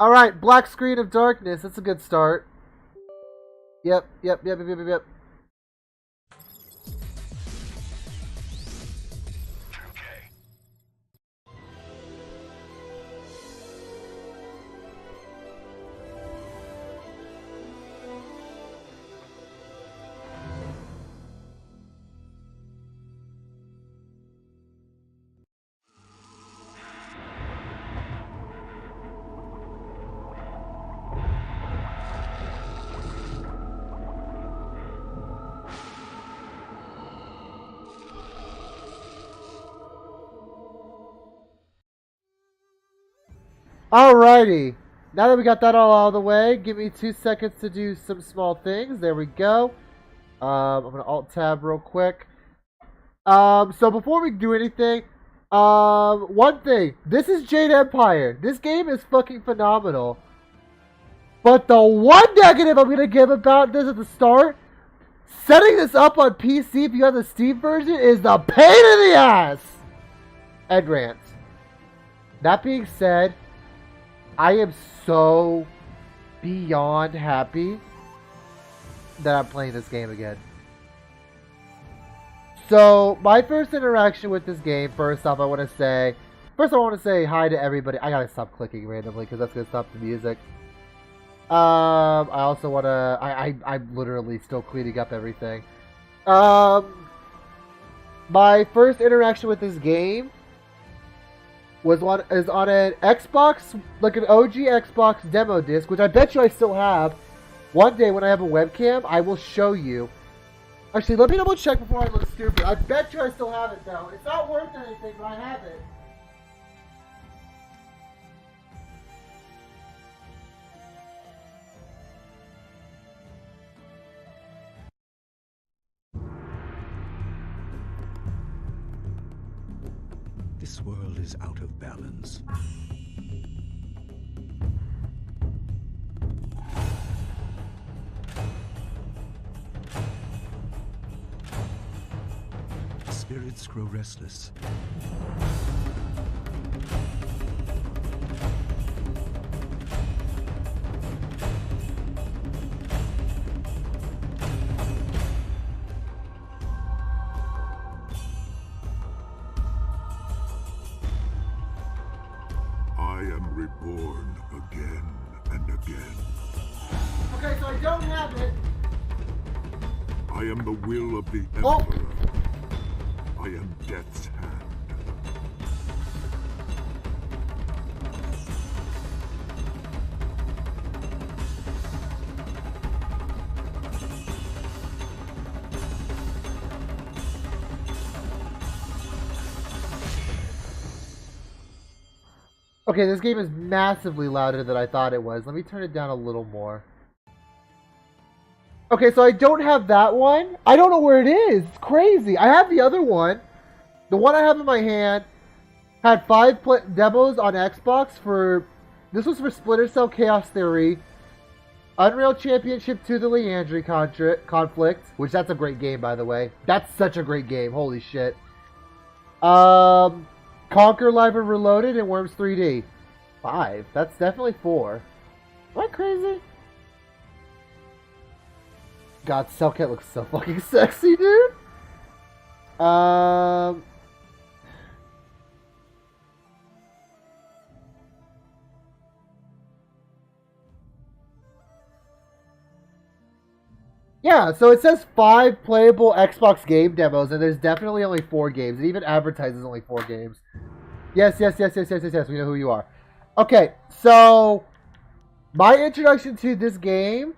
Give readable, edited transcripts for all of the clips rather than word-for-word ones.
Alright, black screen of darkness. That's a good start. Yep. Alrighty. Now that we got that all out of the way, give me 2 seconds to do some small things. There we go. I'm going to Alt-Tab real quick. So before we do anything, one thing. This is Jade Empire. This game is fucking phenomenal. But the one negative I'm going to give about this at the start, setting this up on PC if you have the Steam version is the pain in the ass. Ed rants. That being said, I am so beyond happy that I'm playing this game again. So, my first interaction with this game, first off, I want to say hi to everybody. I gotta stop clicking randomly because that's gonna stop the music. I also want to, I'm literally still cleaning up everything. My first interaction with this game is on an Xbox, like an OG Xbox demo disc, which I bet you I still have. One day when I have a webcam, I will show you. Actually, let me double check before I look stupid. I bet you I still have it though. It's not worth anything, but I have it. This world is out of balance. Spirits grow restless. I am reborn again and again. Okay, so I don't have it. I am the will of the Oh. Emperor. I am Death's hand. Okay, this game is massively louder than I thought it was. Let me turn it down a little more. Okay, so I don't have that one. I don't know where it is. It's crazy. I have the other one. The one I have in my hand had 5 demos on Xbox for... This was for Splinter Cell Chaos Theory, Unreal Championship 2 The Leandry Conflict, which that's a great game, by the way. That's such a great game. Holy shit. Conquer Live and Reloaded and Worms 3D. 5. That's definitely 4. Am I crazy? God, Cellcat looks so fucking sexy, dude. Yeah, so it says 5 playable Xbox game demos, and there's definitely only 4 games. It even advertises only 4 games. Yes. We know who you are. Okay, so my introduction to this game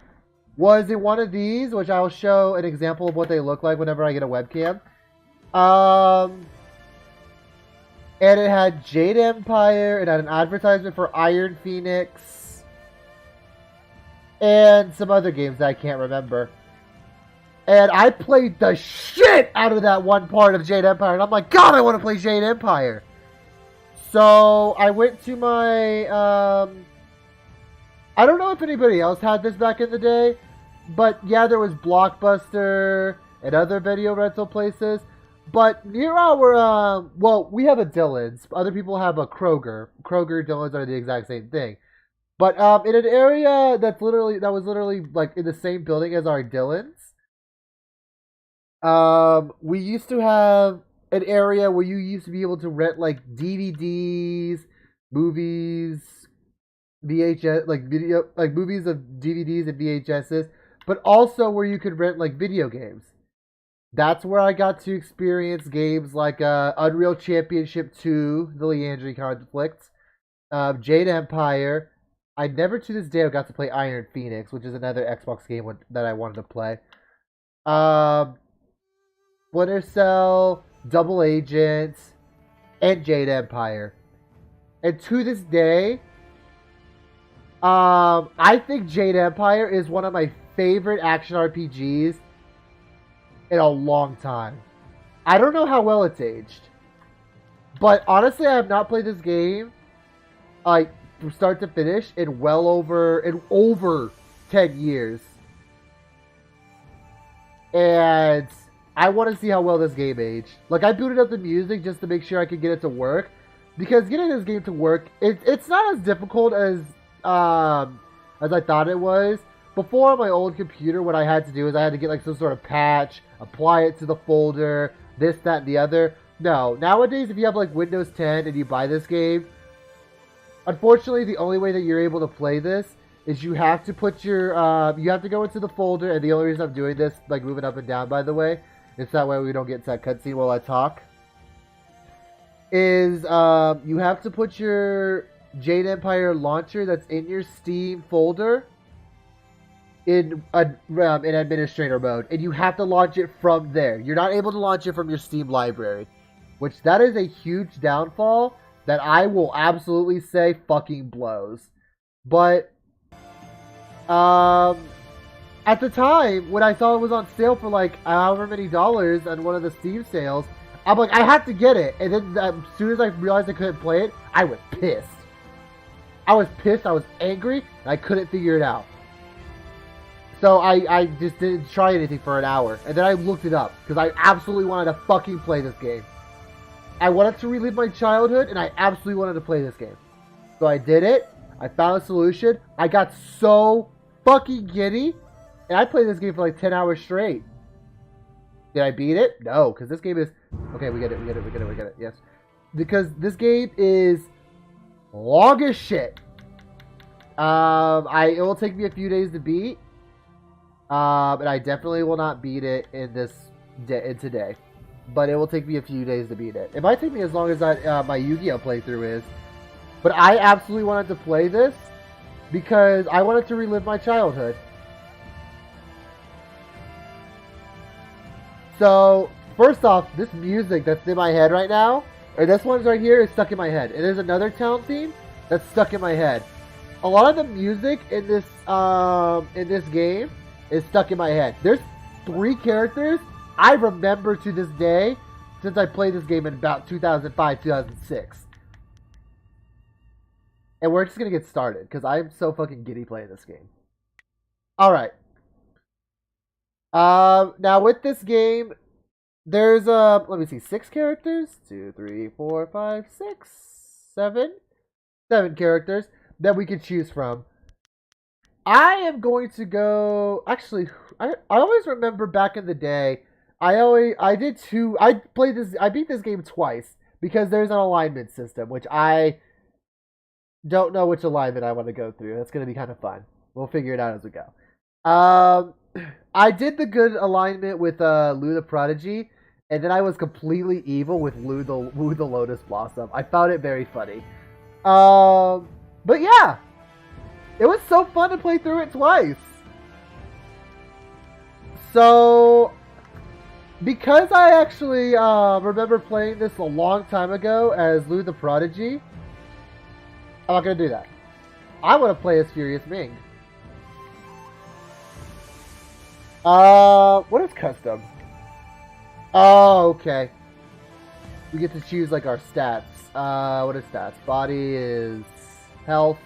was in one of these, which I will show an example of what they look like whenever I get a webcam. And it had Jade Empire, it had an advertisement for Iron Phoenix, and some other games that I can't remember. And I played the shit out of that one part of Jade Empire, and I'm like, God, I want to play Jade Empire. So I went to my, I don't know if anybody else had this back in the day, but yeah, there was Blockbuster and other video rental places. But near our, well, we have a Dillon's. Other people have a Kroger. Kroger, Dillon's are the exact same thing. But in an area that was literally like in the same building as our Dillons, we used to have an area where you used to be able to rent like DVDs, movies, VHS, like video, like movies of DVDs and VHSs, but also where you could rent like video games. That's where I got to experience games like Unreal Championship 2, the Leandri Conflict, Jade Empire. I never to this day have got to play Iron Phoenix, which is another Xbox game that I wanted to play. Splinter Cell, Double Agent, and Jade Empire. And to this day, I think Jade Empire is one of my favorite action RPGs in a long time. I don't know how well it's aged, but honestly, I have not played this game like from start to finish in over 10 years, and I want to see how well this game aged. Like, I booted up the music just to make sure I could get it to work, because getting this game to work, it's not as difficult as I thought it was. Before on my old computer, what I had to do is I had to get like some sort of patch, apply it to the folder, this, that, and the other. No, nowadays if you have like Windows 10 and you buy this game, unfortunately the only way that you're able to play this is you have to put your, you have to go into the folder, and the only reason I'm doing this, like moving up and down by the way, is that way we don't get to that cutscene while I talk, is you have to put your Jade Empire launcher that's in your Steam folder in administrator mode, and you have to launch it from there. You're not able to launch it from your Steam library, which that is a huge downfall that I will absolutely say fucking blows. But at the time when I saw it was on sale for like however many dollars on one of the Steam sales, I'm like, I have to get it. And then as soon as I realized I couldn't play it, I was pissed. I was angry, and I couldn't figure it out. So I just didn't try anything for an hour. And then I looked it up, because I absolutely wanted to fucking play this game. I wanted to relive my childhood, and I absolutely wanted to play this game. So I did it. I found a solution. I got so fucking giddy, and I played this game for like 10 hours straight. Did I beat it? No, because this game is... Okay, we get it, yes. Because this game is long as shit. It will take me a few days to beat. And I definitely will not beat it in today. But it will take me a few days to beat it. It might take me as long as my Yu-Gi-Oh playthrough is. But I absolutely wanted to play this because I wanted to relive my childhood. So, first off, this music that's in my head right now, or this one's right here, is stuck in my head. And there's another town theme that's stuck in my head. A lot of the music in this game is stuck in my head. There's 3 characters I remember to this day since I played this game in about 2005, 2006. And we're just going to get started because I'm so fucking giddy playing this game. Alright. Now with this game, there's, let me see, 6 characters? 2, 3, 4, 5, 6, 7. 7 characters that we can choose from. I am going to go... Actually, I always remember back in the day, I beat this game twice because there's an alignment system, which I don't know which alignment I want to go through. That's going to be kind of fun. We'll figure it out as we go. I did the good alignment with Lou the Prodigy, and then I was completely evil with Lou the Lotus Blossom. I found it very funny. But yeah, it was so fun to play through it twice. So, because I actually remember playing this a long time ago as Lou the Prodigy, I'm not going to do that. I want to play as Furious Ming. What is custom? Oh, okay. We get to choose like our stats. What is stats? Body is health,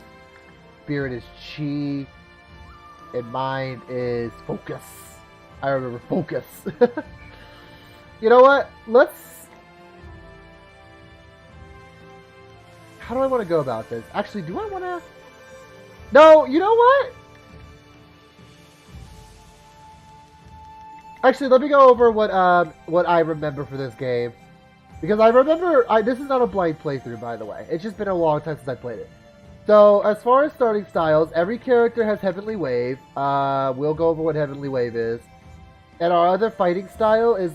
spirit is chi, and mind is focus. I remember focus. You know what? How do I want to go about this? Actually, do I want to... No, you know what? Actually, let me go over what I remember for this game. Because I remember, this is not a blind playthrough, by the way. It's just been a long time since I played it. So, as far as starting styles, every character has Heavenly Wave. We'll go over what Heavenly Wave is. And our other fighting style is,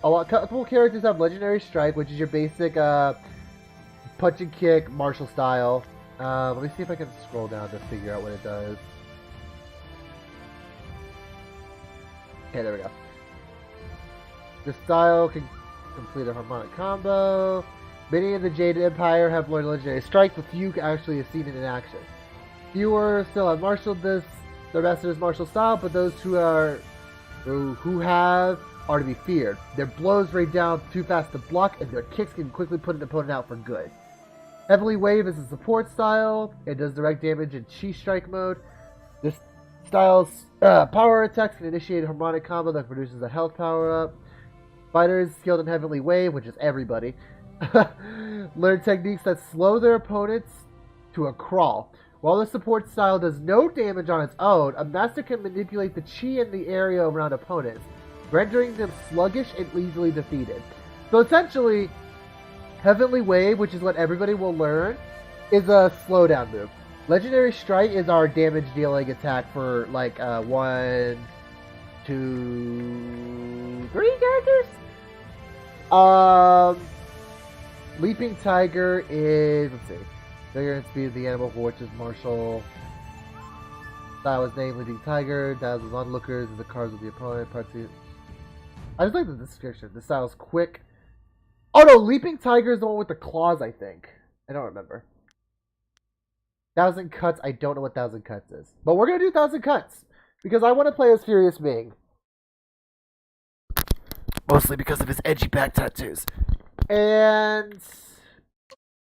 couple characters have Legendary Strike, which is your basic, punch and kick, martial style. Let me see if I can scroll down to figure out what it does. Okay, there we go. This style can complete a harmonic combo. Many in the Jade Empire have learned Legendary Strike, but few actually have seen it in action. Fewer still have marshaled this, their master's martial style, but those who have are to be feared. Their blows rain down too fast to block, and their kicks can quickly put an opponent out for good. Heavenly Wave is a support style. It does direct damage in Chi Strike mode. This style's power attacks can initiate a harmonic combo that produces a health power-up. Fighters skilled in Heavenly Wave, which is everybody, learn techniques that slow their opponents to a crawl. While the support style does no damage on its own, a master can manipulate the chi in the area around opponents, rendering them sluggish and easily defeated. So essentially, Heavenly Wave, which is what everybody will learn, is a slowdown move. Legendary Strike is our damage dealing attack for like 1, 2, 3 characters. Leaping Tiger is, let's see, bigger and speed of the animal, for which is martial. Style is named Leaping Tiger, dazzles onlookers and the cards of the opponent. I just like the description. The style is quick. Oh no, Leaping Tiger is the one with the claws, I think. I don't remember. 1,000 Cuts, I don't know what 1,000 Cuts is. But we're going to do 1,000 Cuts. Because I want to play as Furious Ming. Mostly because of his edgy back tattoos. And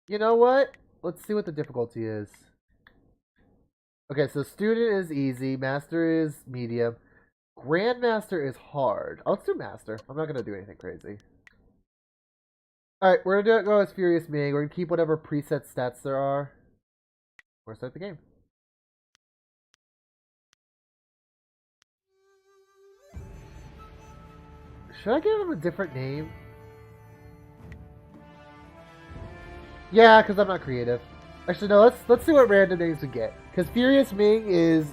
you know what? Let's see what the difficulty is. Okay, so Student is easy. Master is medium. Grandmaster is hard. Let's do Master. I'm not going to do anything crazy. Alright, we're going to go as Furious Ming. We're going to keep whatever preset stats there are. We're going to start the game. Should I give him a different name? Yeah, because I'm not creative. Actually, no, let's see what random names we get. Because Furious Ming is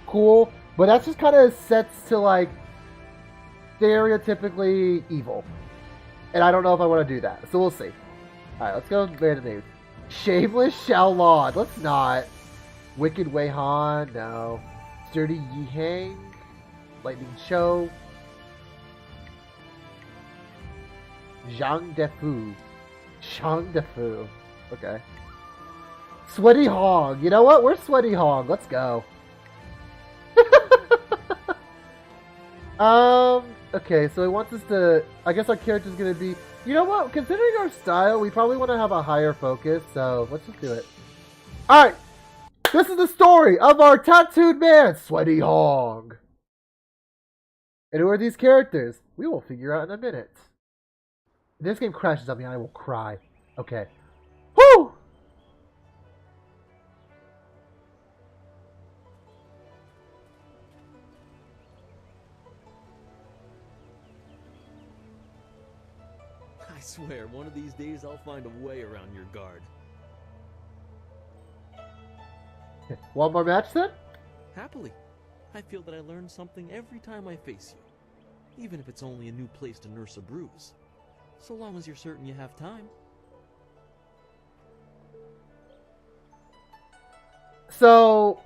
cool, but that's just kind of sets to, like, stereotypically evil. And I don't know if I want to do that, so we'll see. Alright, let's go with random names. Shameless Xiaolon, let's not. Wicked Wei Han, no. Sturdy Yi Hang. Lightning Cho. Zhang Defu. Shang Defu. Okay. Sweaty Hong. You know what? We're Sweaty Hong. Let's go. Okay, so he wants us to... I guess our character's gonna be... You know what? Considering our style, we probably want to have a higher focus, so let's just do it. Alright! This is the story of our tattooed man, Sweaty Hong. And who are these characters? We will figure out in a minute. If this game crashes on me, I will cry. Okay. Woo! I swear, one of these days I'll find a way around your guard. One more match then? Happily. I feel that I learn something every time I face you. Even if it's only a new place to nurse a bruise. So long as you're certain you have time. So,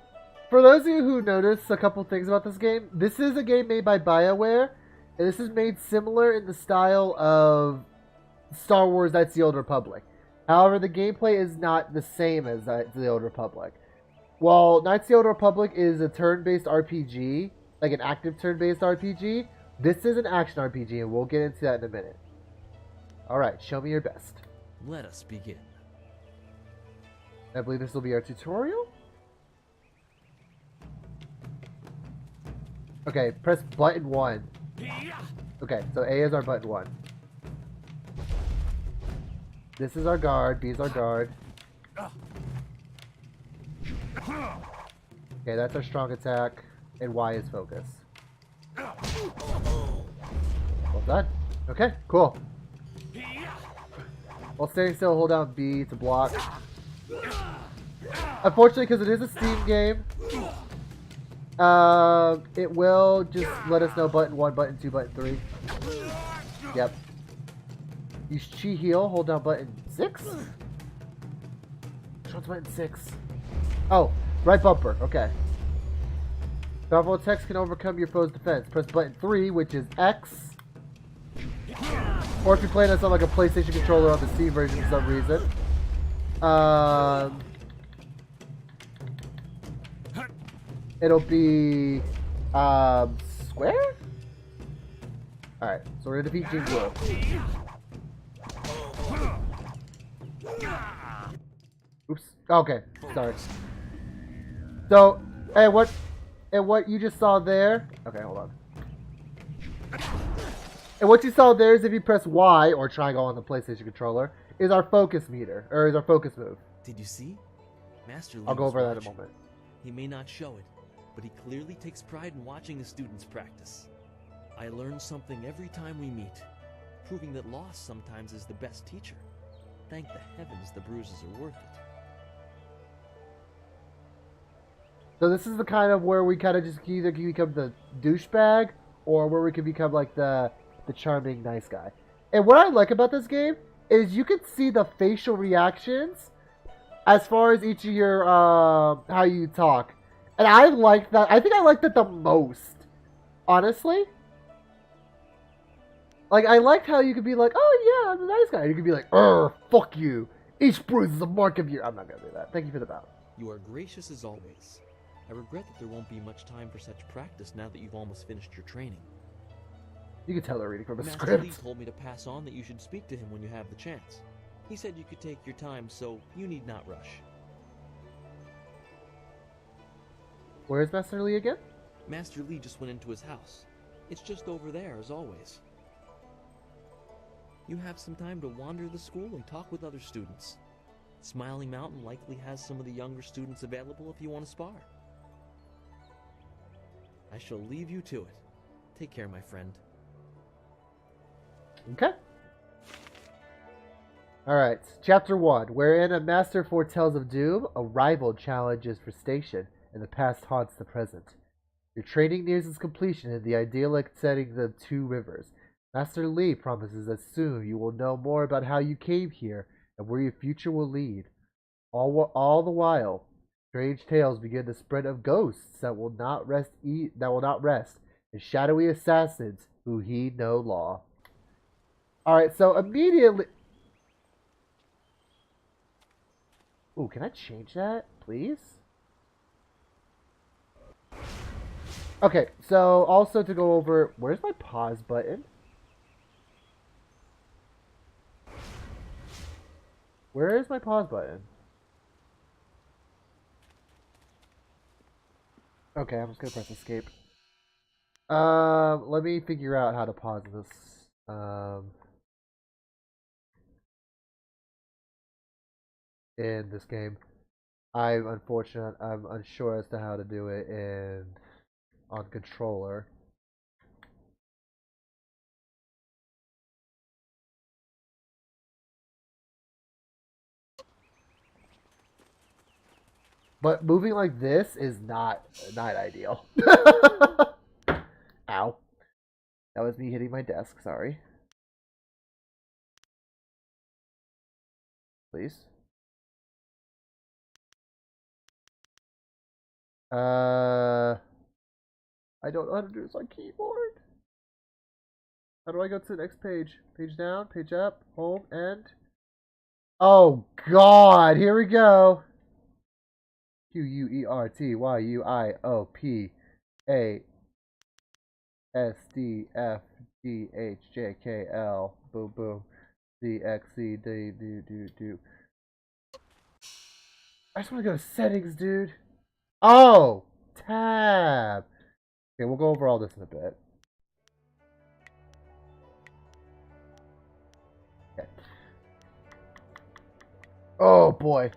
for those of you who noticed a couple things about this game, this is a game made by Bioware, and this is made similar in the style of Star Wars Knights of the Old Republic. However, the gameplay is not the same as Knights of the Old Republic. While Knights of the Old Republic is a turn-based RPG, like an active turn-based RPG, this is an action RPG, and we'll get into that in a minute. Alright, show me your best. Let us begin. I believe this will be our tutorial. Okay, press button 1. Okay, so A is our button 1. This is our guard, B is our guard. Okay, that's our strong attack, and Y is focus. Well done. Okay, cool. While standing still, hold down B to block. Unfortunately, because it is a Steam game, it will just let us know button 1, button 2, button 3. Yep. Use Chi heal, hold down button 6? Which one's button 6? Oh, right bumper, okay. Powerful attacks can overcome your foe's defense. Press button 3, which is X. Or if you're playing this on like a PlayStation controller on the Steam version for some reason. It'll be square? Alright, so we're gonna defeat Jingu. Oops. Okay, sorry. So, and what you just saw there. Okay, hold on. And what you saw there is if you press Y or triangle on the PlayStation controller, is our focus meter, or is our focus move. Did you see? Master Lee I'll go was over that in a watching. moment. He may not show it, but he clearly takes pride in watching his students practice. I learn something every time we meet, proving that loss sometimes is the best teacher. Thank the heavens the bruises are worth it. So this is the kind of where we kind of just either can become the douchebag, or where we can become like the charming nice guy. And what I like about this game is you can see the facial reactions as far as each of your how you talk. And I like that. I think I liked it the most, honestly. Like, I liked how you could be like, oh yeah, I'm a nice guy. You could be like, fuck you. Each bruise is a mark of you. I'm not gonna do that. Thank you for the bow. You are gracious as always. I regret that there won't be much time for such practice now that you've almost finished your training. You can tell they're reading from a Master script. Lee told me to pass on that you should speak to him when you have the chance. He said you could take your time, so you need not rush. Where's Master Lee again? Master Lee just went into his house. It's just over there, as always. You have some time to wander the school and talk with other students. Smiling Mountain likely has some of the younger students available if you want to spar. I shall leave you to it. Take care, my friend. Okay. Alright, Chapter 1. Wherein a master foretells of doom, a rival challenges for station, and the past haunts the present. Your training nears its completion in the idyllic setting of two rivers. Master Lee promises that soon you will know more about how you came here and where your future will lead. All the while, strange tales begin to spread of ghosts that will not rest, and shadowy assassins who heed no law. Alright, so immediately... Ooh, can I change that, please? Okay, so also to go over... Where's my pause button? Where is my pause button? Okay, I'm just gonna press escape. Let me figure out how to pause this. In this game, I'm unsure as to how to do it on controller. But moving like this is not ideal. Ow. That was me hitting my desk, sorry. Please. I don't know how to do this on keyboard. How do I go to the next page? Page down, page up, home, end. Oh God, here we go. QUERTYUIOPASDFGHJKL. Boom boom. DXC do. I just want to go to settings, dude. Oh, tab. Okay, we'll go over all this in a bit. Okay. Oh boy.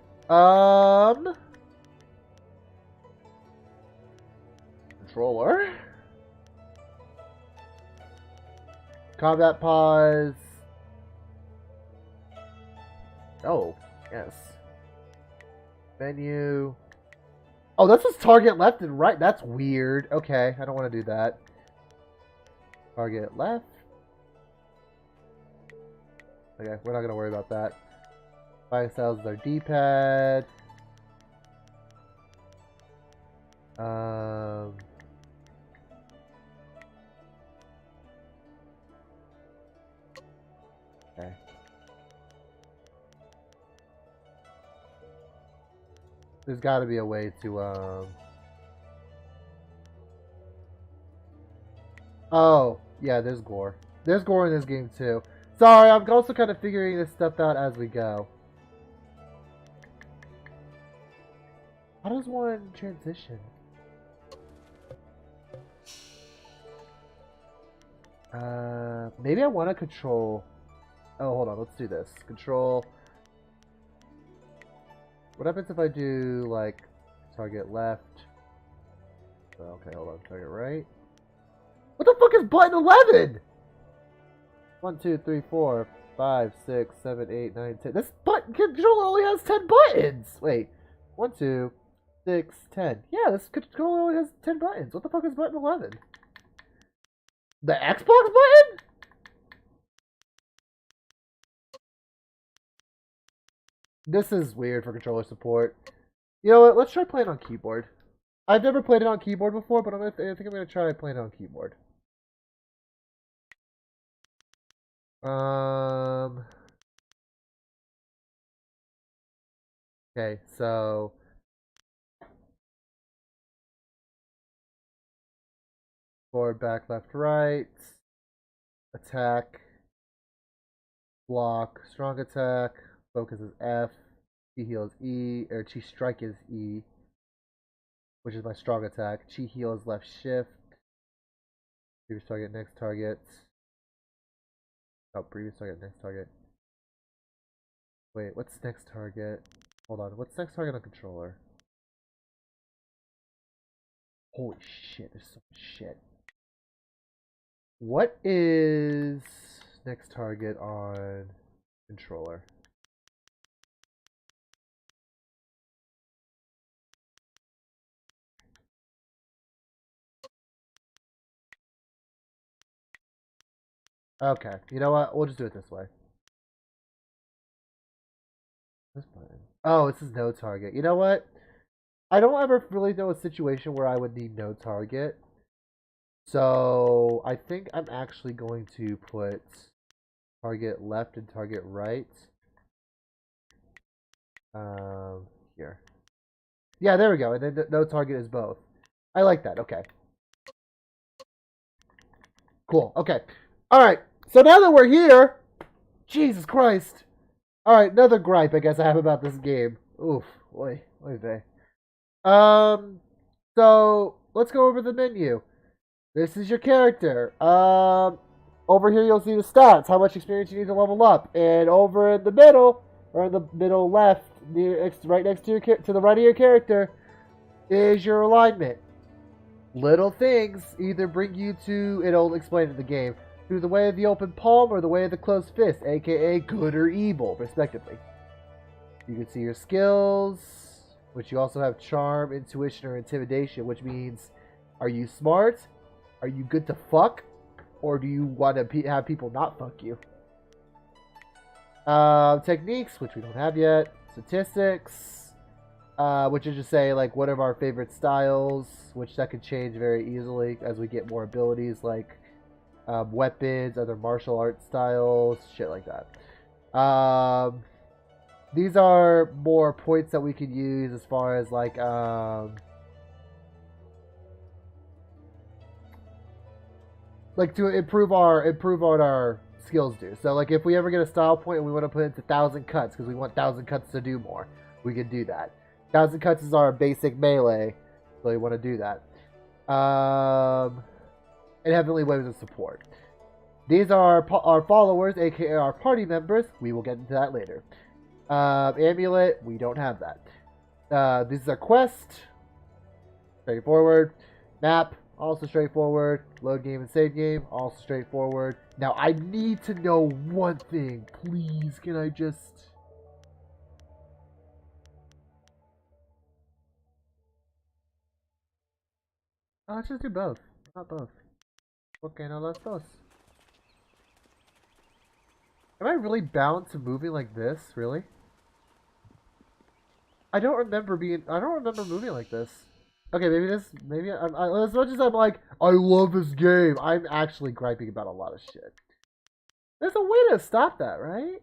controller. Combat pause. Oh, yes. Menu. Oh, that's just target left and right. That's weird. Okay, I don't want to do that. Target left. Okay, we're not going to worry about that. Fire styles is our D-pad. Okay. There's got to be a way to, Oh, yeah, there's gore. There's gore in this game, too. Sorry, I'm also kind of figuring this stuff out as we go. How does one transition? Maybe I want to control... Oh, hold on, let's do this. Control... What happens if I do, like, target left? Okay, hold on, target right. What the fuck is button 11? 1, 2, 3, 4, 5, 6, 7, 8, 9, 10. This button controller only has 10 buttons! Wait. 1, 2, 6, 10. Yeah, this controller only has 10 buttons. What the fuck is button 11? The Xbox button? This is weird for controller support. You know what? Let's try playing on keyboard. I've never played it on keyboard before, but I think I'm going to try playing it on keyboard. Okay, so... Forward, back, left, right. Attack. Block. Strong attack. Focus is F. Chi heal is E. Or Chi strike is E. Which is my strong attack. Chi heal is left shift. Previous target, next target. Oh, previous target, next target. Wait, what's next target? Hold on, what's next target on controller? Holy shit, there's so much shit. What is next target on controller? Okay, you know what? We'll just do it this way. This button. Oh, this is no target. You know what? I don't ever really know a situation where I would need no target. So, I think I'm actually going to put target left and target right. Here. Yeah, there we go. And then no target is both. I like that. Okay. Cool. Okay. Alright. So now that we're here, Jesus Christ. Alright, another gripe I guess I have about this game. Oof. Oy vey. So, let's go over the menu. This is your character. Over here you'll see the stats, how much experience you need to level up. And over in the middle, or in the middle left, right next to the right of your character, is your alignment. Little things either bring you to, it'll explain in the game, through the way of the open palm or the way of the closed fist, aka good or evil, respectively. You can see your skills, which you also have charm, intuition, or intimidation, which means, are you smart? Are you good to fuck? Or do you want to have people not fuck you? Techniques, which we don't have yet. Statistics, which is just say, like, what are our favorite styles, which that could change very easily as we get more abilities, like weapons, other martial arts styles, shit like that. These are more points that we could use as far as, like, to improve on our skills do. So, like, if we ever get a style point and we want to put it into 1,000 cuts because we want 1,000 cuts to do more, we could do that. 1,000 cuts is our basic melee, so we want to do that. And Heavenly Waves of Support. These are our followers, aka our party members. We will get into that later. Amulet, we don't have that. This is our quest. Straightforward. Map, also straightforward. Load game and save game, also straightforward. Now I need to know one thing. Please, can I just... Oh, let's just do both. Not both. Okay, no, let's both. Am I really bound to moving like this? Really? I don't remember moving like this. Okay, maybe as much as I'm like, I love this game, I'm actually griping about a lot of shit. There's a way to stop that, right?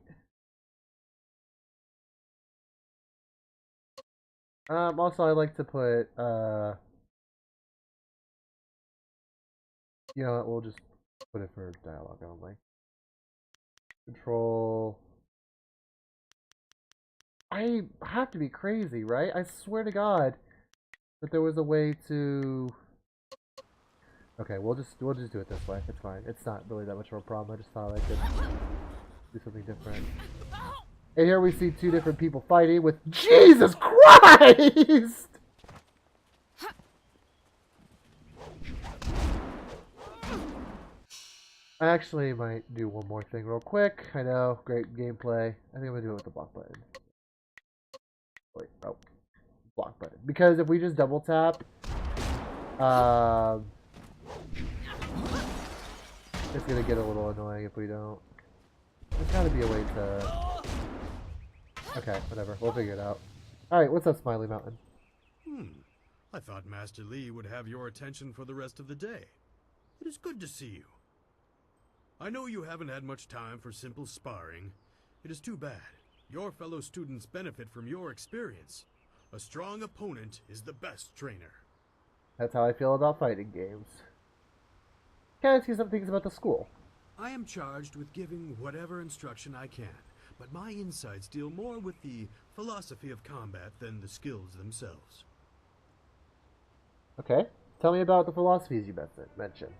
Also I like to put, you know what, we'll just put it for dialogue only. Control. I have to be crazy, right? I swear to God that there was a way to... Okay, we'll just do it this way. It's fine. It's not really that much of a problem. I just thought I could do something different. And here we see two different people fighting with Jesus Christ! I actually might do one more thing real quick. I know, great gameplay. I think I'm gonna do it with the block button. Wait, oh, block button. Because if we just double tap, it's gonna get a little annoying if we don't. There's gotta be a way to... Okay, whatever. We'll figure it out. Alright, what's up, Smiley Mountain? I thought Master Li would have your attention for the rest of the day. It is good to see you. I know you haven't had much time for simple sparring. It is too bad. Your fellow students benefit from your experience. A strong opponent is the best trainer. That's how I feel about fighting games. Can I ask you some things about the school? I am charged with giving whatever instruction I can, but my insights deal more with the philosophy of combat than the skills themselves. Okay. Tell me about the philosophies you mentioned.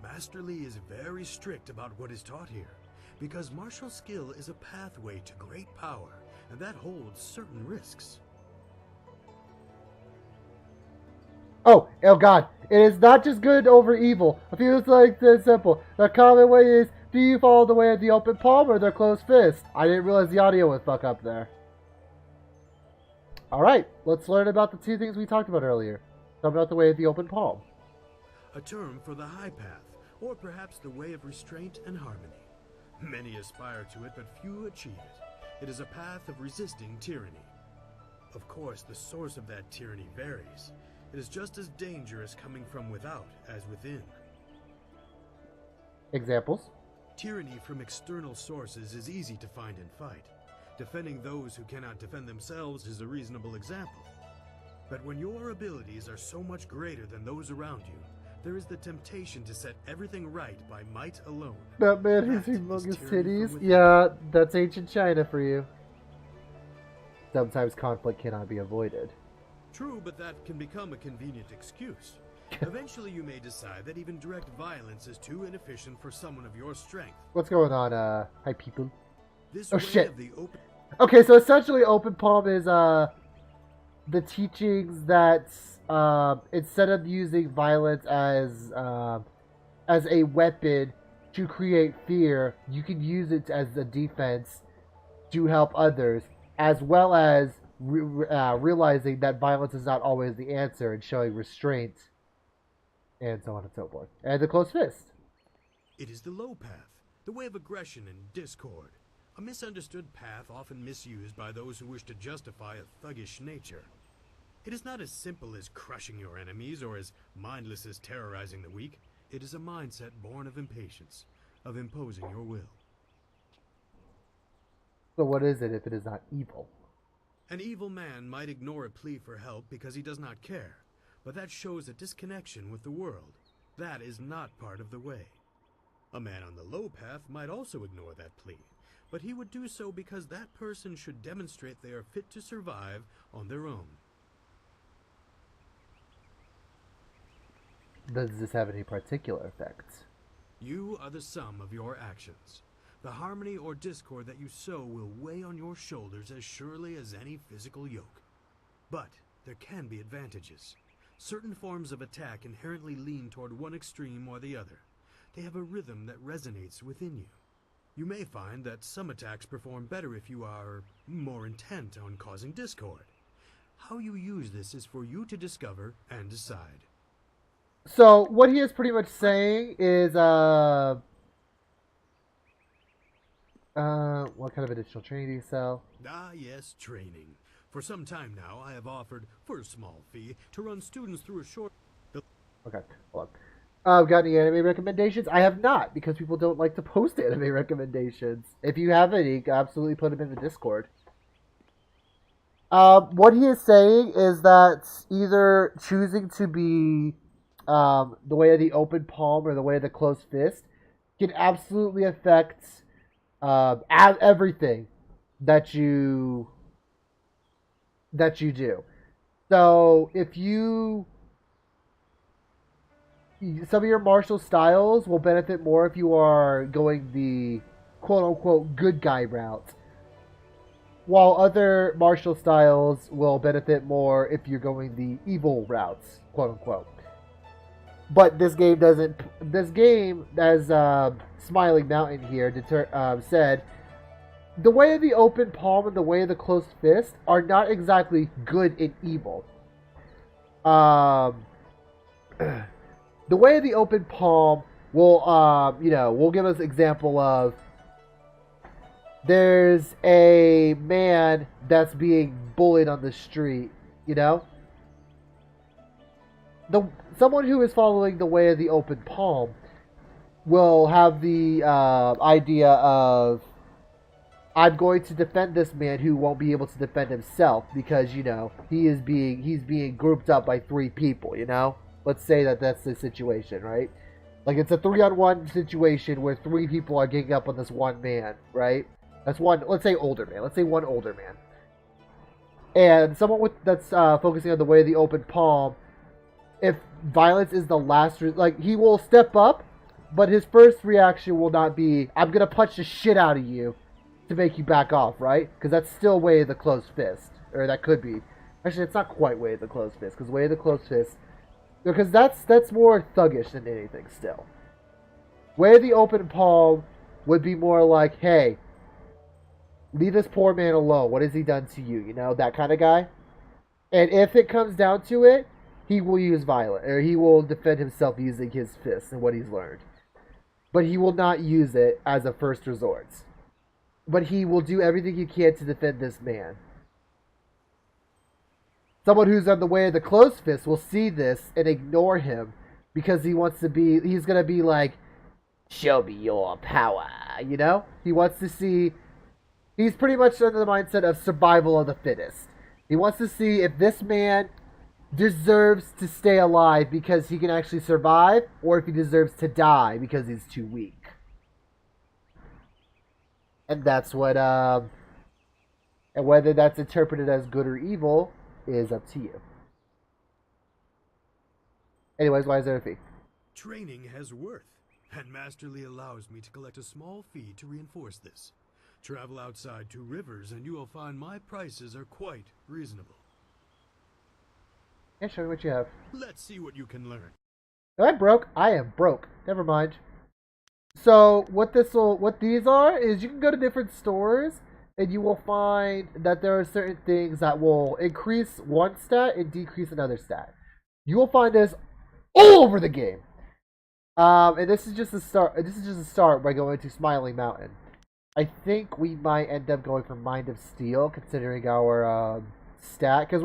Master Li is very strict about what is taught here, because martial skill is a pathway to great power, and that holds certain risks. Oh God. It is not just good over evil. A few is like this simple. The common way is, do you follow the way of the open palm or the closed fist? I didn't realize the audio would fuck up there. Alright, let's learn about the two things we talked about earlier. Talk about the way of the open palm. A term for the high path, or perhaps the way of restraint and harmony. Many aspire to it, but few achieve it. It is a path of resisting tyranny. Of course, the source of that tyranny varies. It is just as dangerous coming from without as within. Examples? Tyranny from external sources is easy to find and fight. Defending those who cannot defend themselves is a reasonable example. But when your abilities are so much greater than those around you, there is the temptation to set everything right by might alone. That man has humongous titties? Yeah, that's ancient China for you. Sometimes conflict cannot be avoided. True, but that can become a convenient excuse. Eventually you may decide that even direct violence is too inefficient for someone of your strength. What's going on, hi people? This Oh way shit. of the open... Okay, so essentially open palm is, the teachings that, instead of using violence as a weapon to create fear, you can use it as a defense to help others, as well as realizing that violence is not always the answer and showing restraint, and so on and so forth. And the closed fist. It is the low path, the way of aggression and discord. A misunderstood path often misused by those who wish to justify a thuggish nature. It is not as simple as crushing your enemies or as mindless as terrorizing the weak. It is a mindset born of impatience, of imposing your will. So what is it if it is not evil? An evil man might ignore a plea for help because he does not care, but that shows a disconnection with the world. That is not part of the way. A man on the low path might also ignore that plea, but he would do so because that person should demonstrate they are fit to survive on their own. Does this have any particular effects? You are the sum of your actions. The harmony or discord that you sow will weigh on your shoulders as surely as any physical yoke. But there can be advantages. Certain forms of attack inherently lean toward one extreme or the other. They have a rhythm that resonates within you. You may find that some attacks perform better if you are more intent on causing discord. How you use this is for you to discover and decide. So what he is pretty much saying is, what kind of additional training do you sell? Ah, yes, training. For some time now, I have offered, for a small fee, to run students through a short... Okay, hold on. Got any anime recommendations? I have not, because people don't like to post anime recommendations. If you have any, absolutely put them in the Discord. What he is saying is that either choosing to be the way of the open palm or the way of the closed fist can absolutely affect everything that you do. So if some of your martial styles will benefit more if you are going the quote-unquote good guy route, while other martial styles will benefit more if you're going the evil routes, quote-unquote. But this game doesn't. This game, as Smiling Mountain here said, the way of the open palm and the way of the closed fist are not exactly good and evil. The way of the open palm will give us example of there's a man that's being bullied on the street, someone who is following the way of the open palm will have the idea of, I'm going to defend this man who won't be able to defend himself because he's being grouped up by 3 people. Let's say that's the situation, right? Like it's a 3-on-1 situation where 3 people are getting up on this one man, right? That's one. Let's say older man. Let's say one older man, and someone that's focusing on the way of the open palm. If violence is the last, he will step up, but his first reaction will not be, I'm gonna punch the shit out of you to make you back off, right? Because that's still way of the closed fist, or that could be. Actually, it's not quite way of the closed fist, because way of the closed fist. Because that's more thuggish than anything still. Way of the open palm would be more like, hey, leave this poor man alone. What has he done to you? That kind of guy. And if it comes down to it, he will use violence, or he will defend himself using his fists and what he's learned. But he will not use it as a first resort. But he will do everything he can to defend this man. Someone who's on the way of the closed fist will see this and ignore him because he's going to be like, show me your power, He wants to see, he's pretty much under the mindset of survival of the fittest. He wants to see if this man deserves to stay alive because he can actually survive, or if he deserves to die because he's too weak. And that's what, and whether that's interpreted as good or evil is up to you. Anyways, why is there a fee? Training has worth, and Masterly allows me to collect a small fee to reinforce this. Travel outside 2 rivers and you will find my prices are quite reasonable. Yeah, show me what you have. Let's see what you can learn. Am I broke? I am broke. Never mind. So what these are is you can go to different stores and you will find that there are certain things that will increase one stat and decrease another stat. You will find this all over the game. And this is just a start. This is just a start by going to Smiling Mountain. I think we might end up going for Mind of Steel, considering our stat, because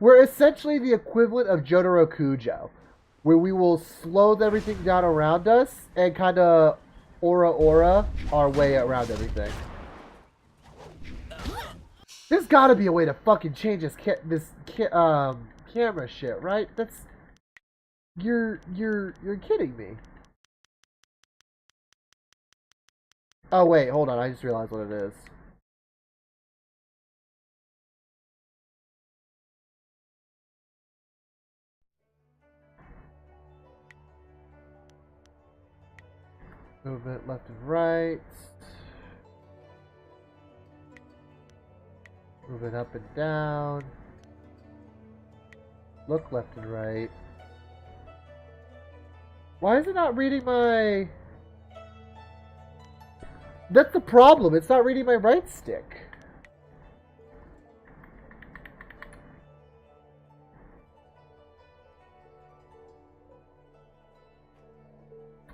we're essentially the equivalent of Jotaro Kujo, where we will slow everything down around us and kind of aura our way around everything. There's got to be a way to fucking change this camera shit, right? You're kidding me. Oh wait, hold on. I just realized what it is. Movement left and right. Moving up and down. Look left and right. Why is it not reading my... That's the problem. It's not reading my right stick.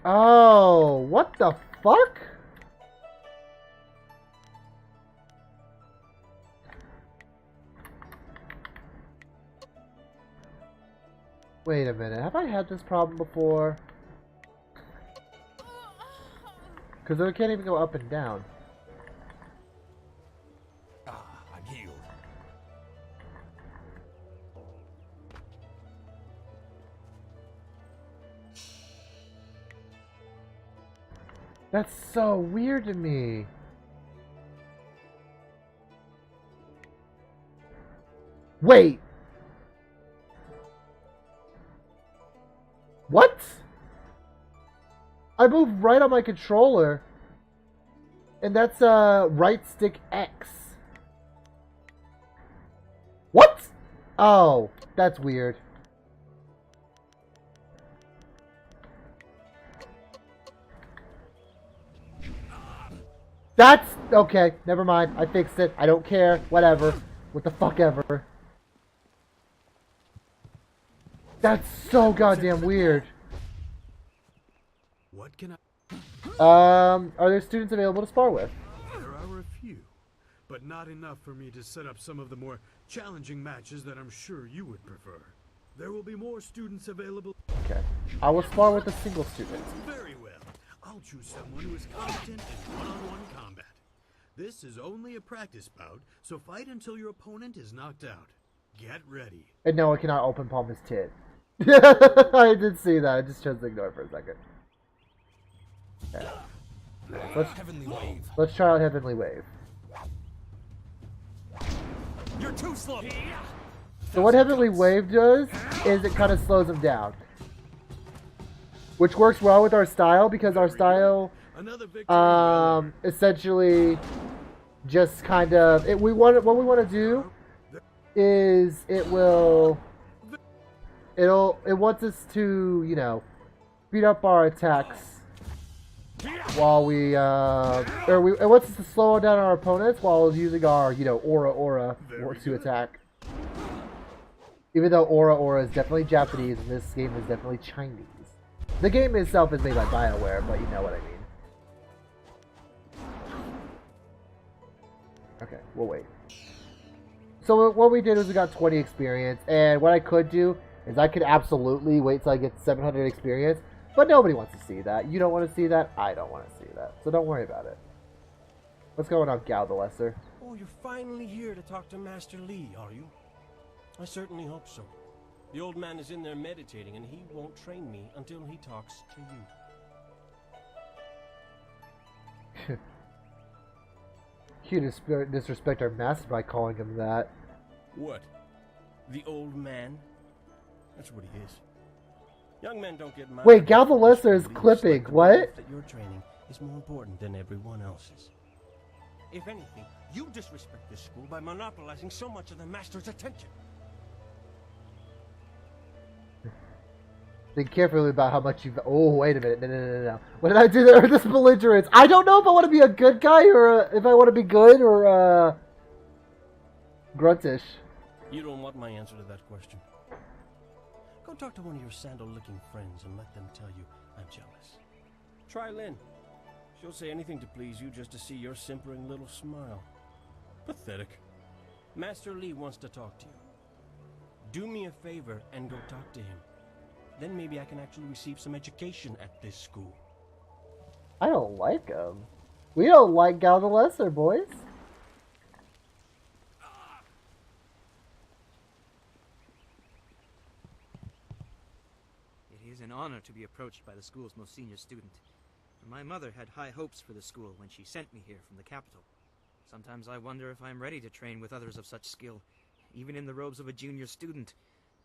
Oh, what the fuck? Wait a minute, have I had this problem before? Because I can't even go up and down. Ah, I'm healed. That's so weird to me. Wait! What? I moved right on my controller. And that's right stick X. What? Oh, that's weird. That's okay, never mind. I fixed it. I don't care. Whatever. What the fuck ever. That's so goddamn weird. What can I... Are there students available to spar with? There are a few, but not enough for me to set up some of the more challenging matches that I'm sure you would prefer. There will be more students available. Okay. I will spar with a single student. Very well. I'll choose someone who is competent in one-on-one combat. This is only a practice bout, so fight until your opponent is knocked out. Get ready. And no, I cannot open palm his tit. I did see that. I just chose to ignore it for a second. Okay. Heavenly Wave. Let's try out Heavenly Wave. You're too slow. So what Heavenly Wave does is it kind of slows him down. Which works well with our style because our style Another victory. essentially just kind of what we want to do is it wants us to, you know, speed up our attacks while it wants us to slow down our opponents while using our, you know, aura to attack. Even though aura is definitely Japanese and this game is definitely Chinese. The game itself is made by Bioware, but you know what I mean. Okay, we'll wait. So what we did was we got 20 experience, and what I could do is I could absolutely wait till I get 700 experience, but nobody wants to see that. You don't want to see that, I don't want to see that. So don't worry about it. What's going on, Gal the Lesser? Oh, you're finally here to talk to Master Lee, are you? I certainly hope so. The old man is in there meditating, and he won't train me until he talks to you. You disrespect our master by calling him that. What? The old man? That's what he is. Young men don't get mad. Wait, Gal the Lesser is clipping. What? That your training is more important than everyone else's. If anything, you disrespect this school by monopolizing so much of the master's attention. Think carefully about how much you've... Oh, wait a minute. No. What did I do there? This belligerence. I don't know if I want to be a good guy or if I want to be good or gruntish. You don't want my answer to that question. Go talk to one of your sandal-licking friends and let them tell you I'm jealous. Try Lynn. She'll say anything to please you just to see your simpering little smile. Pathetic. Master Lee wants to talk to you. Do me a favor and go talk to him. Then maybe I can actually receive some education at this school. I don't like him. We don't like Gal the Lesser, boys. It is an honor to be approached by the school's most senior student. My mother had high hopes for the school when she sent me here from the capital. Sometimes I wonder if I am ready to train with others of such skill. Even in the robes of a junior student,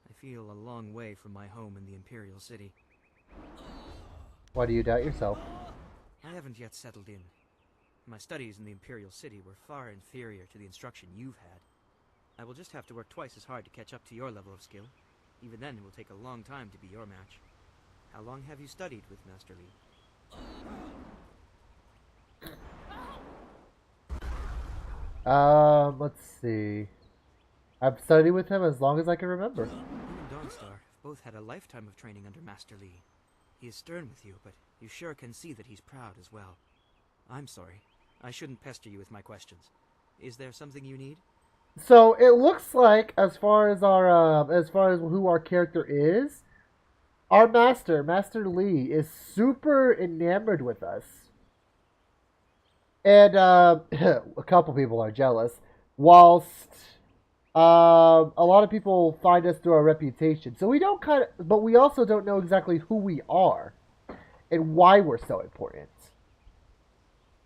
I feel a long way from my home in the Imperial City. Why do you doubt yourself? I haven't yet settled in. My studies in the Imperial City were far inferior to the instruction you've had. I will just have to work twice as hard to catch up to your level of skill. Even then, it will take a long time to be your match. How long have you studied with Master Lee? Let's see. I've studied with him as long as I can remember. You and Dawnstar have both had a lifetime of training under Master Lee. He is stern with you, but you sure can see that he's proud as well. I'm sorry. I shouldn't pester you with my questions. Is there something you need? So it looks like, as far as who our character is, our Master Lee, is super enamored with us, and a couple people are jealous. Whilst a lot of people find us through our reputation, so we don't but we also don't know exactly who we are and why we're so important.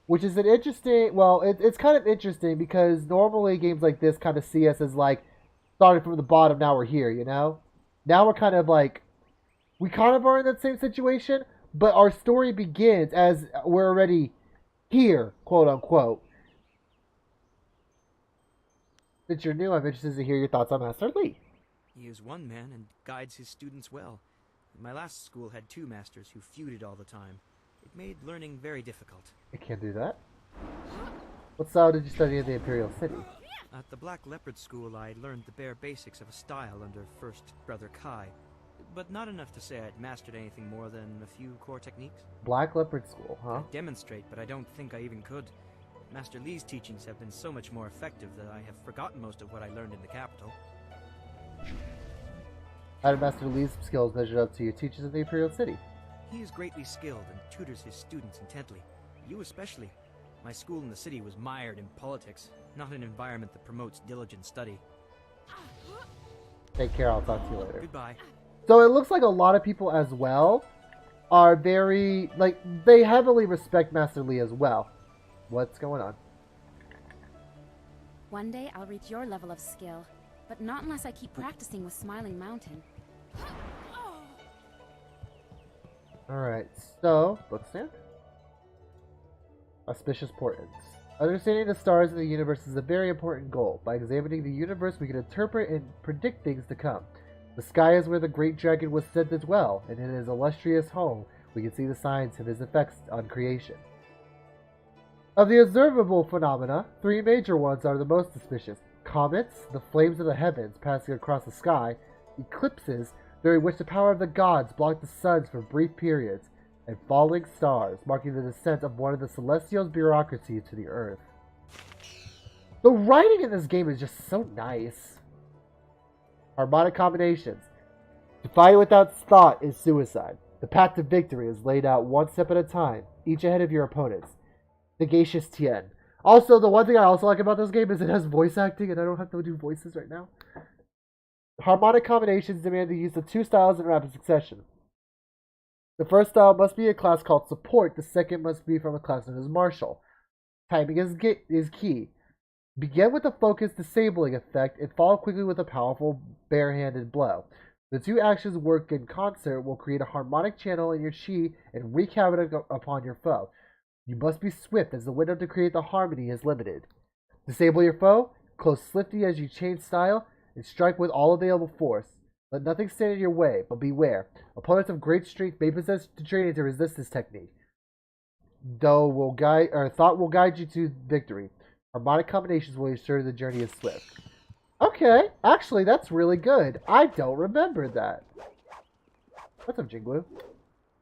Which is an interesting, it's kind of interesting because normally games like this kind of see us as like, starting from the bottom, now we're here, you know? Now we're kind of like, we kind of are in that same situation, but our story begins as we're already here, quote unquote. Since you're new, I'm interested to hear your thoughts on Master Lee. He is one man and guides his students well. My last school had 2 masters who feuded all the time. It made learning very difficult. I can't do that. What style did you study in the Imperial City? At the Black Leopard School, I learned the bare basics of a style under First Brother Kai, but not enough to say I'd mastered anything more than a few core techniques. Black Leopard School, huh? I'd demonstrate, but I don't think I even could. Master Lee's teachings have been so much more effective that I have forgotten most of what I learned in the capital. How did Master Lee's skills measure up to your teachers in the Imperial City? He is greatly skilled and tutors his students intently. You especially. My school in the city was mired in politics, not an environment that promotes diligent study. Take care, I'll talk to you later. Goodbye. So it looks like a lot of people as well are very, they heavily respect Master Lee as well. What's going on? One day I'll reach your level of skill, but not unless I keep practicing with Smiling Mountain. Alright, so, bookstand. Auspicious portents. Understanding the stars in the universe is a very important goal. By examining the universe, we can interpret and predict things to come. The sky is where the great dragon was said to dwell, and in his illustrious home, we can see the signs of his effects on creation. Of the observable phenomena, 3 major ones are the most suspicious. Comets, the flames of the heavens passing across the sky, eclipses, during which the power of the gods block the suns for brief periods, and falling stars, marking the descent of one of the celestial bureaucracy to the earth. The writing in this game is just so nice. Harmonic combinations. To fight without thought is suicide. The path to victory is laid out one step at a time, each ahead of your opponents. Sagacious Tien. Also, the one thing I also like about this game is it has voice acting, and I don't have to do voices right now. Harmonic combinations demand the use of 2 styles in rapid succession. The first style must be a class called Support, the second must be from a class known as Martial. Timing is key. Begin with a focused disabling effect and follow quickly with a powerful barehanded blow. The 2 actions work in concert will create a harmonic channel in your chi and wreak havoc upon your foe. You must be swift as the window to create the harmony is limited. Disable your foe, close swiftly as you change style, and strike with all available force. Let nothing stand in your way, but beware. Opponents of great strength may possess the training to resist this technique. Thought will guide you to victory. Harmonic combinations will ensure the journey is swift. Okay, actually that's really good. I don't remember that. What's up, Jinglu?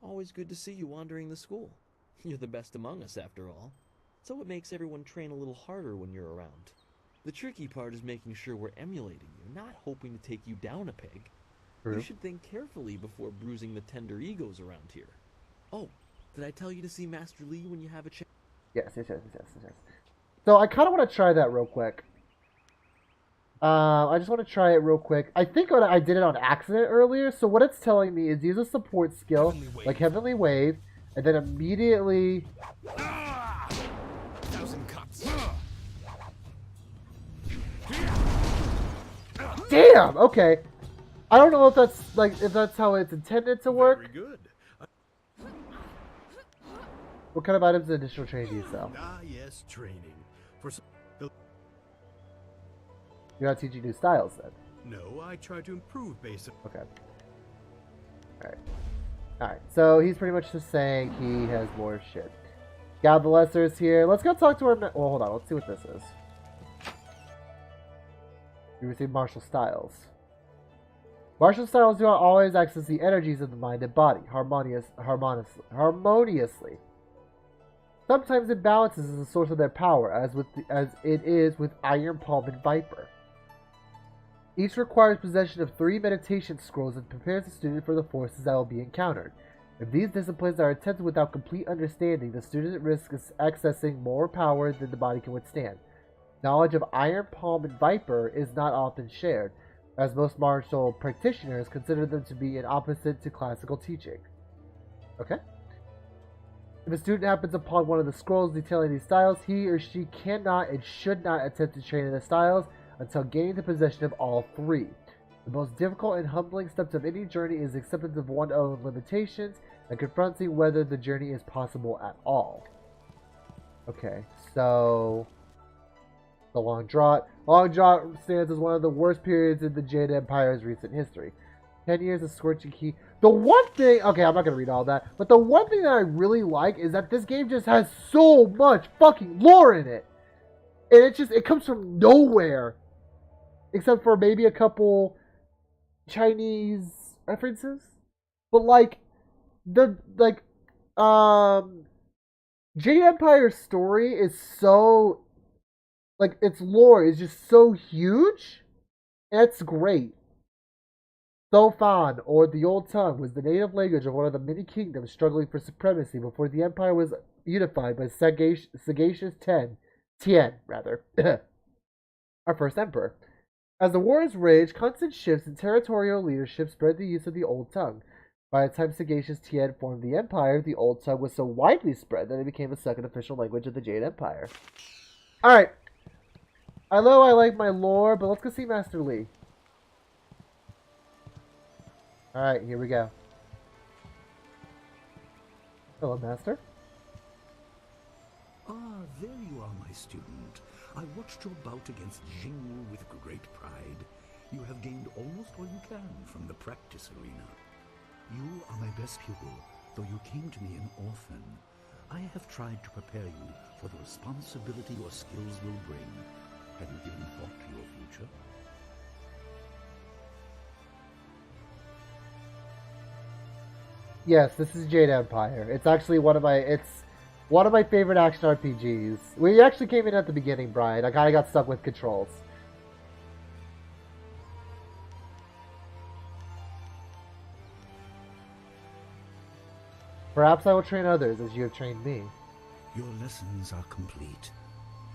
Always good to see you wandering the school. You're the best among us, after all. So it makes everyone train a little harder when you're around. The tricky part is making sure we're emulating you, not hoping to take you down a peg. True. You should think carefully before bruising the tender egos around here. Oh, did I tell you to see Master Lee when you have a chance? Yes. So I kind of want to try that real quick. I just want to try it real quick. I think I did it on accident earlier, so what it's telling me is use a support skill, like Heavenly Wave, and then immediately... 1,000 cuts. Damn! Okay. I don't know if that's how it's intended to work. Very good. What kind of items and additional training do you sell? Ah, yes, training. For some, You're not teaching new styles then. No, I try to improve based on... Okay. Alright, so he's pretty much just saying he has more shit. Got the Lessers here. Let's go talk to our... Well, hold on. Let's see what this is. You receive martial styles. Martial styles do not always access the energies of the mind and body harmoniously. Sometimes imbalances is the source of their power, as it is with Iron Palm and Viper. Each requires possession of 3 meditation scrolls and prepares the student for the forces that will be encountered. If these disciplines are attempted without complete understanding, the student risks accessing more power than the body can withstand. Knowledge of Iron Palm and Viper is not often shared, as most martial practitioners consider them to be an opposite to classical teaching. Okay. If a student happens upon one of the scrolls detailing these styles, he or she cannot and should not attempt to train in the styles until gaining the possession of all 3. The most difficult and humbling steps of any journey is acceptance of one's own limitations and confronting whether the journey is possible at all. Okay, so... the Long Drought. Long Drought stands as one of the worst periods in the Jade Empire's recent history. 10 years of scorching heat. The one thing... okay, I'm not going to read all that. But the one thing that I really like is that this game just has so much fucking lore in it. And it comes from nowhere. Except for maybe a couple Chinese references. But Jade Empire's story is so... its lore is just so huge. It's great. Sofan, or the Old Tongue, was the native language of one of the many kingdoms struggling for supremacy before the empire was unified by sagacious Tien, our first emperor. As the wars raged, constant shifts in territorial leadership spread the use of the Old Tongue. By the time sagacious Tien formed the empire, the Old Tongue was so widely spread that it became the second official language of the Jade Empire. Alright. I know I like my lore, but let's go see Master Lee. Alright, here we go. Hello, Master. Ah, there you are, my student. I watched your bout against Jing with great pride. You have gained almost all you can from the practice arena. You are my best pupil, though you came to me an orphan. I have tried to prepare you for the responsibility your skills will bring. Have you given thought to your future? Yes, this is Jade Empire. It's actually one of my favorite action RPGs. We actually came in at the beginning, Brian. I kinda got stuck with controls. Perhaps I will train others as you have trained me. Your lessons are complete.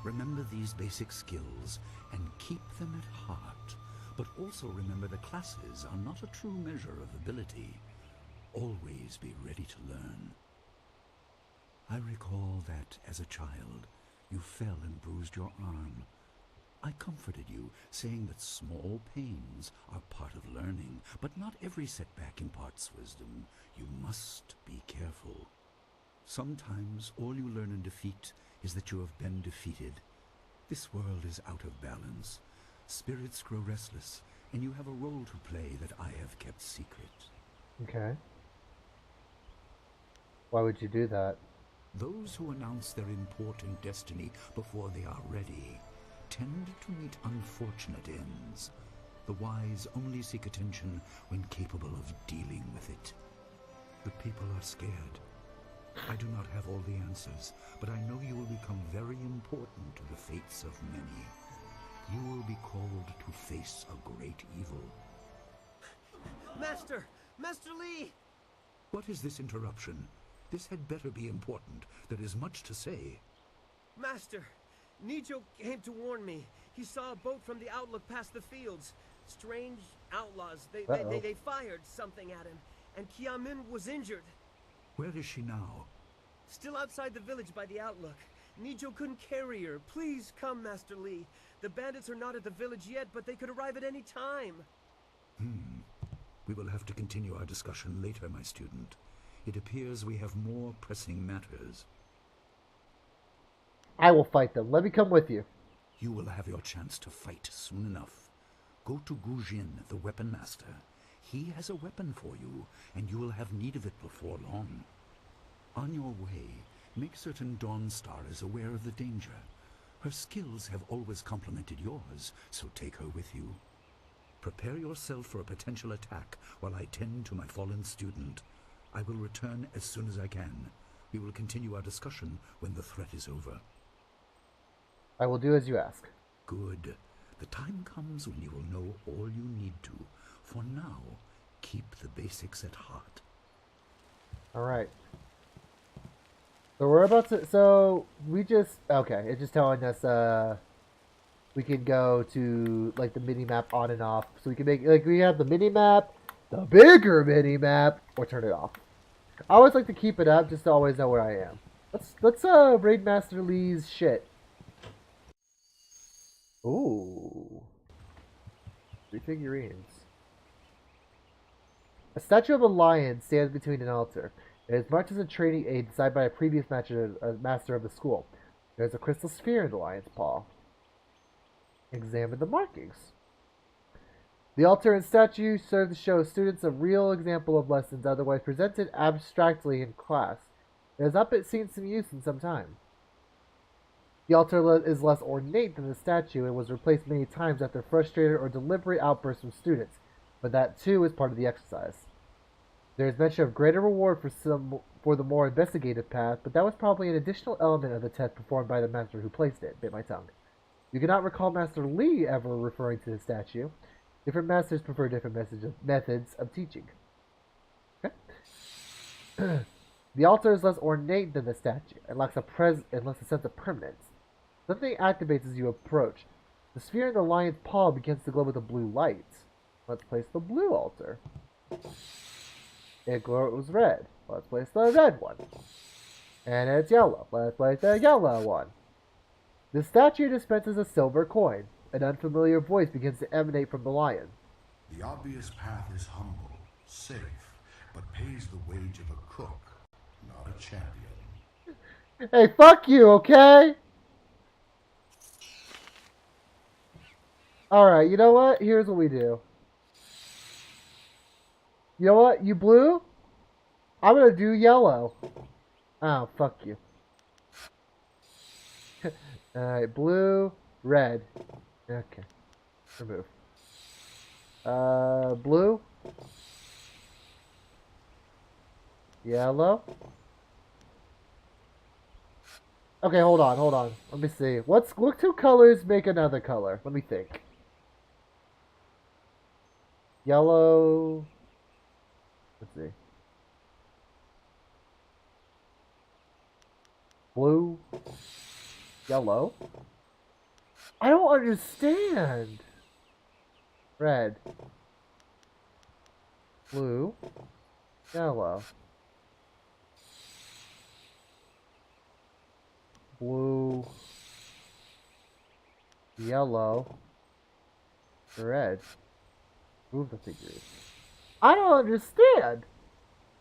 Remember these basic skills and keep them at heart. But also remember the classes are not a true measure of ability. Always be ready to learn. I recall that, as a child, you fell and bruised your arm. I comforted you, saying that small pains are part of learning, but not every setback imparts wisdom. You must be careful. Sometimes all you learn in defeat is that you have been defeated. This world is out of balance. Spirits grow restless, and you have a role to play that I have kept secret. Okay. Why would you do that? Those who announce their important destiny before they are ready tend to meet unfortunate ends. The wise only seek attention when capable of dealing with it. The people are scared. I do not have all the answers, but I know you will become very important to the fates of many. You will be called to face a great evil. Master! Master Lee! What is this interruption? This had better be important. There is much to say. Master! Nijo came to warn me. He saw a boat from the outlook past the fields. Strange outlaws. They fired something at him. And Kiamin was injured. Where is she now? Still outside the village by the outlook. Nijo couldn't carry her. Please come, Master Lee. The bandits are not at the village yet, but they could arrive at any time. We will have to continue our discussion later, my student. It appears we have more pressing matters. I will fight them. Let me come with you. You will have your chance to fight soon enough. Go to Gujin, the weapon master. He has a weapon for you, and you will have need of it before long. On your way, make certain Dawnstar is aware of the danger. Her skills have always complemented yours, so take her with you. Prepare yourself for a potential attack while I tend to my fallen student. I will return as soon as I can. We will continue our discussion when the threat is over. I will do as you ask. Good. The time comes when you will know all you need to. For now, keep the basics at heart. Alright. So we're about to... So, we just... Okay, it's just telling us, we can go to, like, the mini-map on and off. So we can make... Like, we have the mini-map, the bigger mini-map, or turn it off. I always like to keep it up just to always know where I am. Let's raid Master Lee's shit. Ooh. 3 figurines. A statue of a lion stands between an altar. It is marked as a training aid designed by a previous master of the school. There is a crystal sphere in the lion's paw. Examine the markings. The altar and statue serve to show students a real example of lessons otherwise presented abstractly in class. It has not been seen some use in some time. The altar is less ornate than the statue and was replaced many times after frustrated or deliberate outbursts from students, but that too is part of the exercise. There is mention of greater reward for the more investigative path, but that was probably an additional element of the test performed by the master who placed it. Bit my tongue. You cannot recall Master Lee ever referring to the statue. Different masters prefer different methods of teaching. Okay. The altar is less ornate than the statue and lacks a sense of permanence. Something activates as you approach. The sphere in the lion's paw begins to glow with a blue light. Let's place the blue altar. It glows red. Let's place the red one. And it's yellow. Let's place the yellow one. The statue dispenses a silver coin. An unfamiliar voice begins to emanate from the lion. The obvious path is humble, safe, but pays the wage of a cook, not a champion. Hey, fuck you, okay? Alright, you know what? Here's what we do. You know what? You blue? I'm gonna do yellow. Oh, fuck you. Alright, blue, red. Okay. Remove. Blue. Yellow. Okay, hold on. Let me see. What 2 colors make another color? Let me think. Yellow. Let's see. Blue. Yellow. I don't understand. Red. Blue. Yellow. Blue. Yellow. Red. Move the figures. I don't understand.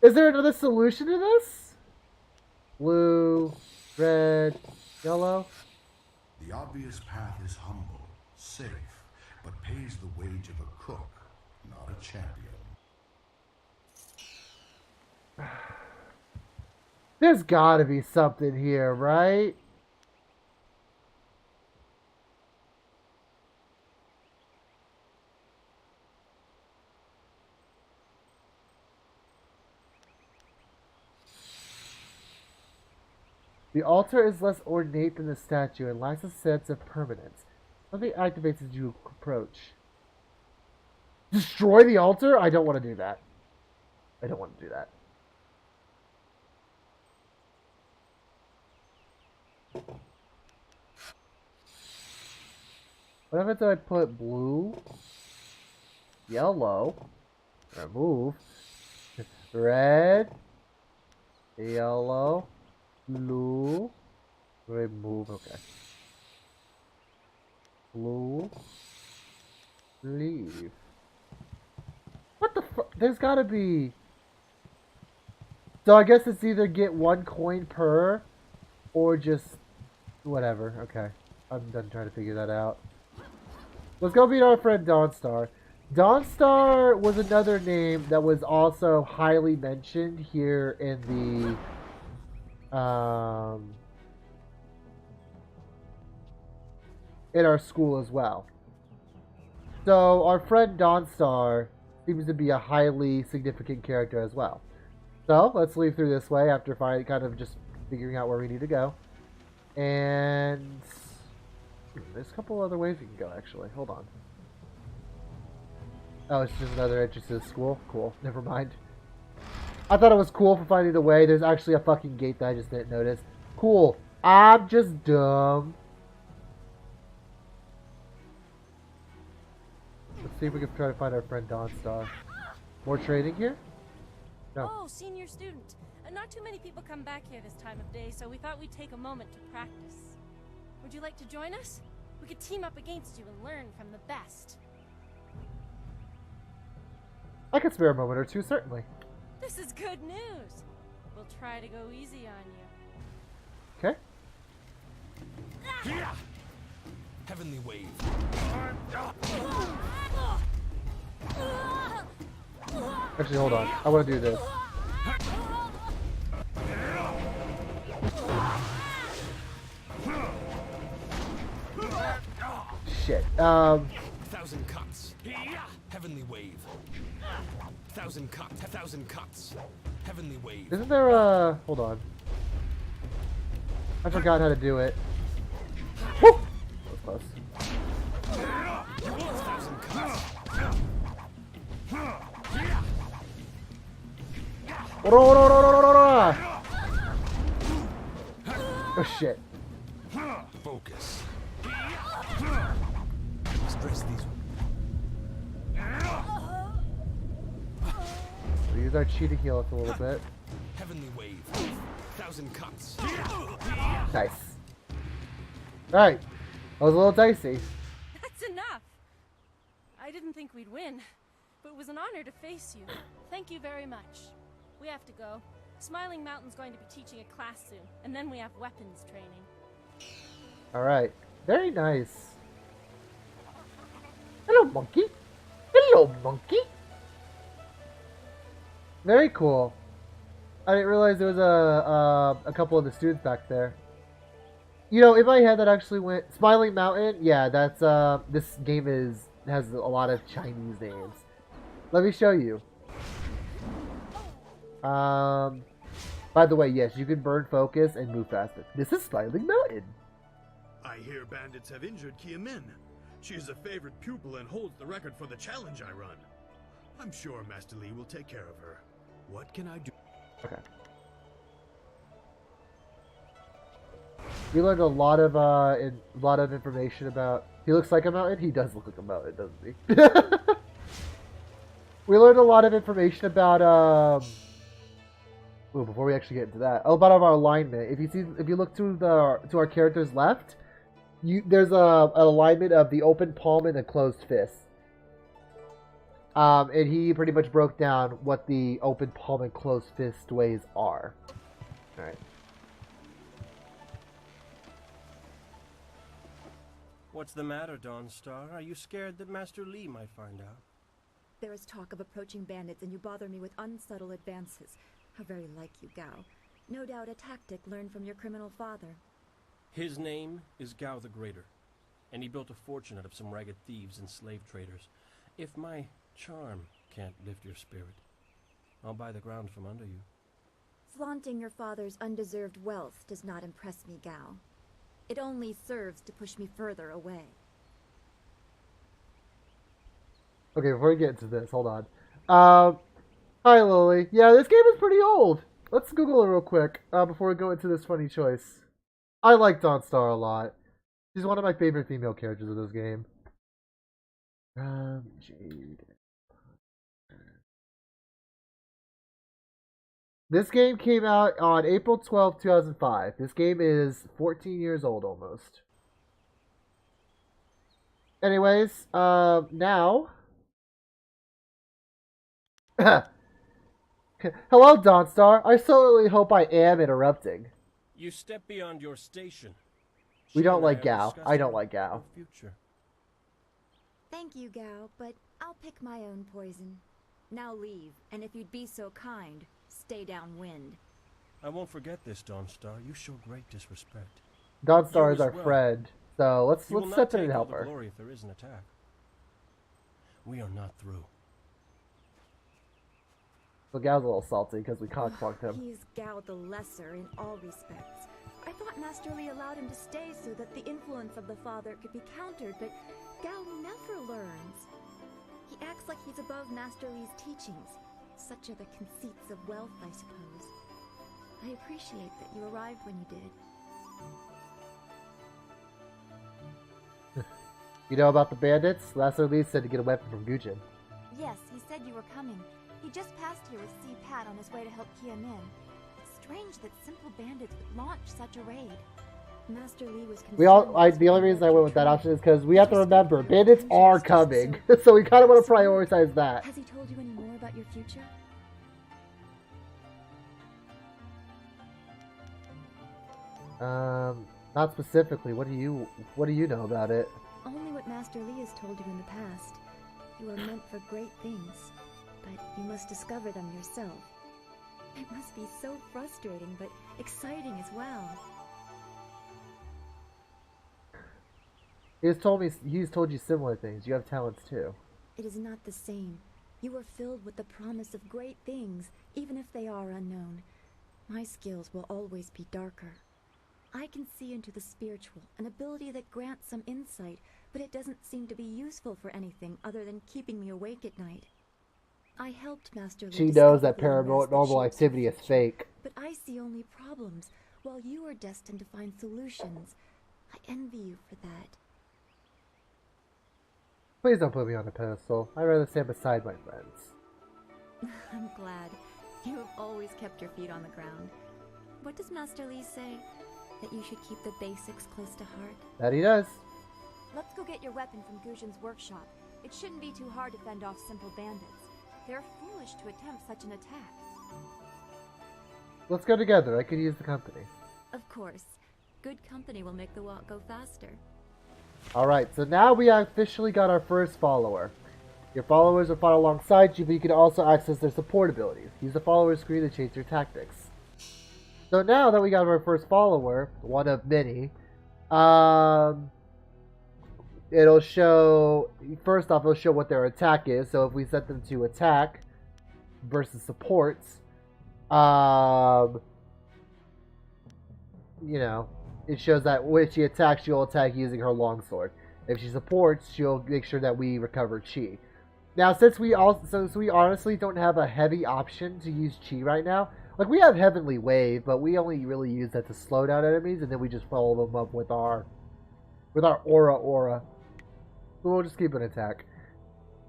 Is there another solution to this? Blue. Red. Yellow. The obvious path is humble, safe, but pays the wage of a cook, not a champion. There's gotta be something here, right? The altar is less ornate than the statue and lacks a sense of permanence. Something activates as you approach. Destroy the altar? I don't want to do that. I don't want to do that. What happens if I put blue, yellow, remove, red, yellow, blue, remove, okay. Blue, leave. What the fuck? There's gotta be... So I guess it's either get 1 coin per, or just whatever. Okay. I'm done trying to figure that out. Let's go meet our friend Dawnstar. Dawnstar was another name that was also highly mentioned here in the in our school as well. So our friend Dawnstar seems to be a highly significant character as well. So let's leave through this way after kind of just figuring out where we need to go. And there's a couple other ways we can go actually. Hold on. Oh, it's just another entrance to the school? Cool. Never mind. I thought it was cool for finding the way. There's actually a fucking gate that I just didn't notice. Cool. I'm just dumb. Let's see if we can try to find our friend Dawnstar. More training here? No. Oh, senior student. Not too many people come back here this time of day, so we thought we'd take a moment to practice. Would you like to join us? We could team up against you and learn from the best. I could spare a moment or two, certainly. This is good news. We'll try to go easy on you. Okay. Heavenly wave. Actually, hold on. I want to do this. Shit. Thousand cuts. Heavenly wave. Thousand cuts. Heavenly wave. Isn't there a... Hold on. I forgot how to do it. Woo! That was close. Thousand cuts. Oh shit. Focus. Stress these. We'll use our chi to heal us a little bit. Heavenly wave. Thousand cuts. Nice. Alright. That was a little dicey. That's enough. I didn't think we'd win, but it was an honor to face you. Thank you very much. We have to go. Smiling Mountain's going to be teaching a class soon, and then we have weapons training. Alright. Very nice. Hello, monkey. Hello, monkey. Very cool. I didn't realize there was a couple of the students back there. You know, in my head that actually went... Smiling Mountain? Yeah, that's, this game has a lot of Chinese names. Let me show you. By the way, yes, you can burn focus and move faster. This is Smiling Mountain. I hear bandits have injured Kia Min. She is a favorite pupil and holds the record for the challenge I run. I'm sure Master Li will take care of her. What can I do? Okay. We learned a lot of information about... He looks like a mountain? He does look like a mountain, doesn't he? We learned a lot of information about, Ooh, before we actually get into that. Oh, about our alignment. If you look to our character's left, there's an alignment of the open palm and the closed fist. And he pretty much broke down what the open palm and closed fist ways are. Alright. What's the matter, Dawnstar? Are you scared that Master Li might find out? There is talk of approaching bandits, and you bother me with unsubtle advances. How very like you, Gao. No doubt a tactic learned from your criminal father. His name is Gao the Greater, and he built a fortune out of some ragged thieves and slave traders. If my charm can't lift your spirit, I'll buy the ground from under you. Flaunting your father's undeserved wealth does not impress me, Gao. It only serves to push me further away. Okay, before we get into this, hold on. Hi, Lily. Yeah, this game is pretty old. Let's Google it real quick before we go into this funny choice. I like Dawnstar a lot. She's one of my favorite female characters in this game. Jade. This game came out on April 12, 2005. This game is 14 years old almost. Anyways, now... Hello, Dawnstar. I certainly hope I am interrupting. You step beyond your station. We She don't and I like are Gao. I discussing don't like Gao. the future. Thank you, Gao, but I'll pick my own poison. Now leave, and if you'd be so kind, stay downwind. I won't forget this, Dawnstar. You show great disrespect. Dawnstar You is as our well. friend, so let's You will not step in take and all help the her. glory if there is an attack. We are not through. So Gao's a little salty because we cockblocked him. He's Gao the Lesser in all respects. I thought Master Li allowed him to stay so that the influence of the father could be countered, but Gao never learns. He acts like he's above Master Li's teachings. Such are the conceits of wealth, I suppose. I appreciate that you arrived when you did. You know about the bandits? Master Li said to get a weapon from Gujin. Yes, he said you were coming. He just passed here with Si Pat on his way to help Kia Min. It's strange that simple bandits would launch such a raid. Master Li was concerned. The only reason I went with that option is because we have to remember bandits are coming, so we kind of want to prioritize that. Has he told you any more about your future? Not specifically. What do you know about it? Only what Master Li has told you in the past. You are meant for great things, but you must discover them yourself. It must be so frustrating, but exciting as well. He's told you similar things. You have talents too. It is not the same. You are filled with the promise of great things, even if they are unknown. My skills will always be darker. I can see into the spiritual, an ability that grants some insight, but it doesn't seem to be useful for anything other than keeping me awake at night. I helped Master Li. She knows that paranormal activity is fake. But I see only problems, while you are destined to find solutions. I envy you for that. Please don't put me on a pedestal. I'd rather stand beside my friends. I'm glad. You have always kept your feet on the ground. What does Master Li say? That you should keep the basics close to heart? That he does. Let's go get your weapon from Gujin's workshop. It shouldn't be too hard to fend off simple bandits. They're foolish to attempt such an attack. Let's go together. I could use the company. Of course. Good company will make the walk go faster. Alright, so now we officially got our first follower. Your followers will follow alongside you, but you can also access their support abilities. Use the follower screen to change your tactics. So now that we got our first follower, one of many, it'll show, first off, it'll show what their attack is. So if we set them to attack versus supports, you know, it shows that when she attacks, she'll attack using her longsword. If she supports, she'll make sure that we recover chi. Now, since we honestly don't have a heavy option to use chi right now, like we have Heavenly Wave, but we only really use that to slow down enemies, and then we just follow them up with our aura. So we'll just keep an attack.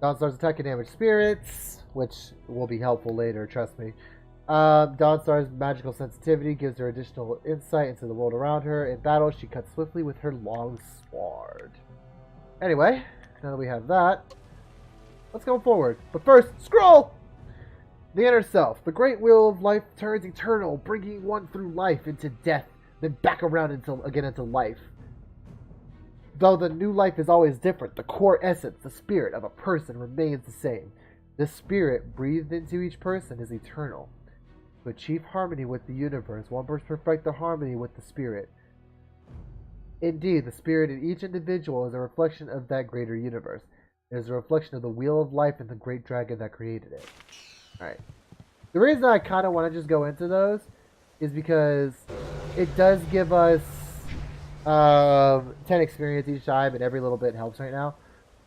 Dawnstar's attack can damage spirits, which will be helpful later, trust me. Dawnstar's magical sensitivity gives her additional insight into the world around her. In battle, she cuts swiftly with her long sword. Anyway, now that we have that, let's go forward. But first, scroll! The inner self. The great wheel of life turns eternal, bringing one through life into death, then back around again into life. Though the new life is always different, the core essence, the spirit of a person remains the same. The spirit breathed into each person is eternal. To achieve harmony with the universe, one must perfect the harmony with the spirit. Indeed, the spirit in each individual is a reflection of that greater universe. It is a reflection of the wheel of life and the great dragon that created it. Alright. The reason I kind of want to just go into those is because it does give us 10 experience each time, and every little bit helps right now.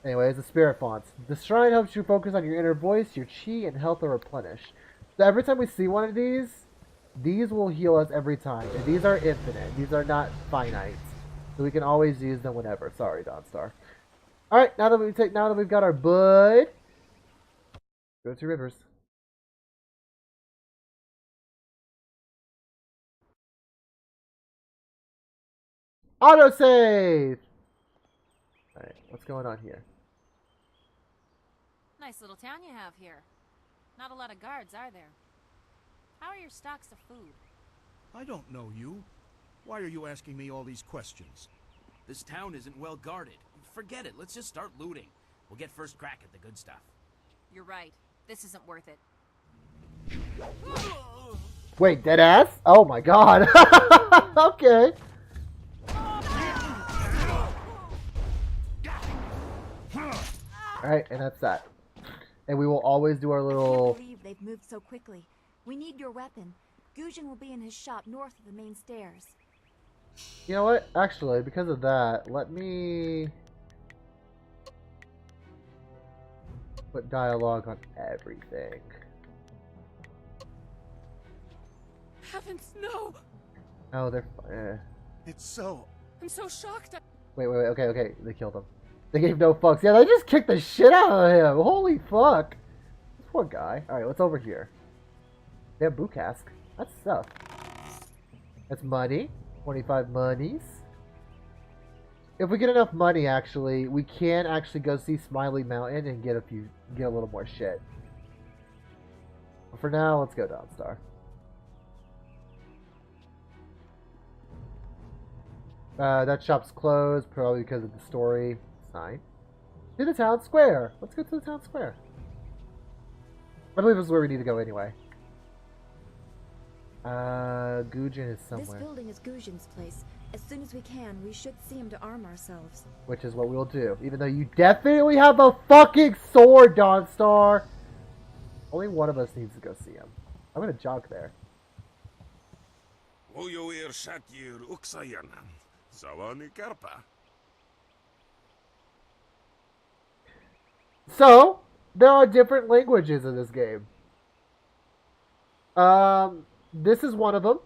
Anyways, the spirit fonts. The shrine helps you focus on your inner voice, your chi, and health are replenished. So every time we see one of these will heal us every time. And these are infinite. These are not finite. So we can always use them whenever. Sorry, Dawnstar. Alright, now that we've got our bud, go to Rivers. Autosave! Alright, what's going on here? Nice little town you have here. Not a lot of guards, are there? How are your stocks of food? I don't know you. Why are you asking me all these questions? This town isn't well guarded. Forget it, let's just start looting. We'll get first crack at the good stuff. You're right. This isn't worth it. Wait, dead ass? Oh my god. Okay. Alright, and that's that. And we will always do our I little... can't believe they've moved so quickly. We need your weapon. Gujin will be in his shop north of the main stairs. You know what? Actually, because of that, let me... put dialogue on everything. Heavens, no! Oh, they're... It's so... I'm so shocked. Wait, okay, they killed him. They gave no fucks. Yeah, they just kicked the shit out of him. Holy fuck. This poor guy. Alright, what's over here? They have boot cask. That's stuff. That's money. 25 monies. If we get enough money, actually, we can actually go see Smiley Mountain and get a little more shit. But for now, let's go Dawnstar. That shop's closed, probably because of the story. Sign. To the town square. Let's go to the town square. I believe this is where we need to go anyway. Gujin is somewhere. This building is Gujin's place. As soon as we can, we should see him to arm ourselves. Which is what we'll do. Even though you definitely have a fucking sword, Dawnstar! Only one of us needs to go see him. I'm gonna jog there. So, there are different languages in this game. This is one of them.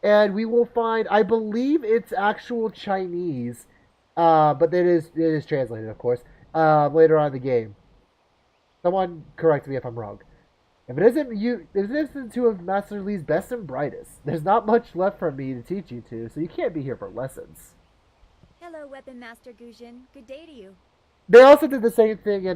And we will find, I believe it's actual Chinese, but it is translated, of course, later on in the game. Someone correct me if I'm wrong. If it isn't two of Master Lee's best and brightest, there's not much left for me to teach you two, so you can't be here for lessons. Hello, Weapon Master Gujin. Good day to you. They also did the same thing in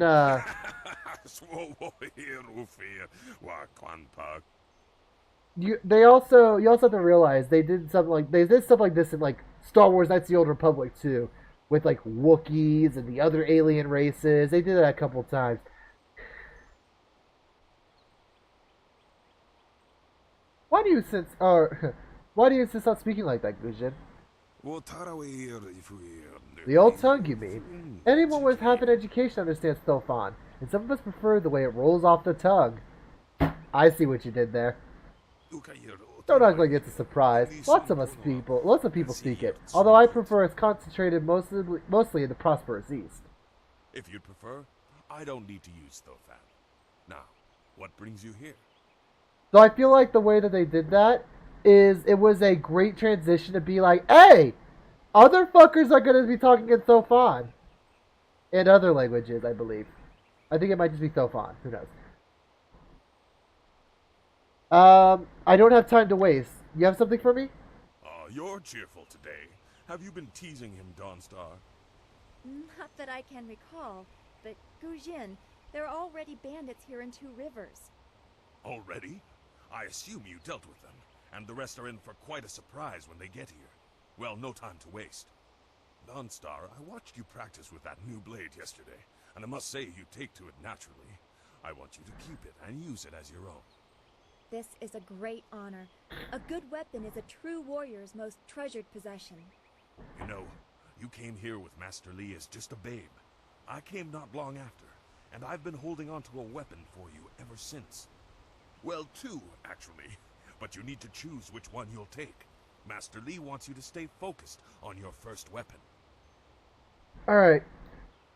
you also have to realize they did stuff like this in like Star Wars Knights of the Old Republic too, with like Wookiees and the other alien races. They did that a couple times. Why do you insist on speaking like that, Gujin? The old tongue, you mean? Anyone with half an education understands Thofan, and some of us prefer the way it rolls off the tongue. I see what you did there. Don't act like it's a surprise. Lots of people speak it, although I prefer it's concentrated mostly in the prosperous East. If you'd prefer, I don't need to use Thofan. Now, what brings you here? So I feel like the way that they did that is it was a great transition to be like, hey, other fuckers are going to be talking in Thofan. And other languages, I believe. I think it might just be Thofan. Who knows? I don't have time to waste. You have something for me? You're cheerful today. Have you been teasing him, Dawnstar? Not that I can recall, but Gujin, there are already bandits here in Two Rivers. Already? I assume you dealt with them, and the rest are in for quite a surprise when they get here. Well, no time to waste. Dawnstar, I watched you practice with that new blade yesterday, and I must say you take to it naturally. I want you to keep it and use it as your own. This is a great honor. A good weapon is a true warrior's most treasured possession. You know, you came here with Master Lee as just a babe. I came not long after, and I've been holding on to a weapon for you ever since. Well, two, actually. But you need to choose which one you'll take. Master Lee wants you to stay focused on your first weapon. Alright.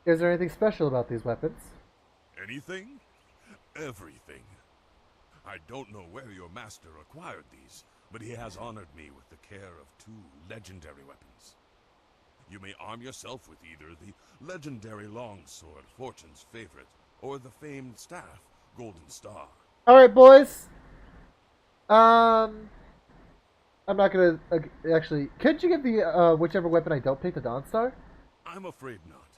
Is there anything special about these weapons? Anything? Everything. I don't know where your master acquired these, but he has honored me with the care of two legendary weapons. You may arm yourself with either the legendary longsword, Fortune's favorite, or the famed staff, Golden Star. Alright, boys. I'm not gonna... actually, could you give the, whichever weapon I don't pick, the Dawnstar? I'm afraid not.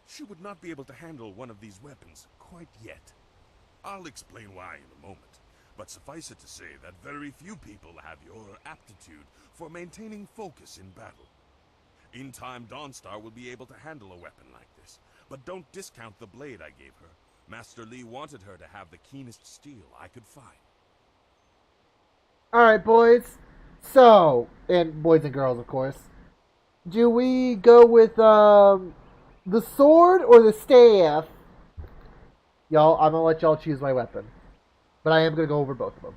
She would not be able to handle one of these weapons quite yet. I'll explain why in a moment. But suffice it to say that very few people have your aptitude for maintaining focus in battle. In time, Dawnstar will be able to handle a weapon like this, But don't discount the blade I gave her. Master Li wanted her to have the keenest steel I could find. Alright, boys. So, and boys and girls, of course. Do we go with the sword or the staff? Y'all, I'm gonna let y'all choose my weapon. But I am gonna go over both of them.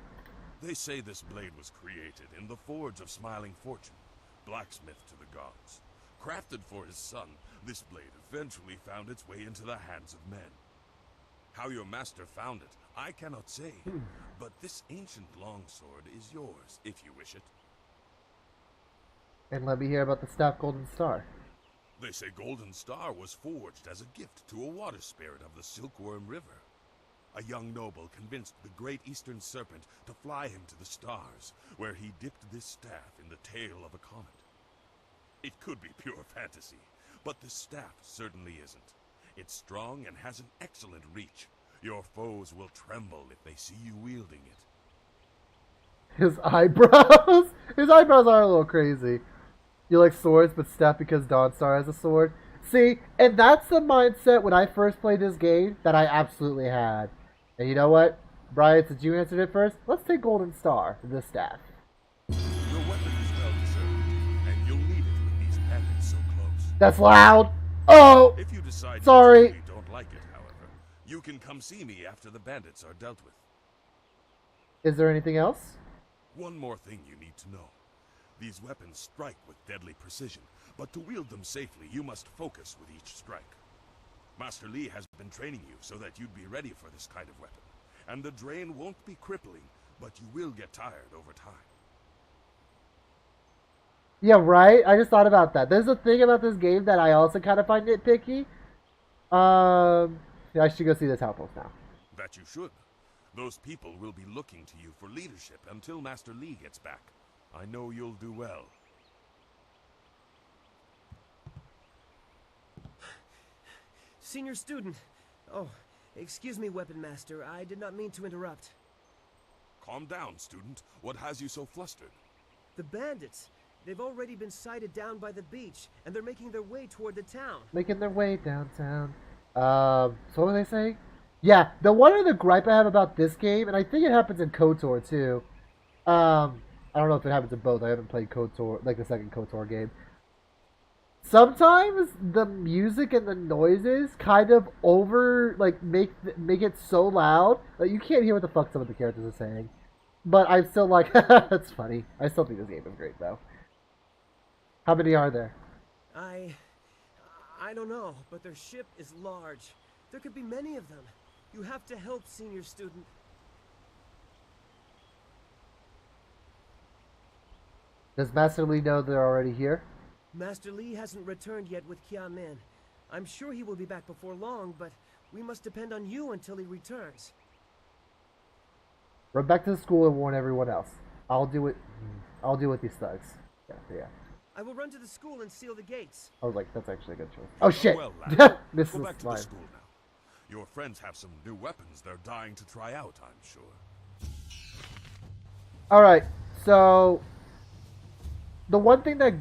They say this blade was created in the forge of Smiling Fortune, blacksmith to the gods. Crafted for his son, this blade eventually found its way into the hands of men. How your master found it, I cannot say, but this ancient longsword is yours, if you wish it. And let me hear about the staff Golden Star. They say Golden Star was forged as a gift to a water spirit of the Silkworm River. A young noble convinced the great eastern serpent to fly him to the stars, where he dipped this staff in the tail of a comet. It could be pure fantasy, but the staff certainly isn't. It's strong and has an excellent reach. Your foes will tremble if they see you wielding it. His eyebrows? His eyebrows are a little crazy. You like swords, but staff because Dawnstar has a sword? See, and that's the mindset when I first played this game that I absolutely had. And you know what? Brian, since you answered it first, let's take Golden Star, the staff. Your weapon is well deserved, and you'll need it with these bandits so close. That's loud! Oh! If you decide sorry! you don't like it, however, you can come see me after the bandits are dealt with. Is there anything else? One more thing you need to know. These weapons strike with deadly precision, but to wield them safely, you must focus with each strike. Master Li has been training you so that you'd be ready for this kind of weapon. And the drain won't be crippling, but you will get tired over time. Yeah, right? I just thought about that. There's a thing about this game that I also kind of find nitpicky. I should go see this outpost now. That you should. Those people will be looking to you for leadership until Master Li gets back. I know you'll do well. Senior student. Oh, excuse me, Weapon Master. I did not mean to interrupt. Calm down, student. What has you so flustered? The bandits. They've already been sighted down by the beach, and they're making their way toward the town. Making their way downtown. So what was I saying? Yeah, the one other gripe I have about this game, and I think it happens in KOTOR too. I don't know if it happens in both. I haven't played KOTOR, like the second KOTOR game. Sometimes the music and the noises kind of make it so loud that you can't hear what the fuck some of the characters are saying. But I'm still like, that's funny. I still think this game is great though. How many are there? I don't know, but their ship is large. There could be many of them. You have to help, senior student. Does Master Li know they're already here? Master Li hasn't returned yet with Kia Min. I'm sure he will be back before long, but we must depend on you until he returns. Run back to the school and warn everyone else. I'll do it with these thugs. Yeah. I will run to the school and seal the gates. I was like, that's actually a good choice. Oh shit! Well, lad, This go is back to mine. the school now. Your friends have some new weapons they're dying to try out, I'm sure. Alright, so the one thing that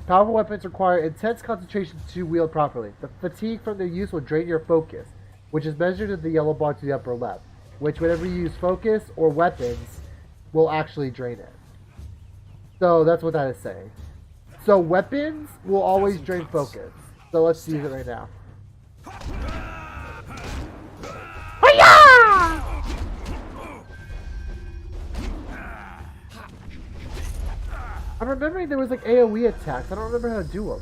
powerful weapons require intense concentration to wield properly. The fatigue from their use will drain your focus, which is measured in the yellow bar to the upper left, which whenever you use focus or weapons will actually drain it. So that's what that is saying. So weapons will always drain focus. So let's use it right now. I'm remembering there was like AoE attacks. I don't remember how to do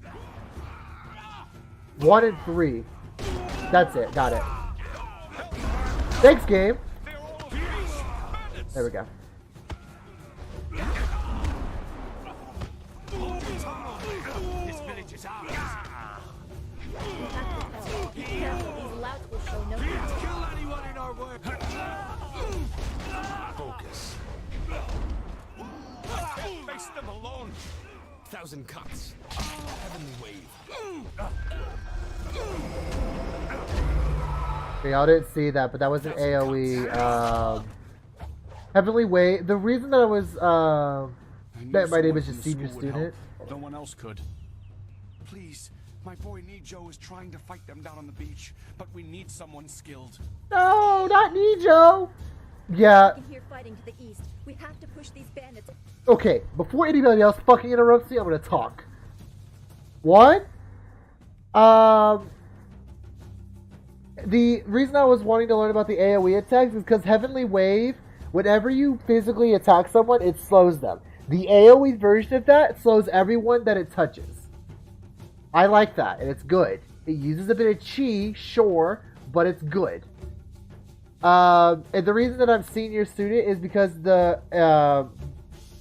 them. 1 and 3. That's it. Got it. Thanks, game. There we go. This village is ours. These louts will show no Kill anyone in our way. Focus. Face them alone. 1,000 cuts. Heavenly wave. Okay, y'all didn't see that, but that was an AoE. Heavenly Wave. The reason that I was that my name is just senior student. No one else could. Please, my boy Nijo is trying to fight them down on the beach, but we need someone skilled. No, not Nijo. Yeah. I can hear fighting to the east. We have to push these bandits. Okay, before anybody else fucking interrupts me, I'm gonna talk. One, the reason I was wanting to learn about the AoE attacks is because Heavenly Wave, whenever you physically attack someone, it slows them. The AoE version of that slows everyone that it touches. I like that, and it's good. It uses a bit of chi, sure, but it's good. And the reason that I'm senior student is because the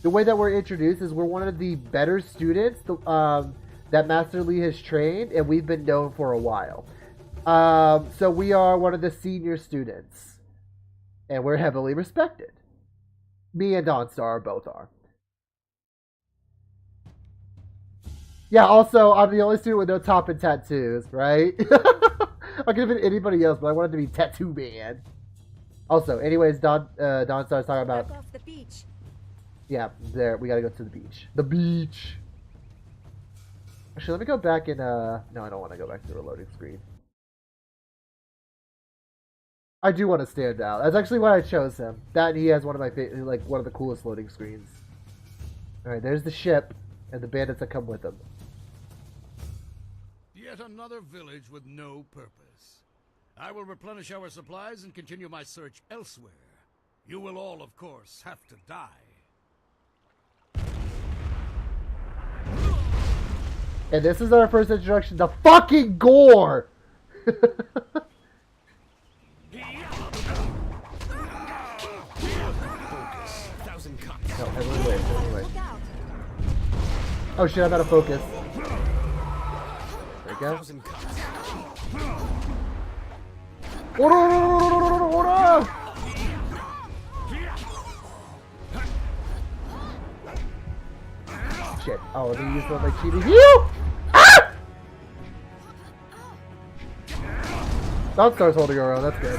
way that we're introduced is we're one of the better students that Master Lee has trained, and we've been known for a while. So we are one of the senior students, and we're heavily respected. Me and Dawnstar both are. Yeah, also, I'm the only student with no top and tattoos, right? I could have been anybody else, but I wanted to be Tattoo Man. Also, anyways, Dawnstar's talking about... Back off the beach. Yeah, there, we gotta go to the beach. The beach! Actually, let me go back and, no, I don't want to go back to the loading screen. I do want to stand out. That's actually why I chose him. That and he has one of my like one of the coolest loading screens. Alright, there's the ship and the bandits that come with him. Yet another village with no purpose. I will replenish our supplies and continue my search elsewhere. You will all, of course, have to die. And this is our first introduction to fucking gore! No, anyway. Oh shit, I'm out of focus. There we go. Order! Shit. Oh, they used one like cheating. You! Ah! Dawnstar's holding her own, that's good.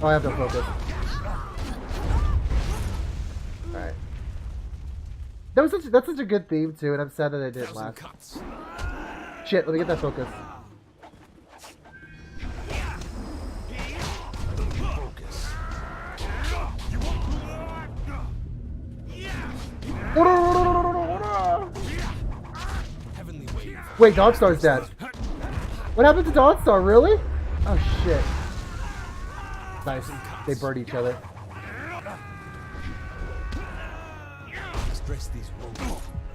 Oh, I have no focus. Alright. That's such a good theme too, and I'm sad that it didn't last. Shit, let me get that focus. Wait, Dawnstar's dead. What happened to Dawnstar, really? Oh shit. Nice. They burned each other.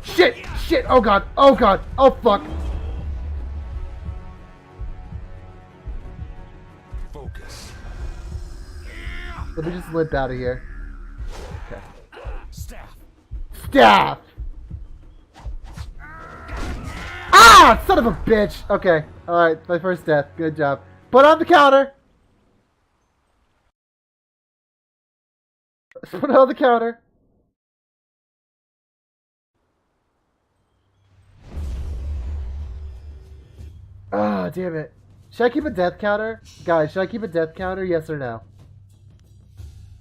Shit! Shit! Oh god! Oh god! Oh fuck! Focus. Let me just limp out of here. Okay. Staff. Staff! Ah! Son of a bitch! Okay. Alright, my first death. Good job. Put on the counter! Put it on the counter. Ah, damn it. Should I keep a death counter? Guys, should I keep a death counter? Yes or no?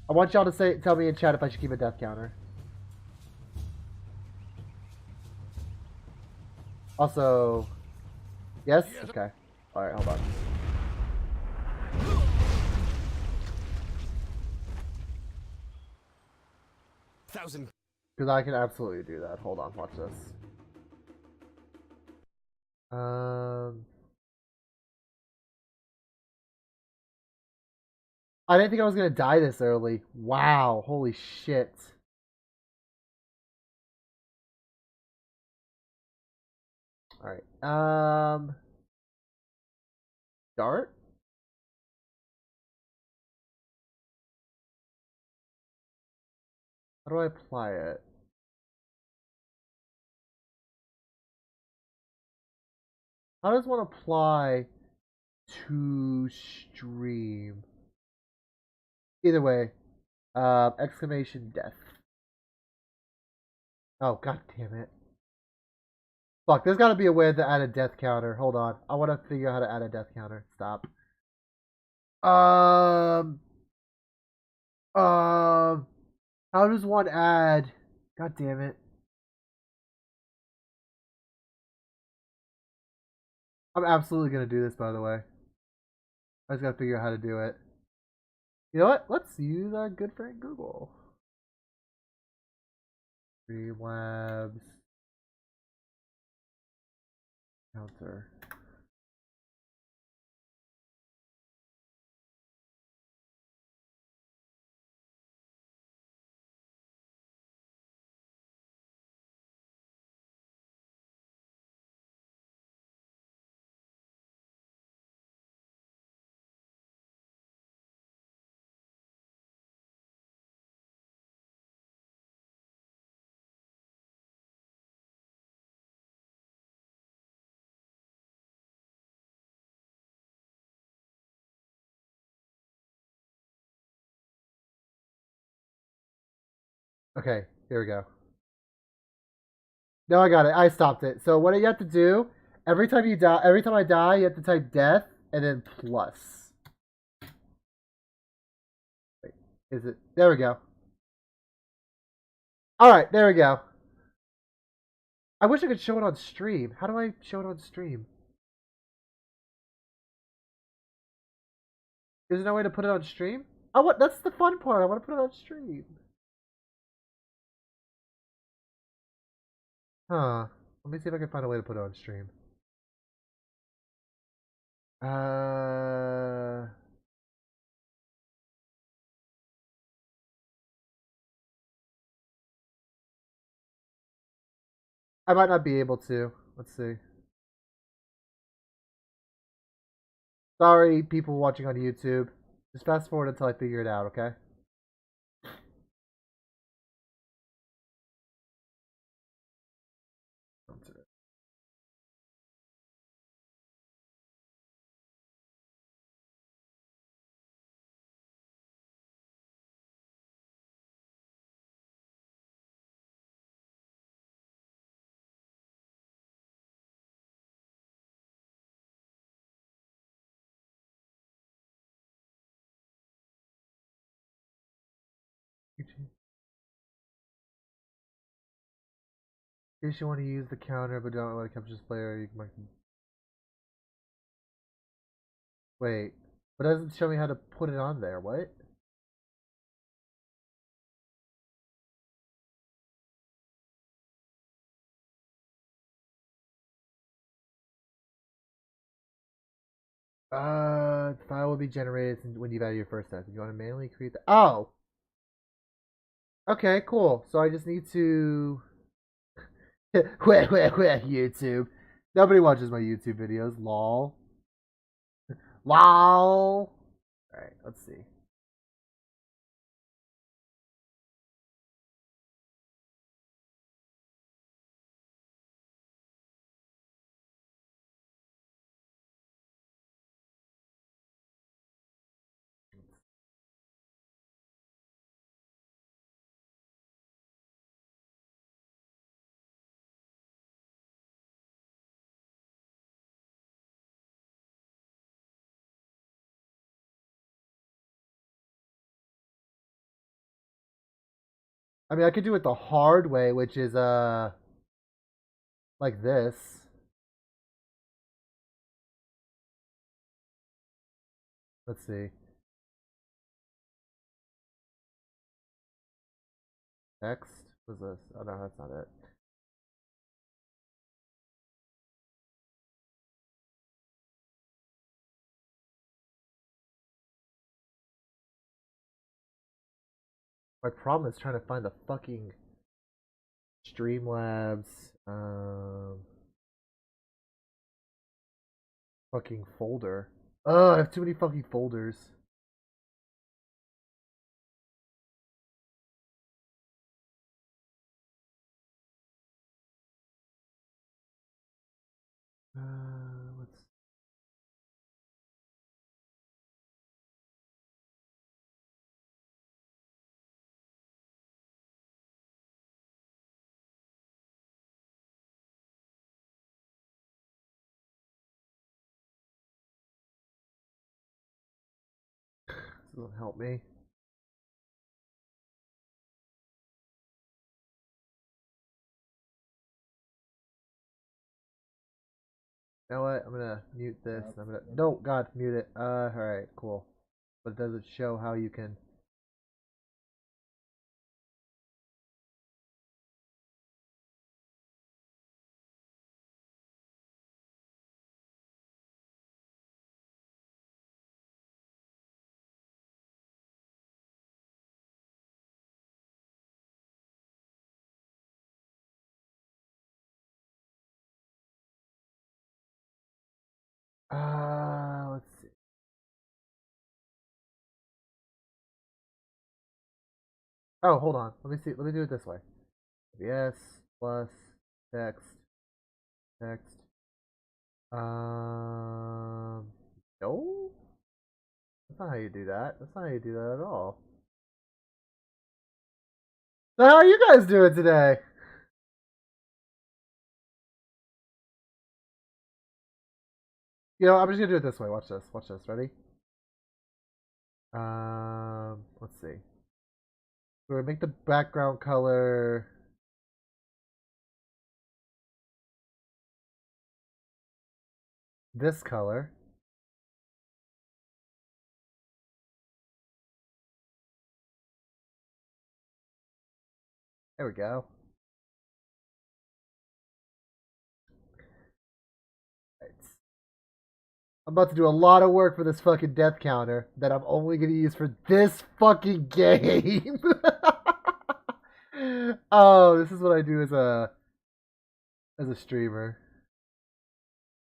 I want y'all to tell me in chat if I should keep a death counter. Also, yes? Okay. Alright, hold on. Because I can absolutely do that. Hold on, watch this. I didn't think I was gonna die this early. Wow, holy shit. Alright, start? How do I apply it? How does one apply to stream? Either way, exclamation death. Oh, god damn it. Fuck, there's gotta be a way to add a death counter. Hold on. I wanna figure out how to add a death counter. Stop. How does one add? God damn it. I'm absolutely gonna do this, by the way. I just gotta figure out how to do it. You know what? Let's use our good friend Google. Streamlabs counter. Okay, here we go. No, I got it. I stopped it. So what you have to do, every time you die, every time I die, you have to type death and then plus. Wait, is it? There we go. Alright, there we go. I wish I could show it on stream. How do I show it on stream? Is there no way to put it on stream? Oh, what? That's the fun part. I want to put it on stream. Huh. Let me see if I can find a way to put it on stream. I might not be able to. Let's see. Sorry, people watching on YouTube. Just fast forward until I figure it out, okay? In case you want to use the counter but don't want to capture this player, you might. Wait. But it doesn't show me how to put it on there. What? File will be generated when you've added your first test. If you want to manually create the. Oh! Okay, cool. So I just need to. YouTube. Nobody watches my YouTube videos. Lol. Lol. Alright, let's see. I mean, I could do it the hard way, which is, like this. Let's see. Next. What's this? Oh, no, that's not it. My problem is trying to find the fucking Streamlabs, fucking folder. Oh, I have too many fucking folders. Let's. This doesn't help me. You know what? I'm gonna mute this. I'm gonna no, God, mute it. All right, cool. But does it show how you can? Let's see. Oh, hold on. Let me see. Let me do it this way. Yes plus text text. No. That's not how you do that. That's not how you do that at all. So how are you guys doing today? You know, I'm just gonna do it this way. Watch this. Watch this. Ready? Let's see. We're gonna make the background color this color. There we go. Right. I'm about to do a lot of work for this fucking death counter that I'm only gonna use for this fucking game. Oh, this is what I do as a streamer.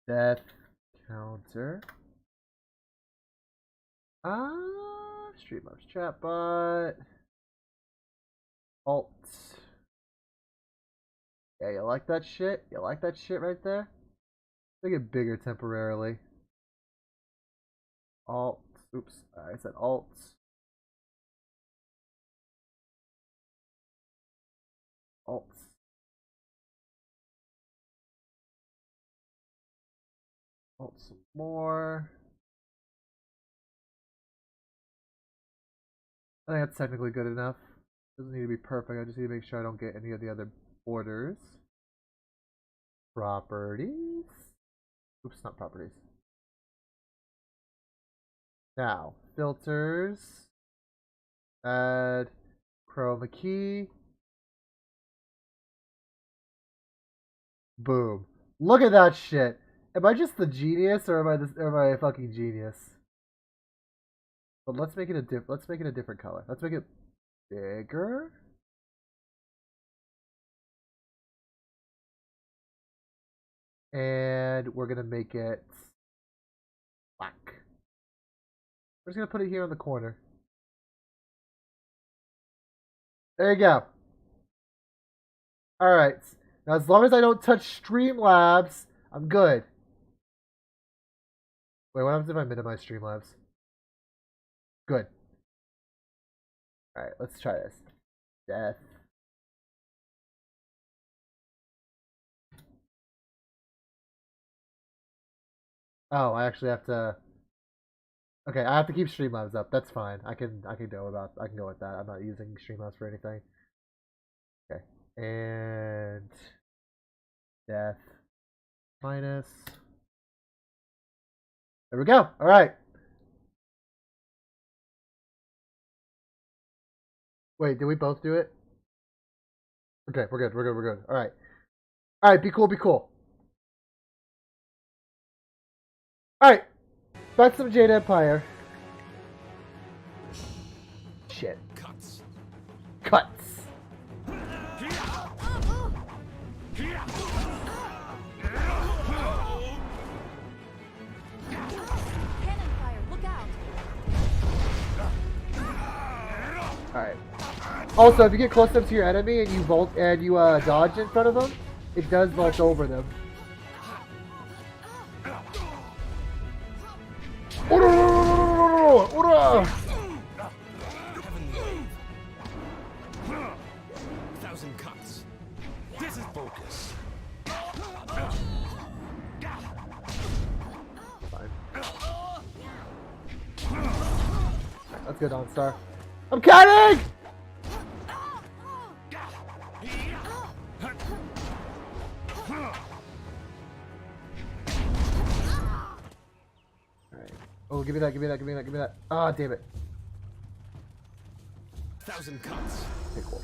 Death counter. Streamlabs chatbot. Alt. Yeah, you like that shit? You like that shit right there? Make it bigger temporarily. Alt. Oops, I said Alt. Alt. Alt some more. I think that's technically good enough. Doesn't need to be perfect. I just need to make sure I don't get any of the other borders. Properties. Oops, not properties. Now, filters. Add chroma key. Boom. Look at that shit. Am I just the genius or am I a fucking genius? But let's make it a different color. Let's make it bigger. And we're gonna make it black. We're just gonna put it here in the corner. There you go. Alright. Now as long as I don't touch Streamlabs, I'm good. Wait, what happens if I minimize Streamlabs? Good. Alright, let's try this. Death. Oh, I actually have to. Okay, I have to keep Streamlabs up. That's fine. I can go with that. I'm not using Streamlabs for anything. Okay, and death minus. There we go. All right. Wait, did we both do it? Okay, we're good. We're good. We're good. All right. All right. Be cool. Be cool. All right. Back to some Jade Empire. Shit. Cuts. Cuts. Alright. Also, if you get close up to your enemy and you dodge in front of them, it does vault over them. Thousand cuts. This is focus. Fine. That's good, OnStar. I'm counting! give me that, give me that, give me that, give me that. Ah, damn it. 1,000 cuts. Okay, cool.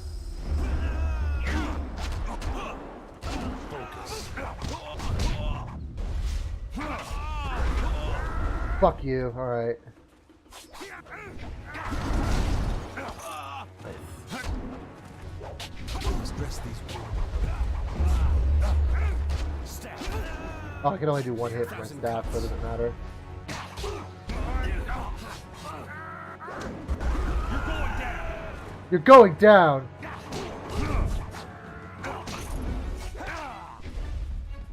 Focus. Fuck you, alright. Stress these. Oh, I can only do one hit for my staff, so it doesn't matter. You're going down!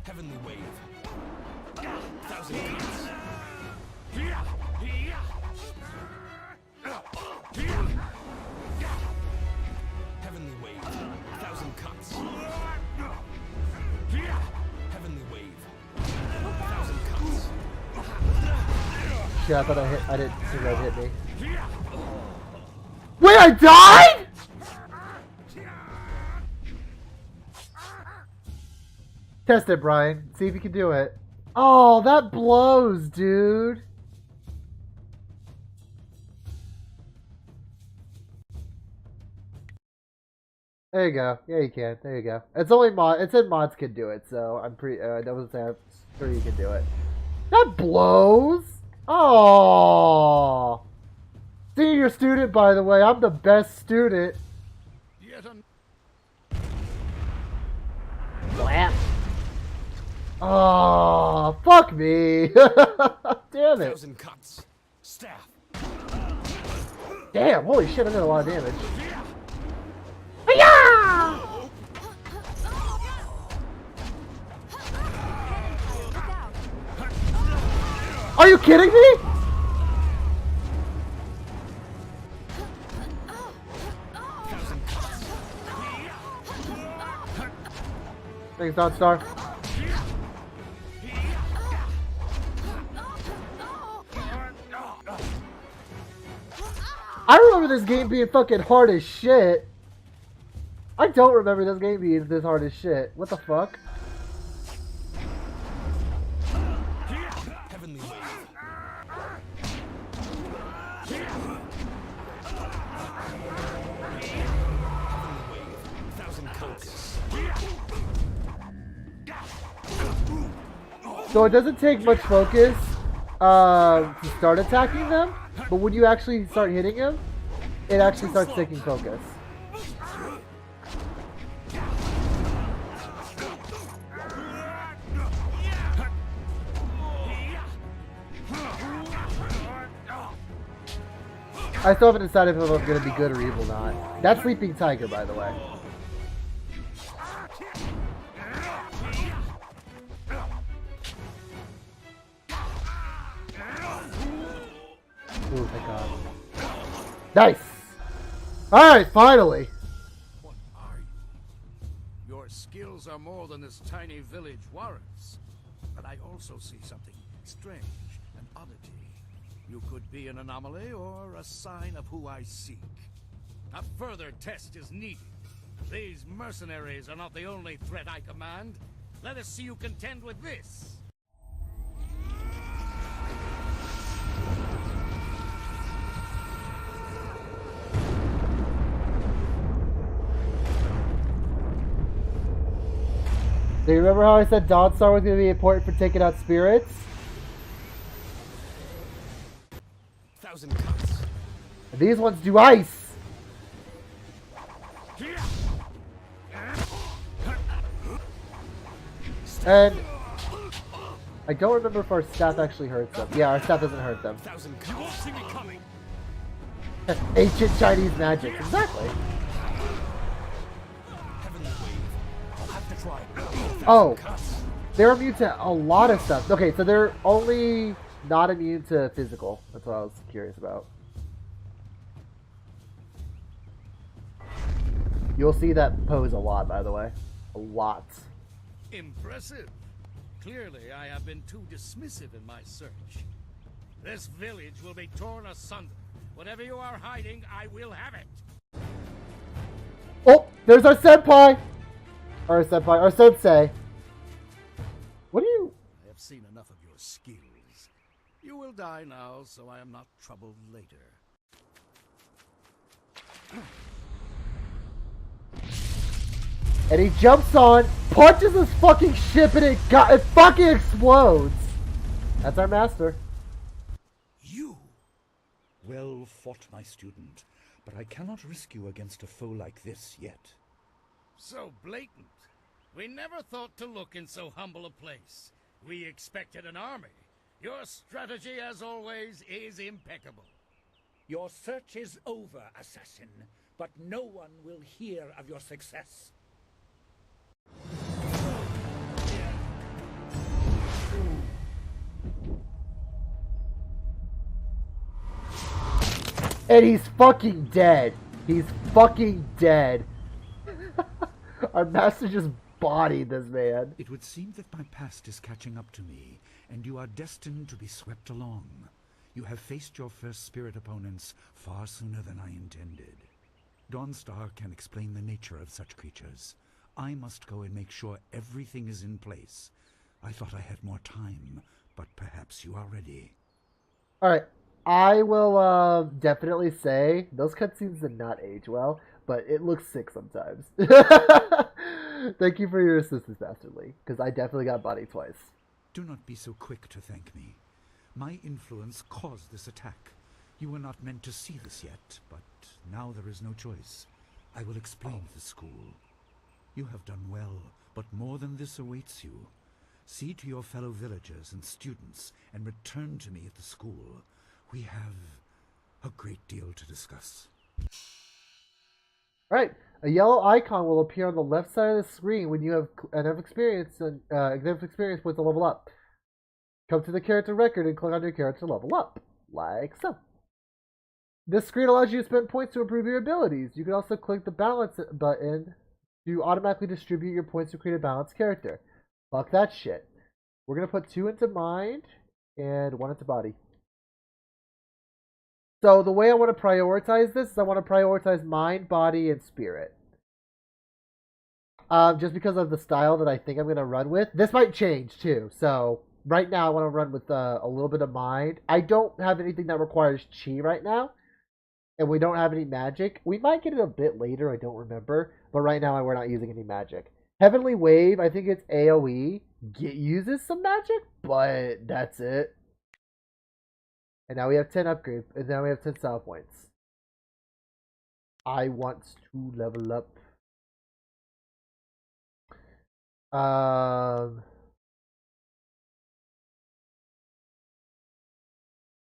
Heavenly wave. 1,000 cuts. Heavenly wave. 1,000 cuts. Heavenly wave. 1,000 cuts. Shit, I thought I didn't think that hit me. Wait, I died?! Test it, Brian. See if you can do it. Oh, that blows, dude. There you go. Yeah, you can. There you go. It's only mod. It said mods can do it, so I'm pretty. That was I'm sure you can do it. That blows. Oh, senior student, by the way. I'm the best student. Slap. Oh, fuck me. Damn it. 1,000 cuts. Staff. Damn, holy shit, I did a lot of damage. Hi-ya! Are you kidding me? Thanks, Dawnstar. I remember this game being fucking hard as shit. I don't remember this game being this hard as shit. What the fuck? Heavenly wave. Heavenly wave. 1,000 cuts. So it doesn't take much focus to start attacking them, but when you actually start hitting him, it actually starts taking focus. I still haven't decided if I'm going to be good or evil or not. That's Sleeping Tiger, by the way. Ooh, thank God. Nice! Alright, finally! What are you? Your skills are more than this tiny village warrants. But I also see something strange, an oddity. You could be an anomaly or a sign of who I seek. A further test is needed. These mercenaries are not the only threat I command. Let us see you contend with this. Do you remember how I said Dawnstar was going to be important for taking out spirits? 1,000 cuts. And these ones do ice! And I don't remember if our staff actually hurts them. Yeah, our staff doesn't hurt them. 1,000 cuts. You won't see me coming. Ancient Chinese magic, exactly. Heavenly wave. I'll have to try. Oh, they're immune to a lot of stuff. Okay, so they're only not immune to physical. That's what I was curious about. You'll see that pose a lot, by the way. A lot. Impressive. Clearly, I have been too dismissive in my search. This village will be torn asunder. Whatever you are hiding, I will have it. Oh, there's our senpai! Our senpai, our sensei. What do you... I have seen enough of your skills. You will die now, so I am not troubled later. And he jumps on, punches his fucking ship, and it fucking explodes. That's our master. You! Well fought, my student, but I cannot risk you against a foe like this yet. So blatant. We never thought to look in so humble a place. We expected an army. Your strategy, as always, is impeccable. Your search is over, assassin, but no one will hear of your success. And he's fucking dead. He's fucking dead. Our master just bodied this man. It would seem that my past is catching up to me, and you are destined to be swept along. You have faced your first spirit opponents far sooner than I intended. Dawnstar can explain the nature of such creatures. I must go and make sure everything is in place. I thought I had more time, but perhaps you are ready. Alright, I will definitely say those cutscenes did not age well, but it looks sick sometimes. Thank you for your assistance, Master Lee, because I definitely got bodied twice. Do not be so quick to thank me. My influence caused this attack. You were not meant to see this yet, but now there is no choice. I will explain the school. You have done well, but more than this awaits you. See to your fellow villagers and students, and return to me at the school. We have a great deal to discuss. Alright, a yellow icon will appear on the left side of the screen when you have enough experience points to level up. Come to the character record and click on your character to level up, like so. This screen allows you to spend points to improve your abilities. You can also click the balance button to automatically distribute your points to create a balanced character. Fuck that shit. We're going to put 2 into mind and 1 into body. So the way I want to prioritize this is I want to prioritize mind, body, and spirit. Just because of the style that I think I'm going to run with. This might change too. So right now I want to run with a little bit of mind. I don't have anything that requires chi right now. And we don't have any magic. We might get it a bit later, I don't remember. But right now we're not using any magic. Heavenly Wave, I think it's AoE. Uses some magic, but that's it. And now we have 10 upgrades. And now we have 10 style points. I want to level up.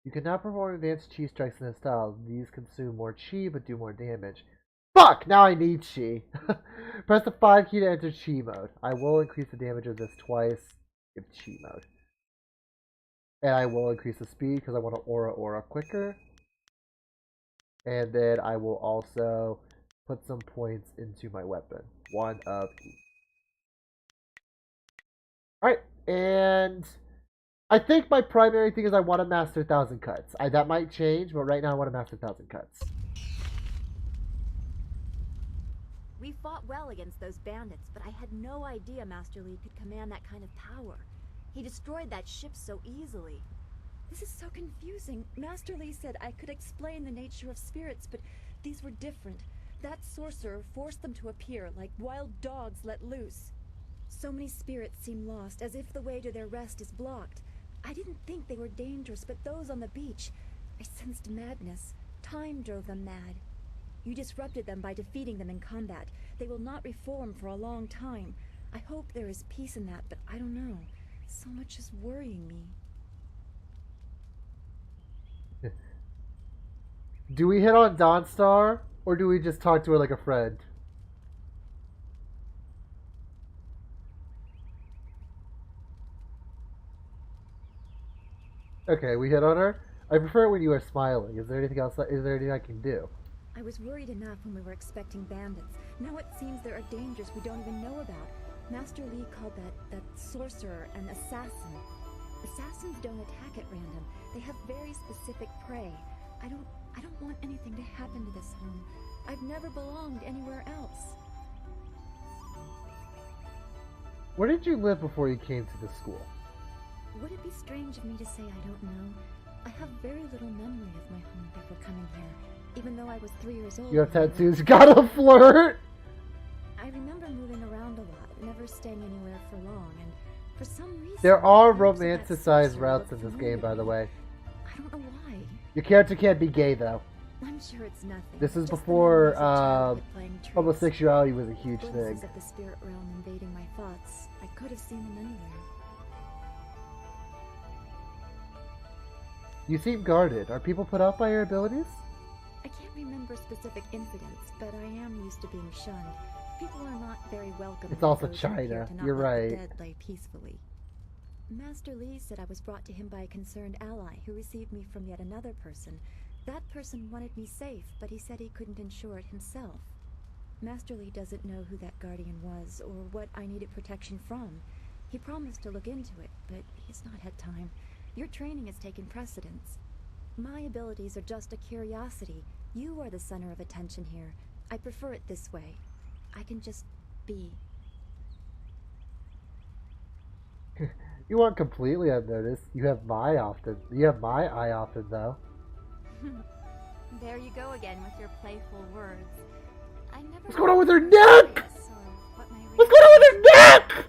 You can now perform advanced chi strikes in this style. These consume more chi but do more damage. Fuck! Now I need chi. Press the 5 key to enter chi mode. I will increase the damage of this twice in chi mode. And I will increase the speed because I want to aura quicker. And then I will also put some points into my weapon. 1 of each. Alright, and I think my primary thing is I want to master 1,000 cuts. That might change, but right now I want to master 1,000 cuts. We fought well against those bandits, but I had no idea Master Lee could command that kind of power. He destroyed that ship so easily. This is so confusing. Master Lee said I could explain the nature of spirits, but these were different. That sorcerer forced them to appear like wild dogs let loose. So many spirits seem lost, as if the way to their rest is blocked. I didn't think they were dangerous, but those on the beach, I sensed madness. Time drove them mad. You disrupted them by defeating them in combat. They will not reform for a long time. I hope there is peace in that, but I don't know. So much is worrying me. Do we hit on Dawnstar, or do we just talk to her like a friend? Okay, we hit on her. I prefer it when you are smiling. Is there anything else? Is there anything I can do? I was worried enough when we were expecting bandits. Now it seems there are dangers we don't even know about. Master Lee called that sorcerer an assassin. Assassins don't attack at random. They have very specific prey. I don't want anything to happen to this home. I've never belonged anywhere else. Where did you live before you came to the school? Would it be strange of me to say I don't know? I have very little memory of my home before coming here, even though I was 3 years old. You have tattoos. Gotta flirt! I remember moving around a lot, never staying anywhere for long, and for some reason... There are the members of that romanticized sorcerer routes look in this familiar game, by the to me. way. I don't know why. Your character can't be gay, though. I'm sure it's nothing. This is just the before memories of childhood playing tricks. homosexuality was a huge Glimpses thing. of the spirit realm invading my thoughts. I could have seen them anywhere. You seem guarded. Are people put off by your abilities? I can't remember specific incidents, but I am used to being shunned. People are not very welcoming. It's also to those who appear China. to not You're let the right. dead lay peacefully. Master Li said I was brought to him by a concerned ally who received me from yet another person. That person wanted me safe, but he said he couldn't ensure it himself. Master Li doesn't know who that guardian was or what I needed protection from. He promised to look into it, but he's not had time. Your training has taken precedence. My abilities are just a curiosity. You are the center of attention here. I prefer it this way. I can just be. You weren't completely unnoticed. You have my eye often, though. There you go again with your playful words. I never. What's going on with her neck? What's going on with her neck?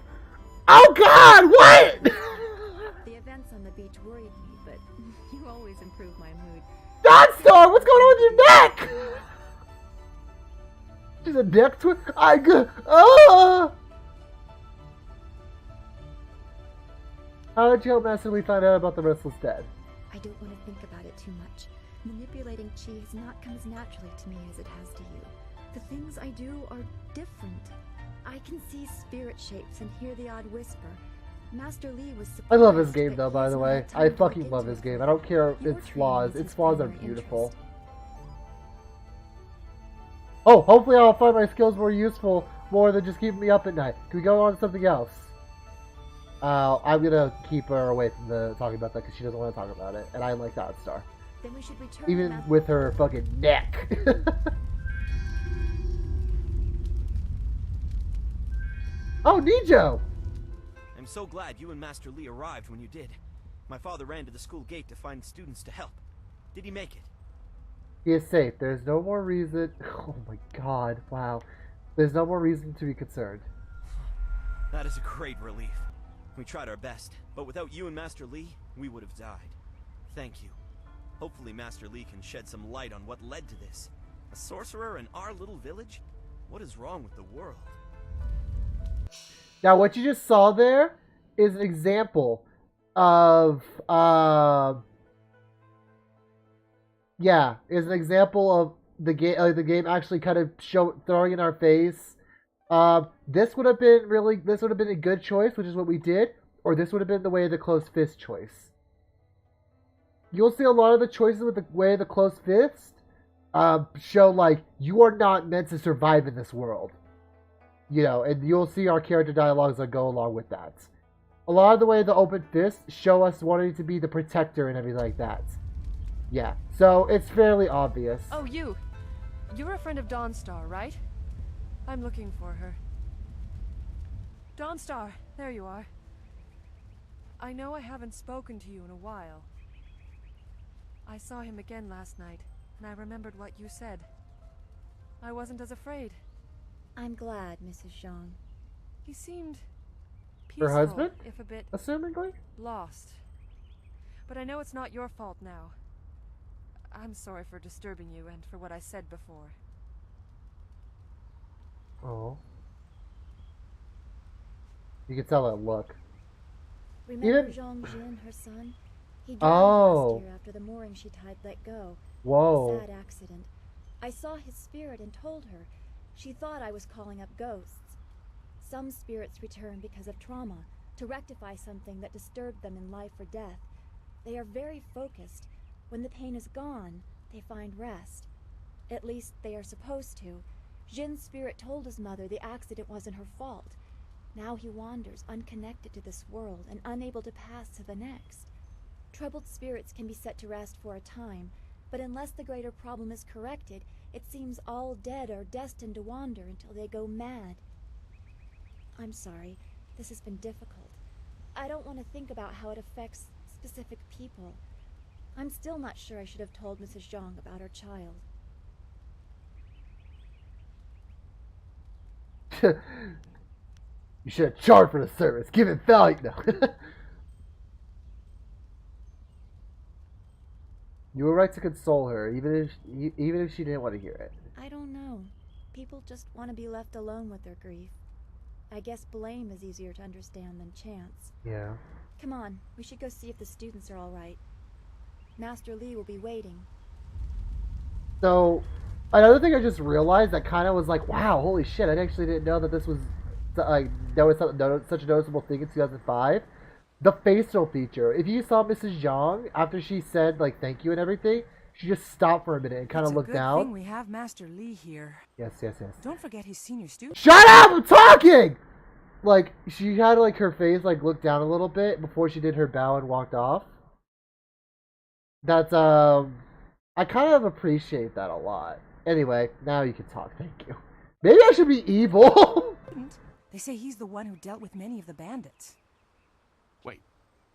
Oh God! What? The events on the beach worried me, but you always improve my mood. Dawnstar, what's going on with your neck? She's a neck twist. How did you help Master Li find out about the Restless Dead? I don't want to think about it too much. Manipulating chi has not come as naturally to me as it has to you. The things I do are different. I can see spirit shapes and hear the odd whisper. Master Li was surprised. I love this game, but though, by he's the not way. had time I to fucking look love into this it game. further. I don't care Your its training flaws. is Its his flaws are primary beautiful. interest. Oh, hopefully I'll find my skills more useful, more than just keeping me up at night. Can we go on to something else? I'm gonna keep her away from the talking about that because she doesn't want to talk about it, and I like Dawnstar. Then we should return Even to with her fucking neck. Oh, Nijo! I'm so glad you and Master Li arrived when you did. My father ran to the school gate to find students to help. Did he make it? He is safe. There's no more reason. Oh my God! Wow. There's no more reason to be concerned. That is a great relief. We tried our best, but without you and Master Li, we would have died. Thank you. Hopefully Master Li can shed some light on what led to this. A sorcerer in our little village? What is wrong with the world? Now, what you just saw there is an example of, is an example of the game actually kind of throwing in our face. This would have been a good choice, which is what we did, or this would have been the way of the closed fist choice. You'll see a lot of the choices with the way of the closed fist show like you are not meant to survive in this world. You know, and you'll see our character dialogues that go along with that. A lot of the way the open fist show us wanting to be the protector and everything like that. Yeah, so it's fairly obvious. Oh, you. You're a friend of Dawnstar, right? I'm looking for her. Dawnstar, there you are. I know I haven't spoken to you in a while. I saw him again last night, and I remembered what you said. I wasn't as afraid. I'm glad, Mrs. Zhang. He seemed peaceful, Her husband? if a bit Assumingly? lost. But I know it's not your fault now. I'm sorry for disturbing you and for what I said before. Oh. You can tell that look. Remember Zhang Jin, her son? He died last year after the mooring she tied let go. Whoa. A sad accident. I saw his spirit and told her. She thought I was calling up ghosts. Some spirits return because of trauma, to rectify something that disturbed them in life or death. They are very focused. When the pain is gone, they find rest. At least they are supposed to. Jin's spirit told his mother the accident wasn't her fault. Now he wanders, unconnected to this world and unable to pass to the next. Troubled spirits can be set to rest for a time, but unless the greater problem is corrected, it seems all dead are destined to wander until they go mad. I'm sorry, this has been difficult. I don't want to think about how it affects specific people. I'm still not sure I should have told Mrs. Zhang about her child. You should have charged for the service. Give it value. No. You were right to console her, even if she didn't want to hear it. I don't know. People just want to be left alone with their grief. I guess blame is easier to understand than chance. Yeah. Come on, we should go see if the students are all right. Master Li will be waiting. So, another thing I just realized that kind of was like, wow, holy shit! I actually didn't know that this was like there was such a noticeable thing in 2005. The facial feature. If you saw Mrs. Zhang after she said like thank you and everything, she just stopped for a minute and kind of looked down. It's a good thing we have Master Li here. Yes. Don't forget his senior student. Shut up! I'm talking. Like she had like her face like look down a little bit before she did her bow and walked off. That's I kind of appreciate that a lot. Anyway, now you can talk. Thank you. Maybe I should be evil. They say he's the one who dealt with many of the bandits. Wait,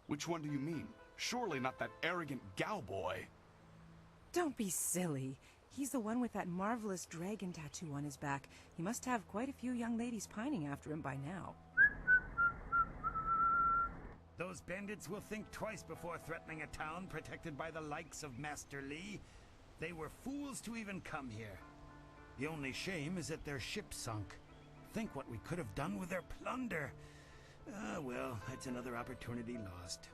which one do you mean? Surely not that arrogant gal boy. Don't be silly. He's the one with that marvelous dragon tattoo on his back. He must have quite a few young ladies pining after him by now. Those bandits will think twice before threatening a town protected by the likes of Master Li. They were fools to even come here. The only shame is that their ship sunk. Think what we could have done with their plunder. Well, that's another opportunity lost.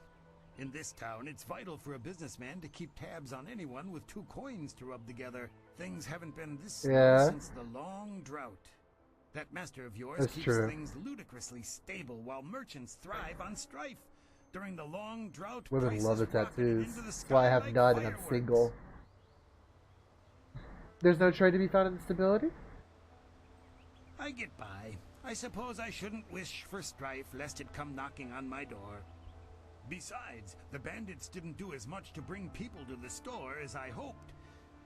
In this town, it's vital for a businessman to keep tabs on anyone with 2 coins to rub together. Things haven't been this slow since the long drought. That master of yours keeps things ludicrously stable while merchants thrive on strife. During the long drought, Women love the tattoos. That's why I have none and I'm single. There's no trade to be found in stability? I get by. I suppose I shouldn't wish for strife lest it come knocking on my door. Besides, the bandits didn't do as much to bring people to the store as I hoped.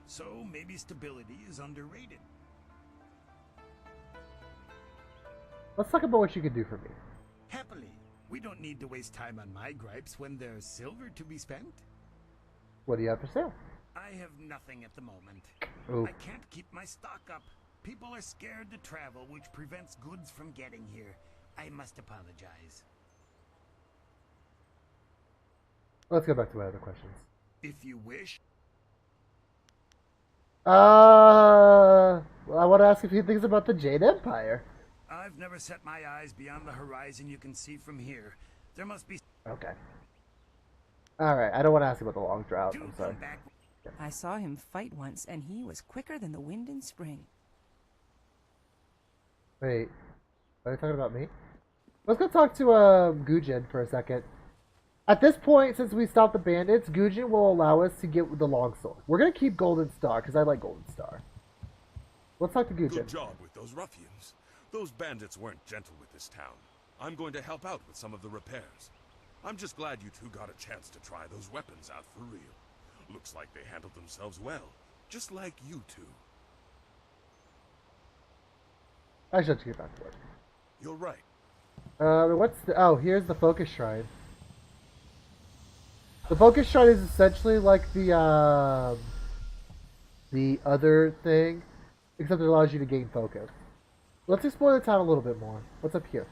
So maybe stability is underrated. Let's talk about what you can do for me. Happily. We don't need to waste time on my gripes when there's silver to be spent. What do you have for sale? I have nothing at the moment. Ooh. I can't keep my stock up. People are scared to travel, which prevents goods from getting here. I must apologize. Let's go back to my other questions. If you wish. I want to ask a few things about the Jade Empire. I've never set my eyes beyond the horizon you can see from here. There must be... Okay. Alright, I don't want to ask you about the long drought. I'm sorry. I saw him fight once, and he was quicker than the wind in spring. Wait, are you talking about me? Let's go talk to Gujin for a second. At this point, since we stopped the bandits, Gujin will allow us to get the longsword. We're going to keep Golden Star, because I like Golden Star. Let's talk to Gujin. Good job with those ruffians. Those bandits weren't gentle with this town. I'm going to help out with some of the repairs. I'm just glad you two got a chance to try those weapons out for real. Looks like they handled themselves well, just like you two. I should get back to work. You're right. What's the... Oh, here's the Focus Shrine. The Focus Shrine is essentially like the other thing, except it allows you to gain focus. Let's explore the town a little bit more. What's up here?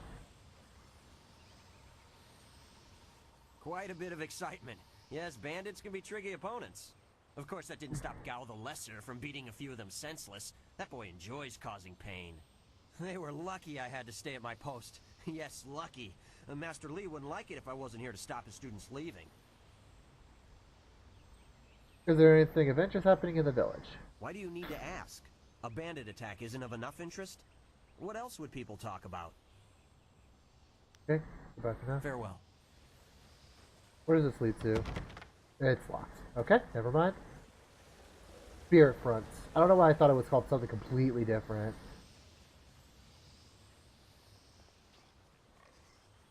Quite a bit of excitement. Yes, bandits can be tricky opponents. Of course, that didn't stop Gao the Lesser from beating a few of them senseless. That boy enjoys causing pain. They were lucky I had to stay at my post. Yes, lucky. Master Li wouldn't like it if I wasn't here to stop his students leaving. Is there anything of interest happening in the village? Why do you need to ask? A bandit attack isn't of enough interest? What else would people talk about? Okay, go back to now. Farewell. Where does this lead to? It's locked. Okay, never mind. Spirit Fronts. I don't know why I thought it was called something completely different.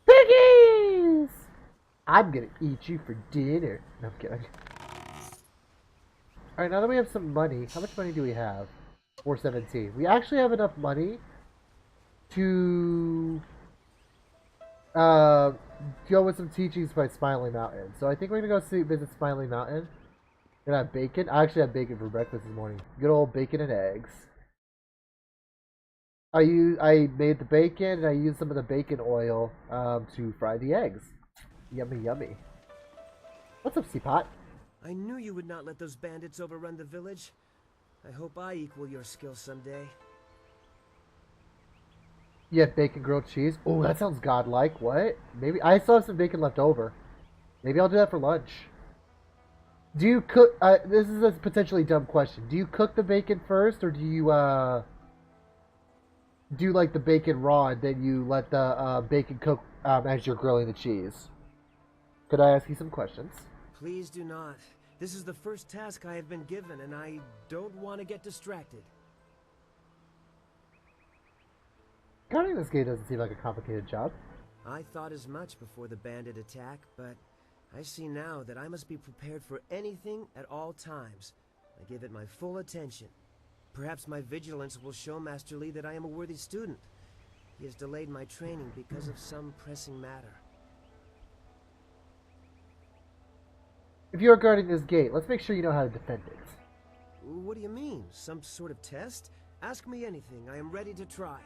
Piggies! I'm gonna eat you for dinner. No, I'm kidding. Alright, now that we have some money, how much money do we have? 417. We actually have enough money to go with some teachings by Smiling Mountain. So I think we're gonna go visit Smiling Mountain. Gonna have bacon. I actually had bacon for breakfast this morning. Good old bacon and eggs. I made the bacon and I used some of the bacon oil to fry the eggs. Yummy, yummy. What's up, Seapot? I knew you would not let those bandits overrun the village. I hope I equal your skill someday. Yeah, bacon grilled cheese. Oh, that sounds godlike. What? Maybe I still have some bacon left over. Maybe I'll do that for lunch. Do you cook? This is a potentially dumb question. Do you cook the bacon first, or do you do like the bacon raw and then you let the bacon cook as you're grilling the cheese? Could I ask you some questions? Please do not. This is the first task I have been given, and I don't want to get distracted. Guarding this gate doesn't seem like a complicated job. I thought as much before the bandit attack, but I see now that I must be prepared for anything at all times. I give it my full attention. Perhaps my vigilance will show Master Li that I am a worthy student. He has delayed my training because of some pressing matter. If you are guarding this gate, let's make sure you know how to defend it. What do you mean? Some sort of test? Ask me anything. I am ready to try.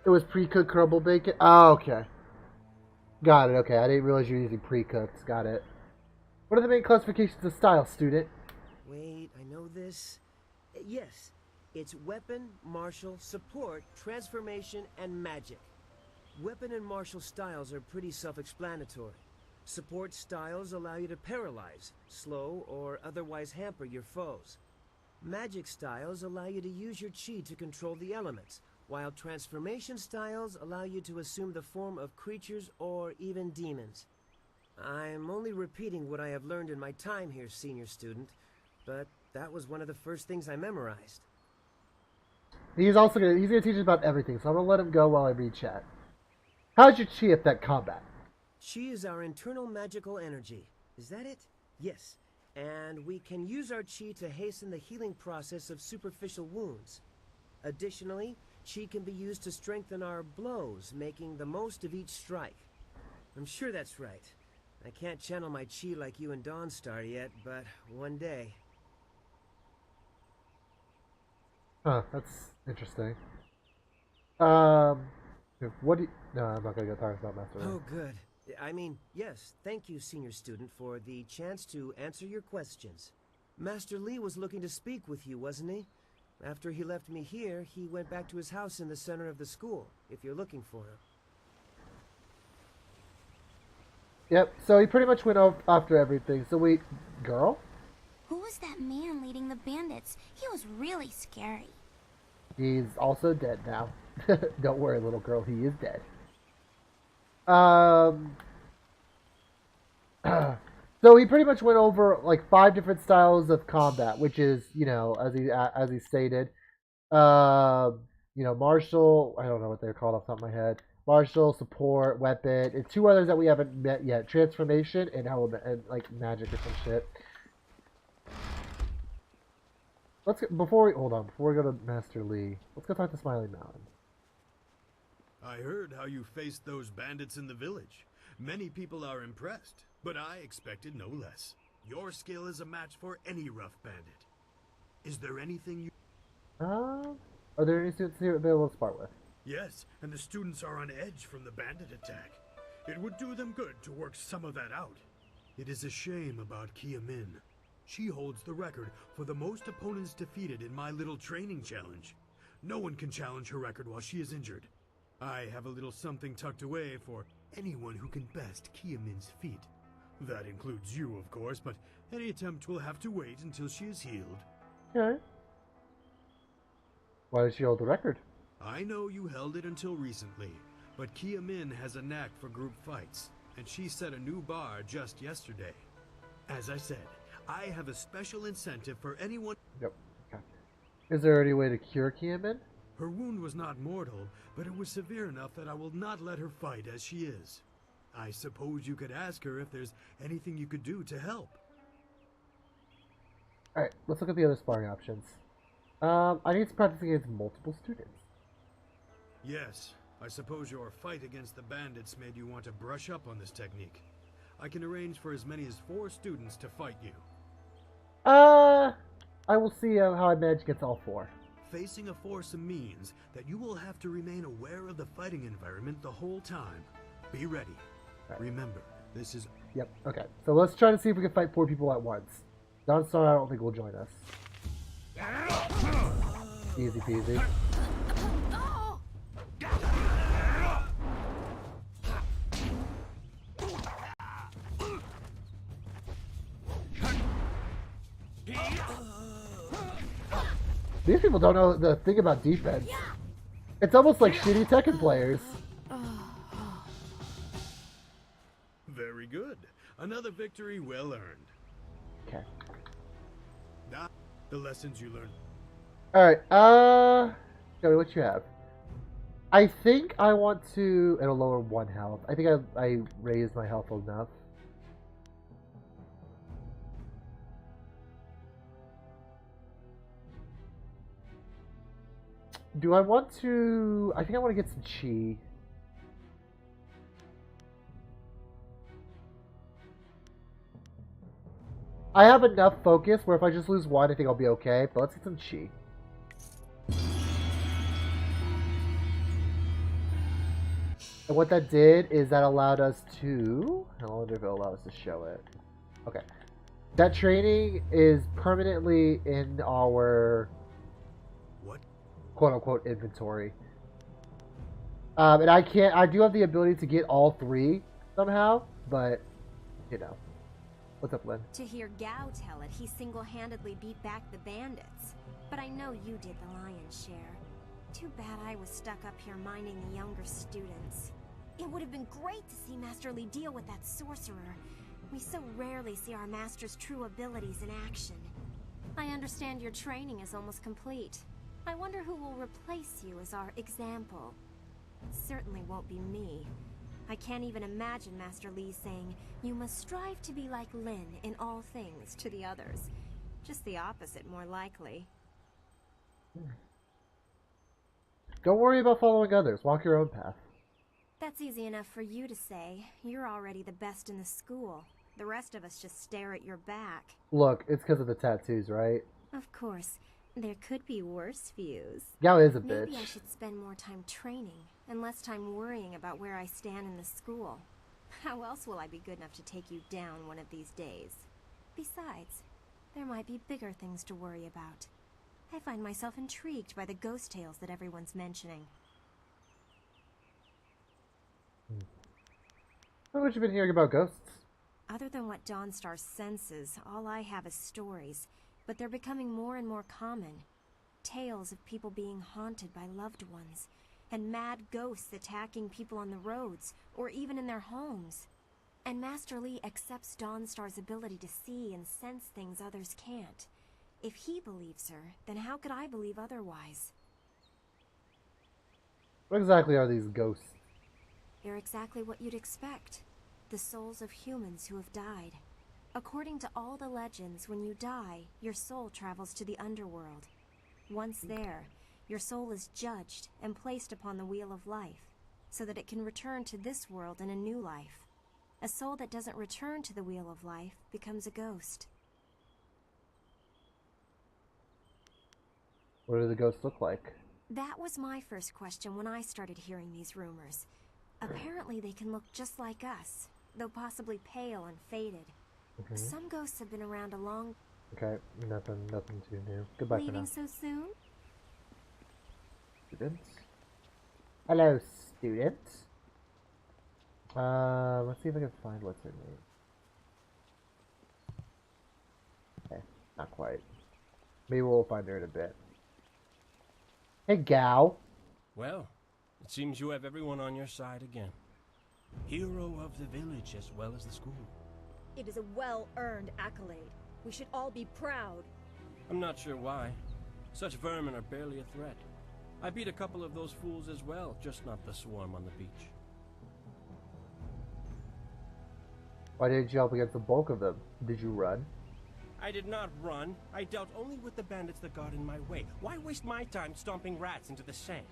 It was pre-cooked crumble bacon? Oh, okay. Got it, okay. I didn't realize you were using pre-cooked. Got it. What are the main classifications of style, student? Wait, I know this. Yes, it's weapon, martial, support, transformation, and magic. Weapon and martial styles are pretty self-explanatory. Support styles allow you to paralyze, slow, or otherwise hamper your foes. Magic styles allow you to use your chi to control the elements, while transformation styles allow you to assume the form of creatures or even demons. I'm only repeating what I have learned in my time here, senior student, but that was one of the first things I memorized. He's gonna teach us about everything, so I'm gonna let him go while I read chat. How does your chi affect combat? Chi is our internal magical energy. Is that it? Yes. And we can use our chi to hasten the healing process of superficial wounds. Additionally, chi can be used to strengthen our blows, making the most of each strike. I'm sure that's right. I can't channel my chi like you and Dawnstar yet, but one day. Huh, that's interesting. What do you... No, I'm not gonna go talk about Master Li. Oh, good. I mean, yes, thank you, senior student, for the chance to answer your questions. Master Li was looking to speak with you, wasn't he? After he left me here, he went back to his house in the center of the school, if you're looking for him. Yep, so he pretty much went after everything. So we... Girl? Who was that man leading the bandits? He was really scary. He's also dead now. Don't worry, little girl, he is dead. So he pretty much went over like 5 different styles of combat, which is, you know, as he stated, you know, martial. I don't know what they're called off the top of my head. Martial, support, weapon, and 2 others that we haven't met yet: transformation and element, and like magic or some shit. Before we go to Master Li, let's go talk to Smiley Mountain. I heard how you faced those bandits in the village. Many people are impressed, but I expected no less. Your skill is a match for any rough bandit. Is there anything you... Are there any students here available to spar with? Yes, and the students are on edge from the bandit attack. It would do them good to work some of that out. It is a shame about Kia Min. She holds the record for the most opponents defeated in my little training challenge. No one can challenge her record while she is injured. I have a little something tucked away for anyone who can best Kia Min's feat. That includes you, of course, but any attempt will have to wait until she is healed. Okay. Why does she hold the record? I know you held it until recently, but Kia Min has a knack for group fights, and she set a new bar just yesterday. As I said, I have a special incentive for anyone... Yep. Okay. Is there any way to cure Kia Min? Her wound was not mortal, but it was severe enough that I will not let her fight as she is. I suppose you could ask her if there's anything you could do to help. Alright, let's look at the other sparring options. I need to practice against multiple students. Yes, I suppose your fight against the bandits made you want to brush up on this technique. I can arrange for as many as 4 students to fight you. I will see how I manage to get to all 4. Facing a foursome means that you will have to remain aware of the fighting environment the whole time. Be ready. Right. Remember, this is... Yep, okay. So let's try to see if we can fight 4 people at once. Dawnstar, I don't think will join us. Easy peasy. These people don't know the thing about defense. It's almost like shitty Tekken players. Very good. Another victory well earned. Okay. Now, the lessons you learned. Alright, Joey, what you have? I think I want to... It'll lower 1 health. I think I raised my health enough. Do I want to... I think I want to get some chi. I have enough focus where if I just lose 1, I think I'll be okay. But let's get some chi. And what that did is that allowed us to... I wonder if it allows us to show it. Okay. That training is permanently in our... quote-unquote inventory. And I do have the ability to get all 3 somehow, but, you know. What's up, Lynn? To hear Gao tell it, he single-handedly beat back the bandits. But I know you did the lion's share. Too bad I was stuck up here minding the younger students. It would have been great to see Master Li deal with that sorcerer. We so rarely see our master's true abilities in action. I understand your training is almost complete. I wonder who will replace you as our example. It certainly won't be me. I can't even imagine Master Li saying, "You must strive to be like Lin in all things" to the others. Just the opposite, more likely. Don't worry about following others. Walk your own path. That's easy enough for you to say. You're already the best in the school. The rest of us just stare at your back. Look, it's because of the tattoos, right? Of course. There could be worse views. Gao is a bitch. Maybe I should spend more time training, and less time worrying about where I stand in the school. How else will I be good enough to take you down one of these days? Besides, there might be bigger things to worry about. I find myself intrigued by the ghost tales that everyone's mentioning. What have you been hearing about ghosts? Other than what Dawnstar senses, all I have is stories, but they're becoming more and more common. Tales of people being haunted by loved ones, and mad ghosts attacking people on the roads, or even in their homes. And Master Li accepts Dawnstar's ability to see and sense things others can't. If he believes her, then how could I believe otherwise? What exactly are these ghosts? They're exactly what you'd expect. The souls of humans who have died. According to all the legends, when you die, your soul travels to the underworld. Once there, your soul is judged and placed upon the wheel of life, so that it can return to this world in a new life. A soul that doesn't return to the wheel of life becomes a ghost. What do the ghosts look like? That was my first question when I started hearing these rumors. Apparently they can look just like us, though possibly pale and faded. Okay. Some ghosts have been around a long... Okay, nothing too new. Goodbye for now. Leaving so soon? Students? Hello, students. Let's see if I can find what's her name. Okay, not quite. Maybe we'll find her in a bit. Hey, Gao. Well, it seems you have everyone on your side again. Hero of the village as well as the school. It is a well-earned accolade. We should all be proud. I'm not sure why. Such vermin are barely a threat. I beat a couple of those fools as well, just not the swarm on the beach. Why didn't you help against the bulk of them? Did you run? I did not run. I dealt only with the bandits that got in my way. Why waste my time stomping rats into the sand?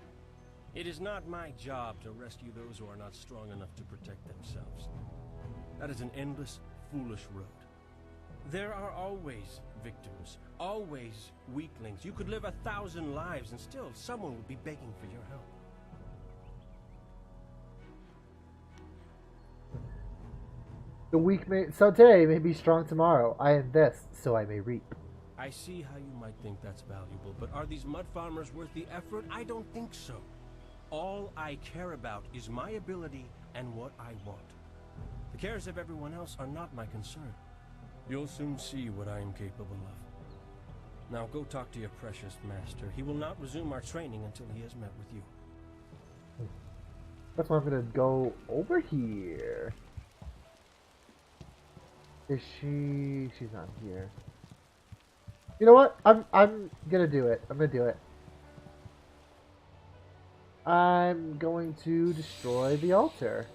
It is not my job to rescue those who are not strong enough to protect themselves. That is an endless, foolish road. There are always victims, always weaklings. You could live 1,000 lives and still someone would be begging for your help. The weak may so today may be strong tomorrow. I invest so I may reap. I see how you might think that's valuable, but are these mud farmers worth the effort? I don't think so. All I care about is my ability and what I want. The cares of everyone else are not my concern. You'll soon see what I am capable of. Now go talk to your precious master. He will not resume our training until he has met with you. That's why I'm gonna go over here. Is she? She's not here. You know what? I'm gonna do it. I'm gonna do it. I'm going to destroy the altar.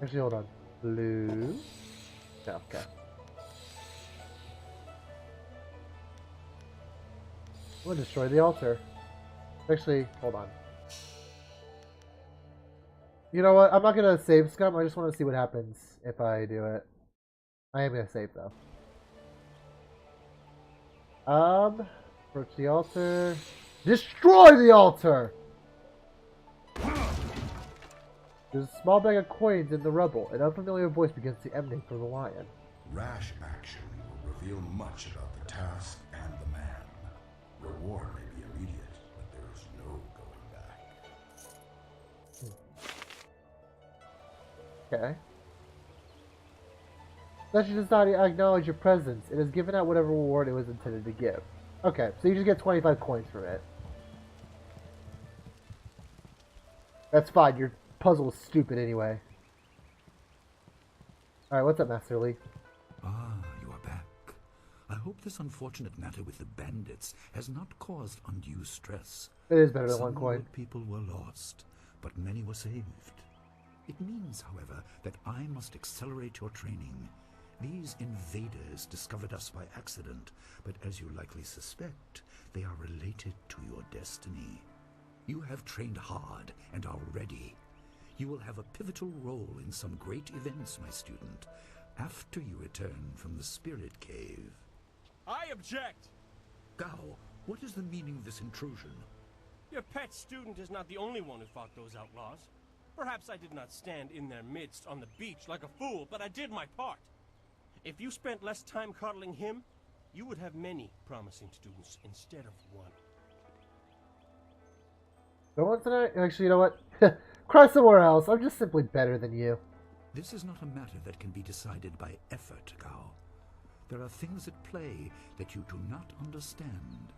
Actually, hold on. Blue. No, okay. I'm gonna destroy the altar. Actually, hold on. You know what? I'm not gonna save scum. I just want to see what happens if I do it. I am gonna save though. Approach the altar. Destroy the altar! There's a small bag of coins in the rubble. An unfamiliar voice begins to emanate from the lion. Rash action will reveal much about the task and the man. Reward may be immediate, but there is no going back. Okay. Legend does not acknowledge your presence. It has given out whatever reward it was intended to give. Okay, so you just get 25 coins from it. That's fine, your puzzle is stupid anyway. Alright, what's up, Master Lee? Ah, you are back. I hope this unfortunate matter with the bandits has not caused undue stress. It is better than Some one coin. good people were lost, but many were saved. It means, however, that I must accelerate your training. These invaders discovered us by accident, but as you likely suspect, they are related to your destiny. You have trained hard and are ready. You will have a pivotal role in some great events, my student, after you return from the Spirit Cave. I object! Gao, what is the meaning of this intrusion? Your pet student is not the only one who fought those outlaws. Perhaps I did not stand in their midst on the beach like a fool, but I did my part. If you spent less time coddling him, you would have many promising students instead of one. No one tonight? Actually, you know what? Cry somewhere else. I'm just simply better than you. This is not a matter that can be decided by effort, Gao. There are things at play that you do not understand.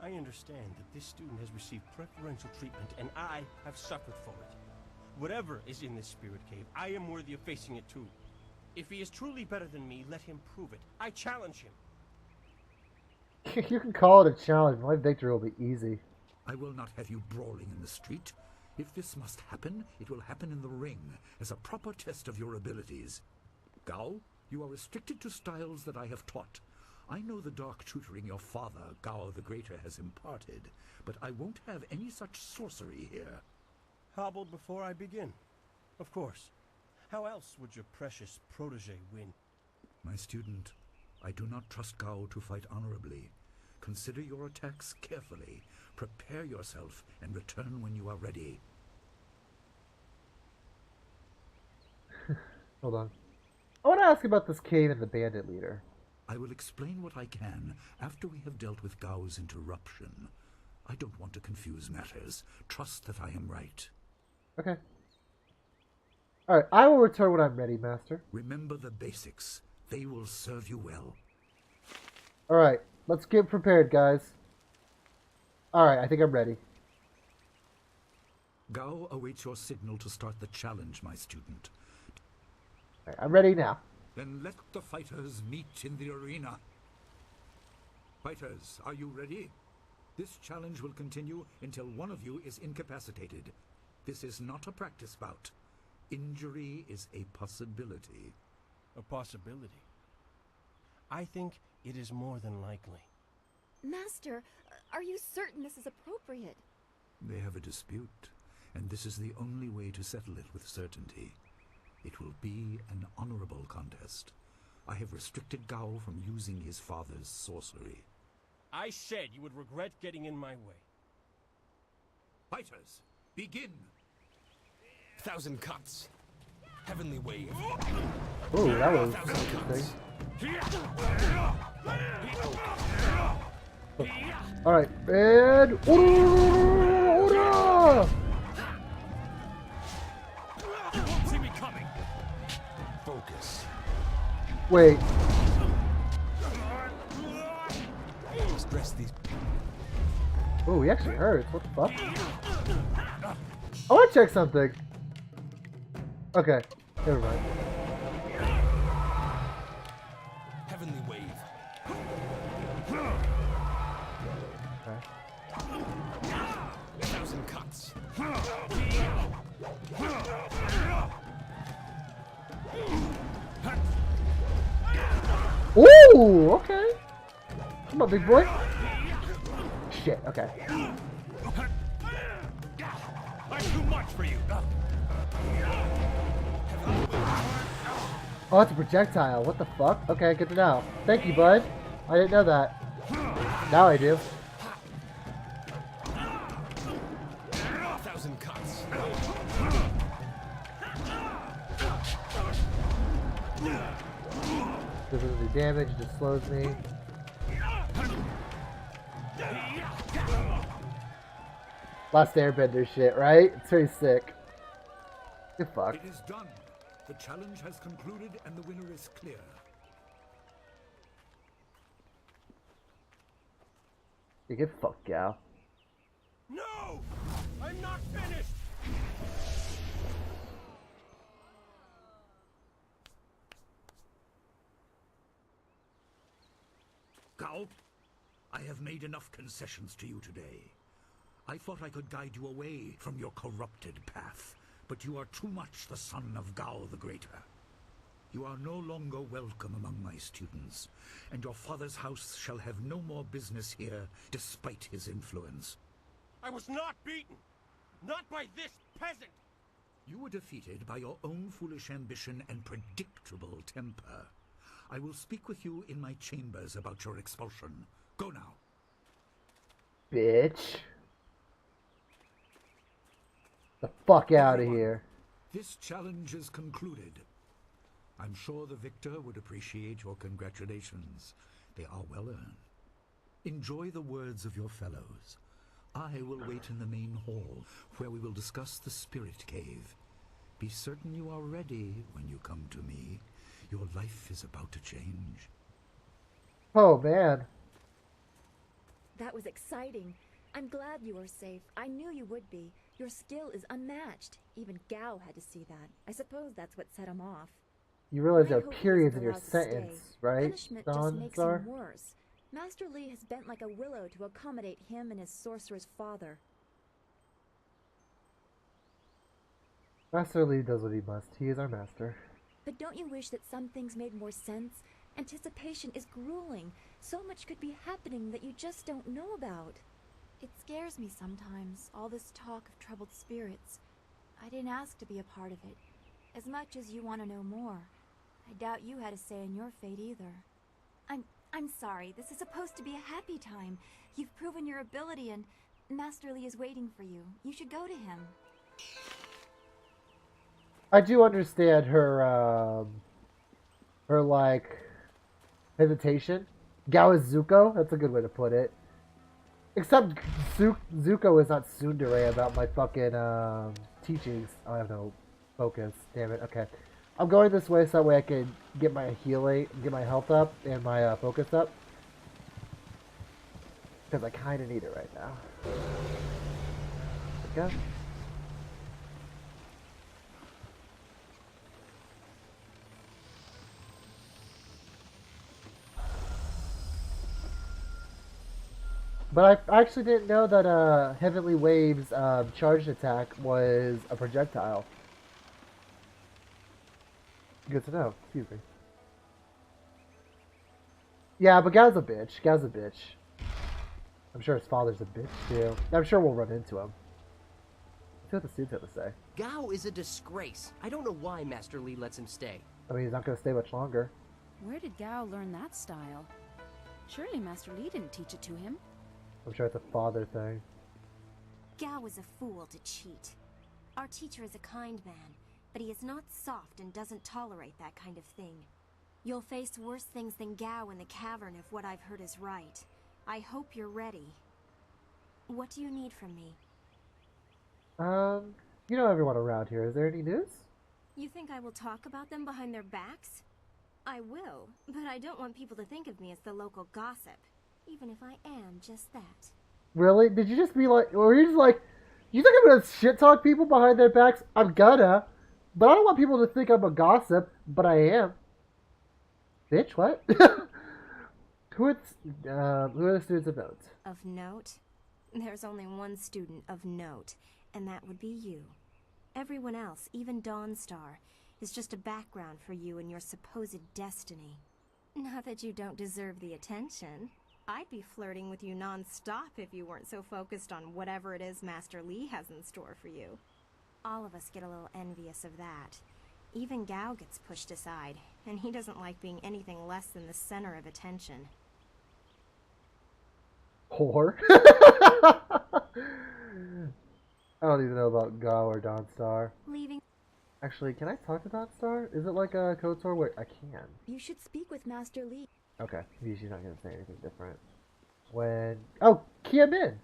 I understand that this student has received preferential treatment, and I have suffered for it. Whatever is in this spirit cave, I am worthy of facing it too. If he is truly better than me, let him prove it. I challenge him. You can call it a challenge. My victory will be easy. I will not have you brawling in the street. If this must happen, it will happen in the ring, as a proper test of your abilities. Gao, you are restricted to styles that I have taught. I know the dark tutoring your father, Gao the Greater, has imparted, but I won't have any such sorcery here. Hobbled before I begin. Of course. How else would your precious protege win? My student, I do not trust Gao to fight honorably. Consider your attacks carefully. Prepare yourself and return when you are ready. Hold on. I want to ask about this cave and the bandit leader. I will explain what I can after we have dealt with Gao's interruption. I don't want to confuse matters. Trust that I am right. Okay. Alright, I will return when I'm ready, Master. Remember the basics. They will serve you well. Alright, let's get prepared, guys. Alright, I think I'm ready. Gao awaits your signal to start the challenge, my student. Alright, I'm ready now. Then let the fighters meet in the arena. Fighters, are you ready? This challenge will continue until one of you is incapacitated. This is not a practice bout. Injury is a possibility. A possibility? I think it is more than likely. Master, Are you certain this is appropriate? They have a dispute, and this is the only way to settle it with certainty. It will be an honorable contest. I have restricted Gao from using his father's sorcery. I said you would regret getting in my way. Fighters, begin! 1,000 cuts. Heavenly wave. Ooh, that was 1,000 cuts. Alright, and... See me coming. Focus. Wait. Stress these. Ooh, he actually hurts. What the fuck? I want to check something. Okay, never mind. Heavenly wave. Okay. 1,000 cuts. Ooh, okay. Come on, big boy. Shit, okay. I'm too much for you. Oh, it's a projectile. What the fuck? Okay, good to know. Thank you, bud. I didn't know that. Now I do. 1,000 cuts. Doesn't do damage, just slows me. Last Airbender shit, right? It's pretty sick. Good fuck. It is done. The challenge has concluded and the winner is clear. You get fucked, gal. No! I'm not finished! Gao, I have made enough concessions to you today. I thought I could guide you away from your corrupted path, but you are too much the son of Gao the Greater. You are no longer welcome among my students, and your father's house shall have no more business here despite his influence. I was not beaten! Not by this peasant! You were defeated by your own foolish ambition and predictable temper. I will speak with you in my chambers about your expulsion. Go now. Bitch. The fuck out of here. This challenge is concluded. I'm sure the victor would appreciate your congratulations. They are well earned. Enjoy the words of your fellows. I will wait in the main hall, where we will discuss the spirit cave. Be certain you are ready when you come to me. Your life is about to change. Oh, man. That was exciting. I'm glad you are safe. I knew you would be. Your skill is unmatched. Even Gao had to see that. I suppose that's what set him off. You realize there I are hope he periods isn't in your allowed to stay. sentence, right? Punishment just Don makes Star? him worse. Master Li has bent like a willow to accommodate him and his sorcerer's father. Master Lee does what he must. He is our master. But don't you wish that some things made more sense? Anticipation is grueling. So much could be happening that you just don't know about. It scares me sometimes, all this talk of troubled spirits. I didn't ask to be a part of it. As much as you want to know more, I doubt you had a say in your fate either. I'm sorry. This is supposed to be a happy time. You've proven your ability and Master Li is waiting for you. You should go to him. I do understand her, like, hesitation. Gao is Zuko? That's a good way to put it. Except Zuko is not tsundere about my fucking, teachings. I have no focus. Damn it. Okay. I'm going this way so that way I can get my get my health up and my, focus up. Because I kind of need it right now. Okay. But I actually didn't know that Heavenly Wave's charged attack was a projectile. Good to know. Excuse me. Yeah, but Gao's a bitch. Gao's a bitch. I'm sure his father's a bitch too. I'm sure we'll run into him. Let's see what the students have to say. Gao is a disgrace. I don't know why Master Li lets him stay. I mean, he's not going to stay much longer. Where did Gao learn that style? Surely Master Li didn't teach it to him. I'm sure it's a father thing. Gao was a fool to cheat. Our teacher is a kind man, but he is not soft and doesn't tolerate that kind of thing. You'll face worse things than Gao in the cavern if what I've heard is right. I hope you're ready. What do you need from me? You know everyone around here. Is there any news? You think I will talk about them behind their backs? I will, but I don't want people to think of me as the local gossip, even if I am just that. Really? Did you just be like, or were you just like, you think I'm gonna shit talk people behind their backs? I'm gonna, but I don't want people to think I'm a gossip, but I am. Bitch, what? Who are the students of note? Of note? There's only one student of note, and that would be you. Everyone else, even Dawnstar, is just a background for you and your supposed destiny. Not that you don't deserve the attention. I'd be flirting with you non-stop if you weren't so focused on whatever it is Master Li has in store for you. All of us get a little envious of that. Even Gao gets pushed aside, and he doesn't like being anything less than the center of attention. Whore? I don't even know about Gao or Dawnstar. Leaving. Actually, can I talk to Dawnstar? Is it like a KOTOR where I can? You should speak with Master Li. Okay, maybe she's not going to say anything different. Oh, Kia Min!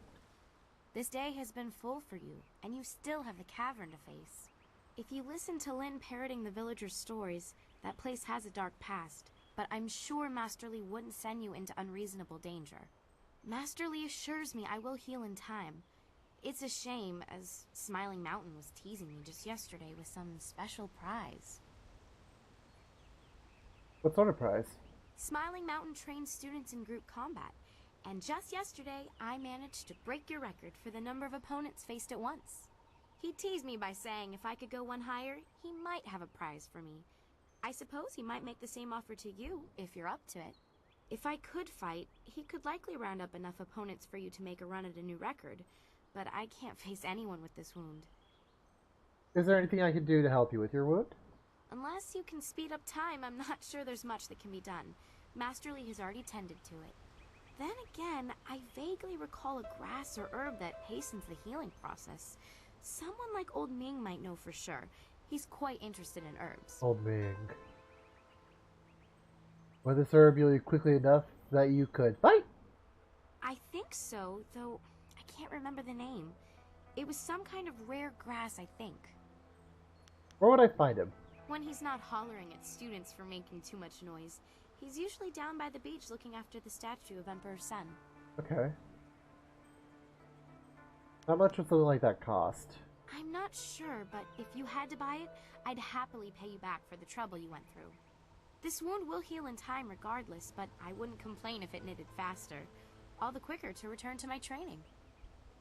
This day has been full for you, and you still have the cavern to face. If you listen to Lin parroting the villagers' stories, that place has a dark past, but I'm sure Master Li wouldn't send you into unreasonable danger. Master Li assures me I will heal in time. It's a shame, as Smiling Mountain was teasing me just yesterday with some special prize. What sort of prize? Smiling Mountain trains students in group combat, and just yesterday I managed to break your record for the number of opponents faced at once. He teased me by saying if I could go one higher, he might have a prize for me. I suppose he might make the same offer to you, if you're up to it. If I could fight, he could likely round up enough opponents for you to make a run at a new record, but I can't face anyone with this wound. Is there anything I can do to help you with your wound? Unless you can speed up time, I'm not sure there's much that can be done. Master Li has already tended to it. Then again, I vaguely recall a grass or herb that hastens the healing process. Someone like Old Ming might know for sure. He's quite interested in herbs. Old Ming. Will this herb heal you quickly enough that you could fight? I think so, though I can't remember the name. It was some kind of rare grass, I think. Where would I find him? When he's not hollering at students for making too much noise, he's usually down by the beach looking after the statue of Emperor Sen. Okay. How much would something like that cost? I'm not sure, but if you had to buy it, I'd happily pay you back for the trouble you went through. This wound will heal in time regardless, but I wouldn't complain if it knitted faster. All the quicker to return to my training.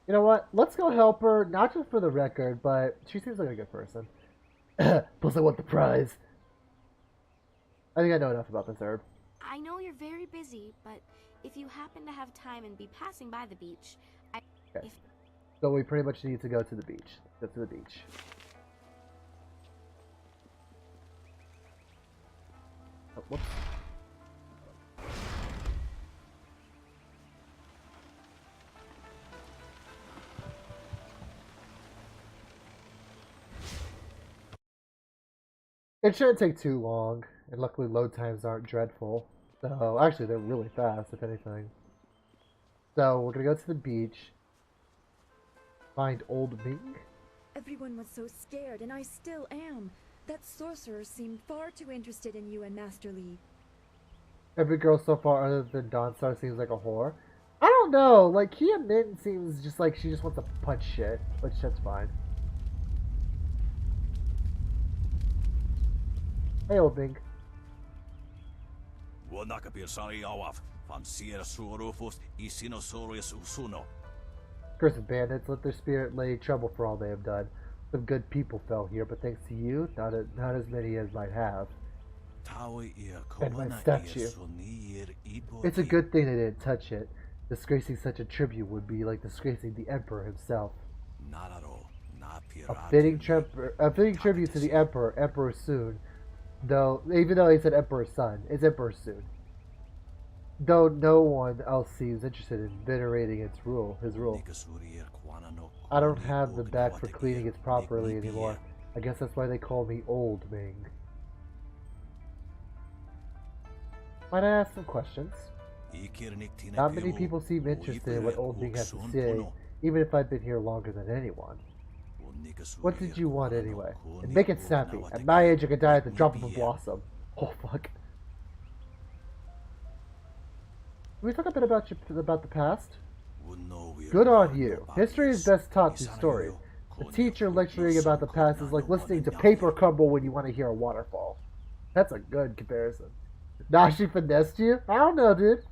You know what? Let's go help her, not just for the record, but she seems like a good person. Plus I want the prize. I think I know enough about this herb. I know you're very busy, but if you happen to have time and be passing by the beach, Okay. So we pretty much need to go to the beach. Go to the beach. Oh, whoops. It shouldn't take too long, and luckily load times aren't dreadful. So, actually they're really fast, if anything. So, we're gonna go to the beach. Find Old Ming. Everyone was so scared, and I still am. That sorcerer seemed far too interested in you and Master Li. Every girl so far other than Dawnstar seems like a whore. I don't know, like Kia Min seems just like she just wants to punch shit, which that's fine. Hey, Old Ming. Cursed bandits, let their spirit lay trouble for all they have done. Some good people fell here, but thanks to you, not as many as might have. And my statue. It's a good thing they didn't touch it. Disgracing such a tribute would be like disgracing the Emperor himself. Not at all. A fitting tribute to the Emperor, Emperor Soon. Though, even though he said Emperor's son, it's Emperor Soon. Though no one else seems interested in venerating his rule. I don't have the back for cleaning it properly anymore. I guess that's why they call me Old Ming. Might I ask some questions? Not many people seem interested in what Old Ming has to say, even if I've been here longer than anyone. What did you want anyway? And make it snappy. At my age, I could die at the drop of a blossom. Oh fuck. Can we talk a bit about the past? Good on you. History is best taught through stories. A teacher lecturing about the past is like listening to paper crumble when you want to hear a waterfall. That's a good comparison. Nah, she finessed you? I don't know, dude.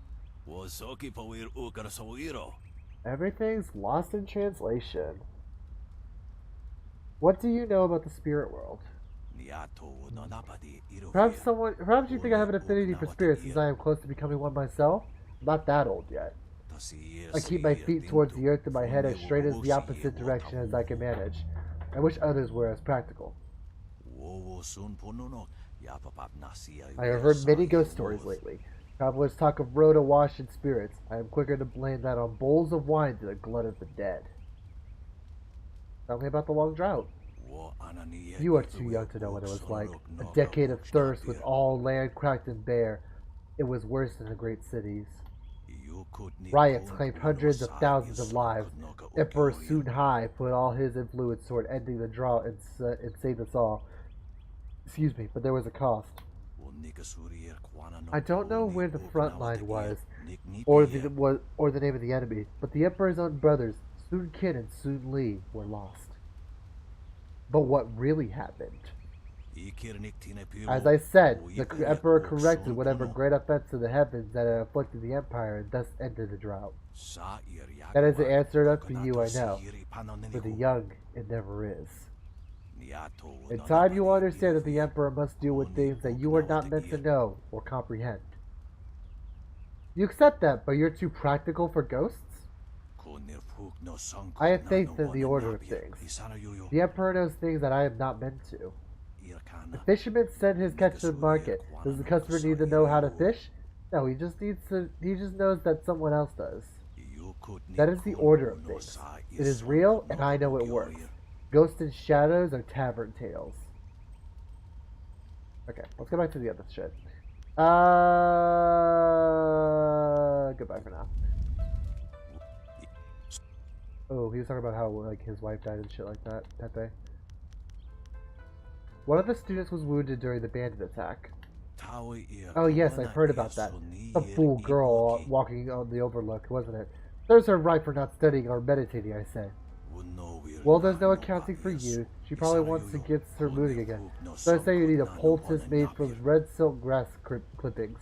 Everything's lost in translation. What do you know about the spirit world? Perhaps you think I have an affinity for spirits since I am close to becoming one myself? I'm not that old yet. I keep my feet towards the earth and my head as straight as the opposite direction as I can manage. I wish others were as practical. I have heard many ghost stories lately. Travelers talk of road awash in spirits. I am quicker to blame that on bowls of wine than the glut of the dead. Tell me about the long drought. You are too young to know what it was like. A decade of thirst with all land cracked and bare. It was worse than the great cities. Riots claimed hundreds of thousands of lives. Emperor Sun Hai put all his influence toward ending the drought and saved us all. Excuse me, but there was a cost. I don't know where the front line was, or the name of the enemy, but the Emperor's own brothers, Sun Qin and Sun Li, were lost. But what really happened? As I said, the Emperor corrected whatever great offense to the heavens that had afflicted the Empire and thus ended the drought. That is the answer enough for you, I know. For the young, it never is. In time, you will understand that the Emperor must deal with things that you are not meant to know or comprehend. You accept that, but you're too practical for ghosts? I have faith in the order of things. The Emperor knows things that I am not meant to. The fisherman sent his catch to the market. Does the customer need to know how to fish? No, he just knows that someone else does. That is the order of things. It is real, and I know it works. Ghosts and shadows are tavern tales. Okay, let's go back to the other shit. Goodbye for now. Oh, he was talking about how like his wife died and shit like that. Pepe. One of the students was wounded during the bandit attack. Oh yes, I've heard about that. Some fool girl walking on the overlook, wasn't it? There's her right for not studying or meditating, I say. Well, there's no accounting for youth. She probably wants to get her moving again. So I say you need a poultice made from red silk grass clippings.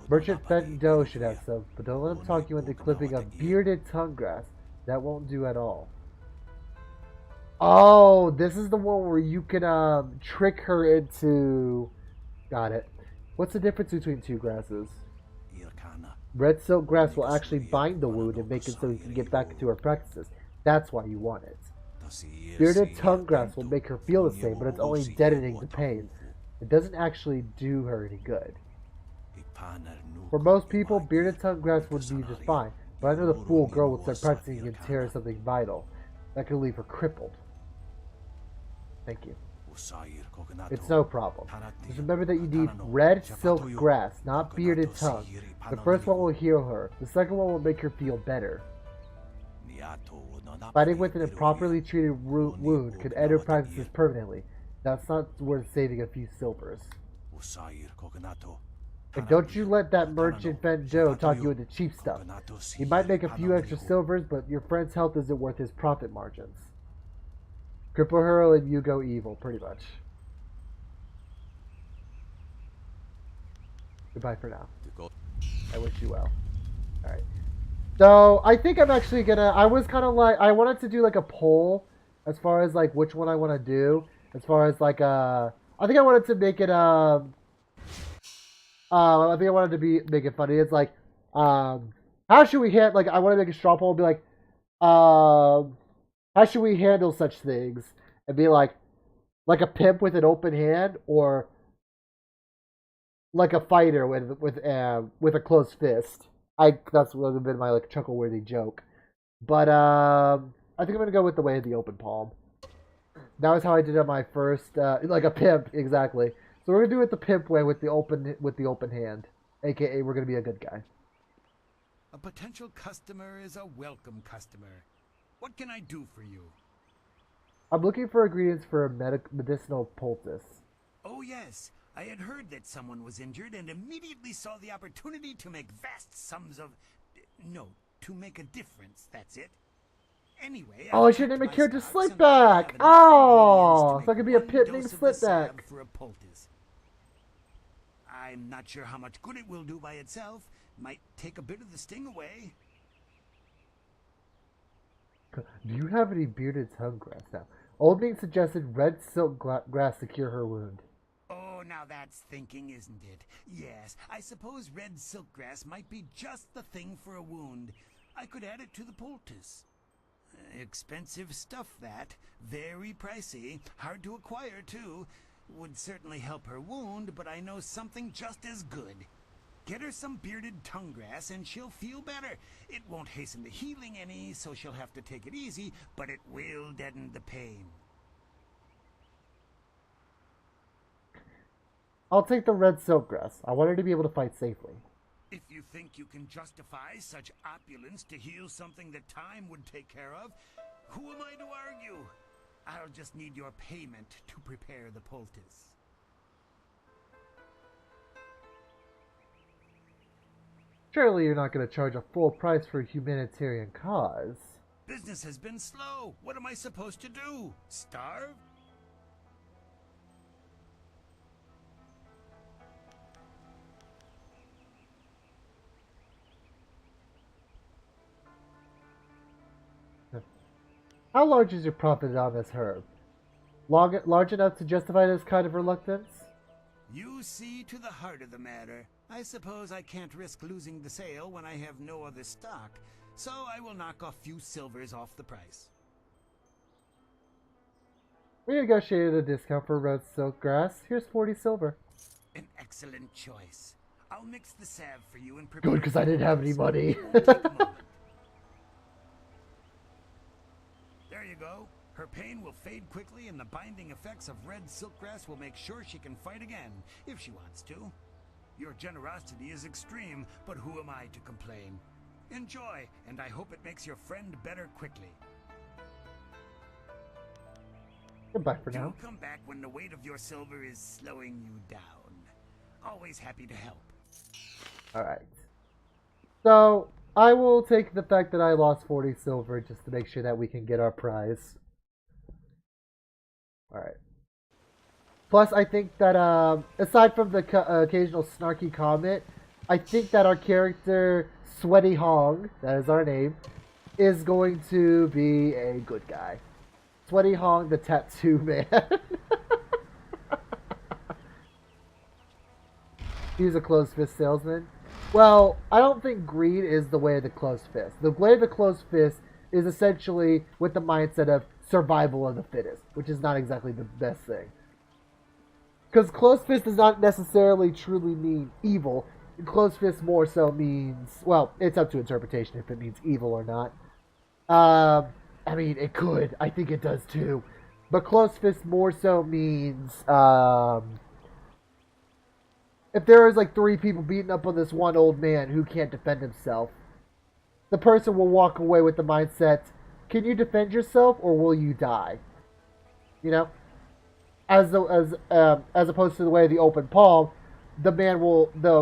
Merchant Fenton Doe should have some, but don't let him talk you into clipping a bearded tongue grass. That won't do at all. Oh, this is the one where you can trick her into... Got it. What's the difference between two grasses? Red silk grass will actually bind the wound and make it so you can get back into her practices. That's why you want it. Bearded tongue grass will make her feel the same, but it's only deadening the pain. It doesn't actually do her any good. For most people, bearded tongue grass would be just fine, but I know the fool girl will start practicing and tear something vital. That could leave her crippled. Thank you. It's no problem. Just remember that you need red silk grass, not bearded tongue. The first one will heal her. The second one will make her feel better. Fighting with an improperly treated wound could end her practices permanently. That's not worth saving a few silvers. And don't you let that merchant Fen Joe talk you into cheap stuff. He might make a few extra silvers, but your friend's health isn't worth his profit margins. Cripple her and you go evil, pretty much. Goodbye for now. I wish you well. Alright. So, I think I'm actually gonna... I was kind of like... I wanted to do like a poll as far as like which one I want to do. As far as like... I think I wanted to make it... I think I wanted to make it funny. It's like... How should we handle, like, I want to make a straw poll and be like, how should we handle such things? And be like a pimp with an open hand, or like a fighter with a closed fist. That's would have been my like chuckle-worthy joke. But I think I'm gonna go with the way of the open palm. That was how I did it on my first like a pimp, exactly. So we're gonna do it the pimp way with the open hand, aka we're gonna be a good guy. A potential customer is a welcome customer. What can I do for you? I'm looking for ingredients for a medicinal poultice. Oh yes, I had heard that someone was injured and immediately saw the opportunity to make vast sums of... No, to make a difference, that's it. Anyway... Oh, I should name a character Slipback! Oh! So I could be a pimp named Slipback. For a poultice. I'm not sure how much good it will do by itself. Might take a bit of the sting away. Do you have any bearded tongue grass now? Old Bean suggested red silk grass to cure her wound. Oh, now that's thinking, isn't it? Yes, I suppose red silkgrass might be just the thing for a wound. I could add it to the poultice. Expensive stuff, that. Very pricey. Hard to acquire, too. Would certainly help her wound, but I know something just as good. Get her some bearded tongue grass and she'll feel better. It won't hasten the healing any, so she'll have to take it easy, but it will deaden the pain. I'll take the red silkgrass. I want her to be able to fight safely. If you think you can justify such opulence to heal something that time would take care of, who am I to argue? I'll just need your payment to prepare the poultice. Surely you're not going to charge a full price for a humanitarian cause. Business has been slow. What am I supposed to do? Starve? How large is your profit on this herb? Large enough to justify this kind of reluctance? You see to the heart of the matter. I suppose I can't risk losing the sale when I have no other stock, so I will knock a few silvers off the price. We negotiated a discount for red silk grass. Here's 40 silver. An excellent choice. I'll mix the salve for you and prepare... Good, because I didn't have any money. There you go. Her pain will fade quickly and the binding effects of red silkgrass will make sure she can fight again, if she wants to. Your generosity is extreme, but who am I to complain? Enjoy, and I hope it makes your friend better quickly. Goodbye for now. Do come back when the weight of your silver is slowing you down. Always happy to help. Alright. So, I will take the fact that I lost 40 silver just to make sure that we can get our prize. Alright. Plus, I think that, aside from the occasional snarky comment, I think that our character, Sweaty Hong, that is our name, is going to be a good guy. Sweaty Hong, the tattoo man. He's a closed fist salesman. Well, I don't think greed is the way of the closed fist. The way of the closed fist is essentially with the mindset of survival of the fittest, which is not exactly the best thing. Because closed fist does not necessarily truly mean evil. Closed fist more so means, well, it's up to interpretation if it means evil or not. I mean, it could. I think it does too. But closed fist more so means, if there is like 3 people beating up on this one old man who can't defend himself, the person will walk away with the mindset, can you defend yourself or will you die? You know? As opposed to the way of the open palm, the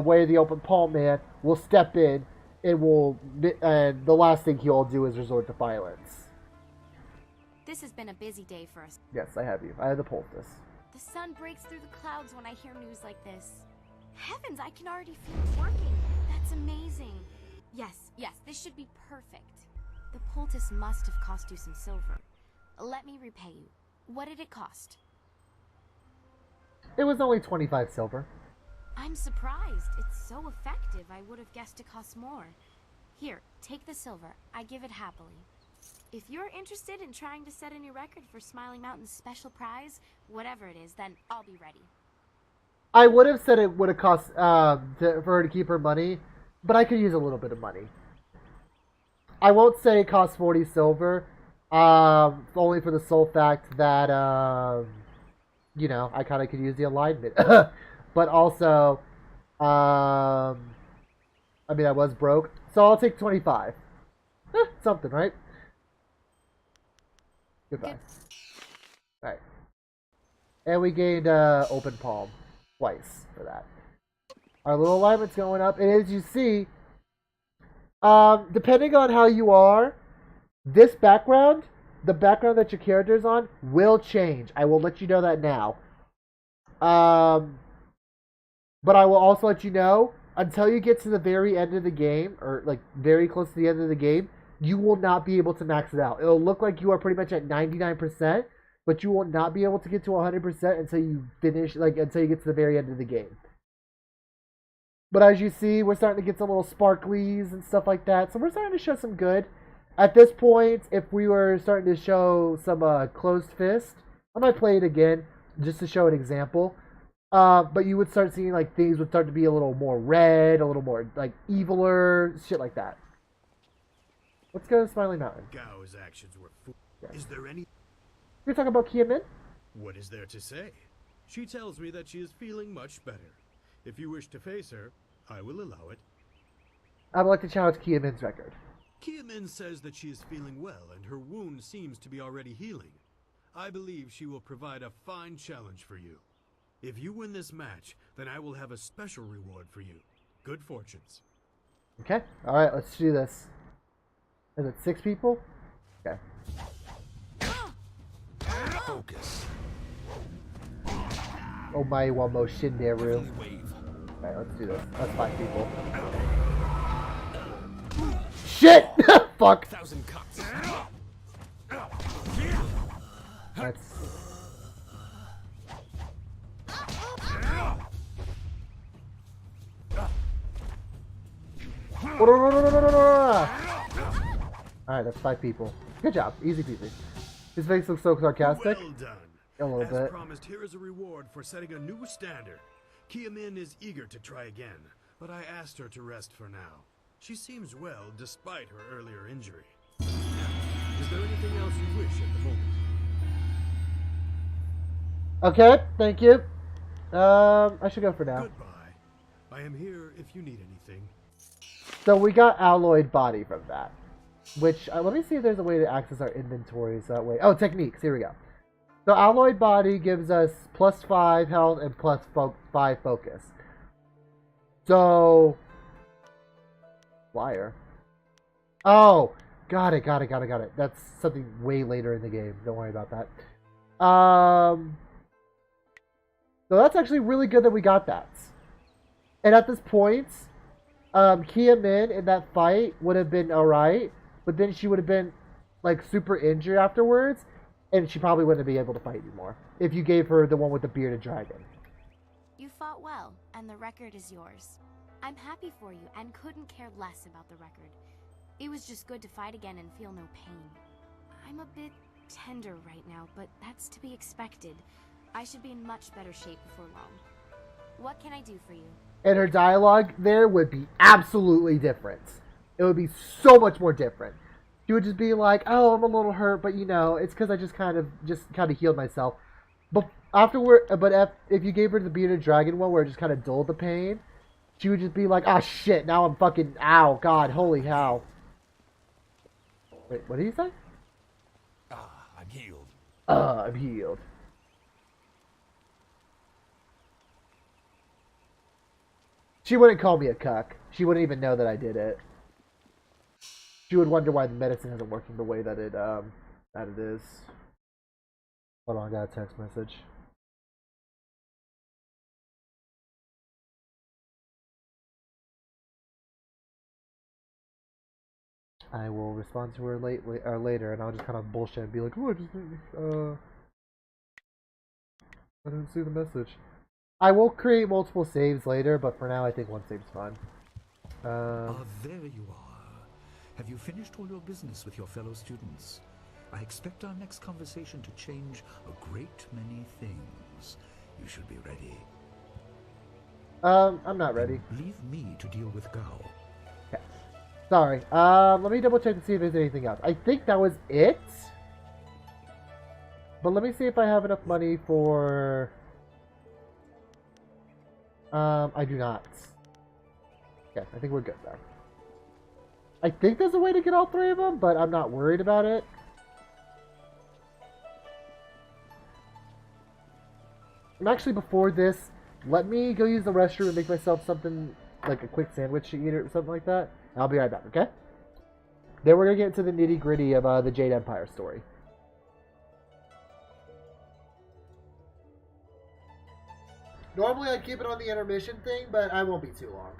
way of the open palm man will step in and the last thing he'll do is resort to violence. This has been a busy day for us. Yes, I have you. I have the poultice. The sun breaks through the clouds when I hear news like this. Heavens, I can already feel it working. That's amazing. Yes, this should be perfect. The poultice must have cost you some silver. Let me repay you. What did it cost? It was only 25 silver. I'm surprised. It's so effective. I would have guessed it cost more. Here, take the silver. I give it happily. If you're interested in trying to set a new record for Smiling Mountain's special prize, whatever it is, then I'll be ready. I would have said it would have cost for her to keep her money, but I could use a little bit of money. I won't say it costs 40 silver, only for the sole fact that, you know, I kind of could use the alignment. But also, I mean, I was broke, so I'll take 25. Something, right? Goodbye. Alright. And we gained open palm twice for that. Our little alignment's going up, and as you see, depending on how you are, this background, the background that your character is on, will change. I will let you know that now. But I will also let you know, until you get to the very end of the game, or like very close to the end of the game, you will not be able to max it out. It'll look like you are pretty much at 99%, but you will not be able to get to 100% until you finish, like until you get to the very end of the game. But as you see, we're starting to get some little sparklies and stuff like that, so we're starting to show some good. At this point, if we were starting to show some closed fist, I might play it again just to show an example. But you would start seeing like things would start to be a little more red, a little more like eviler, shit like that. Let's go to Smiling Mountain. Gao's actions were fool. Is there any... You're talking about Kia Min? What is there to say? She tells me that she is feeling much better. If you wish to face her, I will allow it. I would like to challenge Kia Min's record. Kia Min says that she is feeling well and her wound seems to be already healing. I believe she will provide a fine challenge for you. If you win this match, then I will have a special reward for you. Good fortunes. Okay. Alright, let's do this. Is it 6 people? Okay. Focus. Oh my wamo shinderu. Alright, let's do this. That's 5 people. Shit! Fuck! 1,000 cuts. That's... Alright, that's 5 people. Good job. Easy peasy. His face looks so sarcastic. Well done. A little bit. As promised, here is a reward for setting a new standard. Kia Min is eager to try again, but I asked her to rest for now. She seems well despite her earlier injury. Is there anything else you wish at the moment? Okay, thank you. I should go for now. Goodbye. I am here if you need anything. So we got alloyed body from that. Which, let me see if there's a way to access our inventories that way. Oh, techniques. Here we go. So alloyed body gives us plus 5 health and plus 5 focus. So... Flyer. Oh! Got it. That's something way later in the game. Don't worry about that. So that's actually really good that we got that. And at this point, Kia Min in that fight would have been alright, but then she would have been like super injured afterwards, and she probably wouldn't be able to fight anymore if you gave her the one with the bearded dragon. You fought well, and the record is yours. I'm happy for you and couldn't care less about the record. It was just good to fight again and feel no pain. I'm a bit tender right now, but that's to be expected. I should be in much better shape before long. What can I do for you? And her dialogue there would be absolutely different. It would be so much more different. She would just be like, "Oh, I'm a little hurt, but you know, it's because I just kind of healed myself." But afterward, if you gave her the bearded dragon one, where it just kind of dulled the pain, she would just be like, "Ah, shit! Now I'm fucking ow, God, holy hell!" Wait, what did he say? I'm healed. I'm healed. She wouldn't call me a cuck. She wouldn't even know that I did it. She would wonder why the medicine isn't working the way that it is. Hold on, I got a text message. I will respond to her later, and I'll just kind of bullshit and be like, "Oh, I didn't see the message." I will create multiple saves later, but for now, I think one save's fine. There you are. Have you finished all your business with your fellow students? I expect our next conversation to change a great many things. You should be ready. I'm not ready. Leave me to deal with Gao. Okay. Sorry. Let me double check to see if there's anything else. I think that was it. But let me see if I have enough money for... I do not. Okay, I think we're good there. I think there's a way to get all three of them, but I'm not worried about it. I'm actually, before this, let me go use the restroom and make myself something, like a quick sandwich to eat or something like that. And I'll be right back, okay? Then we're going to get into the nitty-gritty of the Jade Empire story. Normally I'd keep it on the intermission thing, but I won't be too long.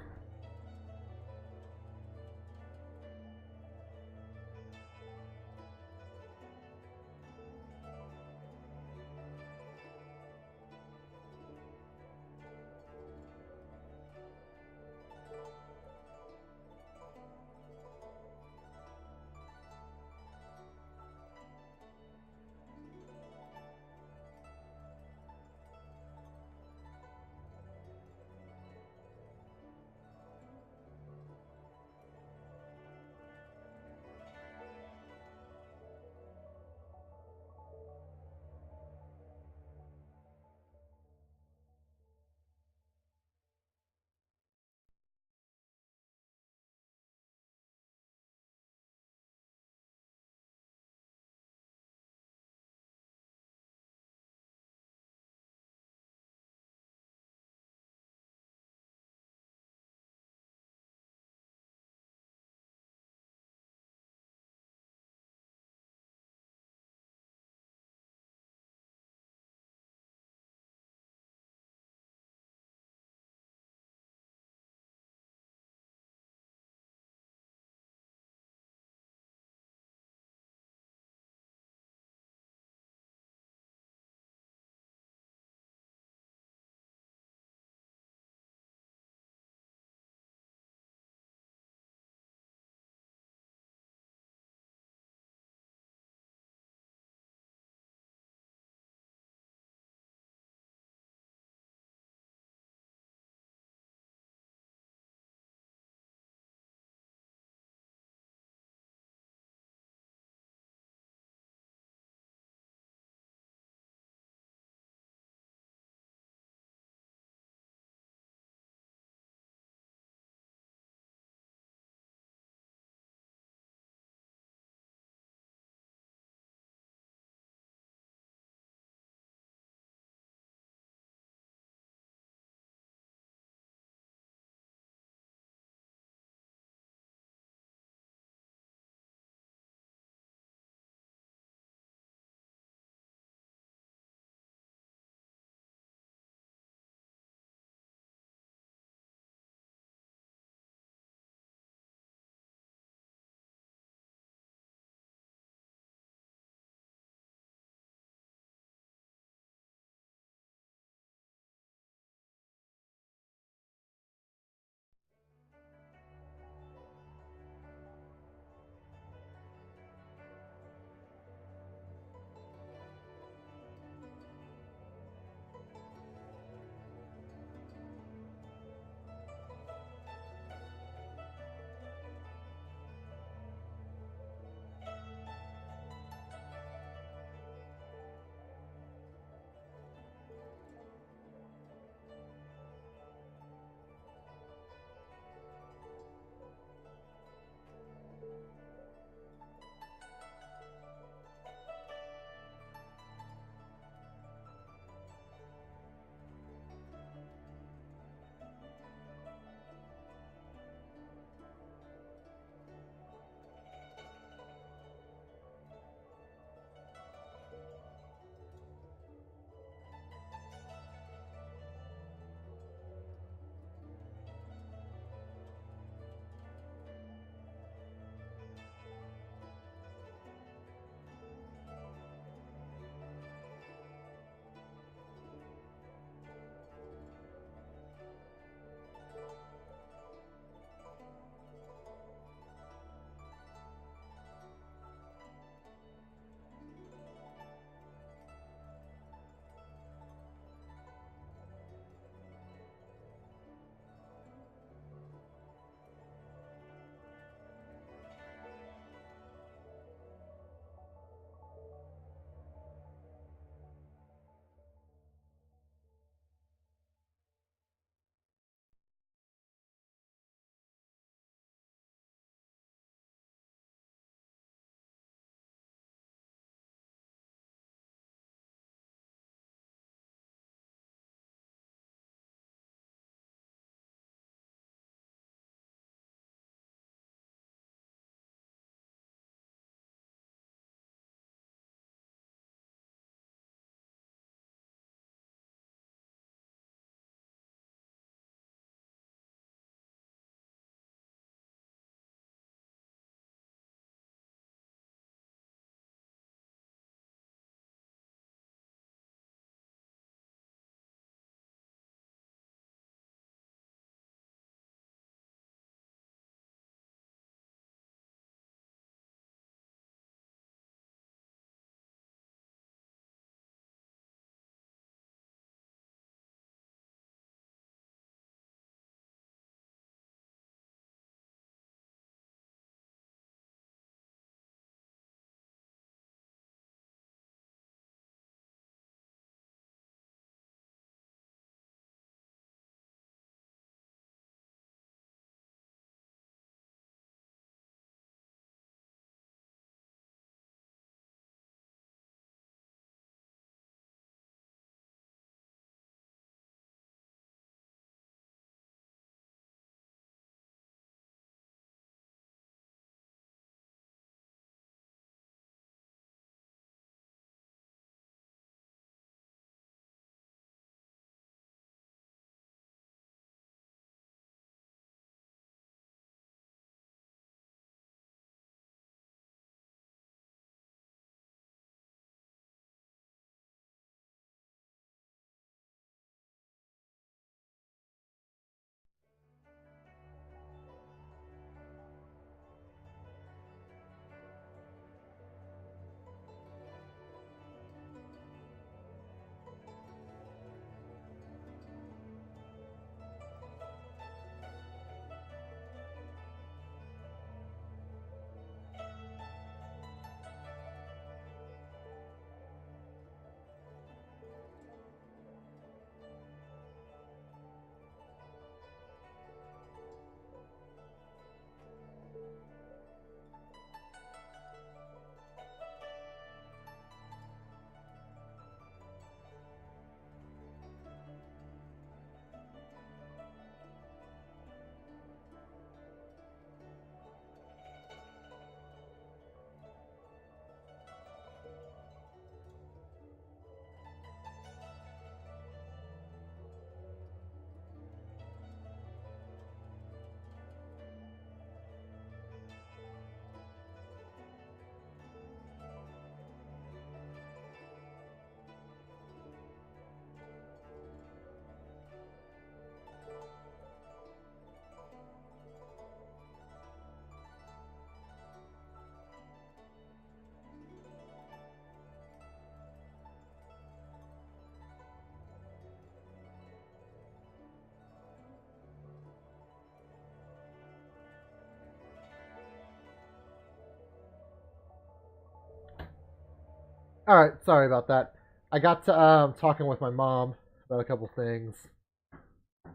Alright, sorry about that. I got to talking with my mom about a couple things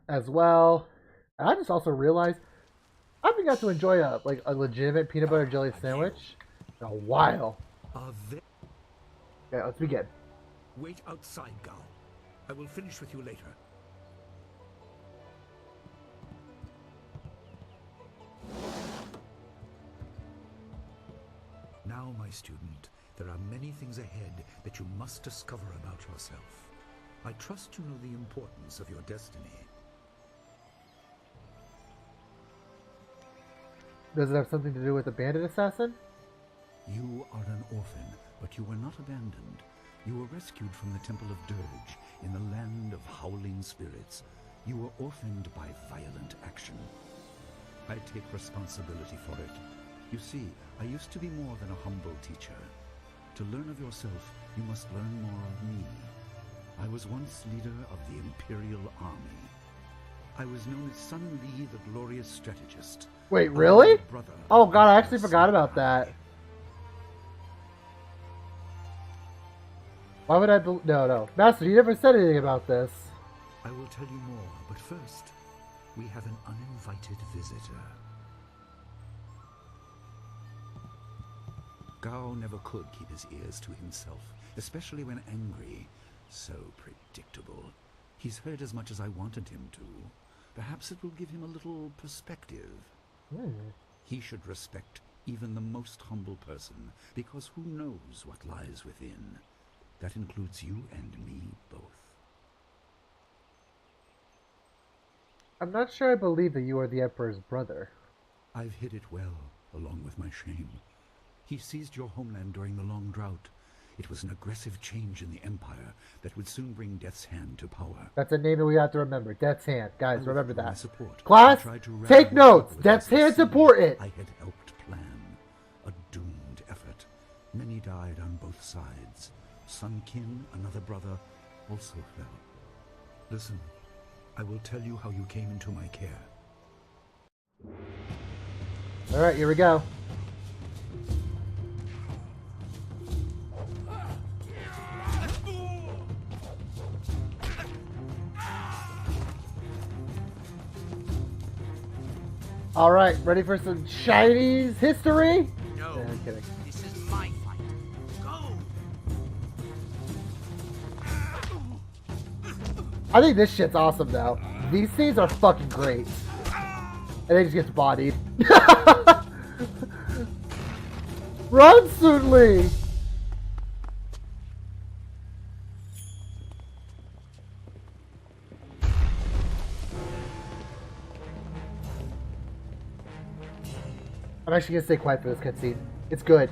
as well. And I just also realized I haven't got to enjoy a legitimate peanut butter jelly sandwich in a while. Yeah, let's begin. Wait outside, Gao. I will finish with you later. Now, my student, there are many things ahead that you must discover about yourself. I trust you know the importance of your destiny. Does it have something to do with the bandit assassin? You are an orphan, but you were not abandoned. You were rescued from the Temple of Dirge in the land of howling spirits. You were orphaned by violent action. I take responsibility for it. You see, I used to be more than a humble teacher. To learn of yourself, you must learn more of me. I was once leader of the Imperial Army. I was known as Sun Li, the glorious strategist. Wait, really? Oh god, I actually forgot about that. Why would I no. Master, you never said anything about this. I will tell you more, but first, we have an uninvited visitor. Gao never could keep his ears to himself, especially when angry. So predictable. He's heard as much as I wanted him to. Perhaps it will give him a little perspective. He should respect even the most humble person, because who knows what lies within. That includes you and me both. I'm not sure I believe that you are the Emperor's brother. I've hid it well, along with my shame. He seized your homeland during the long drought. It was an aggressive change in the Empire that would soon bring Death's Hand to power. That's a name that we have to remember. Death's Hand. Guys, remember that. Support. Class, take notes. Death's Hand's important. I had helped plan a doomed effort. Many died on both sides. Sun Qin, another brother, also fell. Listen, I will tell you how you came into my care. Alright, here we go. Alright, ready for some Chinese history? No, yeah, I'm kidding. This is my fight. Go! I think this shit's awesome though. These scenes are fucking great. And he just gets bodied. Run, Sun Li! I'm actually gonna stay quiet for this cutscene. It's good.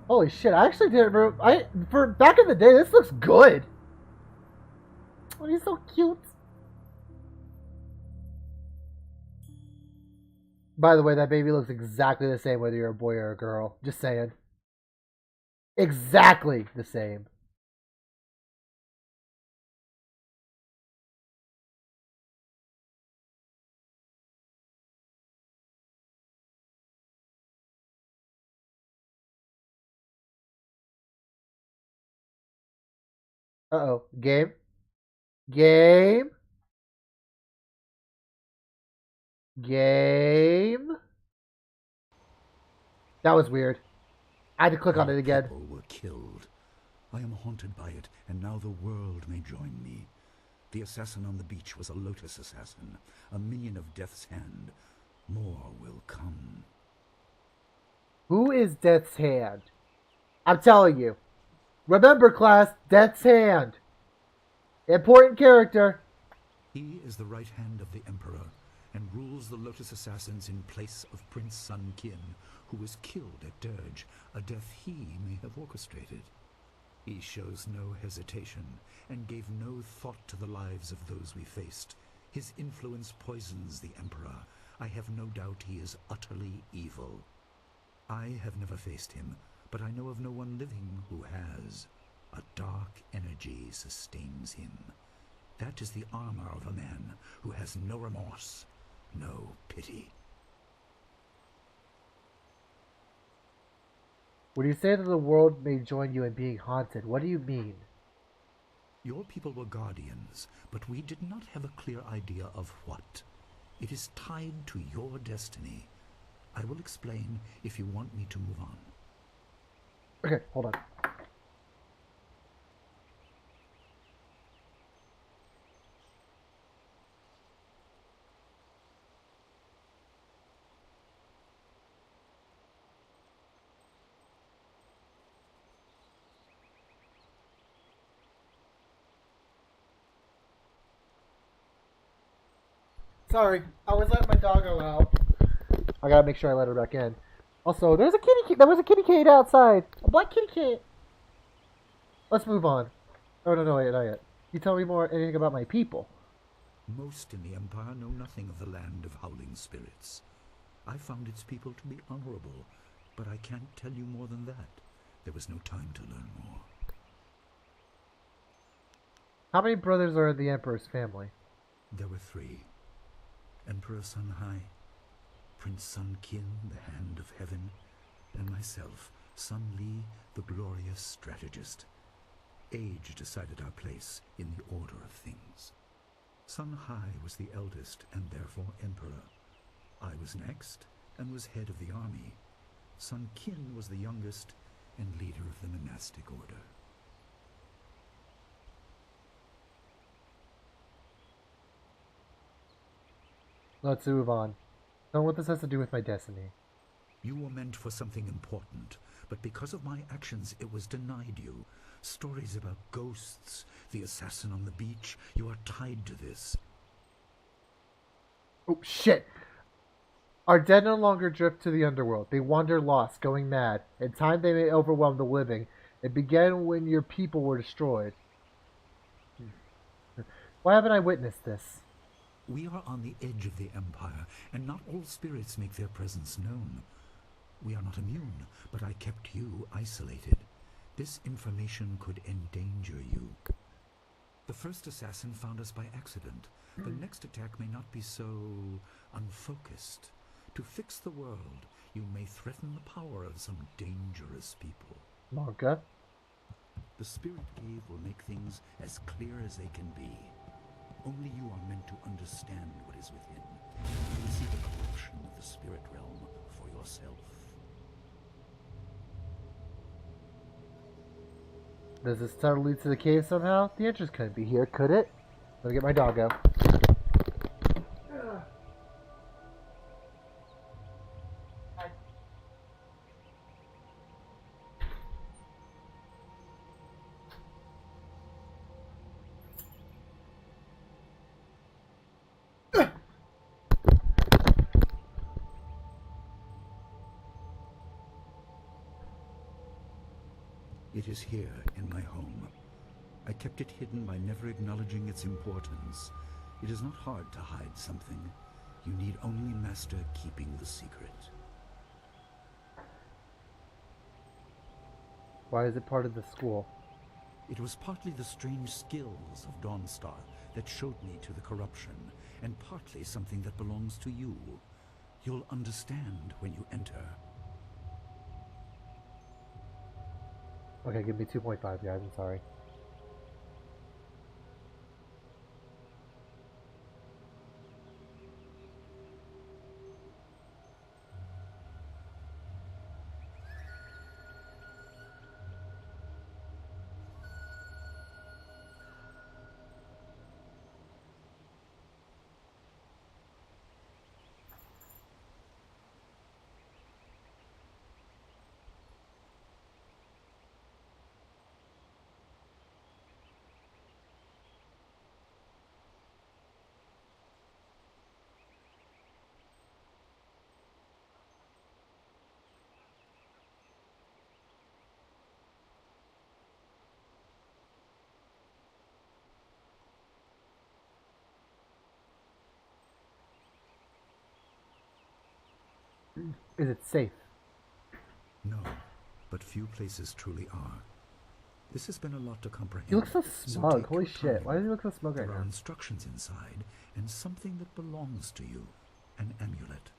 Holy shit, I actually didn't remember. For back in the day, this looks good. Oh, he's so cute. By the way, that baby looks exactly the same whether you're a boy or a girl. Just saying. Exactly the same. Uh-oh. Game? Game? Game? That was weird. I had to click on it again. People were killed. I am haunted by it, and now the world may join me. The assassin on the beach was a Lotus assassin, a minion of Death's Hand. More will come. Who is Death's Hand? I'm telling you. Remember, class, Death's Hand. Important character. He is the right hand of the Emperor, and rules the Lotus Assassins in place of Prince Sun Qin, who was killed at Dirge, a death he may have orchestrated. He shows no hesitation, and gave no thought to the lives of those we faced. His influence poisons the Emperor. I have no doubt he is utterly evil. I have never faced him, but I know of no one living who has. A dark energy sustains him. That is the armor of a man who has no remorse, no pity. When you say that the world may join you in being haunted, what do you mean? Your people were guardians, but we did not have a clear idea of what. It is tied to your destiny. I will explain if you want me to move on. Okay, hold on. Sorry, I was letting my doggo out. I gotta make sure I let her back in. Also, there was a kitty cat outside. A black kitty cat. Let's move on. Oh, no, wait, not yet. You tell me anything about my people. Most in the Empire know nothing of the land of howling spirits. I found its people to be honorable, but I can't tell you more than that. There was no time to learn more. How many brothers are in the Emperor's family? There were 3. Emperor Sun Hai, Prince Sun Qin, the Hand of Heaven, and myself, Sun Li, the glorious strategist. Age decided our place in the order of things. Sun Hai was the eldest and therefore emperor. I was next and was head of the army. Sun Qin was the youngest and leader of the monastic order. Let's move on. Tell me what this has to do with my destiny. You were meant for something important, but because of my actions it was denied you. Stories about ghosts, the assassin on the beach, you are tied to this. Oh, shit! Our dead no longer drift to the underworld. They wander lost, going mad. In time they may overwhelm the living. It began when your people were destroyed. Why haven't I witnessed this? We are on the edge of the Empire, and not all spirits make their presence known. We are not immune, but I kept you isolated. This information could endanger you. The first assassin found us by accident. The next attack may not be so unfocused. To fix the world, you may threaten the power of some dangerous people. Monka? The Spirit Cave will make things as clear as they can be. Only you are meant to understand what is within. You will see the corruption of the spirit realm for yourself. Does this tunnel lead to the cave somehow? The entrance couldn't be here, could it? Let me get my doggo. It is here, in my home. I kept it hidden by never acknowledging its importance. It is not hard to hide something. You need only master keeping the secret. Why is it part of the school? It was partly the strange skills of Dawnstar that showed me to the corruption, and partly something that belongs to you. You'll understand when you enter. Okay, give me 2.5, guys. I'm sorry. Is it safe? No, but few places truly are. This has been a lot to comprehend. He looks so smug. take Holy your shit. time. Why does he look so smug right There now? are instructions inside, and something that belongs to you. An amulet.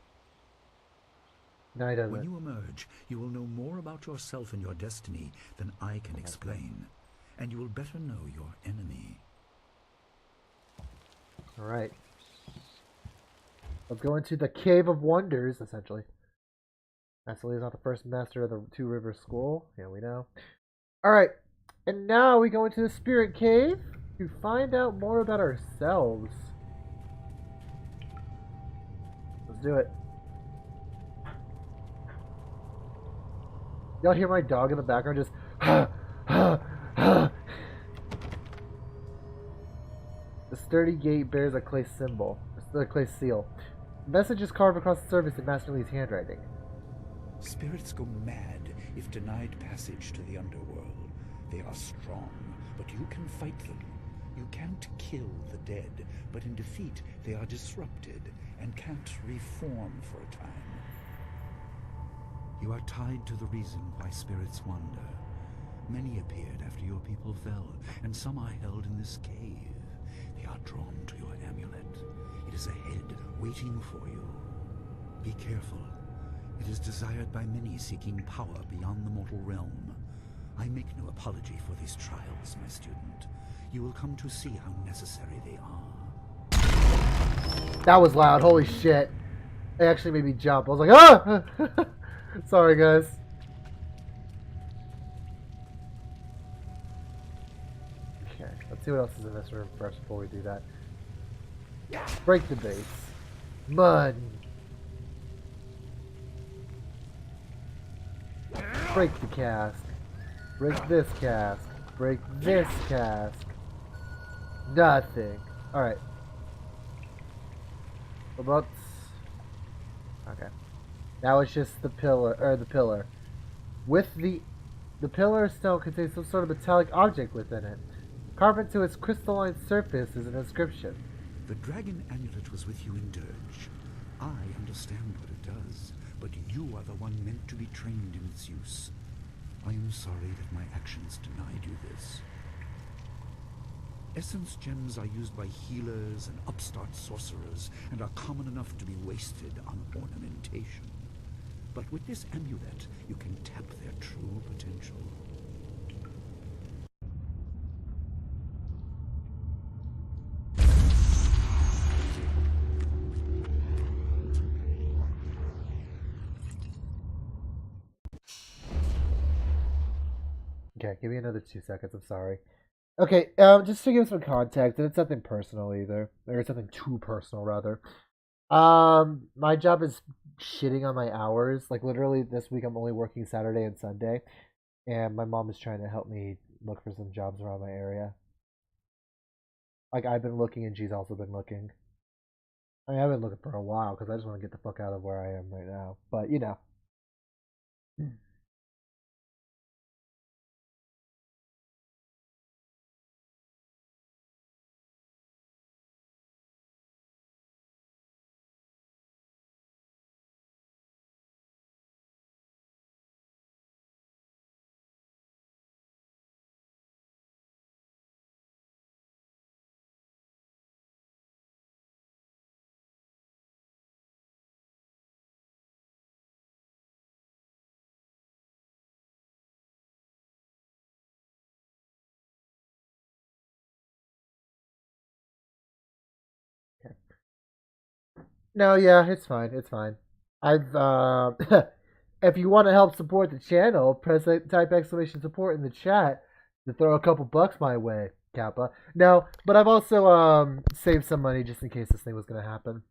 No, he doesn't. When you emerge, you will know more about yourself and your destiny than I can explain, and you will better know your enemy. Alright. Let's go into the Cave of Wonders, essentially. Master Lee is not the first master of the Two Rivers School. Yeah, we know. Alright. And now we go into the Spirit Cave to find out more about ourselves. Let's do it. Y'all hear my dog in the background just The sturdy gate bears a clay symbol, a clay seal. The message is carved across the surface in Master Lee's handwriting. Spirits go mad if denied passage to the underworld. They are strong, but you can fight them. You can't kill the dead, but in defeat they are disrupted and can't reform for a time. You are tied to the reason why spirits wander. Many appeared after your people fell, and some are held in this cave. They are drawn to your amulet. It is ahead, waiting for you. Be careful. It is desired by many seeking power beyond the mortal realm. I make no apology for these trials, my student. You will come to see how necessary they are. That was loud, holy shit. It actually made me jump. I was like, ah! Sorry, guys. Okay, let's see what else is in this room first before we do that. Break the base. Mud. Break the cask. Break this cask. Break this cask. Nothing. Alright. About... Okay. Now it's just the pillar, With the pillar stone contains some sort of metallic object within it. Carved into its crystalline surface is an inscription. The dragon amulet was with you in Dirge. I understand what it does, but you are the one meant to be trained in its use. I am sorry that my actions denied you this. Essence gems are used by healers and upstart sorcerers and are common enough to be wasted on ornamentation. But with this amulet, you can tap their true potential. Okay, give me another 2 seconds, I'm sorry. Okay, just to give some context, and it's nothing personal either. Or it's nothing too personal, rather. My job is shitting on my hours. Like, literally, this week I'm only working Saturday and Sunday. And my mom is trying to help me look for some jobs around my area. Like, I've been looking, and she's also been looking. I mean, I've been looking for a while, because I just want to get the fuck out of where I am right now. But, you know. No, yeah, it's fine. It's fine. I've if you want to help support the channel, type exclamation support in the chat to throw a couple bucks my way, Kappa. No, but I've also saved some money just in case this thing was gonna happen.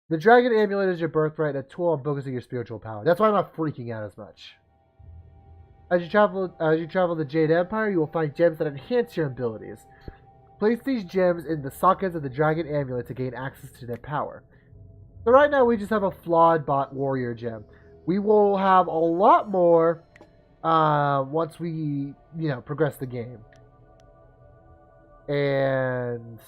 The dragon amulet is your birthright, a tool on focusing your spiritual power. That's why I'm not freaking out as much. As you travel the Jade Empire, you will find gems that enhance your abilities. Place these gems in the sockets of the dragon amulet to gain access to their power. So right now we just have a flawed bot warrior gem. We will have a lot more once we, progress the game. And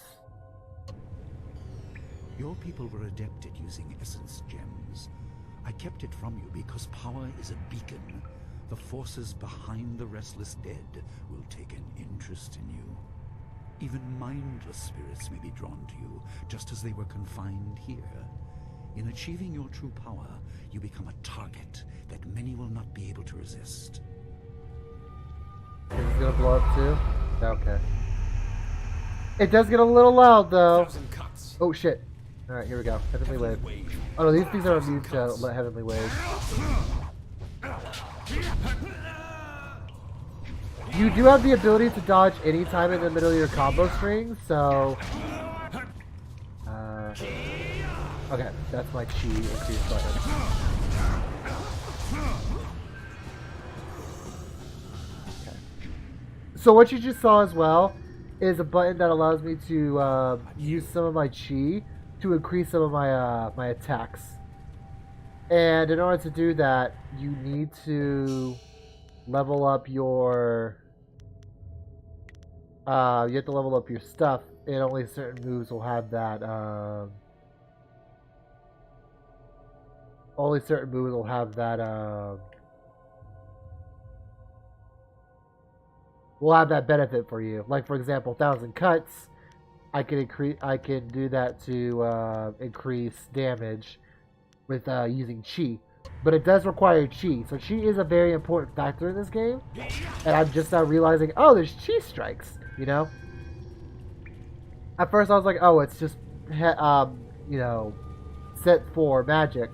your people were adept at using essence gems. I kept it from you because power is a beacon. The forces behind the restless dead will take an interest in you. Even mindless spirits may be drawn to you, just as they were confined here. In achieving your true power, you become a target that many will not be able to resist. Is it gonna blow up too? Okay. It does get a little loud though. Oh shit. Alright, here we go. Heavenly Wave. Oh no, these things are immune to Heavenly Wave. You do have the ability to dodge anytime in the middle of your combo string, so... okay, that's my chi increase button. Okay. So what you just saw as well is a button that allows me to use some of my chi to increase some of my my attacks. And in order to do that, you need to level up your you have to level up your stuff, and only certain moves will have that only certain moves will have that benefit for you. Like for example, 1,000 cuts, I can do that to increase damage with using chi. But it does require chi, so chi is a very important factor in this game. And I'm just now realizing, oh, there's chi strikes, you know? At first I was like, oh, it's just, you know, set for magic.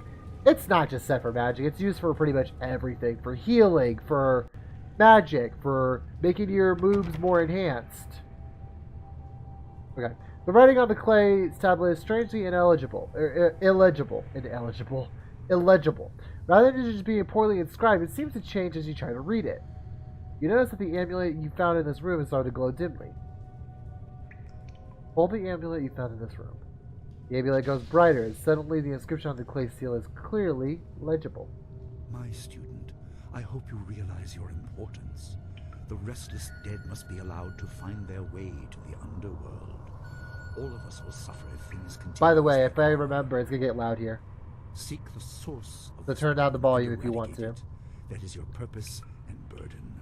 It's not just set for magic, it's used for pretty much everything. For healing, for magic, for making your moves more enhanced. Okay. The writing on the clay tablet is strangely illegible. Rather than just being poorly inscribed, it seems to change as you try to read it. You notice that the amulet you found in this room is starting to glow dimly. Hold the amulet you found in this room. The amulet goes brighter, and suddenly the inscription on the clay seal is clearly legible. My student, I hope you realize your importance. The restless dead must be allowed to find their way to the underworld. All of us will suffer if things continue. By the way, if I remember, it's gonna get loud here. Seek the source of so turn down the volume if you want to. That is your purpose and burden.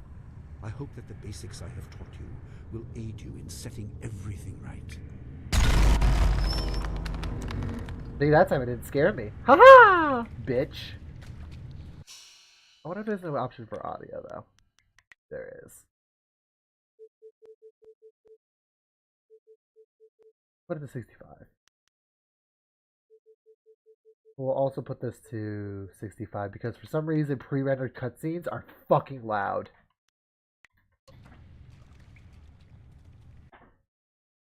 I hope that the basics I have taught you will aid you in setting everything right. See, that time it didn't scare me. Haha! Bitch. I wonder if there's no option for audio, though. There is. Put it to 65. We'll also put this to 65 because for some reason pre-rendered cutscenes are fucking loud.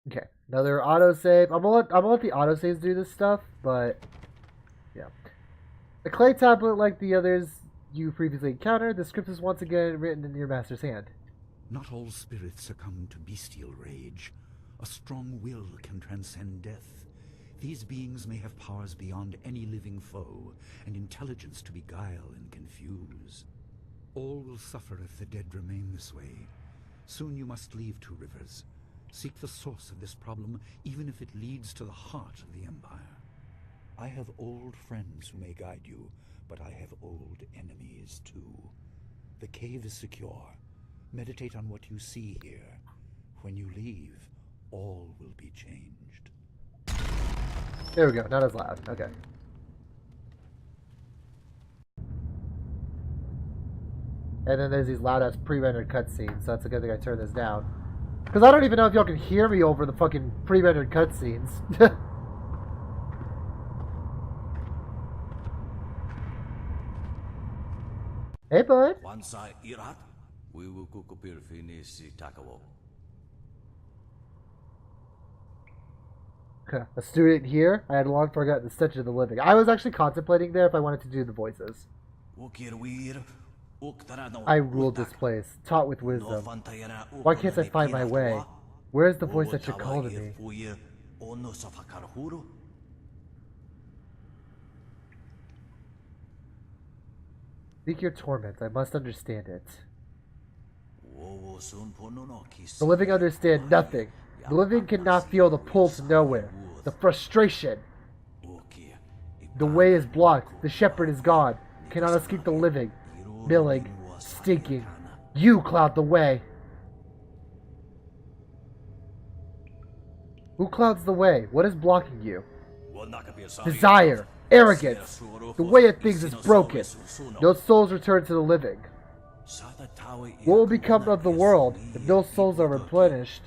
Okay, another autosave. I'm gonna let the autosaves do this stuff, but yeah. The clay tablet, like the others you previously encountered, the script is once again written in your master's hand. Not all spirits succumb to bestial rage. A strong will can transcend death. These beings may have powers beyond any living foe, and intelligence to beguile and confuse. All will suffer if the dead remain this way. Soon you must leave Two Rivers. Seek the source of this problem, even if it leads to the heart of the Empire. I have old friends who may guide you, but I have old enemies too. The cave is secure. Meditate on what you see here. When you leave, all will be changed. There we go, not as loud. Okay. And then there's these loud-ass pre-rendered cutscenes, so that's a good thing I turned this down. Because I don't even know if y'all can hear me over the fucking pre-rendered cutscenes. Hey, bud. A student here. I had long forgotten the stench of the living. I was actually contemplating there if I wanted to do the voices. I ruled this place, taught with wisdom. Why can't I find my way? Where is the voice that should call to me? Speak your torment. I must understand it. The living understand nothing. The living cannot feel the pull to nowhere. The frustration. The way is blocked. The shepherd is gone. Cannot escape the living. Milling. Stinking. You cloud the way. Who clouds the way? What is blocking you? Desire. Arrogance. The way of things is broken. No souls return to the living. What will become of the world if no souls are replenished?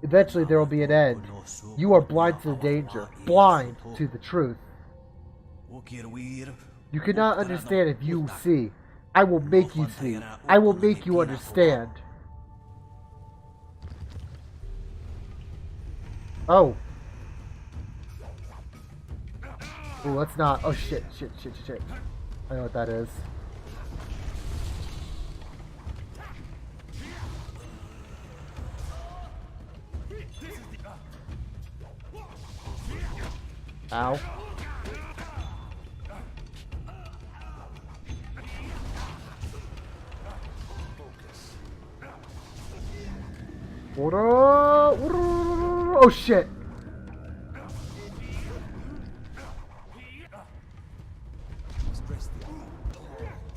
Eventually there will be an end. You are blind to the danger. Blind to the truth. You cannot understand if you see. I will make you see. I will make you understand. Oh. Ooh, let's not. Oh shit, shit. I know what that is. Ow. Oh shit.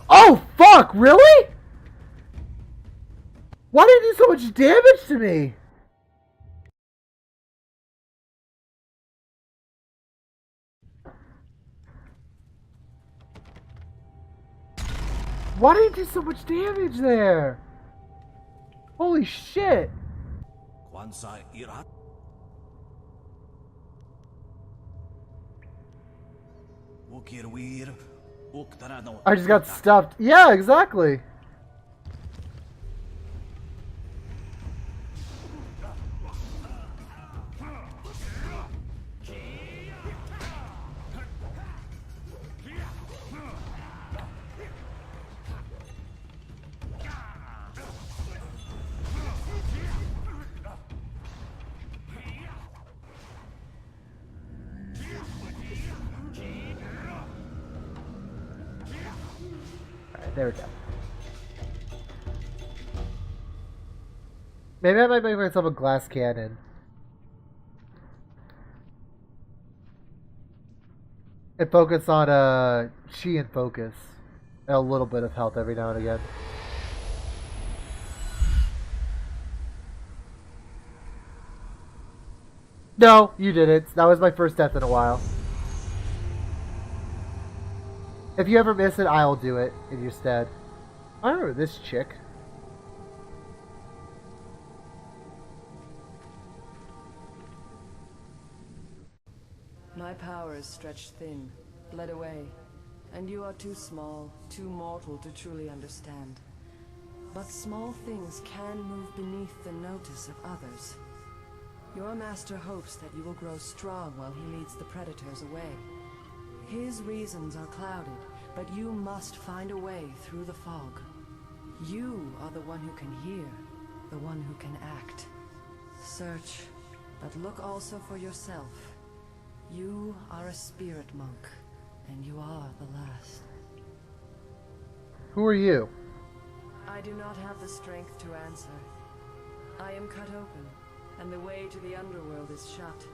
Oh fuck, really? Why did it do so much damage to me? Why did it do so much damage there? Holy shit. I just got stuffed. Yeah, exactly. There we go. Maybe I might make myself a glass cannon. And focus on chi and focus. And a little bit of health every now and again. No, you didn't. That was my first death in a while. If you ever miss it, I'll do it in your stead. I remember this chick. My power is stretched thin, bled away, and you are too small, too mortal to truly understand. But small things can move beneath the notice of others. Your master hopes that you will grow strong while he leads the predators away. His reasons are clouded, but you must find a way through the fog. You are the one who can hear, the one who can act. Search, but look also for yourself. You are a spirit monk, and you are the last. Who are you? I do not have the strength to answer. I am cut open, and the way to the underworld is shut.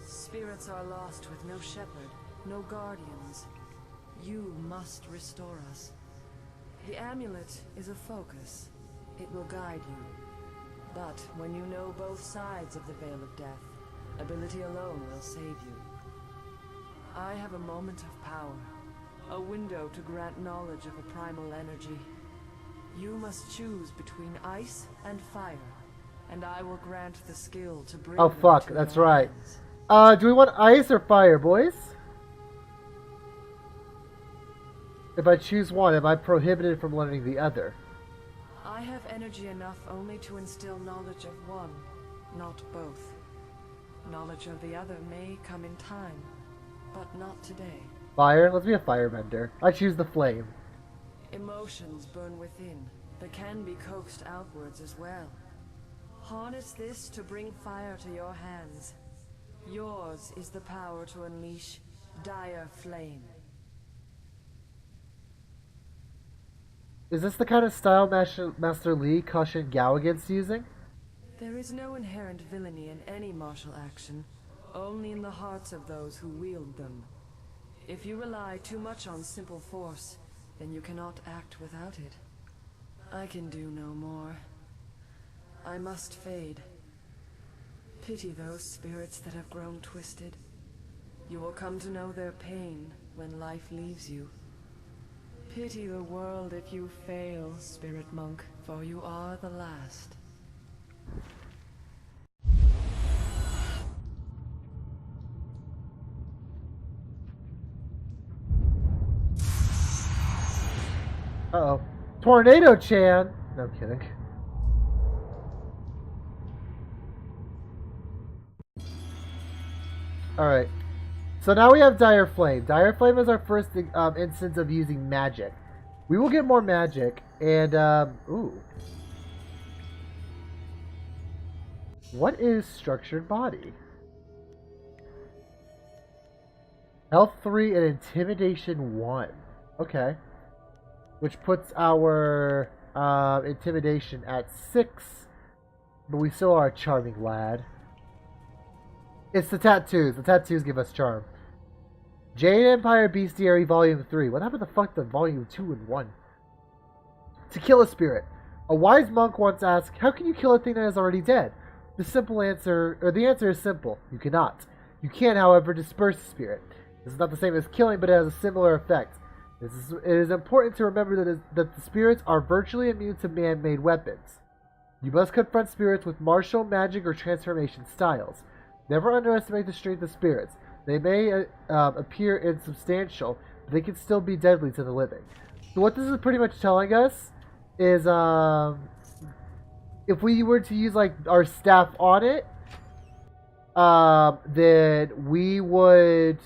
Spirits are lost with no shepherd, no guardians. You must restore us. The amulet is a focus. It will guide you. But when you know both sides of the Veil of Death, ability alone will save you. I have a moment of power, a window to grant knowledge of a primal energy. You must choose between ice and fire, and I will grant the skill to bring Oh fuck, that's right. Do we want ice or fire, boys? If I choose one, am I prohibited from learning the other? I have energy enough only to instill knowledge of one, not both. Knowledge of the other may come in time, but not today. Fire? Let's be a firebender. I choose the flame. Emotions burn within, but can be coaxed outwards as well. Harness this to bring fire to your hands. Yours is the power to unleash dire flame. Is this the kind of style Master Lee cautioned Gao against using? There is no inherent villainy in any martial action, only in the hearts of those who wield them. If you rely too much on simple force, then you cannot act without it. I can do no more. I must fade. Pity those spirits that have grown twisted. You will come to know their pain when life leaves you. Pity the world if you fail, spirit monk, for you are the last. Uh-oh. Tornado-chan! No kidding. Alright. So now we have Dire Flame. Dire Flame is our first instance of using magic. We will get more magic, and, ooh. What is Structured Body? Health 3 and Intimidation 1. Okay. Which puts our Intimidation at 6. But we still are a charming lad. It's the tattoos. The tattoos give us charm. Jade Empire Bestiary Volume 3. What happened to fuck the Volume 2 and 1? To kill a spirit. A wise monk once asked, how can you kill a thing that is already dead? The answer is simple. You cannot. You can, however, disperse the spirit. This is not the same as killing, but it has a similar effect. It is important to remember that the spirits are virtually immune to man-made weapons. You must confront spirits with martial, magic, or transformation styles. Never underestimate the strength of spirits. They may appear insubstantial, but they can still be deadly to the living. So what this is pretty much telling us is if we were to use like our staff on it, then we would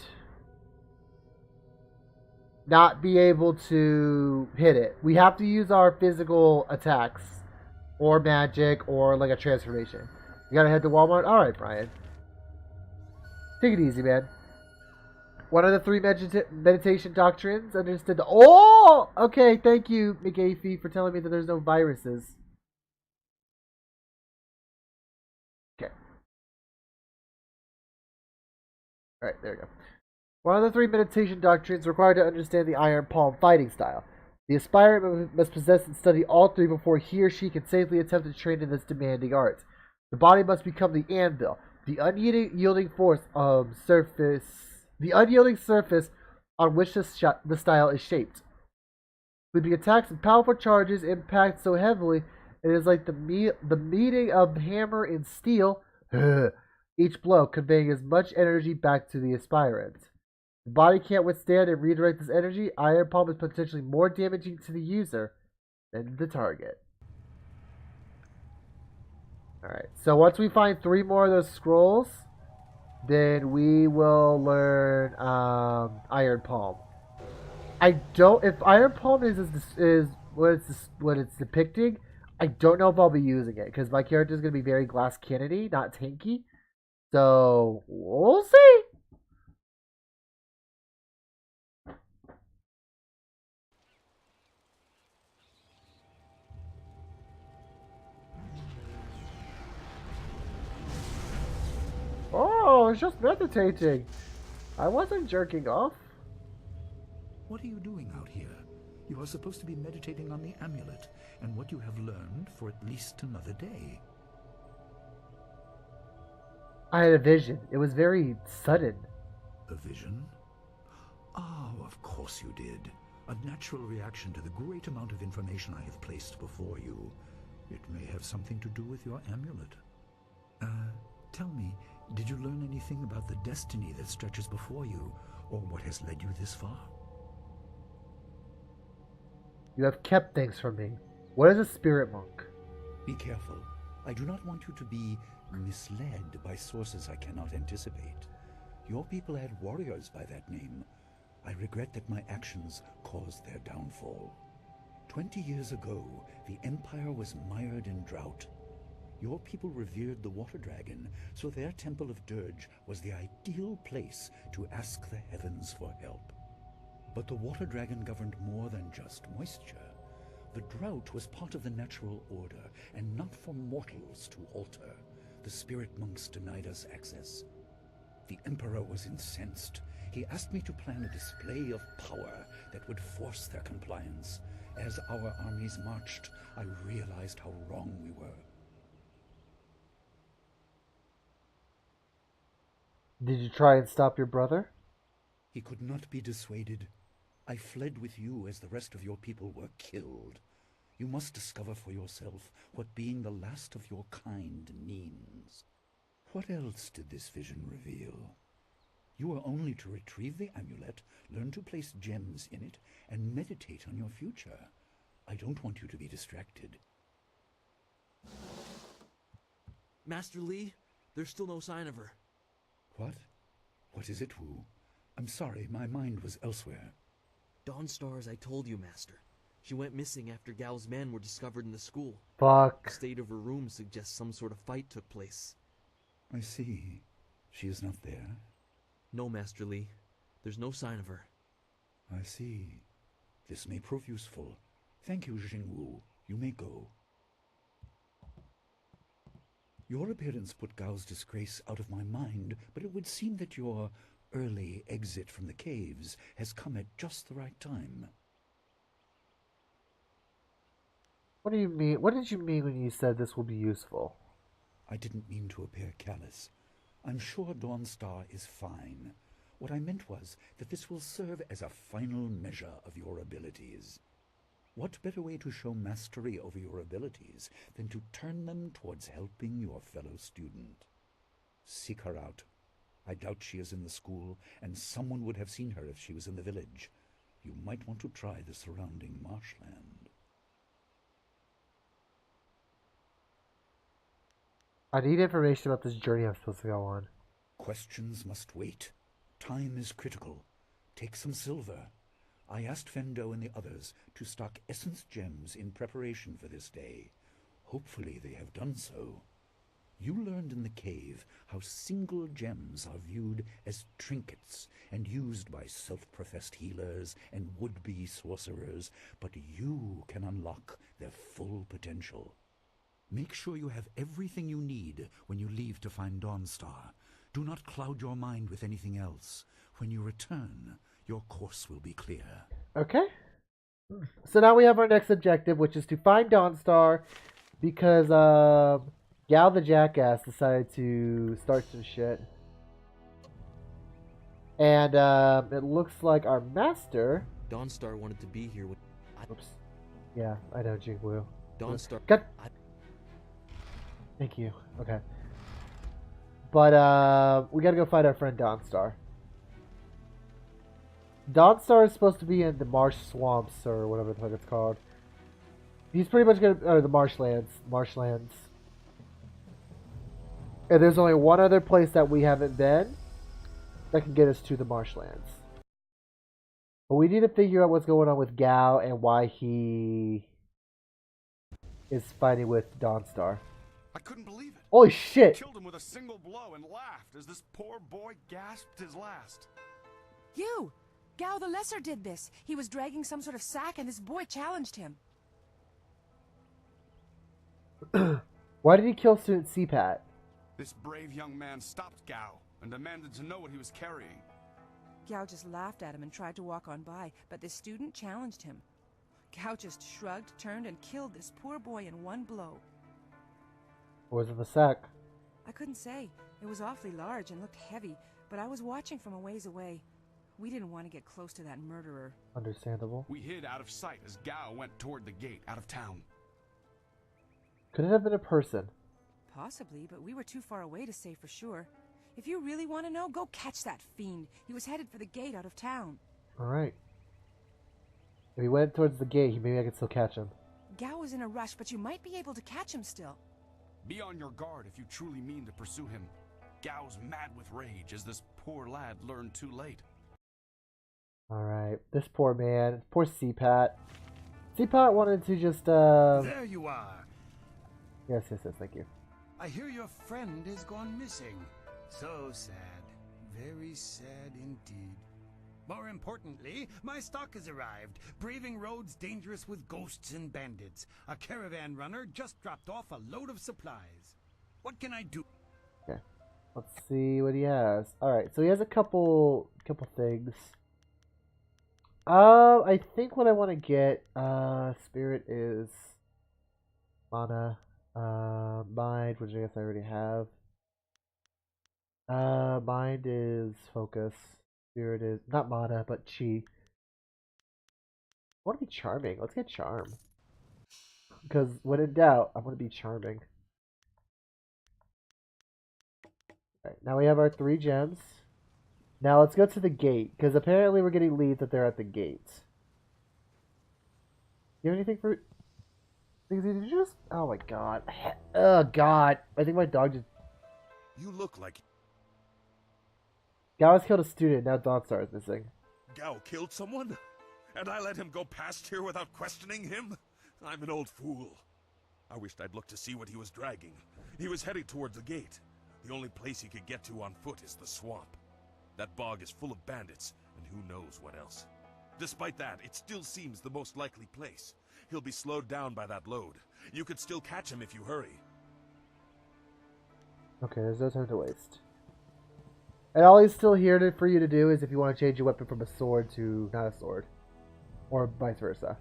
not be able to hit it. We have to use our physical attacks or magic or like a transformation. You gotta head to Walmart? Alright, Brian. Take it easy, man. One of the 3 meditation doctrines understood the... Oh! Okay, thank you, McAfee, for telling me that there's no viruses. Okay. Alright, there we go. One of the 3 meditation doctrines required to understand the Iron Palm fighting style. The aspirant must possess and study all 3 before he or she can safely attempt to train in this demanding art. The body must become the anvil, the unyielding surface on which the style is shaped. Sweeping attacks and powerful charges impact so heavily, it is like the meeting of hammer and steel, each blow conveying as much energy back to the aspirant. The body can't withstand and redirect this energy. Iron Palm is potentially more damaging to the user than the target. Alright, so once we find 3 more of those scrolls, then we will learn Iron Palm. If Iron Palm is what it's depicting, I don't know if I'll be using it, because my character is going to be very glass cannony, not tanky. So, we'll see. Oh, I was just meditating. I wasn't jerking off. What are you doing out here? You are supposed to be meditating on the amulet and what you have learned for at least another day. I had a vision. It was very sudden. A vision? Oh, of course you did. A natural reaction to the great amount of information I have placed before you. It may have something to do with your amulet. Tell me, did you learn anything about the destiny that stretches before you, or what has led you this far? You have kept things from me. What is a spirit monk? Be careful. I do not want you to be misled by sources I cannot anticipate. Your people had warriors by that name. I regret that my actions caused their downfall. 20 years ago, the Empire was mired in drought. Your people revered the water dragon, so their temple of Dirge was the ideal place to ask the heavens for help. But the water dragon governed more than just moisture. The drought was part of the natural order, and not for mortals to alter. The spirit monks denied us access. The Emperor was incensed. He asked me to plan a display of power that would force their compliance. As our armies marched, I realized how wrong we were. Did you try and stop your brother? He could not be dissuaded. I fled with you as the rest of your people were killed. You must discover for yourself what being the last of your kind means. What else did this vision reveal? You are only to retrieve the amulet, learn to place gems in it, and meditate on your future. I don't want you to be distracted. Master Li, there's still no sign of her. What? What is it, Wu? I'm sorry, my mind was elsewhere. Dawnstar, as I told you, Master. She went missing after Gao's men were discovered in the school. Fuck. The state of her room suggests some sort of fight took place. I see. She is not there? No, Master Li. There's no sign of her. I see. This may prove useful. Thank you, Jingwu. You may go. Your appearance put Gao's disgrace out of my mind, but it would seem that your early exit from the caves has come at just the right time. What do you mean? What did you mean when you said this will be useful? I didn't mean to appear callous. I'm sure Dawnstar is fine. What I meant was that this will serve as a final measure of your abilities. What better way to show mastery over your abilities than to turn them towards helping your fellow student? Seek her out. I doubt she is in the school, and someone would have seen her if she was in the village. You might want to try the surrounding marshland. I need information about this journey I'm supposed to go on. Questions must wait. Time is critical. Take some silver. I asked Fendo and the others to stock essence gems in preparation for this day. Hopefully they have done so. You learned in the cave how single gems are viewed as trinkets and used by self-professed healers and would-be sorcerers, but you can unlock their full potential. Make sure you have everything you need when you leave to find Dawnstar. Do not cloud your mind with anything else. When you return, your course will be clear. Okay. So now we have our next objective, which is to find Dawnstar, because Gao the Jackass decided to start some shit. And it looks like our master... Dawnstar wanted to be here with... Oops. Yeah, I know, Jingwu. Dawnstar... Cut! Thank you. Okay. But we gotta go find our friend Dawnstar. Dawnstar is supposed to be in the marsh swamps, or whatever the fuck it's called. He's pretty much gonna... Or the marshlands. Marshlands. And there's only one other place that we haven't been that can get us to the marshlands. But we need to figure out what's going on with Gao and why he is fighting with Dawnstar. I couldn't believe it. Holy shit! He killed him with a single blow and laughed as this poor boy gasped his last. You! Gao the Lesser did this. He was dragging some sort of sack and this boy challenged him. Why did he kill student CPAT? This brave young man stopped Gao and demanded to know what he was carrying. Gao just laughed at him and tried to walk on by, but the student challenged him. Gao just shrugged, turned, and killed this poor boy in one blow. Or was it the sack? I couldn't say. It was awfully large and looked heavy, but I was watching from a ways away. We didn't want to get close to that murderer. Understandable. We hid out of sight as Gao went toward the gate out of town. Could it have been a person? Possibly, but we were too far away to say for sure. If you really want to know, go catch that fiend. He was headed for the gate out of town. Alright. If he went towards the gate, maybe I could still catch him. Gao was in a rush, but you might be able to catch him still. Be on your guard if you truly mean to pursue him. Gao's mad with rage as this poor lad learned too late. Alright, this poor man. Poor CPAT. CPAT wanted to just, There you are. Yes, thank you. I hear your friend has gone missing. So sad. Very sad indeed. More importantly, my stock has arrived. Braving roads dangerous with ghosts and bandits. A caravan runner just dropped off a load of supplies. What can I do? Okay. Let's see what he has. Alright, so he has a couple things. I think what I want to get, spirit is mana, mind, which I guess I already have. Mind is focus. Spirit is not mana, but chi. I want to be charming. Let's get charm. Because when in doubt, I want to be charming. Alright, now we have our 3 gems. Now let's go to the gate, because apparently we're getting leads that they're at the gate. You have anything for... Did you just... Oh my god. Oh god. I think my dog just... You look like Gao has killed a student, now Dogstar is missing. Gao killed someone? And I let him go past here without questioning him? I'm an old fool. I wished I'd looked to see what he was dragging. He was heading towards the gate. The only place he could get to on foot is the swamp. That bog is full of bandits, and who knows what else. Despite that, it still seems the most likely place. He'll be slowed down by that load. You could still catch him if you hurry. Okay, there's no time to waste. And all he's still here for you to do is if you want to change your weapon from a sword to not a sword. Or vice versa.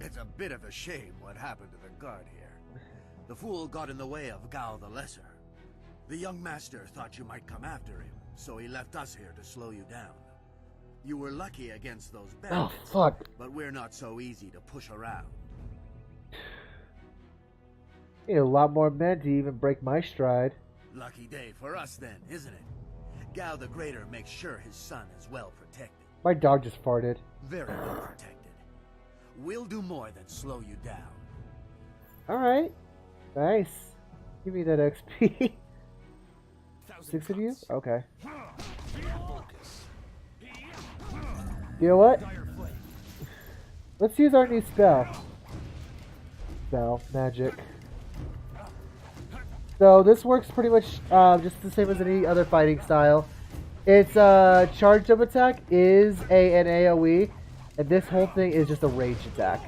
It's a bit of a shame what happened to the guard here. The fool got in the way of Gao the Lesser. The young master thought you might come after him, so he left us here to slow you down. You were lucky against those bandits, but we're not so easy to push around. You need a lot more men to even break my stride. Lucky day for us then, isn't it? Gao the Greater makes sure his son is well protected. My dog just farted. Very well protected. We'll do more than slow you down. Alright. Nice. Give me that XP. 6 of you? Okay. You know what? Let's use our new spell. Magic. So this works pretty much just the same as any other fighting style. Its charged up attack is an AoE, and this whole thing is just a ranged attack.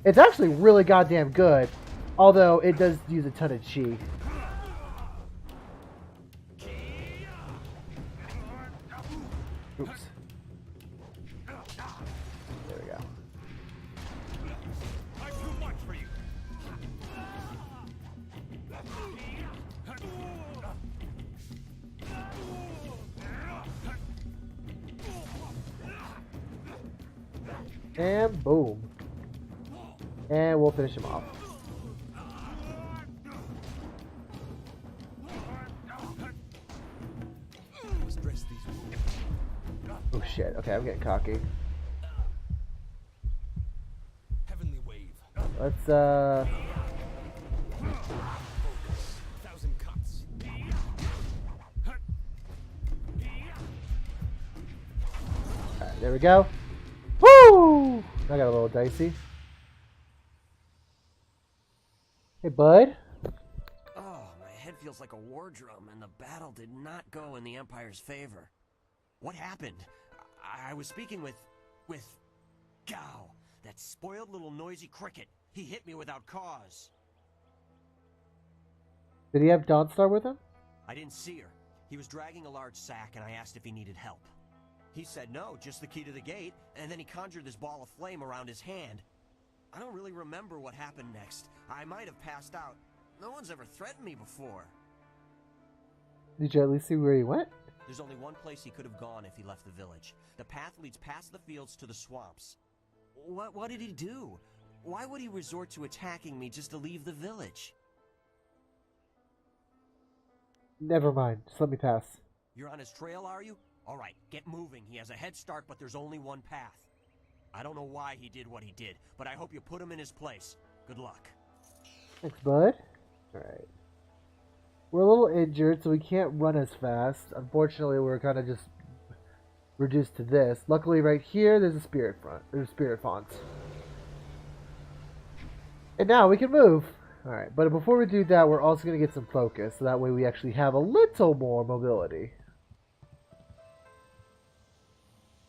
It's actually really goddamn good, although it does use a ton of chi. Oops. There we go. And boom. And we'll finish him off. Oh shit, okay, I'm getting cocky. Heavenly wave. Let's Thousand cuts. Alright, there we go. Woo! I got a little dicey. Hey, bud. Oh, my head feels like a war drum, and the battle did not go in the Empire's favor. What happened? I was speaking with Gao, that spoiled little noisy cricket. He hit me without cause. Did he have Dawnstar with him? I didn't see her. He was dragging a large sack, and I asked if he needed help. He said no, just the key to the gate, and then he conjured this ball of flame around his hand. I don't really remember what happened next. I might have passed out. No one's ever threatened me before. Did you at least see where he went? There's only one place he could have gone if he left the village. The path leads past the fields to the swamps. What did he do? Why would he resort to attacking me just to leave the village? Never mind. Just let me pass. You're on his trail, are you? Alright, get moving. He has a head start, but there's only one path. I don't know why he did what he did, but I hope you put him in his place. Good luck. Thanks, bud. Alright. We're a little injured, so we can't run as fast. Unfortunately, we're kind of just reduced to this. Luckily, right here, there's a spirit font. And now we can move. Alright, but before we do that, we're also going to get some focus, so that way we actually have a little more mobility.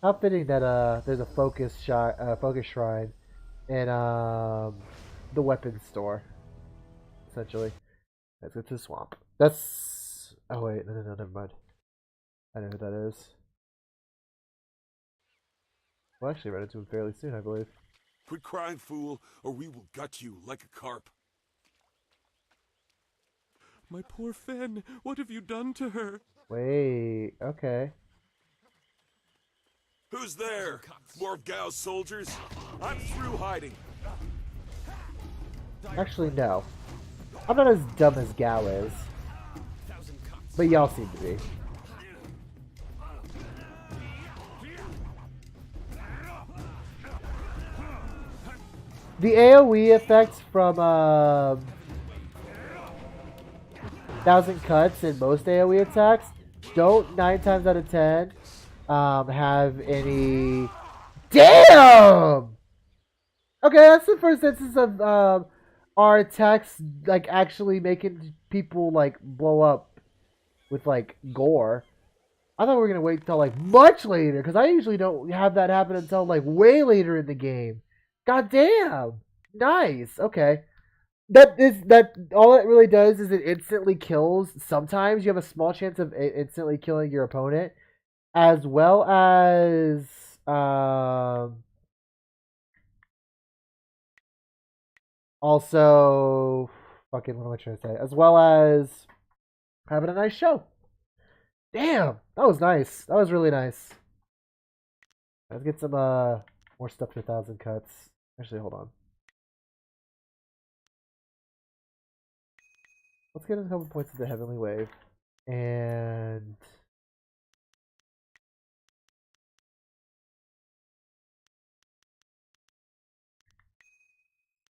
How fitting that there's a focus shrine in the weapons store, essentially. Let's get to the swamp. That's... Oh, wait. No, never mind. I know who that is. We'll actually run into him fairly soon, I believe. Quit crying, fool, or we will gut you like a carp. My poor Fen, what have you done to her? Wait, okay. Who's there? More of Gao's soldiers? I'm through hiding. Actually, no. I'm not as dumb as Gao is. But y'all seem to be. The AoE effects from 1,000 cuts in most AoE attacks don't 9 times out of 10 have any. Damn! Okay, that's the first instance of our attacks like actually making people like blow up with like gore. I thought we were gonna wait until like much later because I usually don't have that happen until like way later in the game. God damn! Nice. Okay. That all it really does is it instantly kills. Sometimes you have a small chance of instantly killing your opponent, as well as also fucking what am I trying to say? As well as having a nice show. Damn, that was nice. That was really nice. Let's get some more stuff to 1,000 cuts. Actually, hold on. Let's get a couple points of the Heavenly Wave. And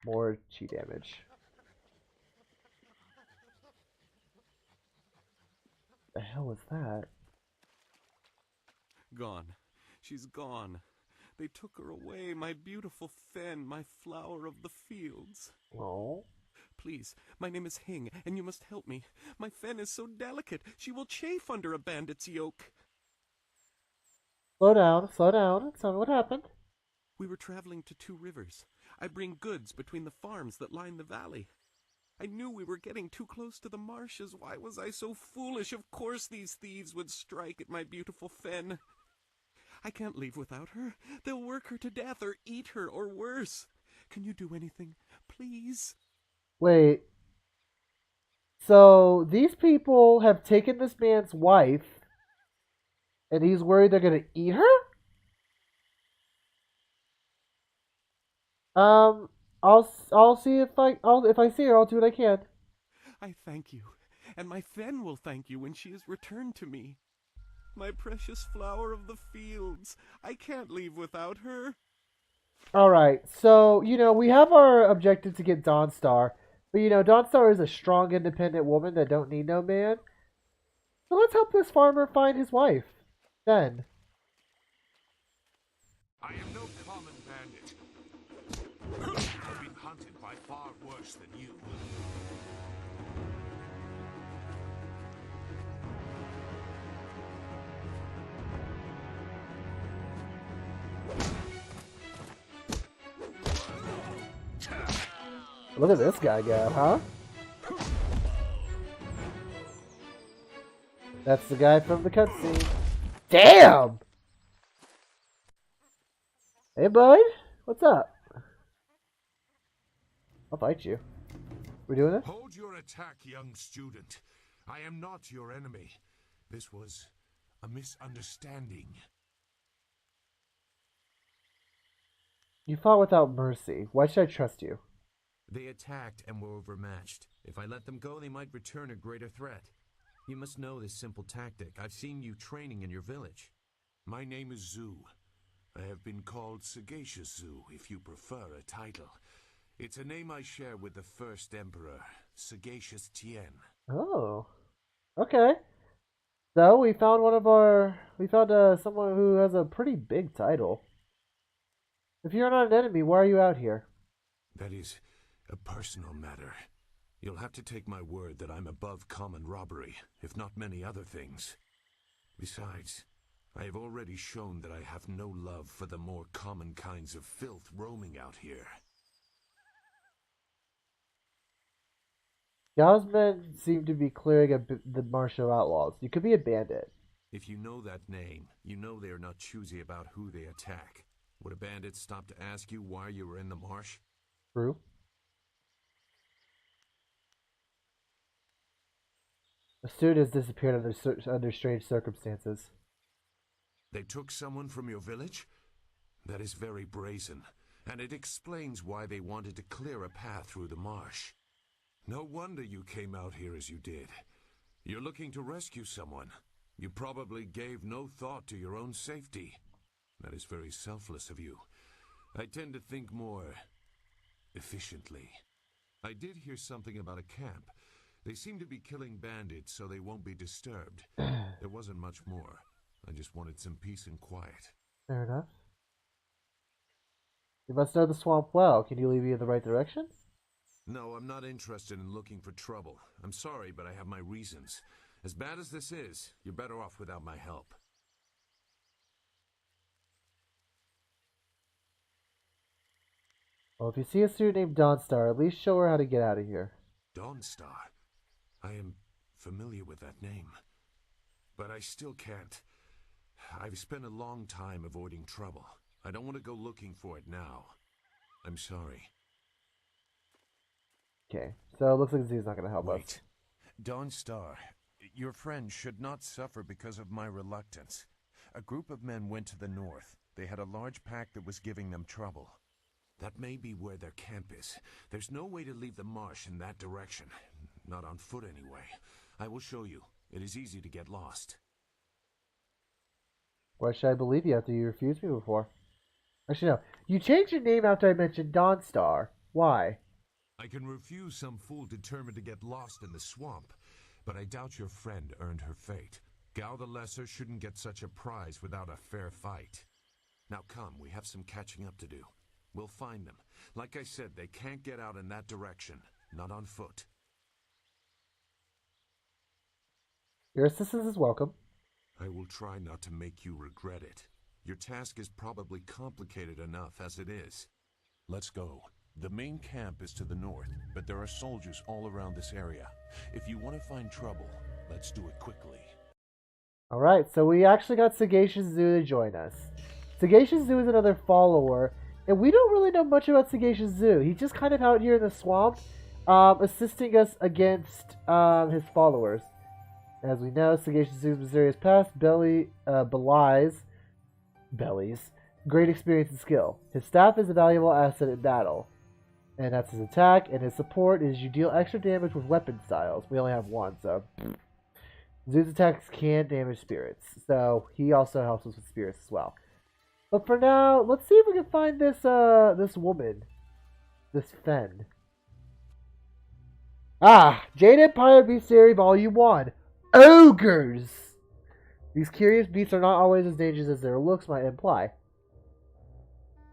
more chi damage. The hell was that? Gone. She's gone. They took her away, my beautiful Fen, my flower of the fields. Oh. Please, my name is Hing, and you must help me. My Fen is so delicate, she will chafe under a bandit's yoke. Slow down, slow down. Tell me what happened. We were traveling to 2 rivers. I bring goods between the farms that line the valley. I knew we were getting too close to the marshes. Why was I so foolish? Of course these thieves would strike at my beautiful Fen. I can't leave without her. They'll work her to death or eat her or worse. Can you do anything, please? Wait. So these people have taken this man's wife, and he's worried they're gonna eat her? I'll see if I see her, I'll do what I can. I thank you, and my Fen will thank you when she is returned to me. My precious flower of the fields. I can't leave without her. Alright, so, we have our objective to get Dawnstar. But, Dawnstar is a strong, independent woman that don't need no man. So let's help this farmer find his wife. Then. I am no common bandit. I've been hunted by far worse than you. Look at this guy got, huh? That's the guy from the cutscene. Damn! Hey, bud. What's up? I'll fight you. We doing it? Hold your attack, young student. I am not your enemy. This was a misunderstanding. You fought without mercy. Why should I trust you? They attacked and were overmatched. If I let them go, they might return a greater threat. You must know this simple tactic. I've seen you training in your village. My name is Zhu. I have been called Sagacious Zhu, if you prefer a title. It's a name I share with the first emperor, Sagacious Tien. Oh. Okay. So, we found someone who has a pretty big title. If you're not an enemy, why are you out here? That is a personal matter. You'll have to take my word that I'm above common robbery, if not many other things. Besides, I have already shown that I have no love for the more common kinds of filth roaming out here. Gal's men seem to be clearing the martial outlaws. You could be a bandit. If you know that name, you know they are not choosy about who they attack. Would a bandit stop to ask you why you were in the marsh? True. A student has disappeared under strange circumstances. They took someone from your village? That is very brazen, and it explains why they wanted to clear a path through the marsh. No wonder you came out here as you did. You're looking to rescue someone. You probably gave no thought to your own safety. That is very selfless of you. I tend to think more efficiently. I did hear something about a camp. They seem to be killing bandits so they won't be disturbed. There wasn't much more. I just wanted some peace and quiet. Fair enough. You must know the swamp well. Can you lead me in the right direction? No, I'm not interested in looking for trouble. I'm sorry, but I have my reasons. As bad as this is, you're better off without my help. Well, if you see a student named Dawnstar, at least show her how to get out of here. Dawnstar? I am familiar with that name. But I still can't. I've spent a long time avoiding trouble. I don't want to go looking for it now. I'm sorry. Okay, so it looks like Zoo's not going to help us. Dawnstar, your friend should not suffer because of my reluctance. A group of men went to the north. They had a large pack that was giving them trouble. That may be where their camp is. There's no way to leave the marsh in that direction. Not on foot, anyway. I will show you. It is easy to get lost. Why should I believe you after you refused me before? Actually, no. You changed your name after I mentioned Dawnstar. Why? I can refuse some fool determined to get lost in the swamp, but I doubt your friend earned her fate. Gao the Lesser shouldn't get such a prize without a fair fight. Now come, we have some catching up to do. We'll find them. Like I said, they can't get out in that direction. Not on foot. Your assistance is welcome. I will try not to make you regret it. Your task is probably complicated enough as it is. Let's go. The main camp is to the north, but there are soldiers all around this area. If you want to find trouble, let's do it quickly. Alright, so we actually got Sagacious Zoo to join us. Sagacious Zoo is another follower, and we don't really know much about Sagacious Zoo. He's just kind of out here in the swamp, assisting us against his followers. As we know, Sagacious Zoo's mysterious past belies Belly's great experience and skill. His staff is a valuable asset in battle, and that's his attack, and his support is you deal extra damage with weapon styles. We only have one, so Zoo's attacks can damage spirits, so he also helps us with spirits as well. But for now, let's see if we can find this woman, this Fen. Jade Empire Bestiary Volume 1. Ogres! These curious beasts are not always as dangerous as their looks might imply.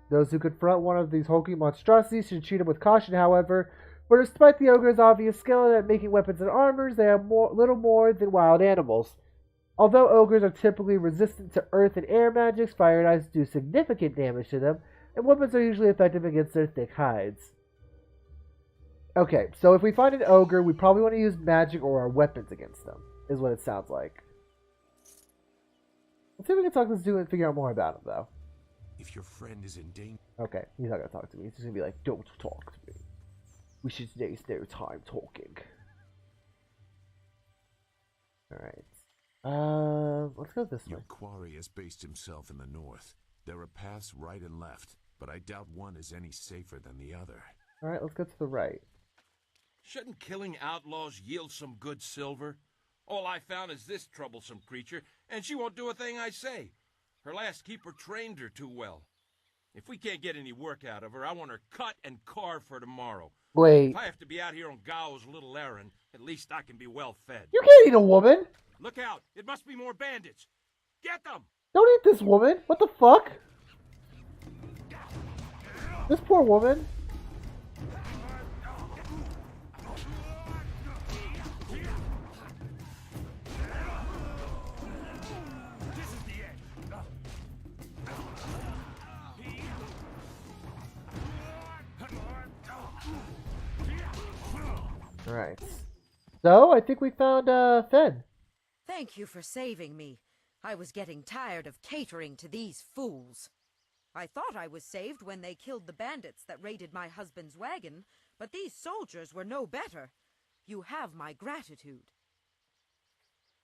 Those who confront one of these hulking monstrosities should treat them with caution, however, for despite the ogre's obvious skill at making weapons and armors, they are little more than wild animals. Although ogres are typically resistant to earth and air magics, fire and ice do significant damage to them, and weapons are usually effective against their thick hides. Okay, so if we find an ogre, we probably want to use magic or our weapons against them, is what it sounds like. Let's see if we can talk to Zoo and figure out more about him, though. If your friend is in danger... Okay, he's not going to talk to me. He's just going to be like, don't talk to me. We should waste no time talking. Alright. Let's go this way. Your quarry has based himself in the north. There are paths right and left, but I doubt one is any safer than the other. Alright, let's go to the right. Shouldn't killing outlaws yield some good silver? All I found is this troublesome creature, and she won't do a thing I say. Her last keeper trained her too well. If we can't get any work out of her, I want her cut and carved for tomorrow. Wait. If I have to be out here on Gao's little errand, at least I can be well fed. You can't eat a woman! Look out! It must be more bandits! Get them! Don't eat this woman! What the fuck? This poor woman. Alright. So, I think we found Fenn. Thank you for saving me. I was getting tired of catering to these fools. I thought I was saved when they killed the bandits that raided my husband's wagon, but these soldiers were no better. You have my gratitude.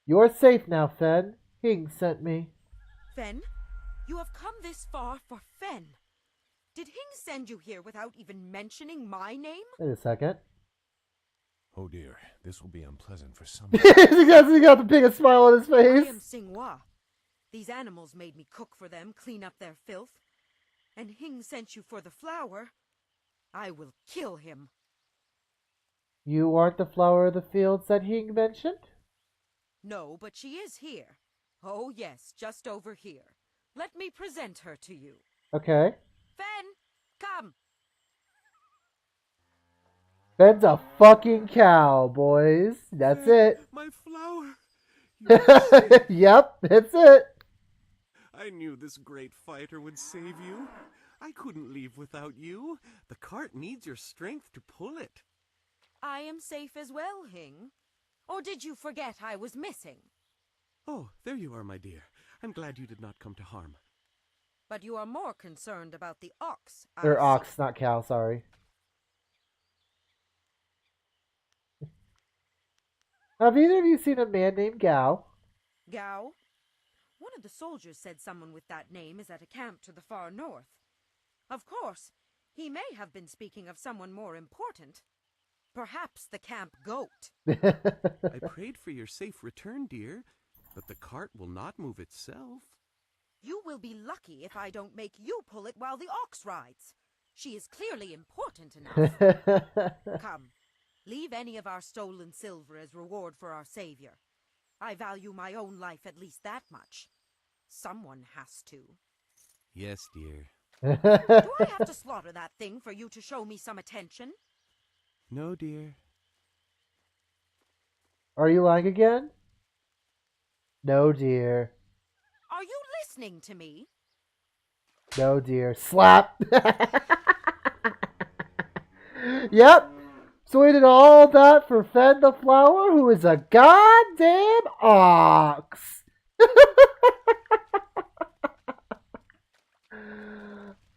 You're safe now, Fenn. Hing sent me. Fen? You have come this far for Fen. Did Hing send you here without even mentioning my name? Wait a second. Oh dear, this will be unpleasant for some. He got the biggest smile on his face. I am Singhua. These animals made me cook for them, clean up their filth. And Hing sent you for the flower. I will kill him. You aren't the flower of the fields that Hing mentioned? No, but she is here. Oh yes, just over here. Let me present her to you. Okay. Fen, come. Fenn's a fucking cow, boys. That's it. My flower. Yep, that's it. I knew this great fighter would save you. I couldn't leave without you. The cart needs your strength to pull it. I am safe as well, Hing. Or did you forget I was missing? Oh, there you are, my dear. I'm glad you did not come to harm. But you are more concerned about the ox. Or ox, not cow, sorry. Have either of you seen a man named Gao? Gao? One of the soldiers said someone with that name is at a camp to the far north. Of course, he may have been speaking of someone more important. Perhaps the camp goat. I prayed for your safe return, dear, but the cart will not move itself. You will be lucky if I don't make you pull it while the ox rides. She is clearly important enough. Come, leave any of our stolen silver as reward for our savior. I value my own life at least that much. Someone has to. Yes, dear. Do I have to slaughter that thing for you to show me some attention? No, dear. Are you lying again? No, dear. Are you listening to me? No, dear. Slap! Yep. So we did all that for Fenn the Flower, who is a goddamn ox.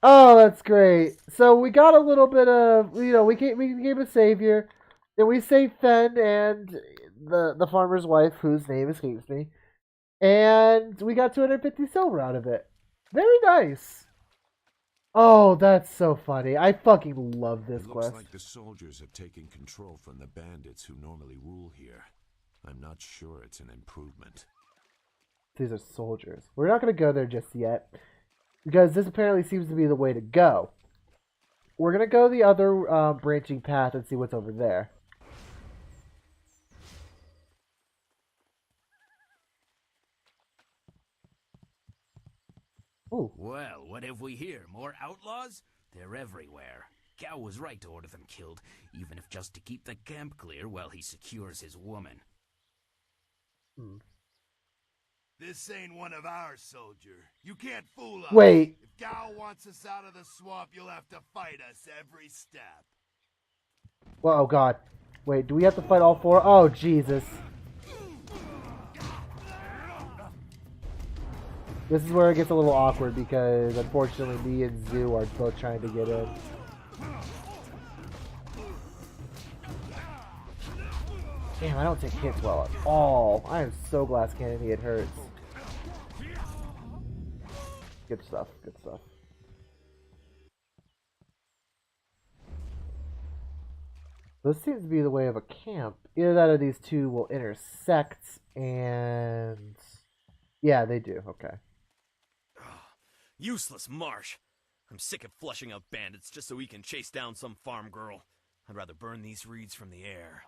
Oh, that's great. So we got a little bit of, we gave a savior, and we saved Fenn and the farmer's wife, whose name escapes me, and we got 250 silver out of it. Very nice. Oh, that's so funny. I fucking love this It quest. looks like the soldiers have taken control from the bandits who normally rule here. I'm not sure it's an improvement. These are soldiers. We're not going to go there just yet, because this apparently seems to be the way to go. We're going to go the other branching path and see what's over there. Ooh. Well, what have we here? More outlaws? They're everywhere. Gao was right to order them killed, even if just to keep the camp clear while he secures his woman. This ain't one of ours, soldier. You can't fool us. Wait. If Gao wants us out of the swamp, you'll have to fight us every step. Well, oh god. Wait, do we have to fight all four? Oh, Jesus. This is where it gets a little awkward because, unfortunately, me and Zoo are both trying to get in. Damn, I don't take hits well at all. I am so glass cannon, it hurts. Good stuff, good stuff. This seems to be the way of a camp. Either that or these two will intersect, and... yeah, they do, okay. Useless marsh. I'm sick of flushing out bandits just so we can chase down some farm girl. I'd rather burn these reeds from the air.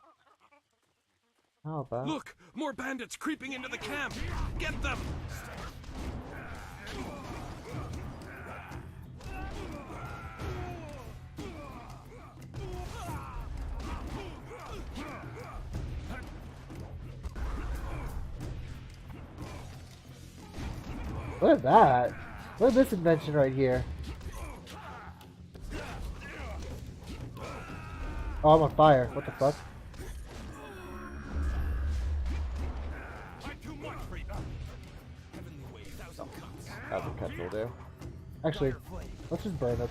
How about? Look! More bandits creeping into the camp! Get them! Look at that. Look at this invention right here. Oh, I'm on fire. What the fuck? Actually, let's just burn it.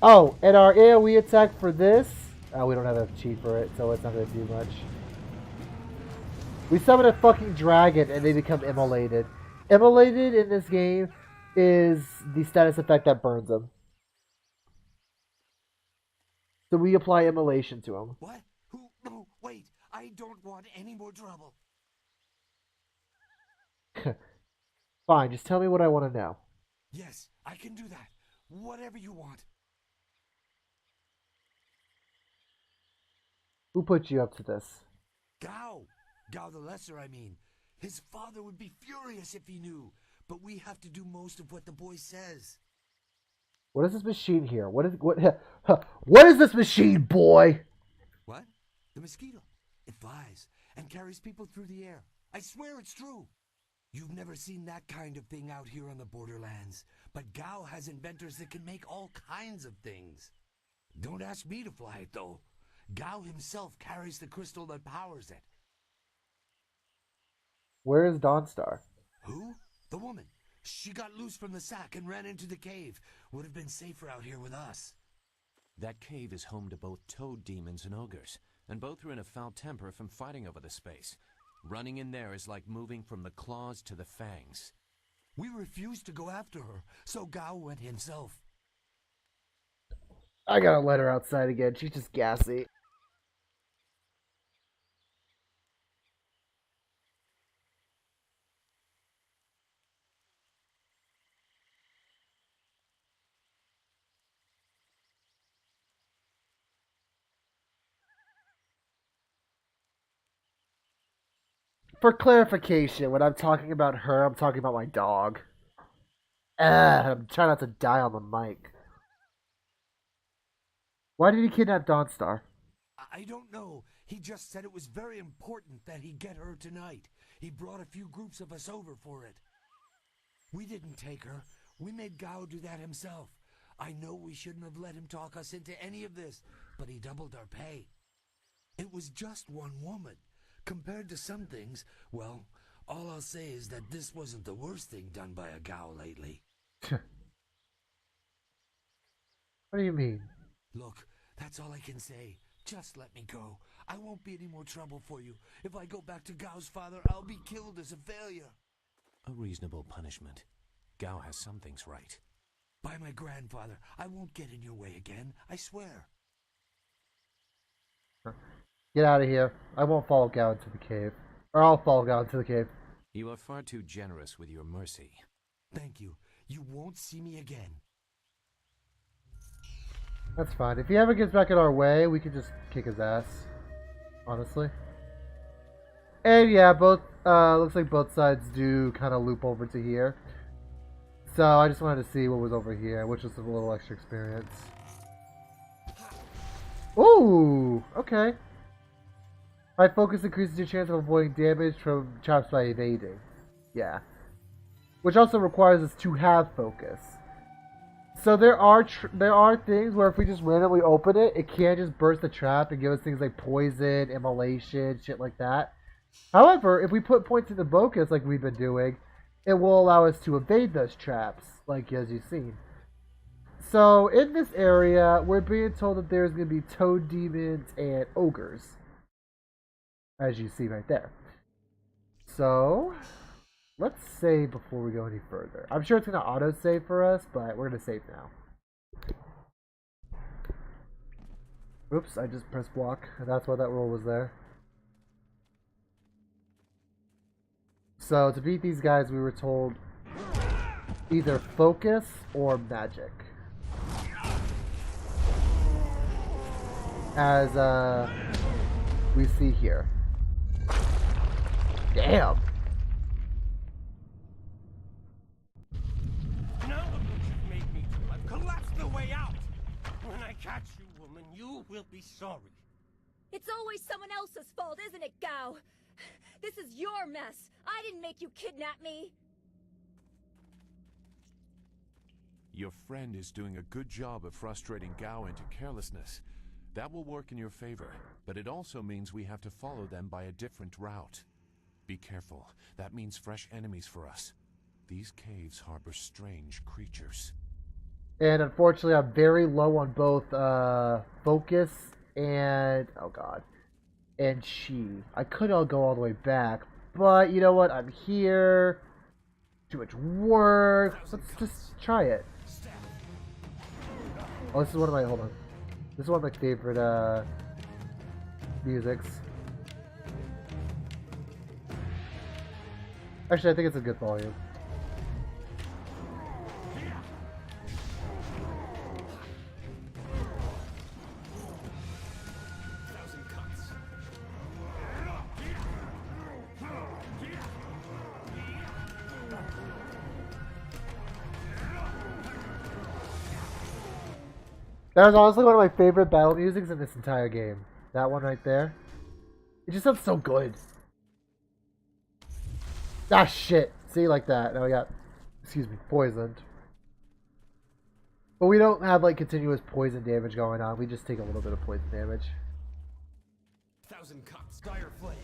Oh, and our AoE attack for this... Oh, we don't have a cheat for it, so it's not going to do much. We summon a fucking dragon and they become immolated. Immolated in this game is the status effect that burns them. So we apply immolation to them. What? Who? No, wait. I don't want any more trouble. Fine, just tell me what I want to know. Yes, I can do that. Whatever you want. Who put you up to this? Gao. Gao the Lesser, I mean. His father would be furious if he knew. But we have to do most of what the boy says. What is this machine here? What is this machine, boy? What? The mosquito. It flies and carries people through the air. I swear it's true. You've never seen that kind of thing out here on the borderlands. But Gao has inventors that can make all kinds of things. Don't ask me to fly it, though. Gao himself carries the crystal that powers it. Where is Dawnstar? Who? The woman. She got loose from the sack and ran into the cave. Would have been safer out here with us. That cave is home to both toad demons and ogres, and both are in a foul temper from fighting over the space. Running in there is like moving from the claws to the fangs. We refused to go after her, so Gao went himself. I gotta let her outside again. She's just gassy. For clarification, when I'm talking about her, I'm talking about my dog. I'm trying not to die on the mic. Why did he kidnap Dawnstar? I don't know. He just said it was very important that he get her tonight. He brought a few groups of us over for it. We didn't take her. We made Gao do that himself. I know we shouldn't have let him talk us into any of this, but he doubled our pay. It was just one woman. Compared to some things, well, all I'll say is that this wasn't the worst thing done by a Gao lately. What do you mean? Look, that's all I can say. Just let me go. I won't be any more trouble for you. If I go back to Gao's father, I'll be killed as a failure. A reasonable punishment. Gao has some things right. By my grandfather, I won't get in your way again, I swear. Get out of here. I won't follow Gao into the cave. Or I'll follow Gao into the cave. You are far too generous with your mercy. Thank you. You won't see me again. That's fine. If he ever gets back in our way, we can just kick his ass. Honestly. And yeah, looks like both sides do kind of loop over to here. So I just wanted to see what was over here, which is a little extra experience. Ooh, okay. My focus increases your chance of avoiding damage from traps by evading. Yeah. Which also requires us to have focus. So there are things where if we just randomly open it, it can just burst the trap and give us things like poison, immolation, shit like that. However, if we put points into focus like we've been doing, it will allow us to evade those traps, like as you've seen. So in this area, we're being told that there's going to be toad demons and ogres. As you see right there. So, let's save before we go any further. I'm sure it's going to auto-save for us, but we're going to save now. Oops, I just pressed block, and that's why that roll was there. So, to beat these guys, we were told either focus or magic. As, we see here. Damn! Now look what you've made me do. I've collapsed the way out. When I catch you, woman, you will be sorry. It's always someone else's fault, isn't it, Gao? This is your mess. I didn't make you kidnap me. Your friend is doing a good job of frustrating Gao into carelessness. That will work in your favor, but it also means we have to follow them by a different route. Be careful. That means fresh enemies for us. These caves harbor strange creatures. And unfortunately, I'm very low on both focus and oh god, and chi. I could all go all the way back, but you know what? I'm here. Too much work. Let's just try it. Oh, this is one of my hold on. This is one of my favorite musics. Actually, I think it's a good volume. That was honestly one of my favorite battle musics in this entire game. That one right there. It just sounds so good. Ah, shit. See, like that. Now we got, excuse me, poisoned. But we don't have, like, continuous poison damage going on. We just take a little bit of poison damage. Thousand cuts, dire flame.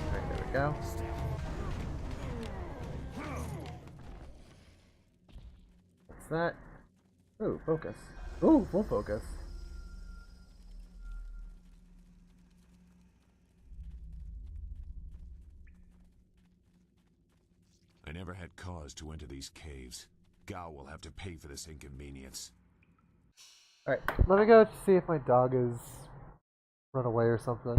Alright, there we go. What's that? Ooh, focus. Ooh, full focus. I never had cause to enter these caves. Gao will have to pay for this inconvenience. Alright, let me go see if my dog is run away or something.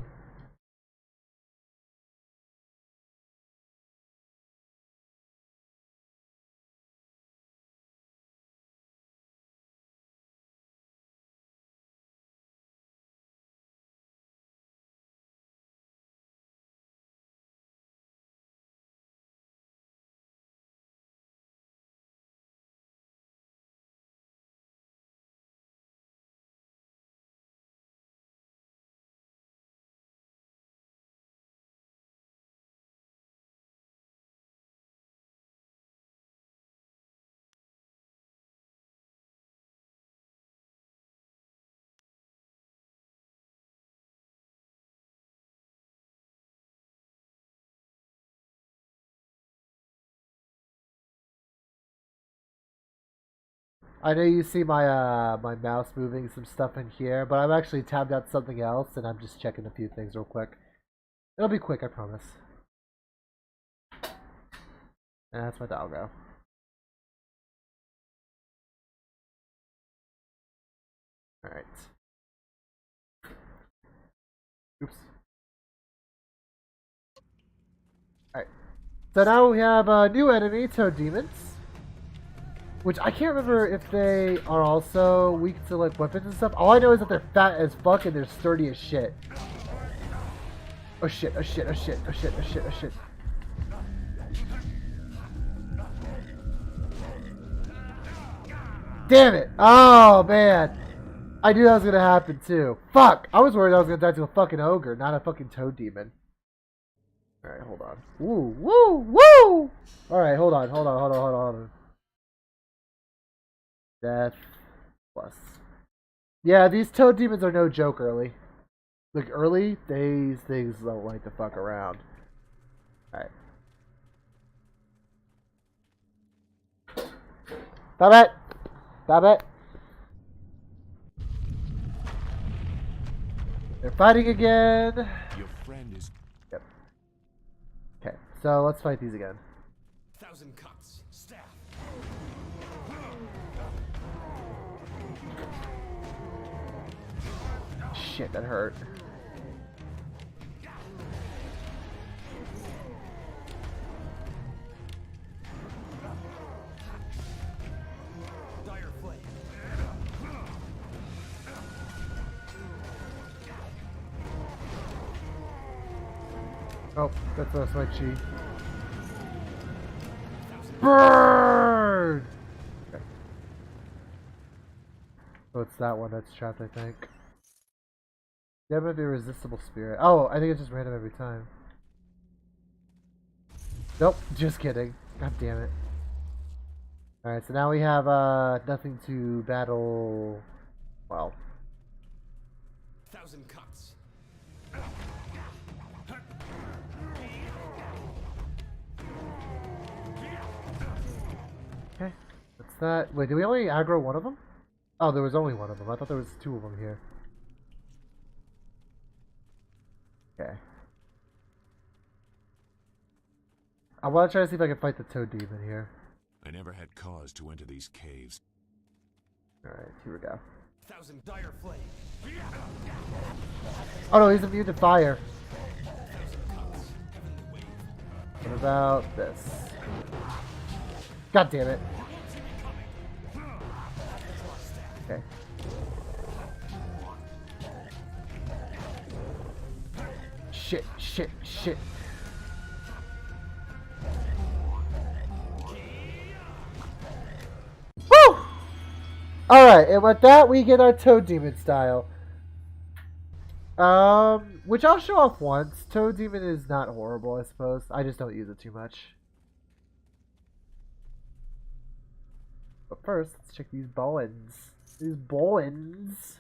I know you see my my mouse moving some stuff in here, but I'm actually tabbed out something else, and I'm just checking a few things real quick. It'll be quick, I promise. And that's my doggo. Alright. Oops. Alright. So now we have a new enemy, Toad Demons. Which I can't remember if they are also weak to like weapons and stuff. All I know is that they're fat as fuck and they're sturdy as shit. Oh shit, oh shit, oh shit, oh shit, oh shit, oh shit. Damn it! Oh man! I knew that was gonna happen too. Fuck! I was worried I was gonna die to a fucking ogre, not a fucking toad demon. Alright, hold on. Woo! Woo! Woo! Alright, hold on, hold on, hold on, hold on, hold on. Death plus. Yeah, these toad demons are no joke early. Like early, these things don't like to fuck around. Alright. Stop it! Stop it! They're fighting again! Your friend is... Yep. Okay, so let's fight these again. Thousand cuts, staff. Shit, that hurt. Dire flame. Oh, that's my chi. Burn! Okay. Oh, it's that one that's trapped, I think. Yeah, might be a resistible spirit. Oh, I think it's just random every time. Nope, just kidding. God damn it. Alright, so now we have nothing to battle. Well. Thousand cuts. Okay. What's that? Wait, did we only aggro one of them? Oh, there was only one of them. I thought there was two of them here. Okay. I want to try to see if I can fight the Toad Demon here. I never had cause to enter these caves. Alright, here we go. Thousand dire flame. Oh no, he's immune to fire. What about this? God damn it. Okay. Shit, shit, shit. Woo! Alright, and with that we get our Toad Demon style. Which I'll show off once. Toad Demon is not horrible, I suppose. I just don't use it too much. But first, let's check these bowens. These bowens.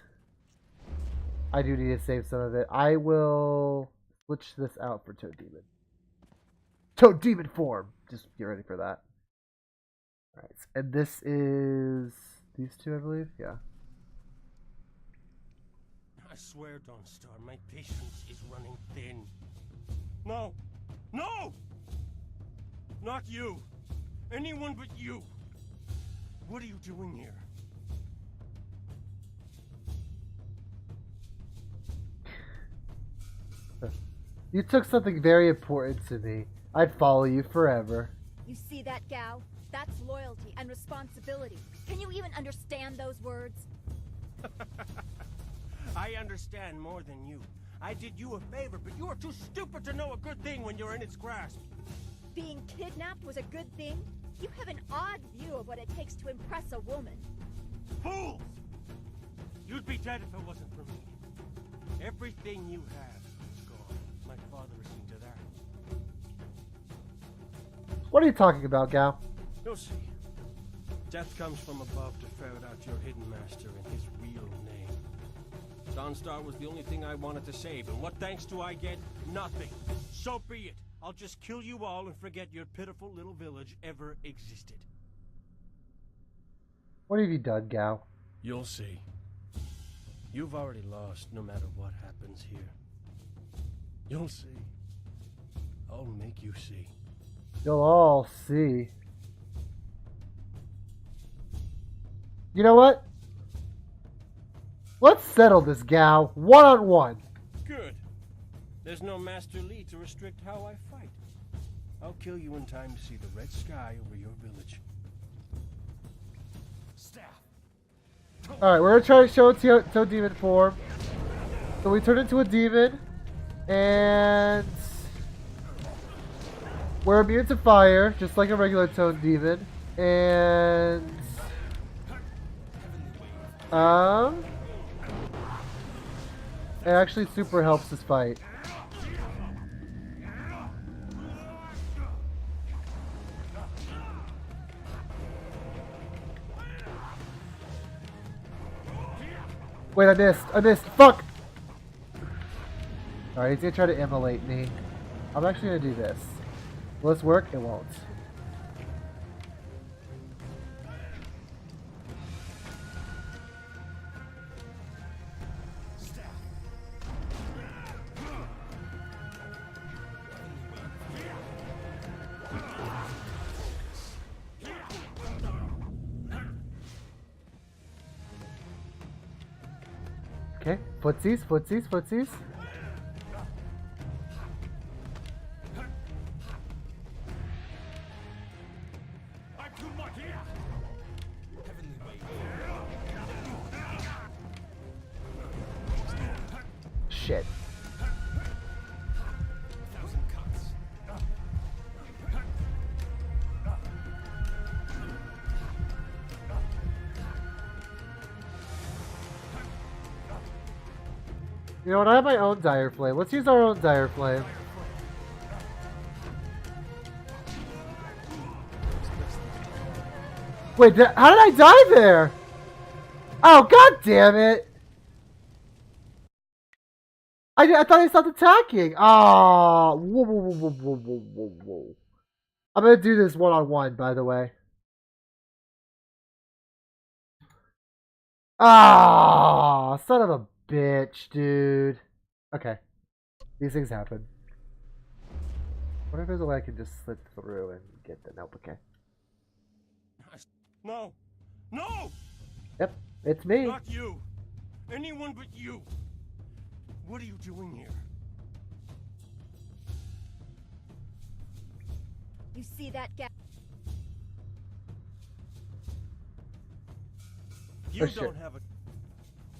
I do need to save some of it. I will switch this out for Toad Demon. Toad Demon form! Just get ready for that. Alright, and this is these two, I believe? Yeah. I swear, Dawnstar, my patience is running thin. No! No! Not you! Anyone but you! What are you doing here? You took something very important to me. I'd follow you forever. You see that, Gao? That's loyalty and responsibility. Can you even understand those words? I understand more than you. I did you a favor, but you are too stupid to know a good thing when you're in its grasp. Being kidnapped was a good thing? You have an odd view of what it takes to impress a woman. Fools! You'd be dead if it wasn't for me. Everything you have is gone. My father has seen to that. What are you talking about, Gao? You'll see. Death comes from above to ferret out your hidden master and his real name. Dawnstar was the only thing I wanted to save, and what thanks do I get? Nothing. So be it. I'll just kill you all and forget your pitiful little village ever existed. What have you done, Gao? You'll see. You've already lost no matter what happens here. You'll see. I'll make you see. You'll all see. You know what? Let's settle this, Gao. One-on-one. Good. There's no Master Li to restrict how I fight. I'll kill you in time to see the red sky over your village. Staff. Alright, we're gonna try to show Toad Demon form. So we turn into a demon. And we're immune to fire, just like a regular Toad Demon. And it actually super helps this fight. Wait, I missed, fuck! Alright, he's gonna try to immolate me. I'm actually gonna do this. Will this work? It won't. Okay, footsies, footsies, footsies. Shit. You know what, I have my own Dire Flame. Let's use our own Dire Flame. Wait, how did I die there? Oh, god damn it! I thought I stopped attacking! Ah, oh, whoa, whoa, whoa, whoa, whoa, whoa, whoa. I'm gonna do this one-on-one, by the way. Ah, son of a bitch, dude. Okay. These things happen. What if there's a way I can just slip through and get the nope, okay. No! No! Yep, it's me. Not you! Anyone but you! What are you doing here? You see that guy? You shit. don't have a...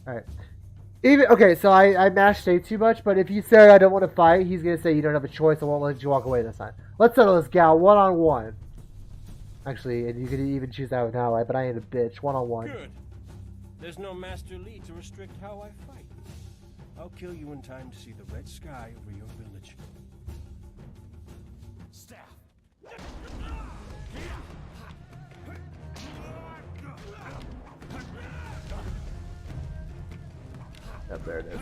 Alright. Even okay, so I mashed say too much, but if you say I don't want to fight, he's gonna say you don't have a choice. I won't let you walk away this time. Let's settle this, gal, one-on-one. Actually, and you could even choose that with an ally, but I ain't a bitch. One-on-one. Good. There's no Master Li to restrict how I fight. I'll kill you in time to see the red sky over your village. Staff. Yep, there it is.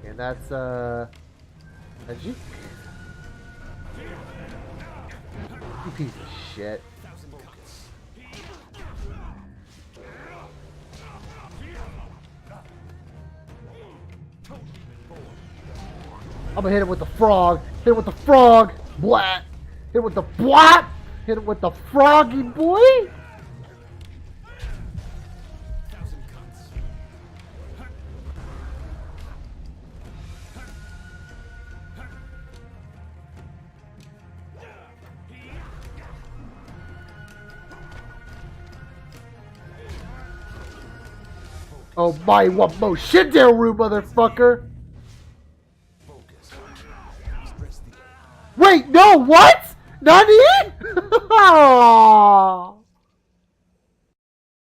And that's Ajik. You piece of shit. I'm gonna hit him with the frog. Hit him with the frog. Blat. Hit him with the blat. Hit him with the froggy boy. Oh my, what mo shit there, Rue, motherfucker! Wait, no, what? Nani?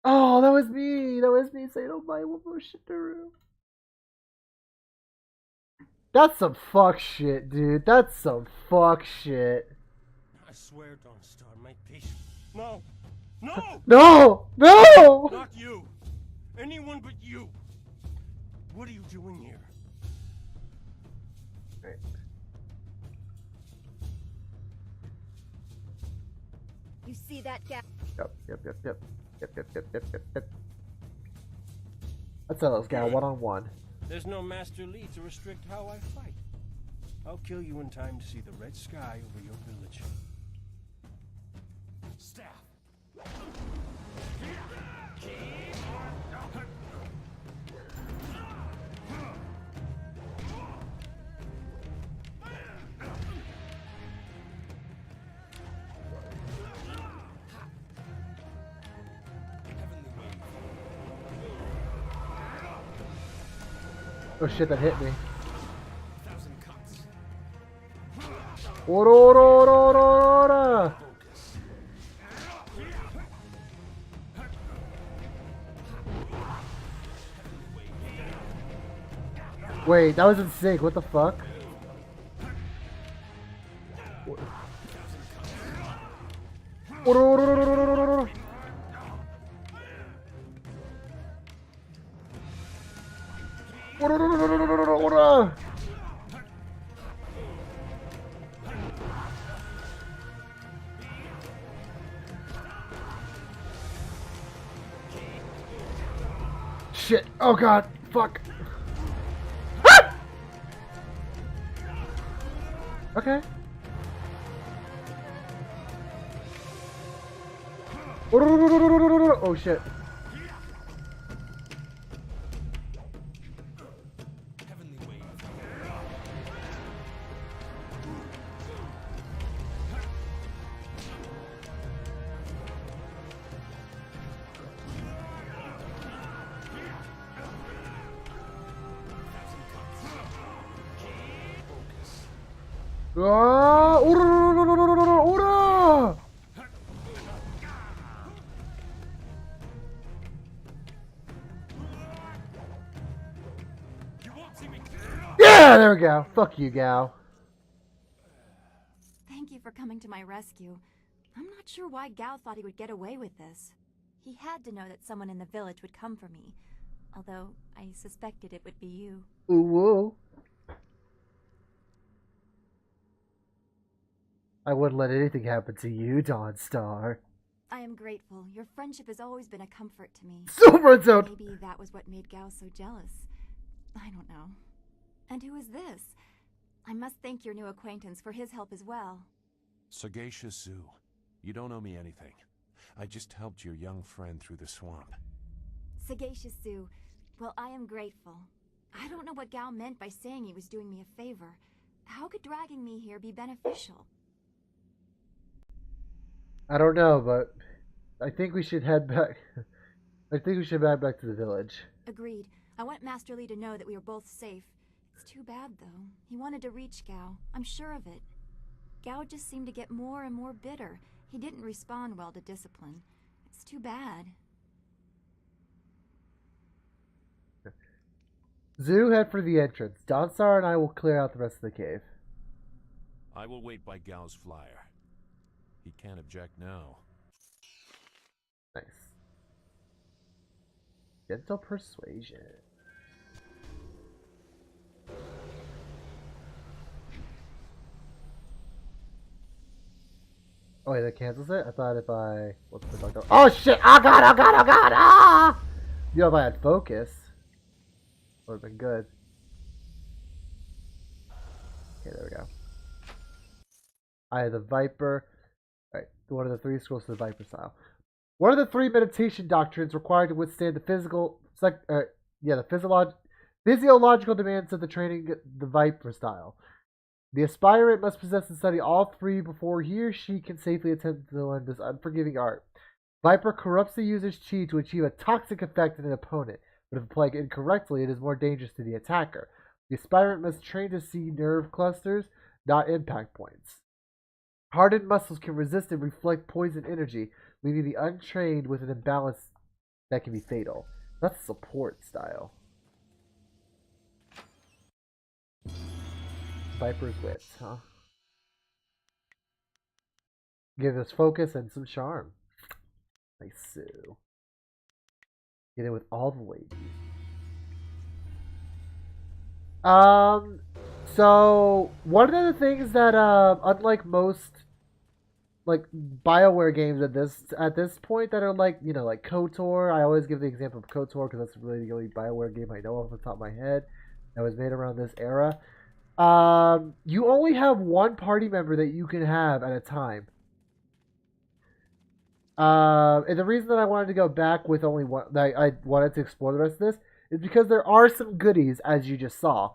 Oh, that was me. That was me saying, oh my, what mo shit there, Rue. That's some fuck shit, dude. That's some fuck shit. I swear, Dawnstar, my patience. No! No! No! No! Not you! Anyone but you! What are you doing here? Right. You see that guy? Yep. Let's settle this guy one-on-one. There's no Master Li to restrict how I fight. I'll kill you in time to see the red sky over your village. Staff. Oh shit, that hit me. Ora. Wait, that was in sync. What the fuck? Ora. Shit. Oh god. Fuck. Ah! Okay. Oh shit. Ah! Ora! Yeah, there we go. Fuck you, gal. Thank you for coming to my rescue. I'm not sure why Gao thought he would get away with this. He had to know that someone in the village would come for me. Although, I suspected it would be you. Ooh, whoa. I wouldn't let anything happen to you, Dawnstar. I am grateful. Your friendship has always been a comfort to me. Super zone! Maybe that was what made Gao so jealous. I don't know. And who is this? I must thank your new acquaintance for his help as well. Sagacious Zoo, you don't owe me anything. I just helped your young friend through the swamp. Sagacious Zoo, well, I am grateful. I don't know what Gao meant by saying he was doing me a favor. How could dragging me here be beneficial? I don't know, but I think we should head back. I think we should head back to the village. Agreed. I want Master Li to know that we are both safe. It's too bad, though. He wanted to reach Gao. I'm sure of it. Gao just seemed to get more and more bitter. He didn't respond well to discipline. It's too bad. Zoo, head for the entrance. Dawnstar and I will clear out the rest of the cave. I will wait by Gao's flyer. He can't object now. Nice. Gentle persuasion. Oh wait, that cancels it? I thought if I... What's the dog? Oh shit! Oh god, oh god, oh god! Ah! You know, if I had focus, would have been good. Okay, there we go. I have the Viper. Alright, one of the 3 scrolls to the Viper style. One of the 3 meditation doctrines required to withstand the physiological demands of the training, the Viper style. The aspirant must possess and study all 3 before he or she can safely attempt to learn this unforgiving art. Viper corrupts the user's chi to achieve a toxic effect in an opponent, but if applied incorrectly, it is more dangerous to the attacker. The aspirant must train to see nerve clusters, not impact points. Hardened muscles can resist and reflect poison energy, leaving the untrained with an imbalance that can be fatal. That's support style. Viper's wits, huh? Give us focus and some charm. Nice, Sue. Get in with all the ladies. So one of the things that unlike most like Bioware games at this point that are like, you know, like KOTOR, I always give the example of KOTOR because that's really the only Bioware game I know off the top of my head that was made around this era. You only have one party member that you can have at a time. And the reason that I wanted to go back with only one, I wanted to explore the rest of this, is because there are some goodies, as you just saw.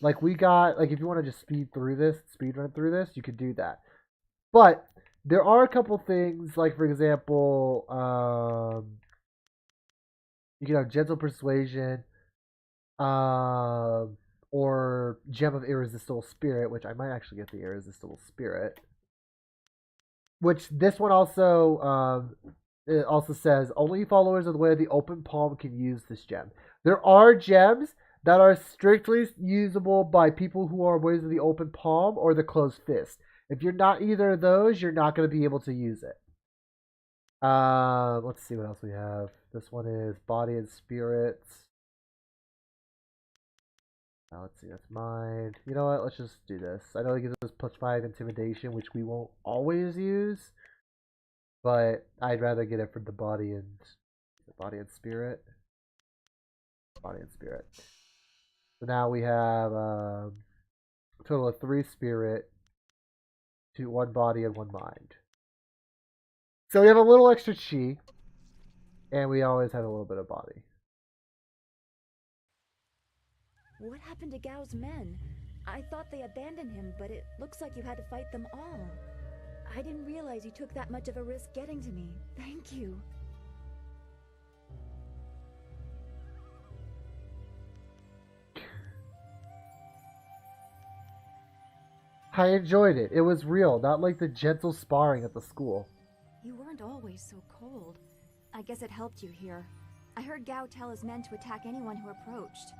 Like, we got, like, if you want to just speed run through this, you could do that. But there are a couple things, like, for example, you can have Gentle Persuasion, or Gem of Irresistible Spirit, which I might actually get the Irresistible Spirit. Which this one also it also says only followers of the Way of the Open Palm can use this gem. There are gems that are strictly usable by people who are Ways of the Open Palm or the Closed Fist. If you're not either of those, you're not going to be able to use it. Let's see what else we have. This one is Body and Spirit. Let's see, that's mine. You know what? Let's just do this. I know it gives us +5 intimidation, which we won't always use, but I'd rather get it for the body and spirit. Body and spirit. So now we have a total of 3 spirit, 1 body, and 1 mind. So we have a little extra chi, and we always have a little bit of body. What happened to Gao's men? I thought they abandoned him, but it looks like you had to fight them all. I didn't realize you took that much of a risk getting to me. Thank you. I enjoyed it. It was real, not like the gentle sparring at the school. You weren't always so cold. I guess it helped you here. I heard Gao tell his men to attack anyone who approached.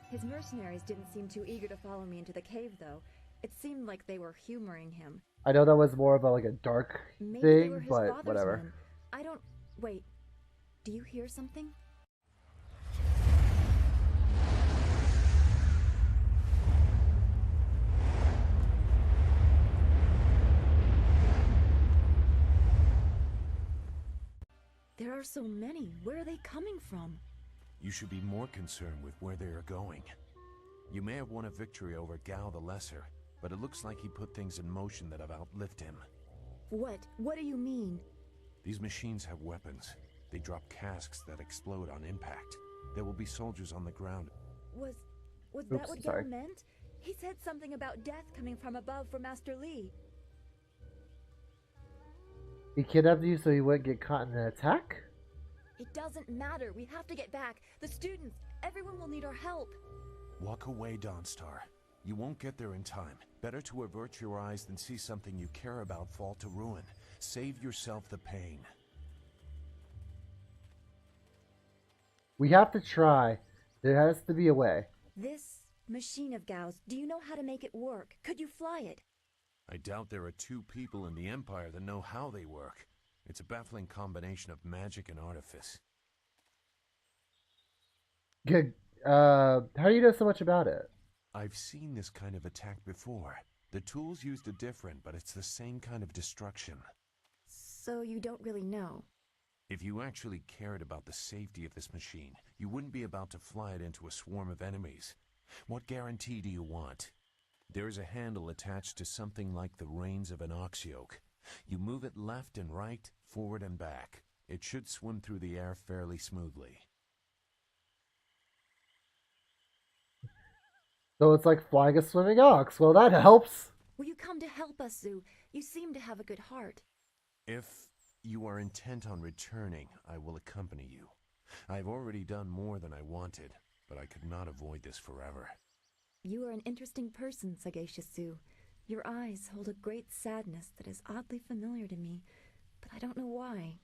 His mercenaries didn't seem too eager to follow me into the cave, though. It seemed like they were humoring him. I know that was more of a, like a dark thing, but whatever. Men. I don't... Wait. Do you hear something? are so many. Where are they coming from? You should be more concerned with where they are going. You may have won a victory over Gao the Lesser, but it looks like he put things in motion that have outlived him. What? What do you mean? These machines have weapons. They drop casks that explode on impact. There will be soldiers on the ground. Was that what Gao meant? He said something about death coming from above for Master Li. He kidnapped you so you wouldn't get caught in an attack? It doesn't matter. We have to get back. The students, everyone will need our help. Walk away, Dawnstar. You won't get there in time. Better to avert your eyes than see something you care about fall to ruin. Save yourself the pain. We have to try. There has to be a way. This machine of Gao's, do you know how to make it work? Could you fly it? I doubt there are two people in the Empire that know how they work. It's a baffling combination of magic and artifice. Good. How do you know so much about it? I've seen this kind of attack before. The tools used are different, but it's the same kind of destruction. So you don't really know? If you actually cared about the safety of this machine, you wouldn't be about to fly it into a swarm of enemies. What guarantee do you want? There is a handle attached to something like the reins of an ox yoke. You move it left and right, forward and back. It should swim through the air fairly smoothly. So it's like flying a swimming ox. Well, that helps. Will you come to help us, Zhu? You seem to have a good heart. If you are intent on returning, I will accompany you. I've already done more than I wanted, but I could not avoid this forever. You are an interesting person, Sagacious Zhu. Your eyes hold a great sadness that is oddly familiar to me, but I don't know why.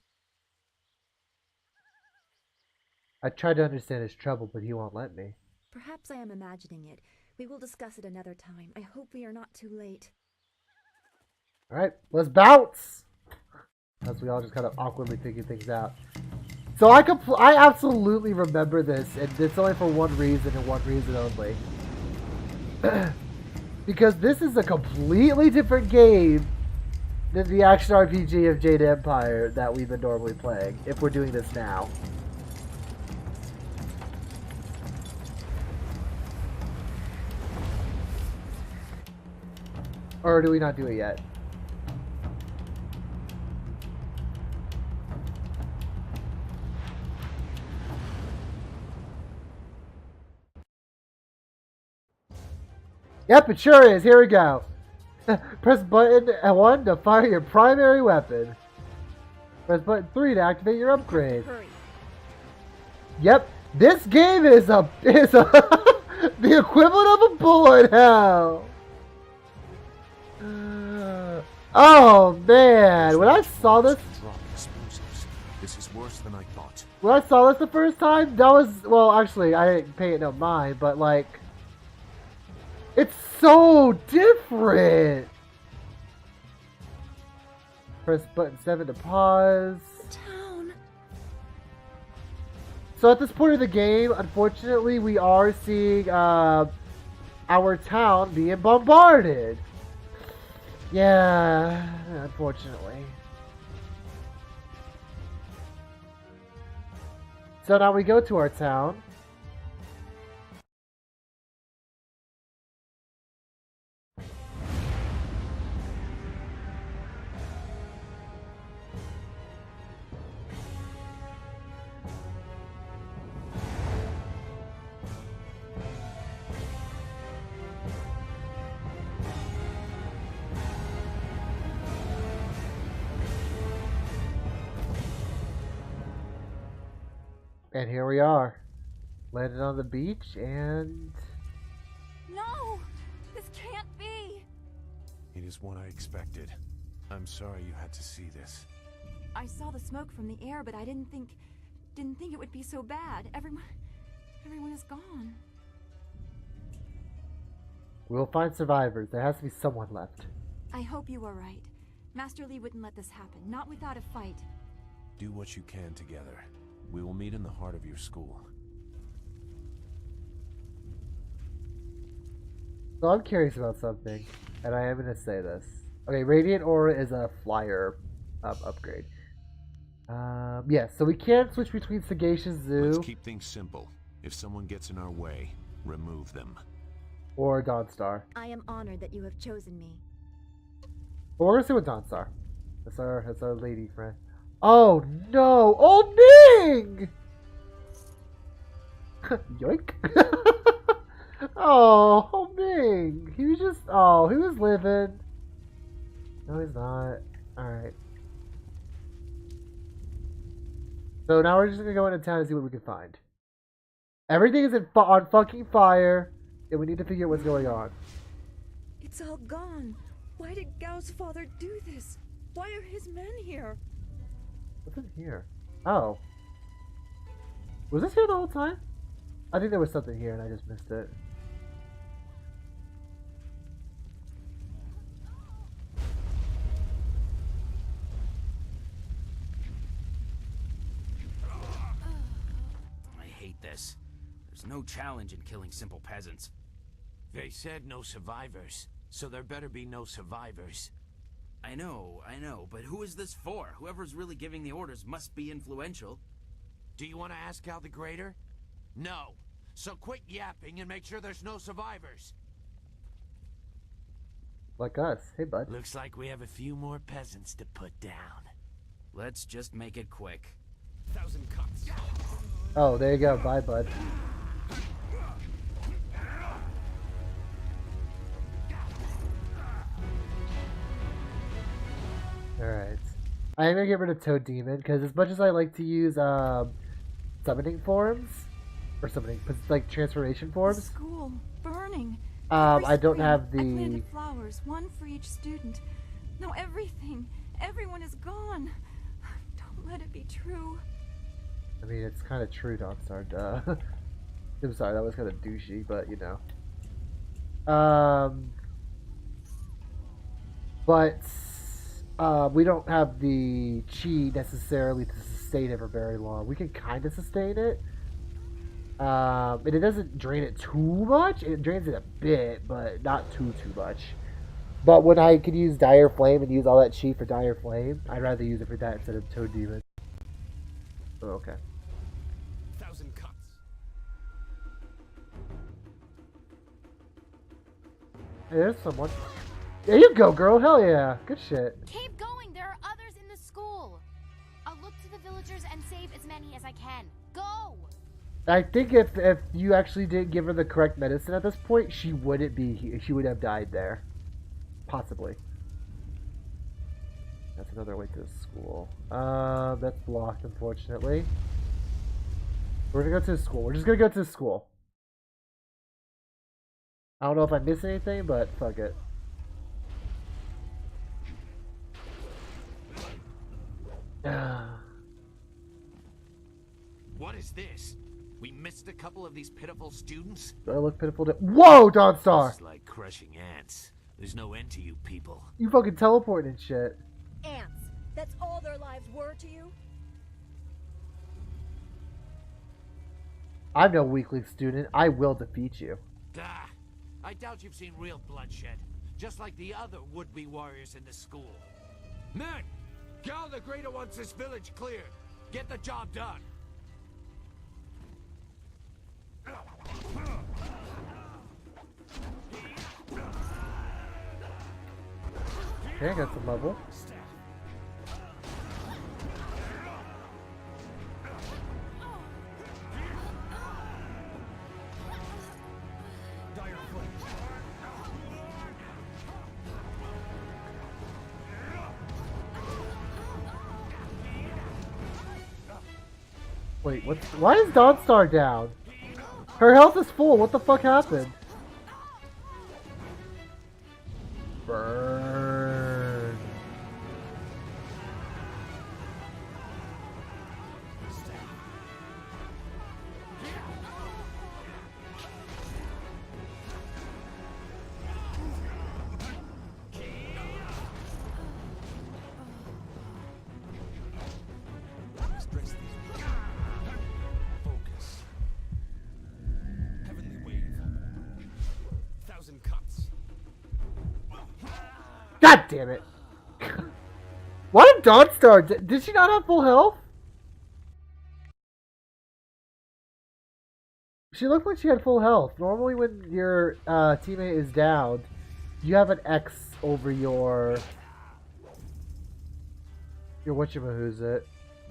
I tried to understand his trouble, but he won't let me. Perhaps I am imagining it. We will discuss it another time. I hope we are not too late. Alright, let's bounce! As we all just kind of awkwardly figure things out. So I absolutely remember this, and it's only for one reason and one reason only. Because this is a completely different game than the action RPG of Jade Empire that we've been normally playing, if we're doing this now. Or do we not do it yet? Yep, it sure is. Here we go. Press button 1 to fire your primary weapon. Press button 3 to activate your upgrade. Hurry. Yep, this game is the equivalent of a bullet hell. Oh man, when I saw this, This is worse than I thought. when I saw this the first time, that was, well, actually, I didn't pay it no mind, but like, it's so different. Press button 7 to pause. Town. So at this point of the game, unfortunately, we are seeing our town being bombarded. Yeah, unfortunately. So now we go to our town. And here we are, landed on the beach, and No! This can't be! It is what I expected. I'm sorry you had to see this. I saw the smoke from the air, but I didn't think it would be so bad. Everyone is gone. we'll find survivors. There has to be someone left. I hope you were right. Master Li wouldn't let this happen, not without a fight. Do what you can together. We will meet in the heart of your school. So I'm curious about something, and I am going to say this. Okay, Radiant Aura is a flyer upgrade. Yeah, so we can't switch between Sagacious Zoo Let's keep things simple. If someone gets in our way, remove them. or Dawnstar. I am honored that you have chosen me. But we're gonna stay with Dawnstar. That's our lady friend. Oh no! Old Ming! Yoink! Oh, Old Ming! He was living. No, he's not. Alright. So now we're just gonna go into town and see what we can find. Everything is on fucking fire, and we need to figure out what's going on. It's all gone. Why did Gao's father do this? Why are his men here? What's in here? Oh. Was this here the whole time? I think there was something here and I just missed it. I hate this. There's no challenge in killing simple peasants. They said no survivors, so there better be no survivors. I know, but who is this for? Whoever's really giving the orders must be influential. Do you want to ask Gal the Greater? No. So quit yapping and make sure there's no survivors. Like us. Hey, bud. Looks like we have a few more peasants to put down. Let's just make it quick. 1,000 cuts. Oh, there you go. Bye, bud. Alright. I'm gonna get rid of Toad Demon, because as much as I like to use summoning forms, or summoning, like transformation The forms, school burning. I don't have I the... planted flowers, one for each student. Now everyone is gone. Don't let it be true. I mean, it's kind of true, Dawnstar, duh. I'm sorry, that was kind of douchey, but you know. But we don't have the chi necessarily to sustain it for very long. We can kind of sustain it. And it doesn't drain it too much. It drains it a bit, but not too much. But when I could use Dire Flame and use all that chi for Dire Flame, I'd rather use it for that instead of Toad Demon. Oh, okay. 1,000 cuts. Hey, there's someone. There you go, girl. Hell yeah. Good shit. Keep going. There are others in the school. I'll look to the villagers and save as many as I can. Go! I think if you actually didn't give her the correct medicine at this point, she wouldn't be here. She would have died there. Possibly. That's another way to the school. That's blocked, unfortunately. We're gonna go to the school. We're just gonna go to the school. I don't know if I missed anything, but fuck it. What is this? We missed a couple of these pitiful students? Do I look pitiful to— Whoa, Dawnstar! It's like crushing ants. There's no end to you people. You fucking teleporting and shit. Ants. That's all their lives were to you? I'm no weakling student. I will defeat you. Ah, I doubt you've seen real bloodshed. Just like the other would-be warriors in the school. Men! Gal the Greater wants this village cleared. Get the job done. Okay, I got some level. Wait, why is Dawnstar down? Her health is full. What the fuck happened? Burn. Focus. Heavenly wave. 1,000 cuts. God damn it! What did Dawnstar? Did she not have full health? She looked like she had full health. Normally when your teammate is downed, you have an X over your whatchamahoosit.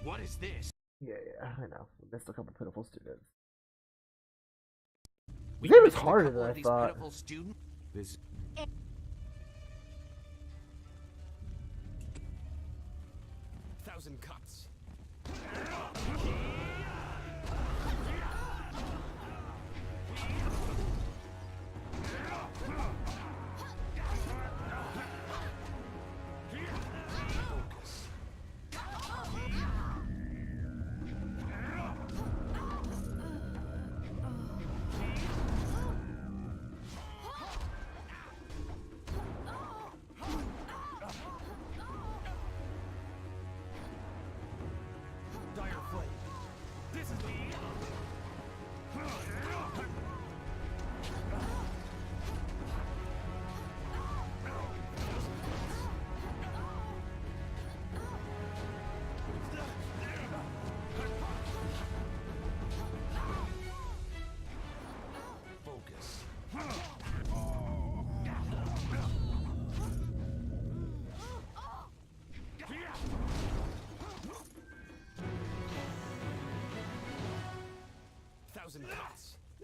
What is this? Yeah, I know. We missed a couple pitiful students. We This game was missed a harder couple than I of these thought. pitiful students. This 1,000 cuts. Cuts.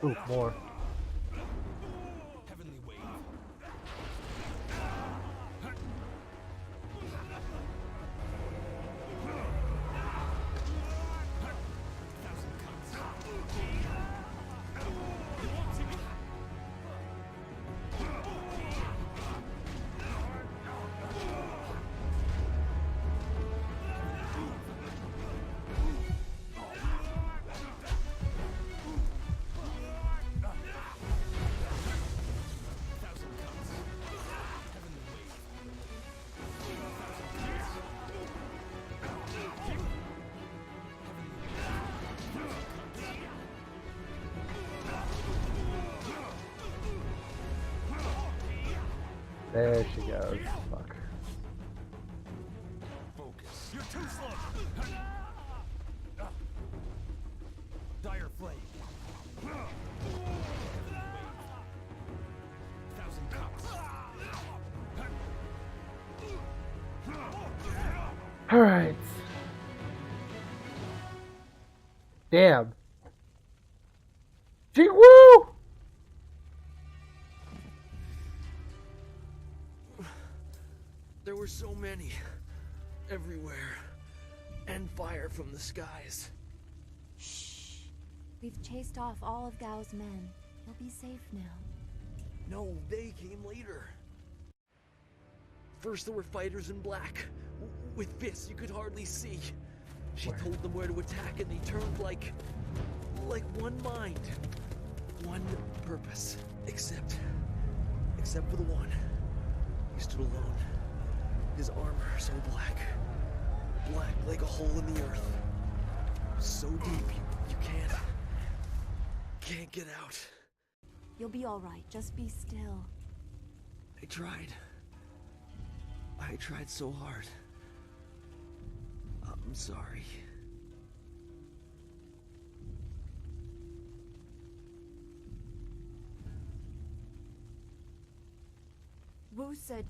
Ooh, more. Heavenly wave. There she goes. Fuck. Focus. You're too slow. Dire flame. 1,000 cuts. All right. Damn. Gee woo! There were so many. Everywhere. And fire from the skies. Shh. We've chased off all of Gao's men. He'll be safe now. No, they came later. First there were fighters in black. With fists you could hardly see. She told them where to attack and they turned like one mind. One purpose. Except for the one. He stood alone. His armor so black. Black like a hole in the earth. So deep you can't get out. You'll be all right. Just be still. I tried so hard. I'm sorry. Wu said...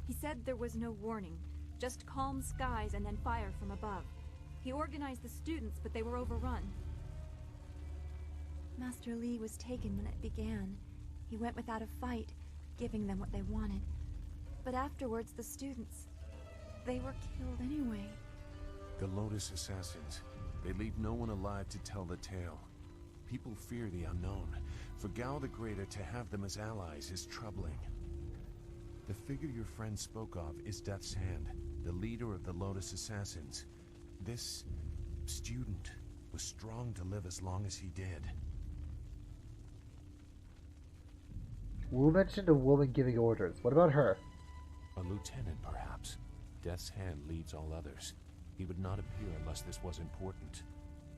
He said there was no warning. Just calm skies and then fire from above. He organized the students, but they were overrun. Master Li was taken when it began. He went without a fight, giving them what they wanted. But afterwards, the students... they were killed anyway. The Lotus Assassins. They leave no one alive to tell the tale. People fear the unknown. For Gao the Greater to have them as allies is troubling. The figure your friend spoke of is Death's Hand, the leader of the Lotus Assassins. This student was strong to live as long as he did. Wu mentioned a woman giving orders. What about her? A lieutenant, perhaps. Death's Hand leads all others. He would not appear unless this was important.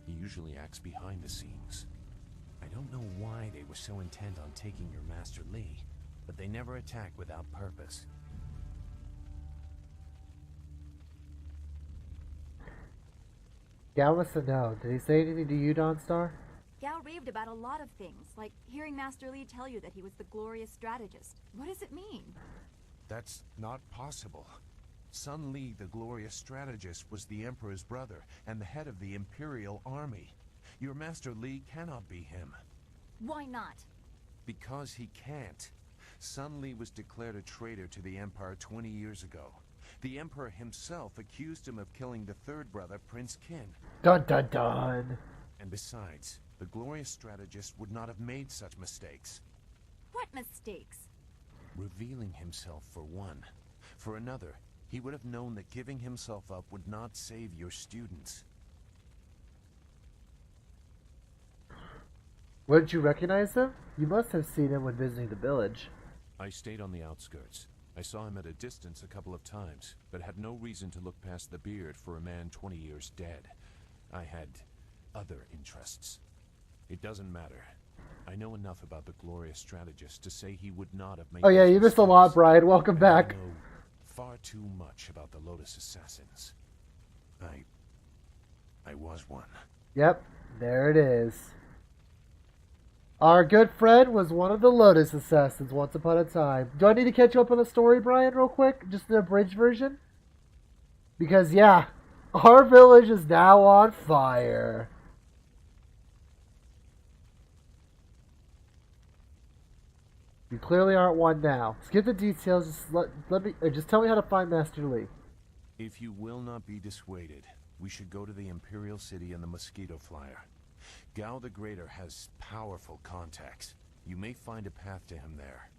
He usually acts behind the scenes. I don't know why they were so intent on taking your Master Li, but they never attack without purpose. Gal must have known. Did he say anything to you, Dawnstar? Gal raved about a lot of things, like hearing Master Li tell you that he was the glorious strategist. What does it mean? That's not possible. Sun Li, the glorious strategist, was the Emperor's brother and the head of the Imperial Army. Your Master Li cannot be him. Why not? Because he can't. Sun Li was declared a traitor to the Empire 20 years ago. The Emperor himself accused him of killing the third brother, Prince Qin. Dun dun dun. And besides, the glorious strategist would not have made such mistakes. What mistakes? Revealing himself, for one. For another, he would have known that giving himself up would not save your students. Wouldn't you recognize him? You must have seen him when visiting the village. I stayed on the outskirts. I saw him at a distance a couple of times, but had no reason to look past the beard for a man 20 years dead. I had other interests. It doesn't matter. I know enough about the glorious strategist to say he would not have made. Oh yeah, you missed a lot, Brian. Welcome back. I know far too much about the Lotus Assassins. I was one. Yep, there it is. Our good friend was one of the Lotus Assassins once upon a time. Do I need to catch you up on the story, Brian, real quick? Just the abridged version? Because, yeah, our village is now on fire. You clearly aren't one now. Skip the details. Just tell me how to find Master Li. If you will not be dissuaded, we should go to the Imperial City and the Mosquito Flyer. Gao the Greater has powerful contacts. You may find a path to him there.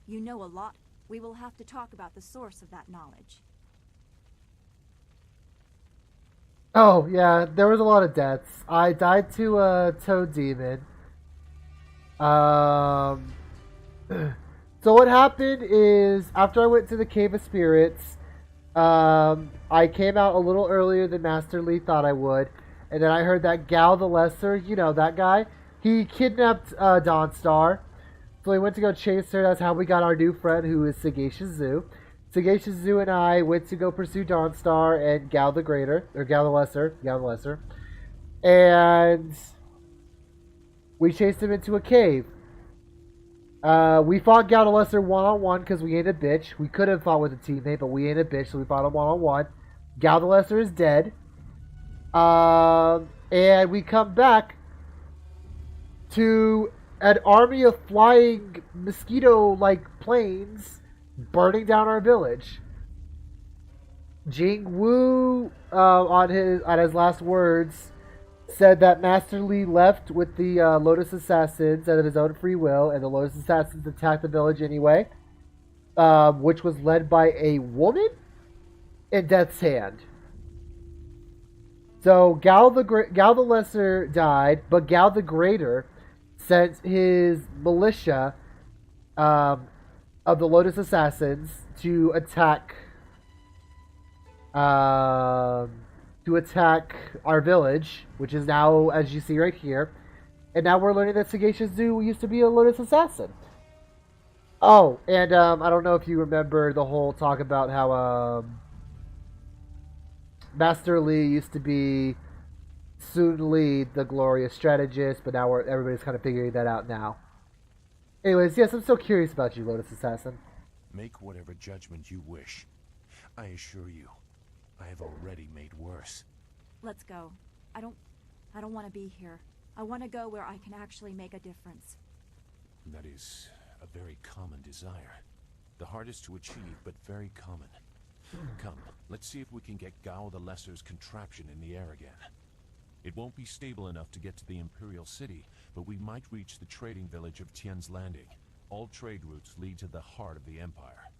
You know a lot. We will have to talk about the source of that knowledge. Oh, yeah, there was a lot of deaths. I died to a toad demon. So what happened is, after I went to the Cave of Spirits, I came out a little earlier than Master Li thought I would. And then I heard that Gao the Lesser, you know, that guy, he kidnapped Dawnstar. So we went to go chase her. That's how we got our new friend, who is Sagacious Zoo. Sagacious Zoo and I went to go pursue Dawnstar and Gao the Greater, or Gao the Lesser. And we chased him into a cave. We fought Gao the Lesser one-on-one because we ain't a bitch. We could have fought with a teammate, but we ain't a bitch, so we fought him one-on-one. Gao the Lesser is dead. And we come back to an army of flying mosquito-like planes burning down our village. Jing Wu, on his last words, said that Master Li left with the Lotus Assassins out of his own free will, and the Lotus Assassins attacked the village anyway, which was led by a woman in Death's Hand. So Gao the Lesser died, but Gao the Greater sent his militia of the Lotus Assassins to attack our village, which is now, as you see right here. And now we're learning that Sagacious Zoo used to be a Lotus Assassin. Oh, and I don't know if you remember the whole talk about how Master Li used to be Sun Li, the glorious strategist, but now everybody's kind of figuring that out now. Anyways, yes, I'm so curious about you, Lotus Assassin. Make whatever judgment you wish. I assure you, I have already made worse. Let's go. I don't want to be here. I want to go where I can actually make a difference. That is a very common desire. The hardest to achieve, but very common. Come, let's see if we can get Gao the Lesser's contraption in the air again. It won't be stable enough to get to the Imperial City, but we might reach the trading village of Tian's Landing. All trade routes lead to the heart of the Empire.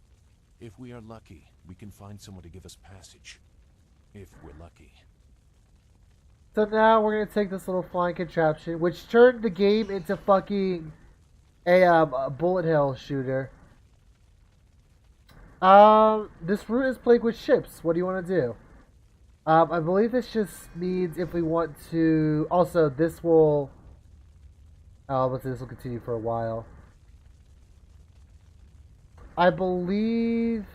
If we are lucky, we can find someone to give us passage. If we're lucky. So now we're going to take this little flying contraption, which turned the game into fucking a bullet hell shooter. This route is plagued with ships. What do you want to do? I believe this just means if we want to... Also, this will... Oh, let's say this will continue for a while. I believe...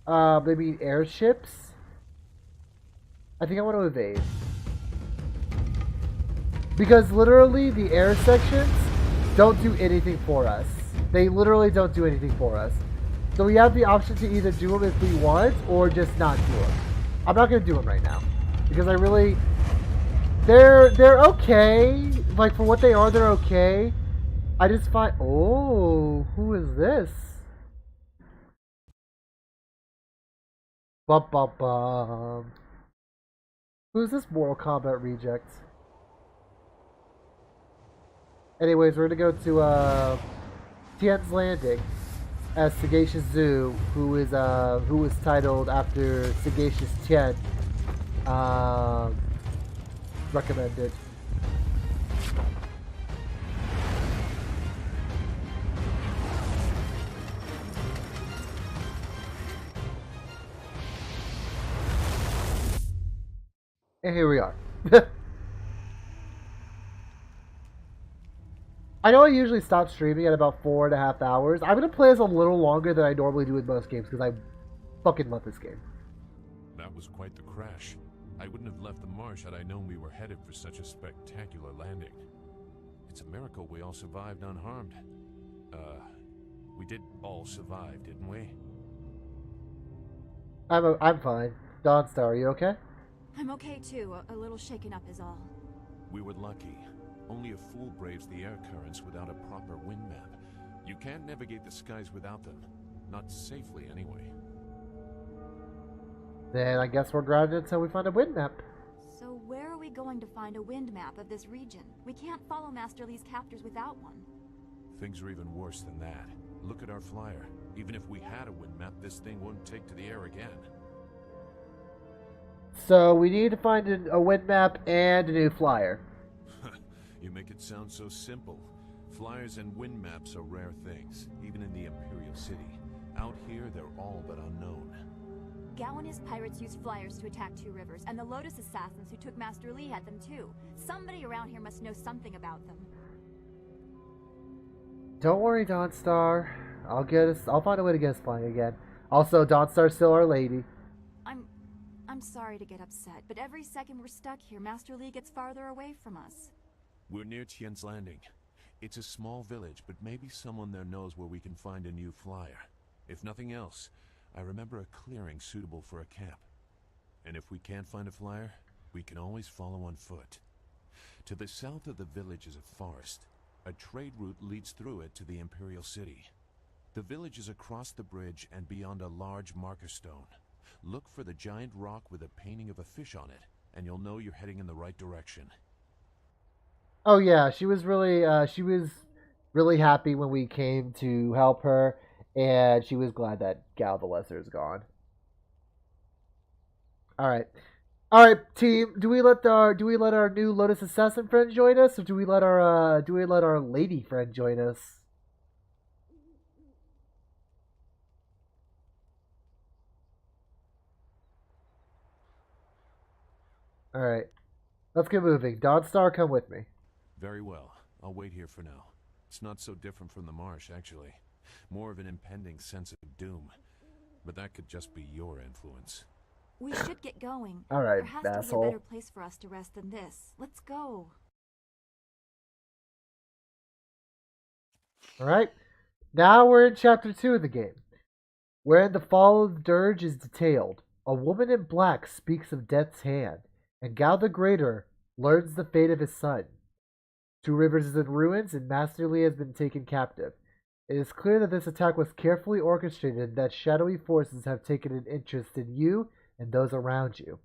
maybe airships? I think I want to evade. Because literally the air sections don't do anything for us. They literally don't do anything for us. So we have the option to either do them if we want or just not do them. I'm not going to do them right now. Because I really... They're okay. Like, for what they are, they're okay. I just find... Oh, who is this? Bum bum bum. Who's this Mortal Kombat reject? Anyways, we're gonna go to Tien's Landing as Sagacious Zoo, who was titled after Sagacious Tien. Recommended. And here we are. I know I usually stop streaming at about 4.5 hours. I'm going to play this a little longer than I normally do with most games because I fucking love this game. That was quite the crash. I wouldn't have left the marsh had I known we were headed for such a spectacular landing. It's a miracle we all survived unharmed. We did all survive, didn't we? I'm fine. Dawnstar, are you okay? I'm okay too. A little shaken up is all. We were lucky. Only a fool braves the air currents without a proper wind map. You can't navigate the skies without them. Not safely, anyway. Then I guess we're grounded until we find a wind map. So where are we going to find a wind map of this region? We can't follow Master Lee's captors without one. Things are even worse than that. Look at our flyer. Even if we had a wind map, this thing wouldn't take to the air again. So we need to find a wind map and a new flyer. You make it sound so simple. Flyers and wind maps are rare things, even in the Imperial City. Out here, they're all but unknown. Gao and his pirates used flyers to attack Two Rivers, and the Lotus assassins who took Master Lee had them too. Somebody around here must know something about them. Don't worry, Dawnstar. I'll find a way to get us flying again. Also, Dawnstar's still our lady. I'm sorry to get upset, but every second we're stuck here, Master Lee gets farther away from us. We're near Tien's Landing. It's a small village, but maybe someone there knows where we can find a new flyer. If nothing else, I remember a clearing suitable for a camp. And if we can't find a flyer, we can always follow on foot. To the south of the village is a forest. A trade route leads through it to the Imperial City. The village is across the bridge and beyond a large marker stone. Look for the giant rock with a painting of a fish on it, and you'll know you're heading in the right direction. Oh yeah, she was really happy when we came to help her, and she was glad that Gal the Lesser is gone. All right, team. Do we let our new Lotus Assassin friend join us, or do we let our lady friend join us? All right, let's get moving. Dawnstar, come with me. Very well. I'll wait here for now. It's not so different from the marsh, actually. More of an impending sense of doom. But that could just be your influence. We should get going. All right, there has asshole. to be a better place for us to rest than this. Let's go. All right. Now we're in Chapter 2 of the game, wherein the fall of the dirge is detailed. A woman in black speaks of Death's hand, and Gao the Greater learns the fate of his son. Two Rivers is in ruins, and Master Lee has been taken captive. It is clear that this attack was carefully orchestrated and that shadowy forces have taken an interest in you and those around you.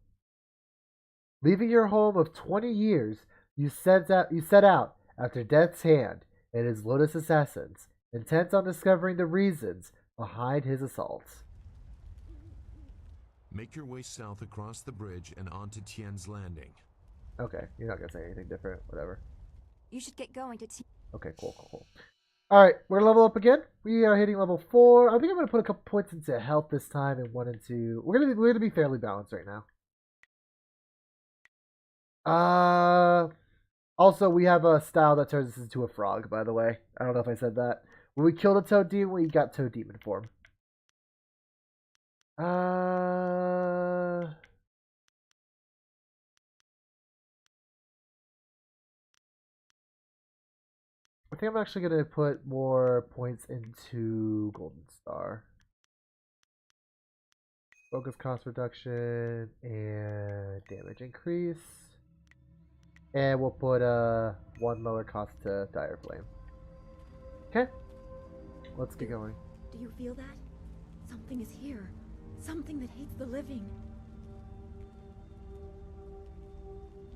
Leaving your home of 20 years, you set out after Death's hand and his Lotus assassins, intent on discovering the reasons behind his assaults. Make your way south across the bridge and onto Tien's Landing. Okay, you're not going to say anything different. Whatever. You should get going to Okay, cool. Alright, we're gonna level up again. We are hitting level 4. I think I'm gonna put a couple points into health this time and 1 into... We're gonna be fairly balanced right now. Also, we have a style that turns us into a frog, by the way. I don't know if I said that. When we killed a Toad Demon, we got Toad Demon form. think I'm actually gonna put more points into Golden Star. Focus cost reduction and damage increase. And we'll put one lower cost to Dire Flame. Okay. Let's get going. Do you feel that? Something is here. Something that hates the living.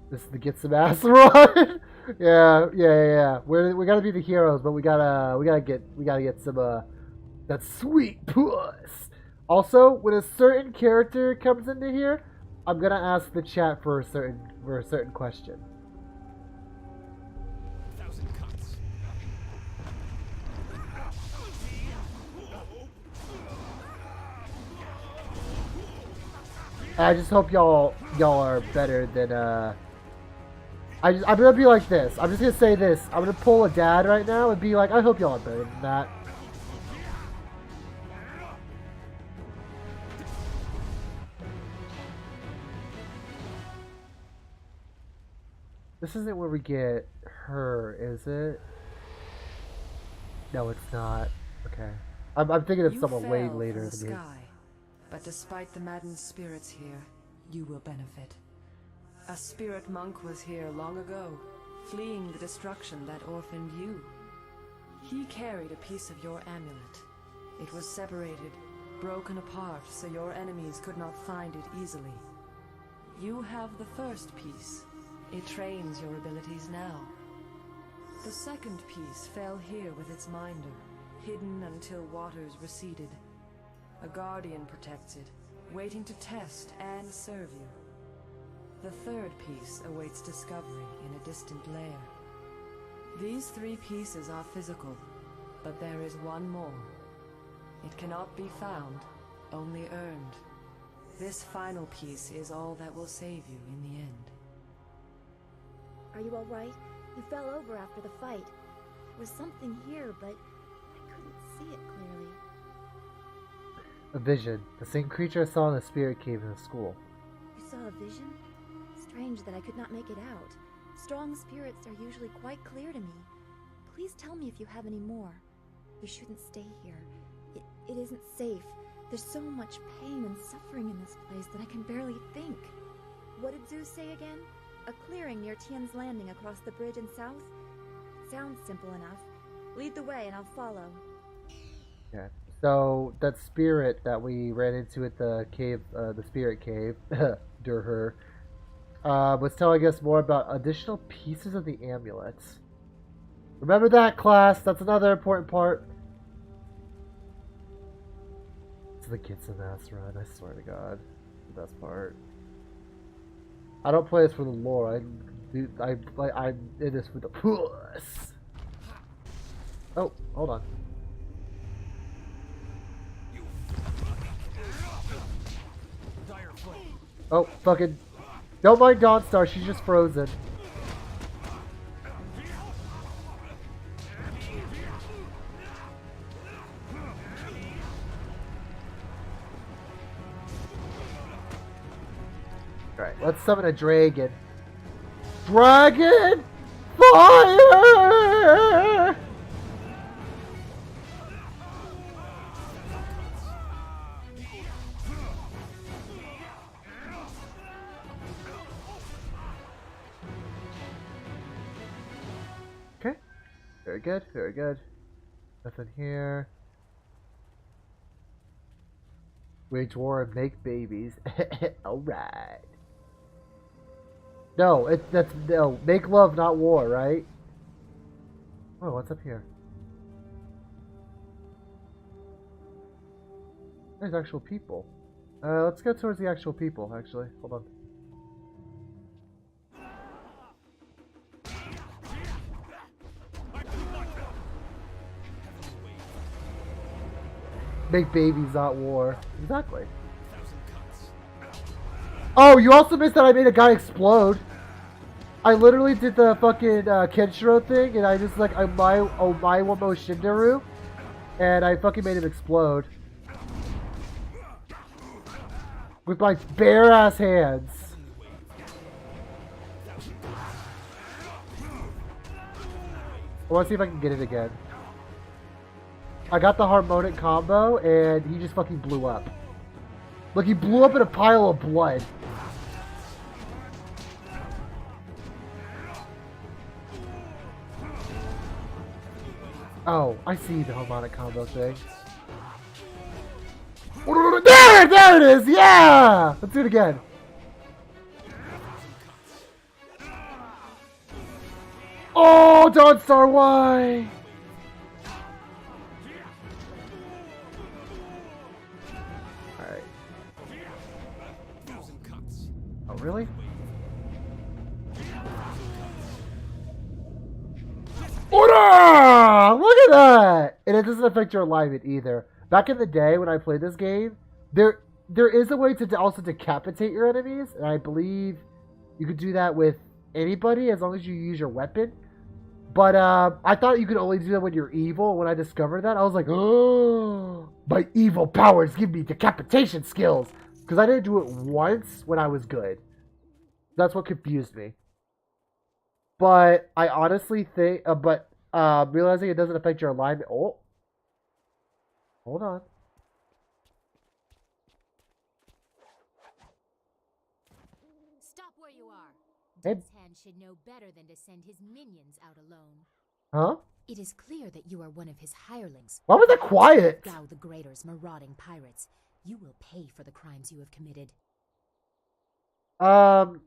This is the get some ass run. yeah. We gotta be the heroes, but we gotta get some that sweet puss. Also, when a certain character comes into here, I'm gonna ask the chat for a certain question. I just hope y'all are better than I'm gonna be like this. I'm just gonna say this. I'm gonna pull a dad right now and be like, I hope y'all are better than that. This isn't where we get her, is it? No, it's not. Okay. I'm thinking of someone way later than me. But despite the maddened spirits here, you will benefit. A spirit monk was here long ago, fleeing the destruction that orphaned you. He carried a piece of your amulet. It was separated, broken apart, so your enemies could not find it easily. You have the first piece. It trains your abilities now. The second piece fell here with its minder, hidden until waters receded. A guardian protects it, waiting to test and serve you. The third piece awaits discovery in a distant lair. These three pieces are physical, but there is one more. It cannot be found, only earned. This final piece is all that will save you in the end. Are you alright? You fell over after the fight. There was something here, but I couldn't see it clearly. A vision. The same creature I saw in the spirit cave in the school. You saw a vision? Strange that I could not make it out. Strong spirits are usually quite clear to me. Please tell me if you have any more. We shouldn't stay here. It isn't safe. There's so much pain and suffering in this place that I can barely think. What did Zeus say again? A clearing near Tian's Landing across the bridge in south? Sounds simple enough. Lead the way and I'll follow. Okay. So that spirit that we ran into at the cave, the spirit cave, Durher, was telling us more about additional pieces of the amulets. Remember that, class. That's another important part. It's the get some ass run. I swear to God, the best part. I don't play this for the lore. I'm in this for the puss. Oh, hold on. Oh, fucking. Don't mind Dawnstar, she's just frozen. Alright, let's summon a dragon. Dragon! Fire! Okay. Very good, very good. Nothing here. Wage war and make babies. Alright. No, no, make love, not war, right? Oh, what's up here? There's actual people. Let's go towards the actual people, actually. Hold on. Make babies, not war. Exactly. Oh, you also missed that I made a guy explode. I literally did the fucking Kenshiro thing, and I just like Omaiwamo Shindaru, and I fucking made him explode with my bare ass hands. I want to see if I can get it again. I got the harmonic combo, and he just fucking blew up. Look, he blew up in a pile of blood. Oh, I see the harmonic combo thing. There it is! Yeah! Let's do it again. Oh, Dawn Star Y! Alright. Oh, really? Order! Look at that! And it doesn't affect your alignment either. Back in the day when I played this game, there is a way to also decapitate your enemies, and I believe you could do that with anybody as long as you use your weapon. But I thought you could only do that when you're evil. When I discovered that, I was like, oh, my evil powers give me decapitation skills. Because I didn't do it once when I was good. That's what confused me. But I honestly think, realizing it doesn't affect your alignment. Oh, hold on. Stop where you are. Hey. Death's Hand should know better than to send his minions out alone. Huh? It is clear that you are one of his hirelings. Why was that quiet? Gao the Greater's marauding pirates. You will pay for the crimes you have committed. What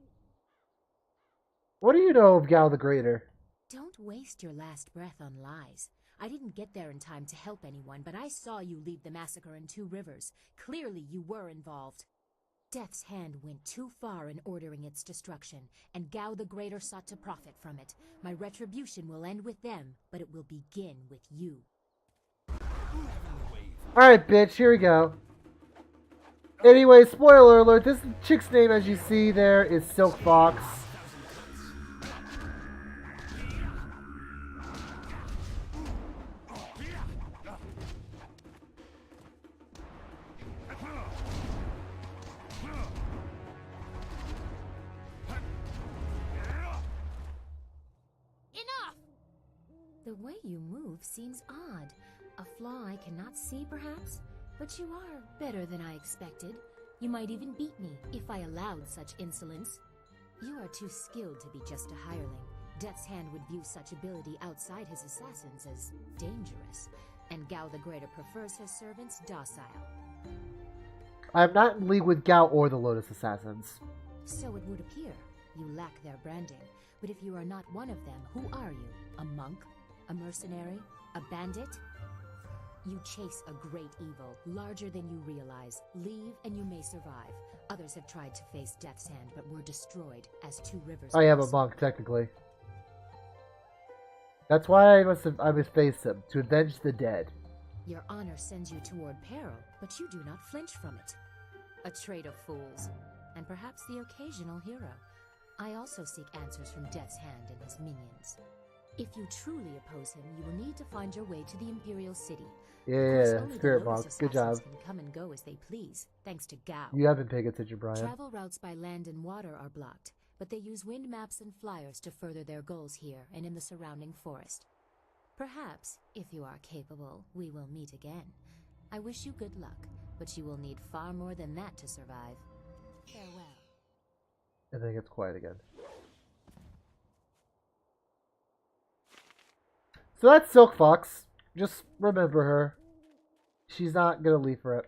do you know of Gao the Greater? Don't waste your last breath on lies. I didn't get there in time to help anyone, but I saw you lead the massacre in Two Rivers. Clearly you were involved. Death's Hand went too far in ordering its destruction, and Gao the Greater sought to profit from it. My retribution will end with them, but it will begin with you. Alright, bitch, here we go. Anyway, spoiler alert, this chick's name, as you see there, is Silk Fox. The way you move seems odd. A flaw I cannot see, perhaps? But you are better than I expected. You might even beat me, if I allowed such insolence. You are too skilled to be just a hireling. Death's Hand would view such ability outside his assassins as dangerous, and Gao the Greater prefers his servants docile. I am not in league with Gao or the Lotus Assassins. So it would appear. You lack their branding. But if you are not one of them, who are you? A monk? A mercenary? A bandit? You chase a great evil, larger than you realize. Leave and you may survive. Others have tried to face Death's Hand, but were destroyed as Two Rivers. I am a monk, technically. That's why I must face him, to avenge the dead. Your honor sends you toward peril, but you do not flinch from it. A trait of fools, and perhaps the occasional hero. I also seek answers from Death's Hand and his minions. If you truly oppose him, you will need to find your way to the Imperial City. Yeah, Spirit Monk. Good job. Can come and go as they please, thanks to Gao. You have been paying attention, Brian. Travel routes by land and water are blocked, but they use wind maps and flyers to further their goals here and in the surrounding forest. Perhaps, if you are capable, we will meet again. I wish you good luck, but you will need far more than that to survive. Farewell. And then it gets quiet again. So that's Silk Fox. Just remember her. She's not gonna leave forever.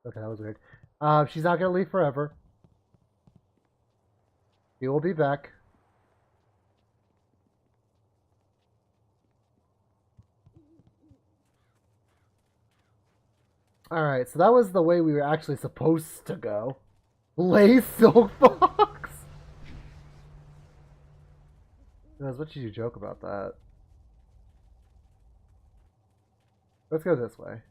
Okay, that was weird. She's not gonna leave forever. She will be back. Alright, so that was the way we were actually supposed to go. Lay Silk Fox! What did you joke about that? Let's go this way.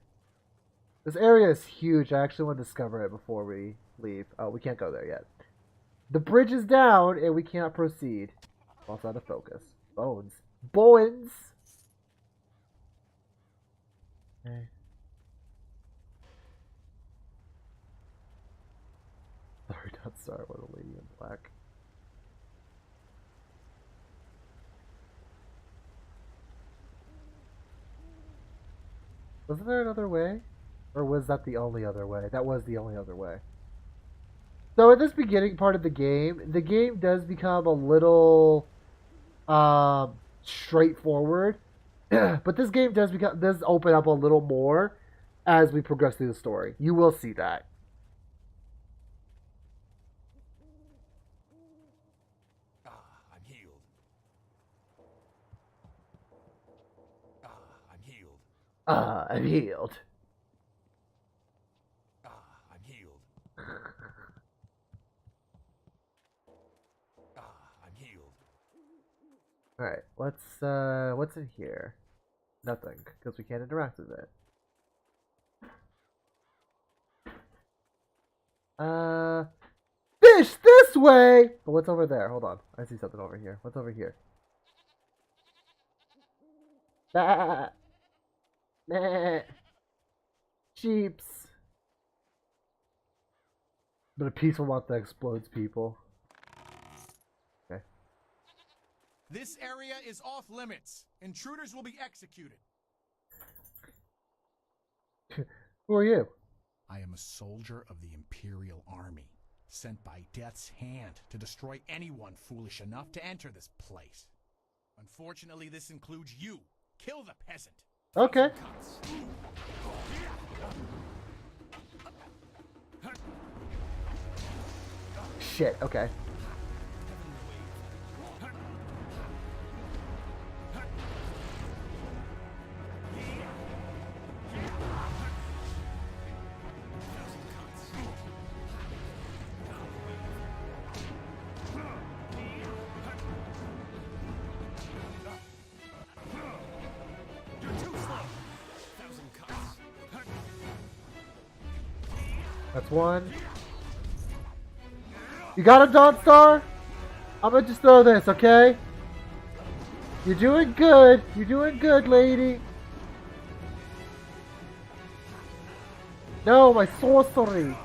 This area is huge. I actually want to discover it before we leave. Oh, we can't go there yet. The bridge is down, and we cannot proceed. Lost out of focus. Bones. Bones! Okay. Sorry, not sorry. What a lady in black. Wasn't there another way? Or was that the only other way? That was the only other way. So in this beginning part of the game does become a little straightforward. But this game does open up a little more as we progress through the story. You will see that. I'm healed. I'm healed. I'm healed. I'm healed. I'm healed. Alright, what's in here? Nothing, because we can't interact with it. Fish this way! But what's over there? Hold on. I see something over here. What's over here? Ah, nah. Sheeps. But a peaceful month that explodes people. Okay. This area is off limits. Intruders will be executed. Who are you? I am a soldier of the Imperial Army, sent by Death's Hand to destroy anyone foolish enough to enter this place. Unfortunately, this includes you. Kill the peasant. Okay. Shit, okay. That's one. You got a Dawn Star? I'm gonna just throw this, okay? You're doing good. You're doing good, lady. No, my sorcery.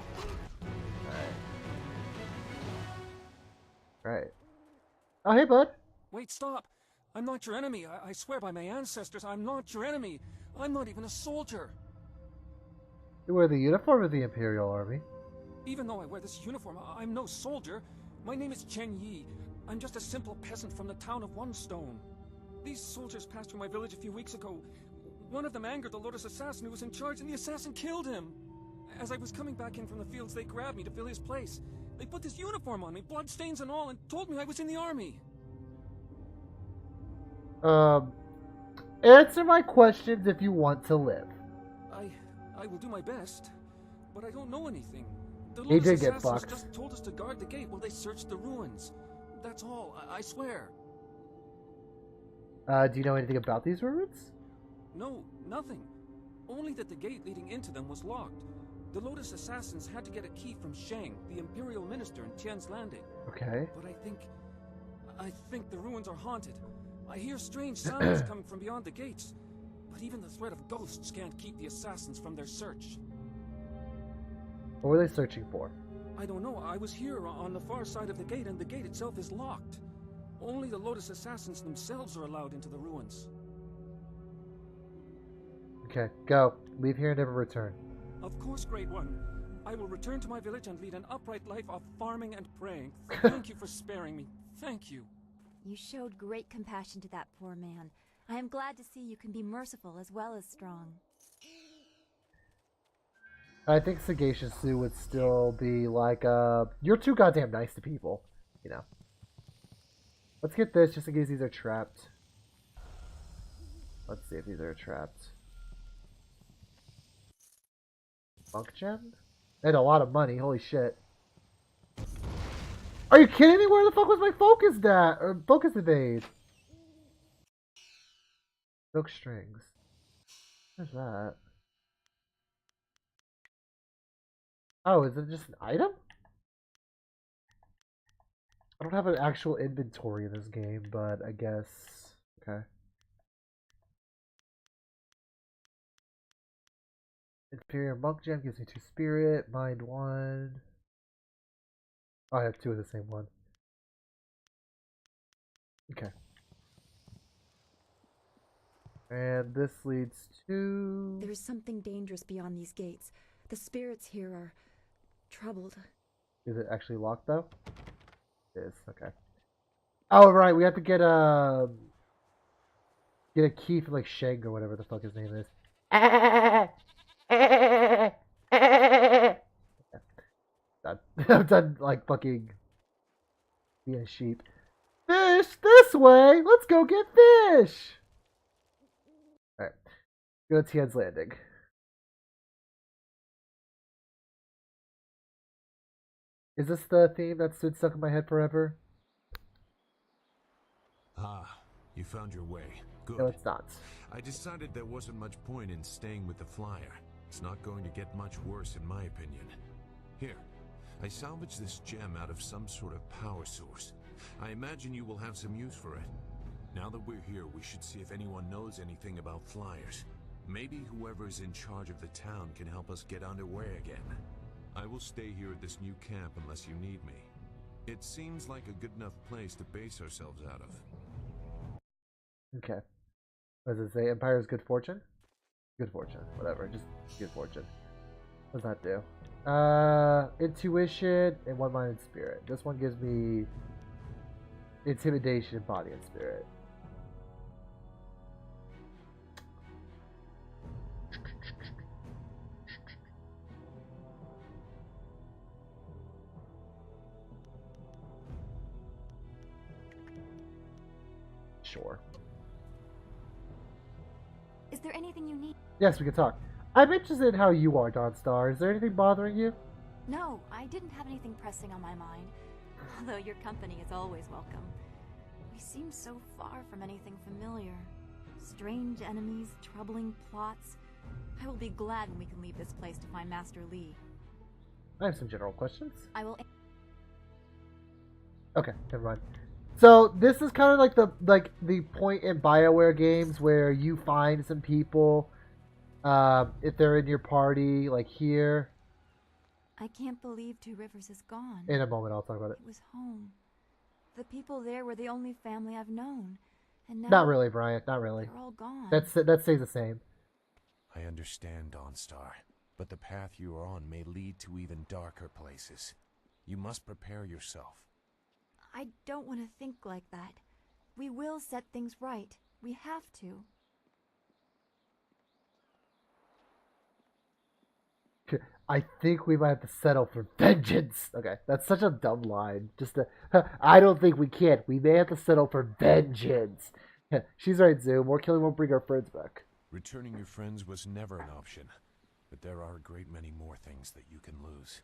Right. Oh, hey, bud. Wait, stop. I'm not your enemy. I swear by my ancestors, I'm not your enemy. I'm not even a soldier. You wear the uniform of the Imperial Army. Even though I wear this uniform, I'm no soldier. My name is Chen Yi. I'm just a simple peasant from the town of One Stone. These soldiers passed through my village a few weeks ago. One of them angered the Lotus assassin who was in charge, and the assassin killed him. As I was coming back in from the fields, they grabbed me to fill his place. They put this uniform on me, bloodstains and all, and told me I was in the army. Answer my questions if you want to live. I will do my best, but I don't know anything. The He Lotus did get assassins fucked. just told us to guard the gate while they searched the ruins. That's all, I swear. Do you know anything about these ruins? No, nothing. Only that the gate leading into them was locked. The Lotus assassins had to get a key from Shang, the Imperial Minister in Tian's Landing. Okay. But I think the ruins are haunted. I hear strange sounds coming from beyond the gates. But even the threat of ghosts can't keep the assassins from their search. What were they searching for? I don't know. I was here on the far side of the gate, and the gate itself is locked. Only the Lotus assassins themselves are allowed into the ruins. Okay, go. Leave here and never return. Of course, Great One. I will return to my village and lead an upright life of farming and praying. Thank you for sparing me. Thank you. You showed great compassion to that poor man. I am glad to see you can be merciful as well as strong. I think Sagacious Sue would still be like, you're too goddamn nice to people, you know. Let's get this just in case these are trapped. Let's see if these are trapped. Monk gem? They had a lot of money, holy shit. Are you kidding me? Where the fuck was my focus at? Or focus evade? Silk strings. Where's that? Oh, is it just an item? I don't have an actual inventory in this game, but I guess... Okay. Inferior Monk Gem gives me 2 spirit, mind 1. Oh, I have 2 of the same one. Okay. And this leads to... There is something dangerous beyond these gates. The spirits here are troubled. Is it actually locked though? It is, okay. Oh right, we have to get a key from like Shang or whatever the fuck his name is. I'm done like fucking being a sheep. Fish this way! Let's go get fish! Alright. Go to Tian's Landing. Is this the theme that's been stuck in my head forever? Ah, you found your way. Good. No, it's not. I decided there wasn't much point in staying with the flyer. It's not going to get much worse in my opinion. Here, I salvaged this gem out of some sort of power source. I imagine you will have some use for it. Now that we're here, we should see if anyone knows anything about flyers. Maybe whoever's in charge of the town can help us get underway again. I will stay here at this new camp unless you need me. It seems like a good enough place to base ourselves out of. Okay. What does it say? Empire's good fortune? Good fortune. Whatever. Just good fortune. What does that do? Intuition and one-minded spirit. This one gives me intimidation, body, and spirit. Sure. Is there anything you need? Yes, we can talk. I'm interested in how you are, Dawnstar. Is there anything bothering you? No, I didn't have anything pressing on my mind. Although your company is always welcome. We seem so far from anything familiar. Strange enemies, troubling plots. I will be glad when we can leave this place to find Master Li. I have some general questions. I will... Okay, never mind. So this is kind of like the point in Bioware games where you find some people, if they're in your party, like here. I can't believe Two Rivers is gone. In a moment, I'll talk about it. It was home. The people there were the only family I've known, and now Not really, Bryant. Not really. they're all gone. That stays the same. I understand, Dawnstar, but the path you are on may lead to even darker places. You must prepare yourself. I don't want to think like that. We will set things right. We have to. I think we might have to settle for vengeance. Okay, that's such a dumb line. I don't think we can. We may have to settle for vengeance. She's right, Zoom. More killing won't bring our friends back. Returning your friends was never an option, but there are a great many more things that you can lose.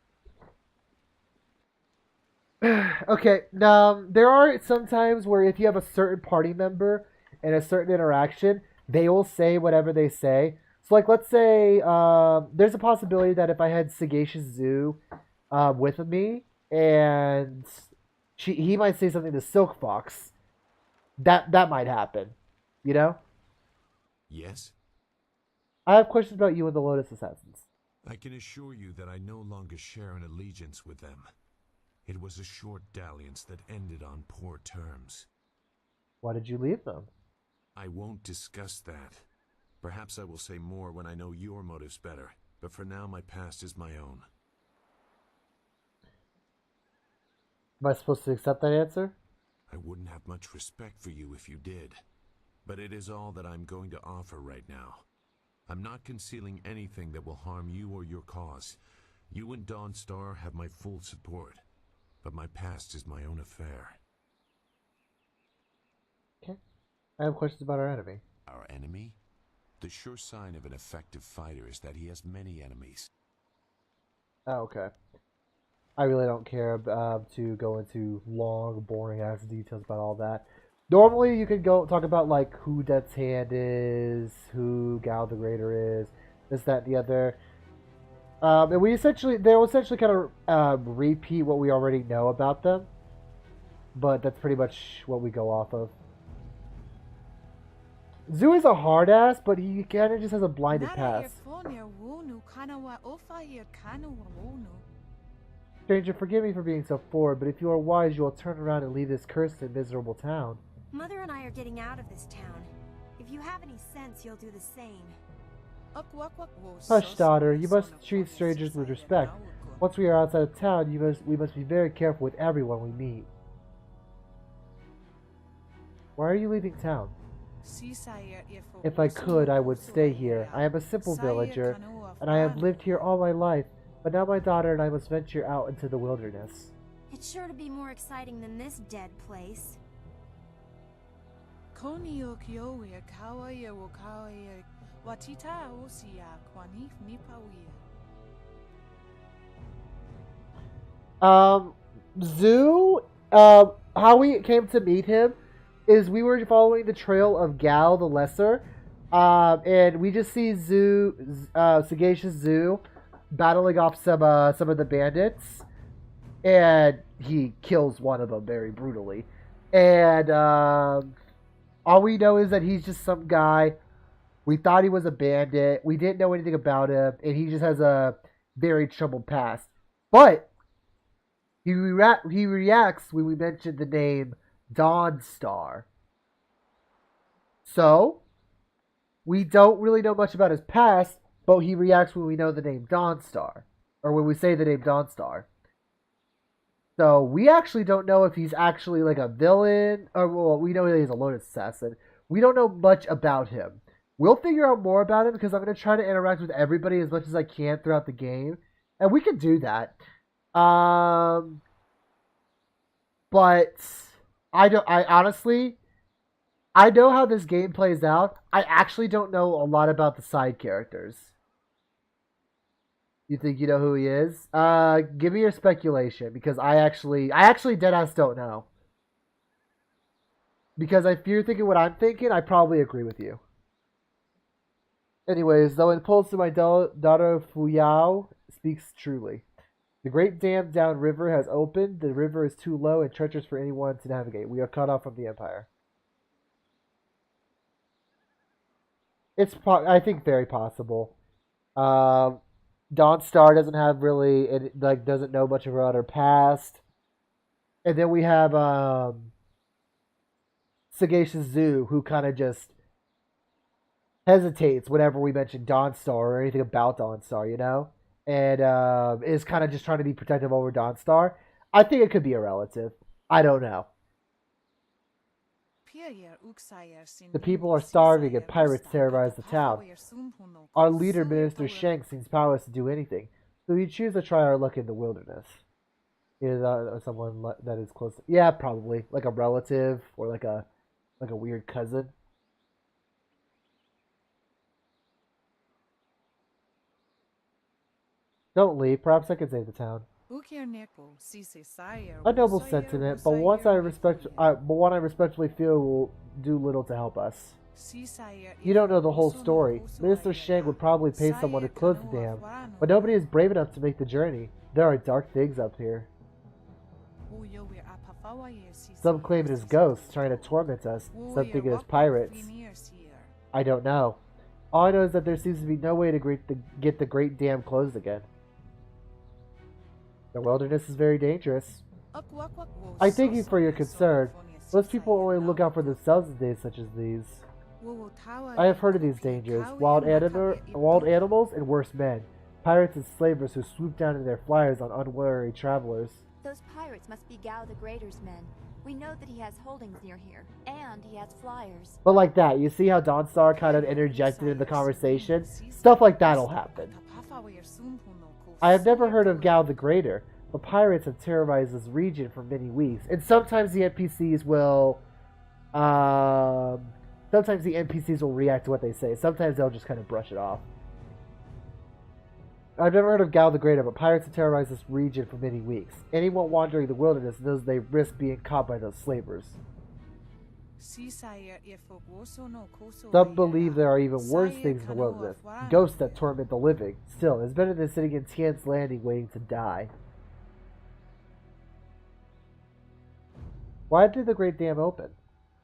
Okay, now there are some times where if you have a certain party member and a certain interaction, they will say whatever they say. So, like, let's say there's a possibility that if I had Sagacious Zoo with me and he might say something to Silk Fox, that might happen, you know? Yes? I have questions about you and the Lotus Assassins. I can assure you that I no longer share an allegiance with them. It was a short dalliance that ended on poor terms. Why did you leave them? I won't discuss that. Perhaps I will say more when I know your motives better, but for now my past is my own. Am I supposed to accept that answer? I wouldn't have much respect for you if you did, but it is all that I'm going to offer right now. I'm not concealing anything that will harm you or your cause. You and Dawnstar have my full support, but my past is my own affair. Okay. I have questions about our enemy. Our enemy? The sure sign of an effective fighter is that he has many enemies. Oh, okay. I really don't care to go into long, boring-ass details about all that. Normally, you could go talk about, like, who Death's Hand is, who Gao the Greater is, this, that, the other. And they'll essentially kind of repeat what we already know about them. But that's pretty much what we go off of. Zoo is a hard ass, but he kind of just has a blinded pass. Stranger, forgive me for being so forward, but if you are wise, you will turn around and leave this cursed and miserable town. Mother and I are getting out of this town. If you have any sense, you'll do the same. Hush, daughter. You must treat strangers with respect. Once we are outside of town, we must be very careful with everyone we meet. Why are you leaving town? If I could, I would stay here. I am a simple villager, and I have lived here all my life, but now my daughter and I must venture out into the wilderness. It's sure to be more exciting than this dead place. Zoo, how we came to meet him is we were following the trail of Gal the Lesser, and we just see Sagacious Zoo battling off some of the bandits, and he kills one of them very brutally. And all we know is that he's just some guy. We thought he was a bandit. We didn't know anything about him, and he just has a very troubled past. But he reacts when we mention the name Dawnstar. So, we don't really know much about his past, but he reacts when we know the name Dawnstar. Or when we say the name Dawnstar. So, we actually don't know if he's actually like a villain, or well, we know that he's a Lotus Assassin. We don't know much about him. We'll figure out more about him because I'm going to try to interact with everybody as much as I can throughout the game. And we can do that. But I honestly, I know how this game plays out. I actually don't know a lot about the side characters. You think you know who he is? Give me your speculation, because I actually deadass don't know. Because if you're thinking what I'm thinking, I probably agree with you. Anyways, though it pulls to my daughter Fuyao speaks truly. The great dam downriver has opened. The river is too low and treacherous for anyone to navigate. We are cut off from the Empire. It's, I think, very possible. Dawnstar doesn't have really, it doesn't know much about her past. And then we have Sagacious Zoo, who kind of just hesitates whenever we mention Dawnstar or anything about Dawnstar, you know? And is kind of just trying to be protective over Dawnstar. I think it could be a relative. I don't know. The people are starving and pirates terrorize the town. Our leader, Minister Sheng, seems powerless to do anything, so we choose to try our luck in the wilderness. Is someone that is close? Yeah, probably like a relative or like a weird cousin. Don't leave. Perhaps I can save the town. A noble sentiment, but one I respectfully feel will do little to help us. You don't know the whole story. Minister Sheng would probably pay someone to close the dam, but nobody is brave enough to make the journey. There are dark things up here. Some claim it is ghosts trying to torment us. Some think it is pirates. I don't know. All I know is that there seems to be no way to get the great dam closed again. The wilderness is very dangerous. I thank you for your concern. Most people only look out for themselves in days such as these. I have heard of these dangers. Wild animals and worse men. Pirates and slavers who swoop down in their flyers on unwary travelers. Those pirates must be Gao the Greater's men. We know that he has holdings near here, and he has flyers. But like that, you see how Dawnstar kind of interjected in the conversation? Stuff like that'll happen. I have never heard of Gao the Greater, but pirates have terrorized this region for many weeks. And sometimes the NPCs will... sometimes the NPCs will react to what they say. Sometimes they'll just kind of brush it off. I've never heard of Gao the Greater, but pirates have terrorized this region for many weeks. Anyone wandering the wilderness knows they risk being caught by those slavers. Some believe there are even worse things in the wilderness. Ghosts that torment the living. Still, it's better than sitting in Tian's Landing waiting to die. Why did the Great Dam open?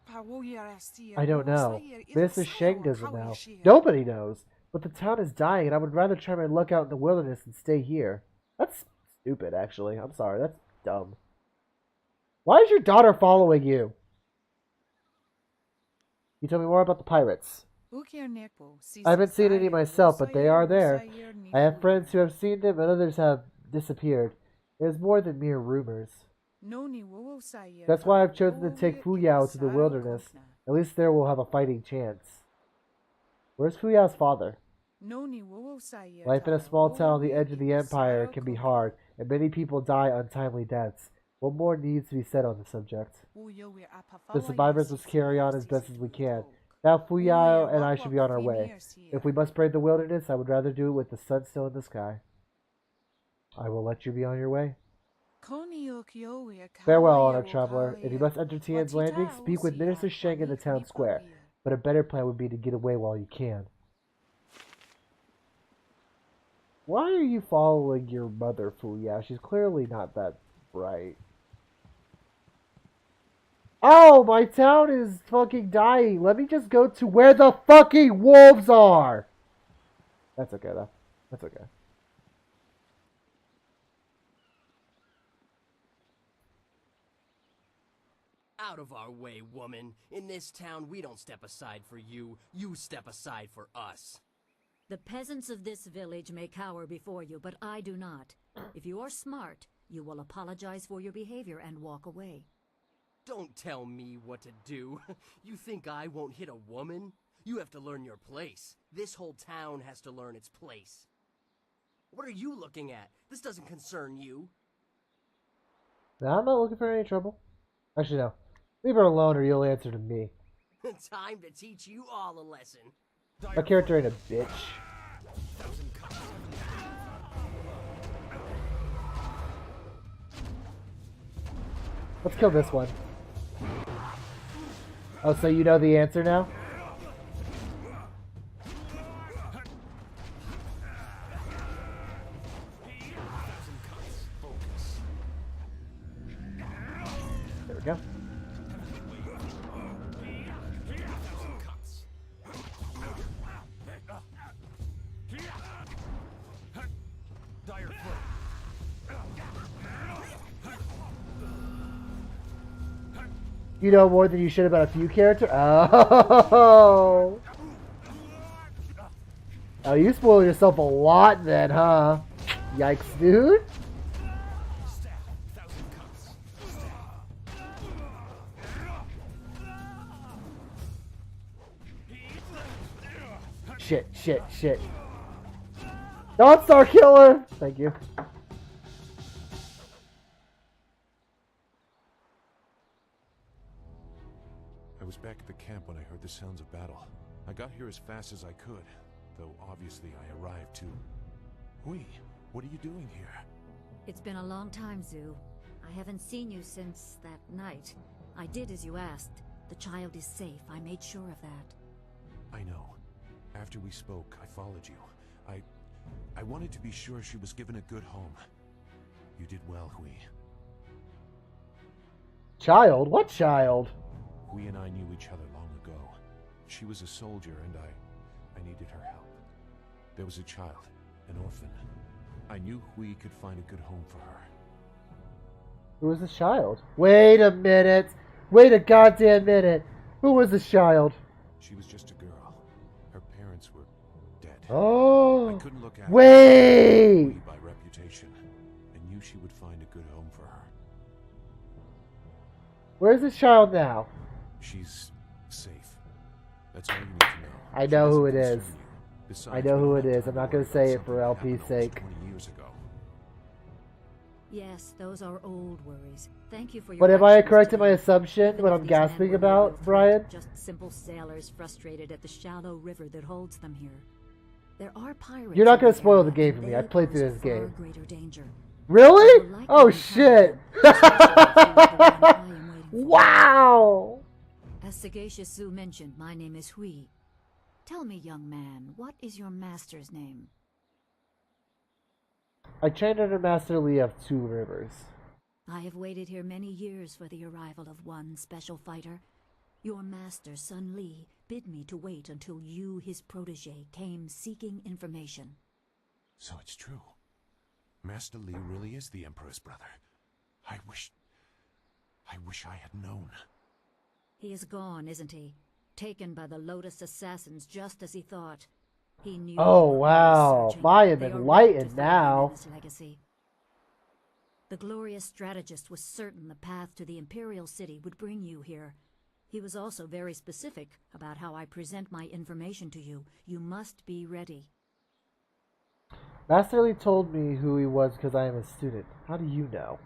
I don't know. Minister Sheng doesn't know. Nobody knows. But the town is dying, and I would rather try my luck out in the wilderness than stay here. That's stupid, actually. I'm sorry. That's dumb. Why is your daughter following you? you tell me more about the pirates? I haven't seen any myself, but they are there. I have friends who have seen them, and others have disappeared. It is more than mere rumors. That's why I've chosen to take Fuyao to the wilderness. At least there we'll have a fighting chance. Where's Fuyao's father? Life in a small town on the edge of the Empire can be hard, and many people die untimely deaths. What more needs to be said on the subject? The survivors must carry on as best as we can. Now Fuyao and I should be on our way. If we must brave the wilderness, I would rather do it with the sun still in the sky. I will let you be on your way. Farewell, honored traveler. If you must enter Tian's landing, speak with Minister Sheng in the town square. But a better plan would be to get away while you can. Why are you following your mother, Fuyao? She's clearly not that bright. Oh, my town is fucking dying. Let me just go to where the fucking wolves are. That's okay, though. That's okay. Out of our way, woman. In this town, we don't step aside for you. You step aside for us. The peasants of this village may cower before you, but I do not. If you are smart, you will apologize for your behavior and walk away. Don't tell me what to do. You think I won't hit a woman? You have to learn your place. This whole town has to learn its place. What are you looking at? This doesn't concern you. Now, I'm not looking for any trouble. Actually, no. Leave her alone or you'll answer to me. Time to teach you all a lesson. My character ain't a bitch. Let's kill this one. Oh, so you know the answer now? There we go. You know more than you should about a few characters? Oh! Oh, you spoiled yourself a lot then, huh? Yikes, dude. Shit, shit, shit. Don't Star Killer! Thank you. I was back at the camp when I heard the sounds of battle. I got here as fast as I could, though obviously I arrived too. Hui, what are you doing here? It's been a long time, Zhu. I haven't seen you since that night. I did as you asked. The child is safe. I made sure of that. I know. After we spoke, I followed you. I wanted to be sure she was given a good home. You did well, Hui. Child? What child? Hui and I knew each other long ago. She was a soldier and I needed her help. There was a child, an orphan. I knew Hui could find a good home for her. Who was the child? Wait a minute. Wait a goddamn minute. Who was the child? She was just a girl. Her parents were dead. Oh. I couldn't look after Wait. Hui by reputation. I knew she would find a good home for her. Where's this child now? She's safe. That's all you need to know. I know who it is. I know who it is. I'm not going to say it for LP's sake. 20 years ago. Yes, those are old worries. Thank you for your But am I actions correct in today. my assumption what I'm These men gasping were no about, real Brian? threat, just simple sailors frustrated at the shallow river that holds them here. There are pirates. You're not going to spoil the game for me. I played through this game. Greater danger. Really? Oh shit! Wow! As Sagacious Zhu mentioned, my name is Hui. Tell me, young man, what is your master's name? I trained under Master Li of Two Rivers. I have waited here many years for the arrival of one special fighter. Your master, Sun Li, bid me to wait until you, his protege, came seeking information. So it's true. Master Li really is the Emperor's brother. I wish I had known. He is gone, isn't he? Taken by the Lotus assassins just as he thought. He knew Oh, you were wow. always searching. I am They are enlightened ready to throw him now. in his legacy. The glorious strategist was certain the path to the Imperial City would bring you here. He was also very specific about how I present my information to you. You must be ready. Master Lee told me who he was because I am a student. How do you know?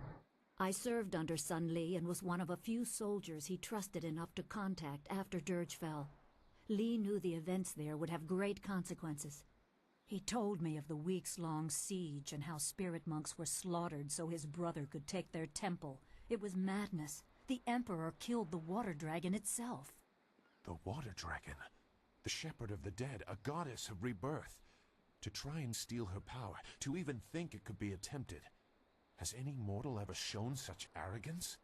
I served under Sun Li and was one of a few soldiers he trusted enough to contact after Dirge fell. Li knew the events there would have great consequences. He told me of the weeks-long siege and how spirit monks were slaughtered so his brother could take their temple. It was madness. The Emperor killed the water dragon itself. The water dragon? The shepherd of the dead, a goddess of rebirth. To try and steal her power, to even think it could be attempted. Has any mortal ever shown such arrogance?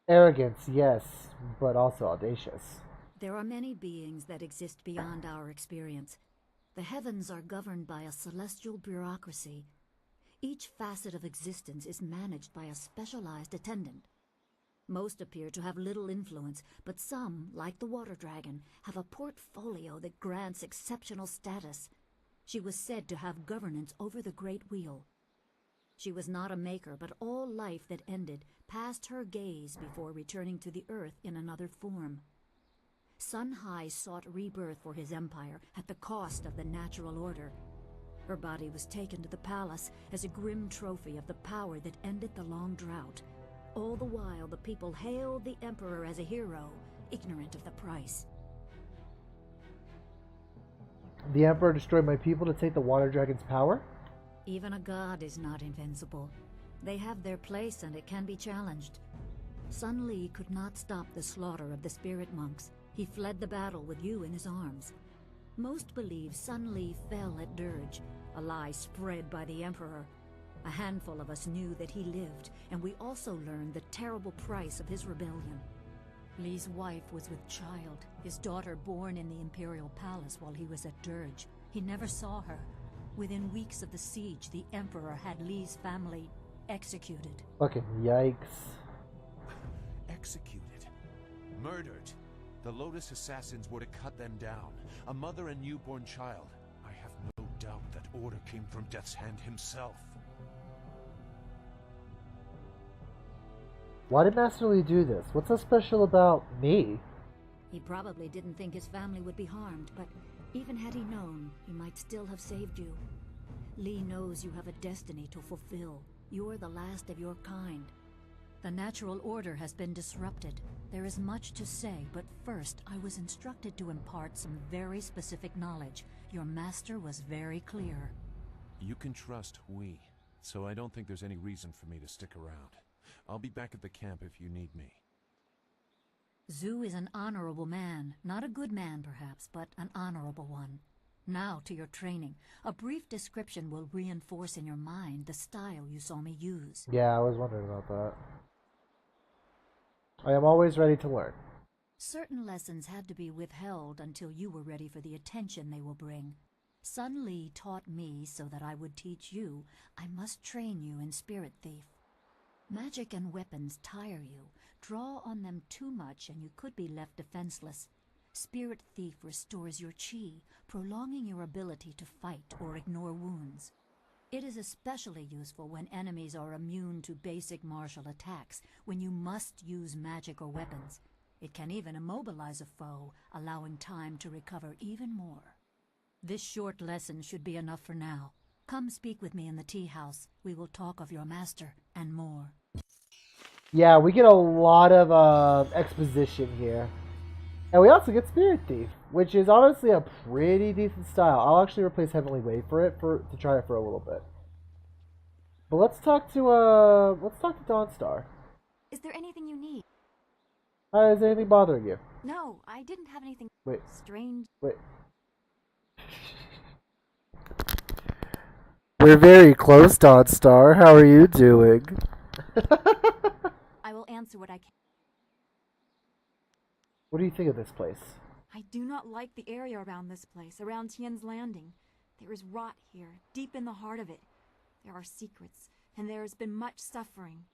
Arrogance, yes, but also audacious. There are many beings that exist beyond our experience. The heavens are governed by a celestial bureaucracy. Each facet of existence is managed by a specialized attendant. Most appear to have little influence, but some, like the water dragon, have a portfolio that grants exceptional status. She was said to have governance over the Great Wheel. She was not a maker, but all life that ended passed her gaze before returning to the earth in another form. Sun High sought rebirth for his empire at the cost of the natural order. Her body was taken to the palace as a grim trophy of the power that ended the long drought. All the while, the people hailed the Emperor as a hero, ignorant of the price. The Emperor destroyed my people to take the water dragon's power? Even a god is not invincible. They have their place and it can be challenged. Sun Li could not stop the slaughter of the spirit monks. He fled the battle with you in his arms. Most believe Sun Li fell at Dirge, a lie spread by the Emperor. A handful of us knew that he lived, and we also learned the terrible price of his rebellion. Li's wife was with child, his daughter born in the Imperial Palace while he was at Dirge. He never saw her. Within weeks of the siege, the Emperor had Li's family executed. Fucking yikes. Executed. Murdered. The Lotus assassins were to cut them down. A mother and newborn child. I have no doubt that order came from Death's Hand himself. Why did Master Lee do this? What's so special about me? He probably didn't think his family would be harmed, but even had he known, he might still have saved you. Li knows you have a destiny to fulfill. You're the last of your kind. The natural order has been disrupted. There is much to say, but first I was instructed to impart some very specific knowledge. Your master was very clear. You can trust we, so I don't think there's any reason for me to stick around. I'll be back at the camp if you need me. Zhu is an honorable man. Not a good man, perhaps, but an honorable one. Now to your training. A brief description will reinforce in your mind the style you saw me use. Yeah, I was wondering about that. I am always ready to learn. Certain lessons had to be withheld until you were ready for the attention they will bring. Sun Li taught me so that I would teach you. I must train you in Spirit Thief. Magic and weapons tire you. Draw on them too much and you could be left defenseless. Spirit Thief restores your chi, prolonging your ability to fight or ignore wounds. It is especially useful when enemies are immune to basic martial attacks, when you must use magic or weapons. It can even immobilize a foe, allowing time to recover even more. This short lesson should be enough for now. Come speak with me in the tea house. We will talk of your master and more. Yeah, we get a lot of exposition here. And we also get Spirit Thief, which is honestly a pretty decent style. I'll actually replace Heavenly Wave for it to try it for a little bit. But let's talk to Dawnstar. Is there anything you need? Is there anything bothering you? No, I didn't have anything strange. Wait. We're very close, Dawnstar. How are you doing? I will answer what I can. What do you think of this place? I do not like the area around this place, around Tien's Landing. There is rot here, deep in the heart of it. There are secrets, and there has been much suffering.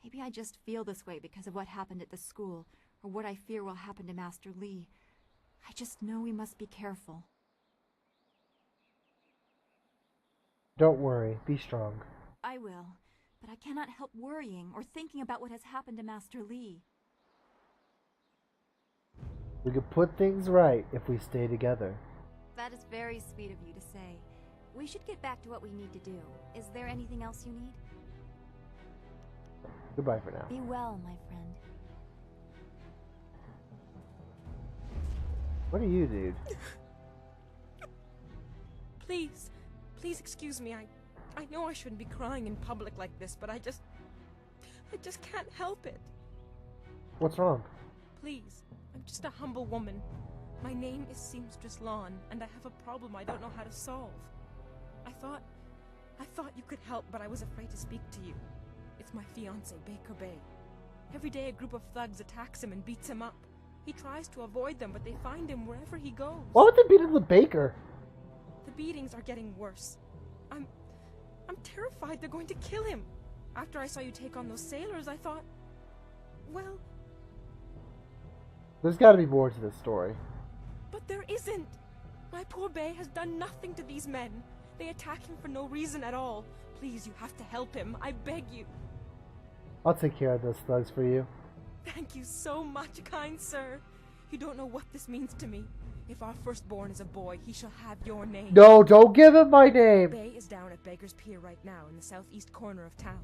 Maybe I just feel this way because of what happened at the school, or what I fear will happen to Master Li. I just know we must be careful. Don't worry. Be strong. I will, but I cannot help worrying or thinking about what has happened to Master Li. We could put things right if we stay together. That is very sweet of you to say. We should get back to what we need to do. Is there anything else you need? Goodbye for now. Be well, my friend. What are you, dude? Please, please excuse me. I know I shouldn't be crying in public like this, but I just can't help it. What's wrong? Please, I'm just a humble woman. My name is Seamstress Lawn, and I have a problem I don't know how to solve. I thought you could help, but I was afraid to speak to you. It's my fiancé, Baker Bay. Every day a group of thugs attacks him and beats him up. He tries to avoid them, but they find him wherever he goes. Why would they beat up the baker? The beatings are getting worse. I'm terrified they're going to kill him. After I saw you take on those sailors, I thought, well... There's gotta be more to this story. But there isn't. My poor Bay has done nothing to these men. They attack him for no reason at all. Please, you have to help him. I beg you. I'll take care of those thugs for you. Thank you so much, kind sir. You don't know what this means to me. If our firstborn is a boy, he shall have your name. No, don't give him my name. Bay is down at Beggar's Pier right now in the southeast corner of town.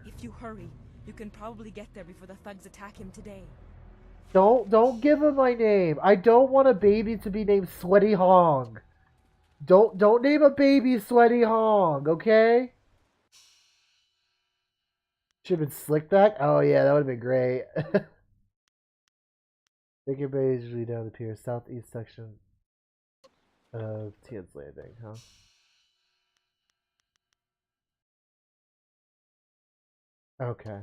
If you hurry, you can probably get there before the thugs attack him today. Don't give him my name. I don't want a baby to be named Sweaty Hong. Don't name a baby Sweaty Hong, okay? Should have been Slickback? Oh yeah, that would have been great. Baker Bay is usually down the pier, southeast section of Tian's Landing, huh? Okay.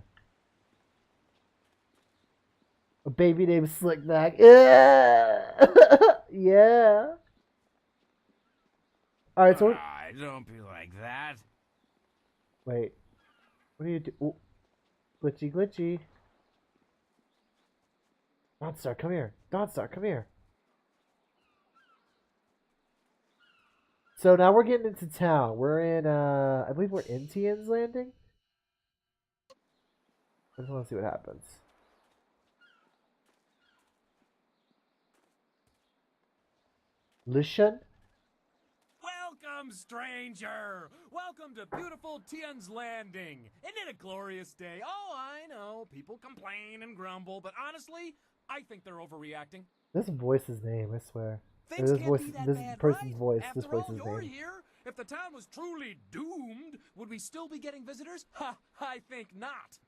A baby named Slickback. Yeah. Yeah. Alright, so don't be like that. wait. What do you do? Ooh. Glitchy, glitchy. Dawnstar, come here. Dawnstar, come here. So now we're getting into town. We're in, I believe we're in Tian's Landing. I just want to see what happens. Lishan? Welcome, stranger! Welcome to beautiful Tian's Landing! Isn't it a glorious day? Oh, I know, people complain and grumble, but honestly, I think they're overreacting. This voice's name, I swear. Things This can't voice, be that this bad, person's right? voice, After this all, voice's you're name. here. If the town was truly doomed, would we still be getting visitors? Ha, I think not.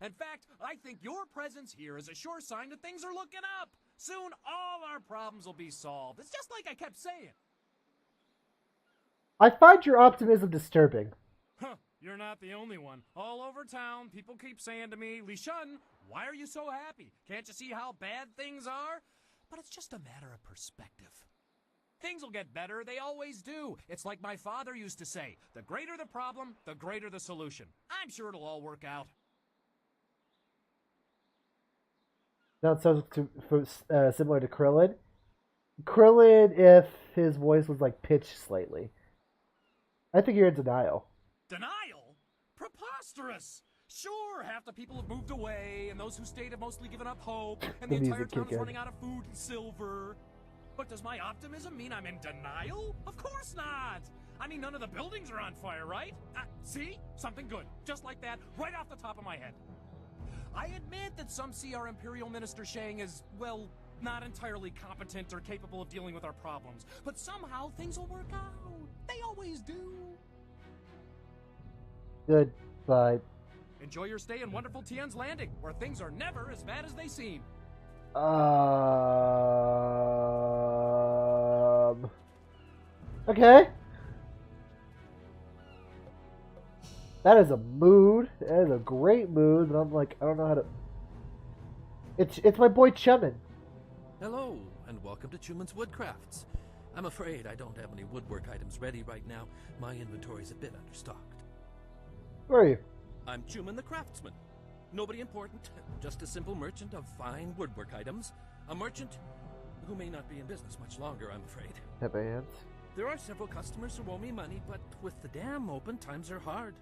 In fact, I think your presence here is a sure sign that things are looking up. Soon, all our problems will be solved. It's just like I kept saying. I find your optimism disturbing. Huh, you're not the only one. All over town, people keep saying to me, Lishan, why are you so happy? Can't you see how bad things are? But it's just a matter of perspective. Things will get better, they always do. It's like my father used to say, the greater the problem, the greater the solution. I'm sure it'll all work out. Now it sounds similar to Krillin. Krillin, if his voice was like pitched slightly. I think you're in denial. Denial? Preposterous! Sure, half the people have moved away, and those who stayed have mostly given up hope, and the entire town is running out of food and silver. But does my optimism mean I'm in denial? Of course not! I mean, none of the buildings are on fire, right? See? Something good. Just like that, right off the top of my head. I admit that some see our Imperial Minister Shang as, well, not entirely competent or capable of dealing with our problems. But somehow things will work out. They always do. Goodbye. Enjoy your stay in wonderful Tian's Landing, where things are never as bad as they seem. Okay. That is a mood. That is a great mood, but I'm like, I don't know how to... It's my boy Chumin. Hello, and welcome to Chumin's Woodcrafts. I'm afraid I don't have any woodwork items ready right now. My inventory's a bit understocked. Who are you? I'm Chumin the Craftsman. Nobody important, just a simple merchant of fine woodwork items. A merchant who may not be in business much longer, I'm afraid. Have hands. There are several customers who owe me money, but with the dam open, times are hard.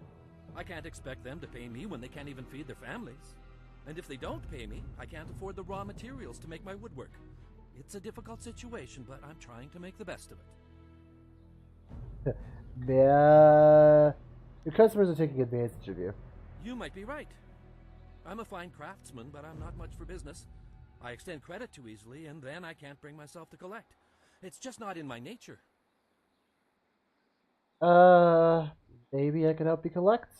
I can't expect them to pay me when they can't even feed their families. And if they don't pay me, I can't afford the raw materials to make my woodwork. It's a difficult situation, but I'm trying to make the best of it. Yeah. Your customers are taking advantage of you. You might be right. I'm a fine craftsman, but I'm not much for business. I extend credit too easily, and then I can't bring myself to collect. It's just not in my nature. Maybe I can help you collect?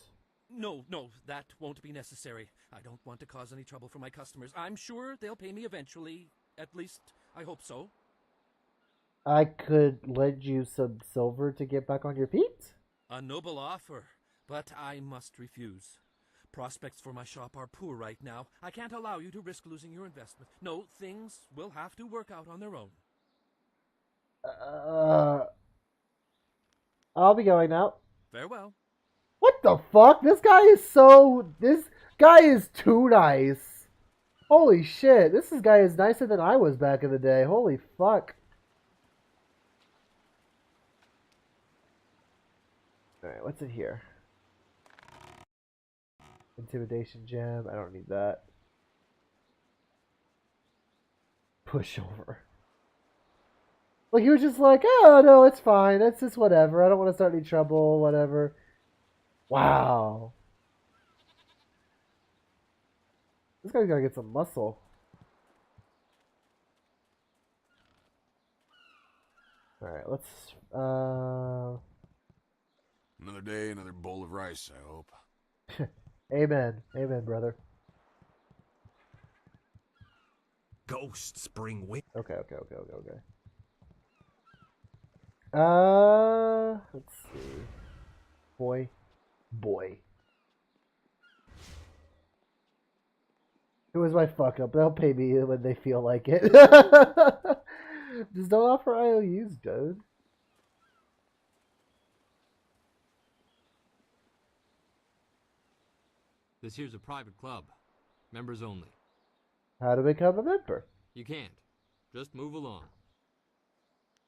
No, that won't be necessary. I don't want to cause any trouble for my customers. I'm sure they'll pay me eventually. At least, I hope so. I could lend you some silver to get back on your feet? A noble offer, but I must refuse. Prospects for my shop are poor right now. I can't allow you to risk losing your investment. No, things will have to work out on their own. I'll be going now. Farewell. What the fuck? This guy is too nice. Holy shit. This guy is nicer than I was back in the day. Holy fuck. Alright, what's in here? Intimidation gem. I don't need that. Pushover. Like, he was just like, oh, no, it's fine. That's just whatever. I don't want to start any trouble, whatever. Wow. This guy's gotta get some muscle. Alright, let's, Another day, another bowl of rice, I hope. Amen. Amen, brother. Ghosts bring wind. Okay. Let's see. Boy. It was my fuck up. They'll pay me when they feel like it. Just don't offer IOUs, dude. This here's a private club. Members only. How to become a member? You can't. Just move along.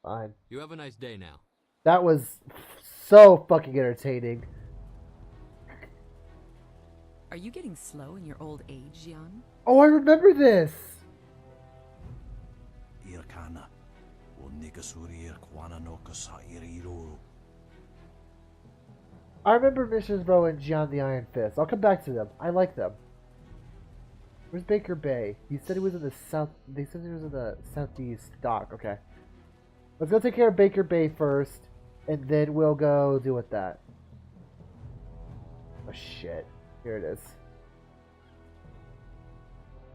Fine. You have a nice day now. That was so fucking entertaining. Are you getting slow in your old age, Jan? Oh, I remember this. I remember Mrs. Rowe and Gian the Iron Fist. I'll come back to them. I like them. Where's Baker Bay? He said he was in the south. They said he was in the southeast dock. Okay. Let's go take care of Baker Bay first, and then we'll go deal with that. Oh shit. Here it is.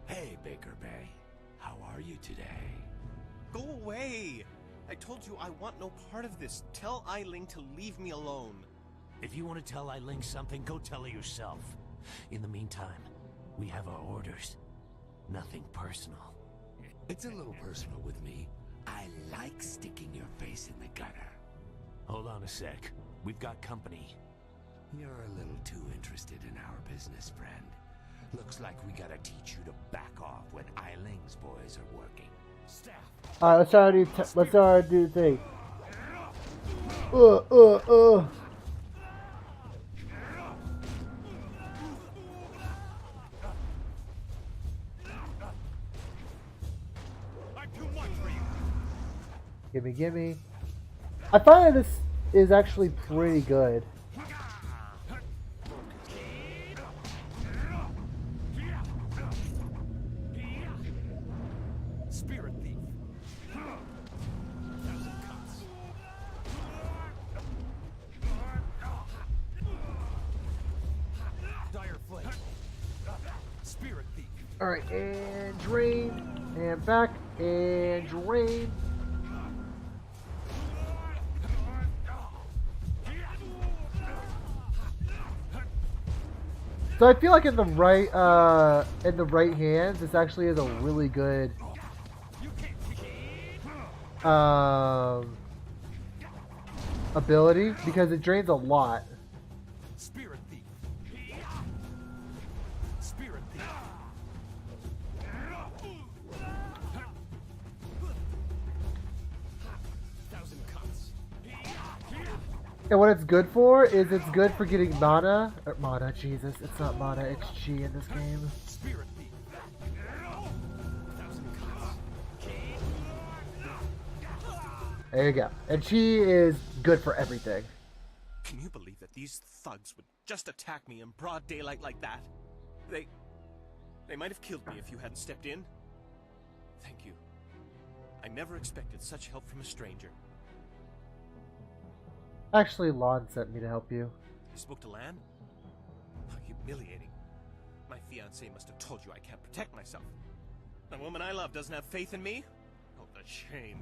Hey, Baker Bay. How are you today? Go away! I told you I want no part of this. Tell Eiling to leave me alone. If you want to tell Eiling something, go tell her yourself. In the meantime, we have our orders. Nothing personal. It's a little personal with me. I like sticking your face in the gutter. Hold on a sec. We've got company. You're a little too interested in our business, friend. Looks like we gotta teach you to back off when Eiling's boys are working. Staff. Alright, let's try our new thing. Gimme. I find that this is actually pretty good. Spirit thief. Dire flame. Spirit thief. Alright, and drain, and back, and drain. So I feel like in the right hands, this actually is a really good ability because it drains a lot. Spirit thief. Spirit And what it's good for is it's good for getting mana. Or mana, Jesus. It's not mana, it's chi in this game. Spirit thief. There you go. And chi is good for everything. Can you believe that these thugs would just attack me in broad daylight like that? They might have killed me if you hadn't stepped in. Thank you. I never expected such help from a stranger. Actually, Lon sent me to help you. You spoke to Lan? How humiliating. My fiancé must have told you I can't protect myself. The woman I love doesn't have faith in me? Oh, the shame.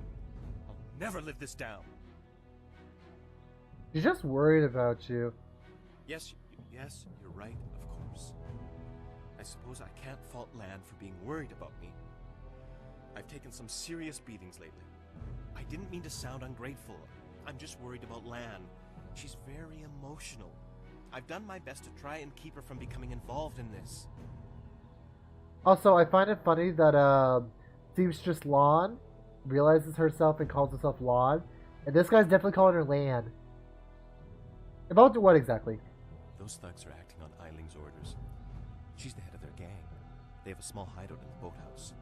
I'll never live this down. She's just worried about you. Yes, you're right, of course. I suppose I can't fault Lan for being worried about me. I've taken some serious beatings lately. I didn't mean to sound ungrateful. I'm just worried about Lan. She's very emotional. I've done my best to try and keep her from becoming involved in this. Also, I find it funny that seamstress Lon realizes herself and calls herself Lon, and this guy's definitely calling her Lan. About what exactly? Those thugs are acting on Eiling's orders. She's the head of their gang. They have a small hideout in the boathouse.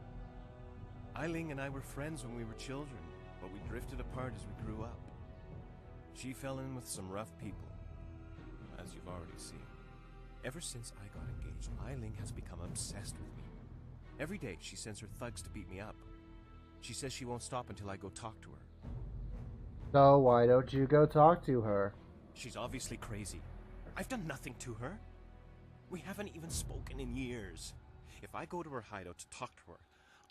Eiling and I were friends when we were children, but we drifted apart as we grew up. She fell in with some rough people, as you've already seen. Ever since I got engaged, Eiling has become obsessed with me. Every day she sends her thugs to beat me up. She says she won't stop until I go talk to her. So why don't you go talk to her? She's obviously crazy. I've done nothing to her. We haven't even spoken in years. If I go to her hideout to talk to her,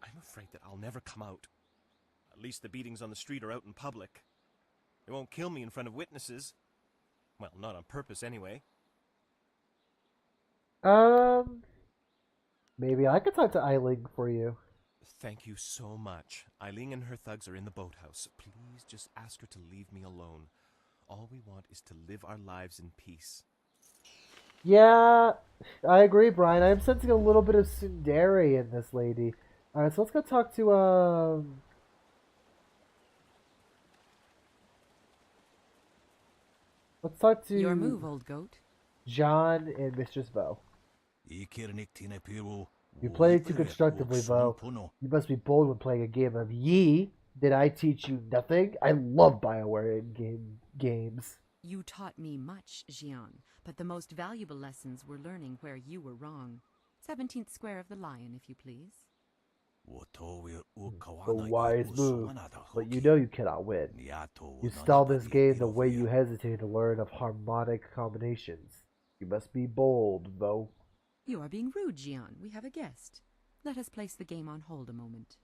I'm afraid that I'll never come out. At least the beatings on the street are out in public. They won't kill me in front of witnesses. Well, not on purpose anyway. Maybe I could talk to Eiling for you. Thank you so much. Eiling and her thugs are in the boathouse. Please just ask her to leave me alone. All we want is to live our lives in peace. Yeah, I agree, Brian. I'm sensing a little bit of tsundere in this lady. Alright, so let's go talk to, let's talk to... Your move, old goat. John and Mistress Vo. You play too constructively, Vo. You must be bold when playing a game of Yi. Did I teach you nothing? I love Bioware in games. You taught me much, Jian, but the most valuable lessons were learning where you were wrong. 17th square of the lion, if you please. A wise move, but you know you cannot win. You stall this game the way you hesitate to learn of harmonic combinations. You must be bold, Vo. You are being rude, Jian. We have a guest. Let us place the game on hold a moment.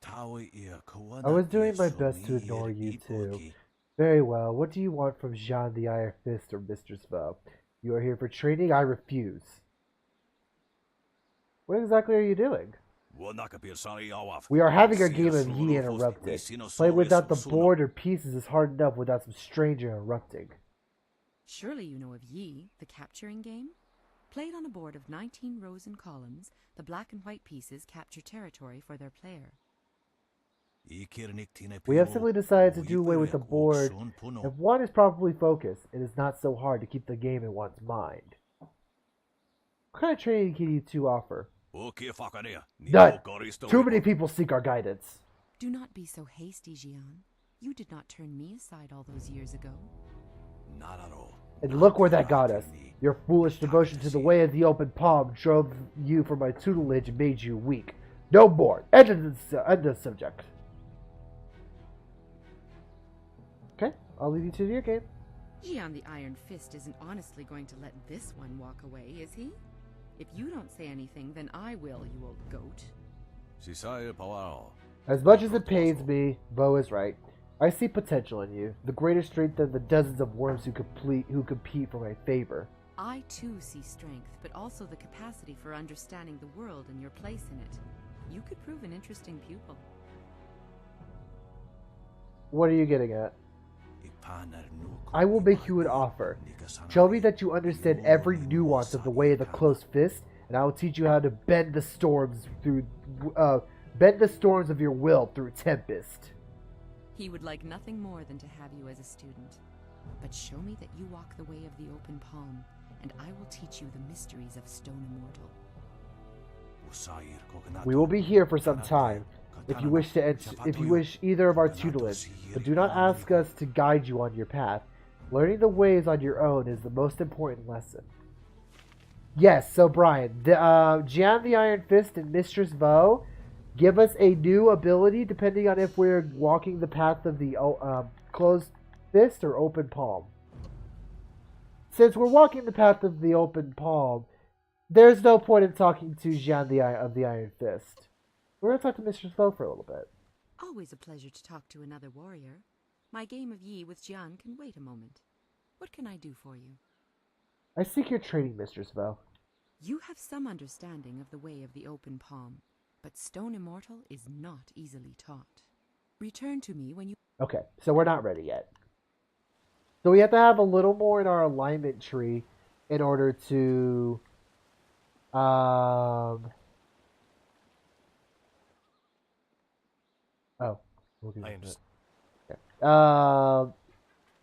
I was doing my best to ignore you too. Very well. What do you want from Jean the Iron Fist or Mistress Vo? You are here for training? I refuse. What exactly are you doing? We are having our game of Yi interrupted. Play without the board or pieces is hard enough without some stranger interrupting. Surely you know of Yi, the capturing game? Played on a board of 19 rows and columns, the black and white pieces capture territory for their player. We have simply decided to do away with the board. If one is properly focused, it is not so hard to keep the game in one's mind. What kind of training can you two offer? None. Too many people seek our guidance. Do not be so hasty, Jian. You did not turn me aside all those years ago. And look where that got us. Your foolish devotion to the way of the open palm drove you from my tutelage and made you weak. No more. End of the subject. Okay, I'll leave you to your game. Jian the Iron Fist isn't honestly going to let this one walk away, is he? If you don't say anything, then I will, you old goat. As much as it pains me, Vo is right. I see potential in you, the greater strength than the dozens of worms who compete for my favor. I too see strength, but also the capacity for understanding the world and your place in it. You could prove an interesting pupil. What are you getting at? I will make you an offer. Show me that you understand every nuance of the way of the closed fist, and I will teach you how to bend the storms of your will through tempest. He would like nothing more than to have you as a student. But show me that you walk the way of the open palm, and I will teach you the mysteries of Stone Immortal. We will be here for some time. If you wish either of our tutelage, but do not ask us to guide you on your path. Learning the ways on your own is the most important lesson. Yes, so Brian, Jian the Iron Fist and Mistress Vo give us a new ability depending on if we're walking the path of the closed fist or open palm. Since we're walking the path of the open palm, there's no point in talking to Jian of the Iron Fist. We're going to talk to Mistress Vo for a little bit. Always a pleasure to talk to another warrior. My game of Yi with Jian can wait a moment. What can I do for you? I seek your training, Mistress Vo. You have some understanding of the way of the open palm, but Stone Immortal is not easily taught. Return to me when you... Okay, so we're not ready yet. So we have to have a little more in our alignment tree in order to... Oh. I understand. Okay.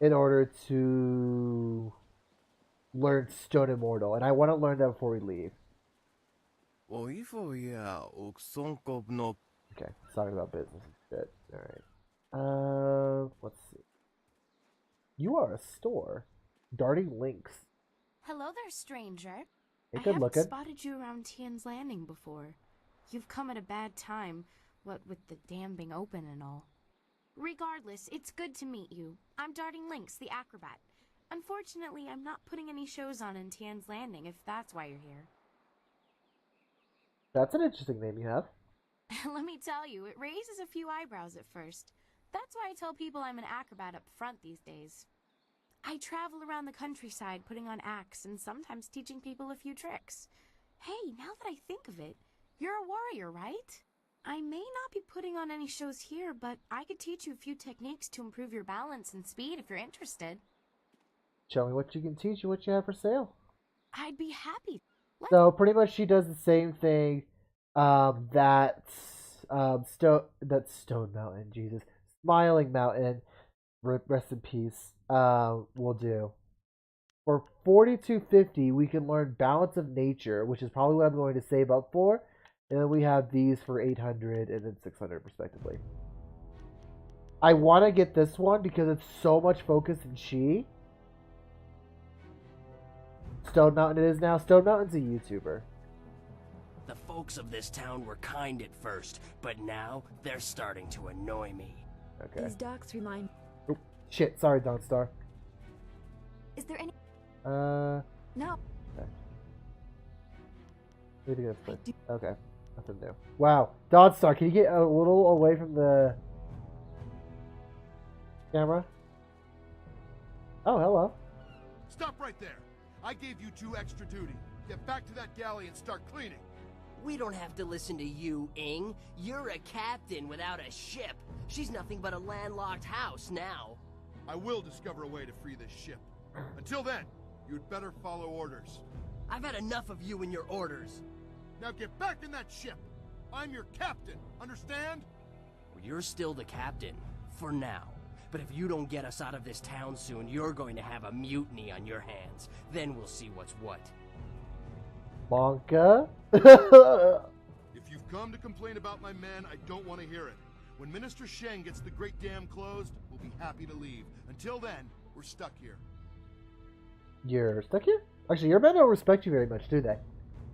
In order to learn Stone Immortal, and I want to learn that before we leave. Okay, let's talk about business and shit. Alright. Let's see. You are a store. Darting Links. Hello there, stranger. Hey, I good haven't looking. spotted you around Tian's Landing before. You've come at a bad time, what with the dam being open and all. Regardless, it's good to meet you. I'm Darting Lynx, the acrobat. Unfortunately, I'm not putting any shows on in Tian's Landing, if that's why you're here. That's an interesting name you have. Let me tell you, it raises a few eyebrows at first. That's why I tell people I'm an acrobat up front these days. I travel around the countryside putting on acts and sometimes teaching people a few tricks. Hey, now that I think of it, you're a warrior, right? I may not be putting on any shows here, but I could teach you a few techniques to improve your balance and speed if you're interested. Show me what you can teach you, what you have for sale. I'd be happy. So pretty much she does the same thing that Stone Mountain, Jesus, Smiling Mountain, rest in peace, will do. For $42.50, we can learn Balance of Nature, which is probably what I'm going to save up for. And then we have these for $800 and then $600 respectively. I want to get this one because it's so much focus in Chi. Stone Mountain it is now. Stone Mountain's a YouTuber. The folks of this town were kind at first, but now they're starting to annoy me. Okay. These docks remind... Oh, shit. Sorry, Dawnstar. Is there any... No. Okay. Where do you go? Okay. Nothing new. Wow. Dawnstar, can you get a little away from the camera? Oh, hello. Stop right there. I gave you 2 extra duty. Get back to that galley and start cleaning. We don't have to listen to you, Ing. You're a captain without a ship. She's nothing but a landlocked house now. I will discover a way to free this ship. Until then, you'd better follow orders. I've had enough of you and your orders. Now get back in that ship. I'm your captain, understand? Well, you're still the captain, for now. But if you don't get us out of this town soon, you're going to have a mutiny on your hands. Then we'll see what's what. Monka? If you've come to complain about my men, I don't want to hear it. When Minister Sheng gets the Great Dam closed, we'll be happy to leave. Until then, we're stuck here. You're stuck here? Actually, your men don't respect you very much, do they?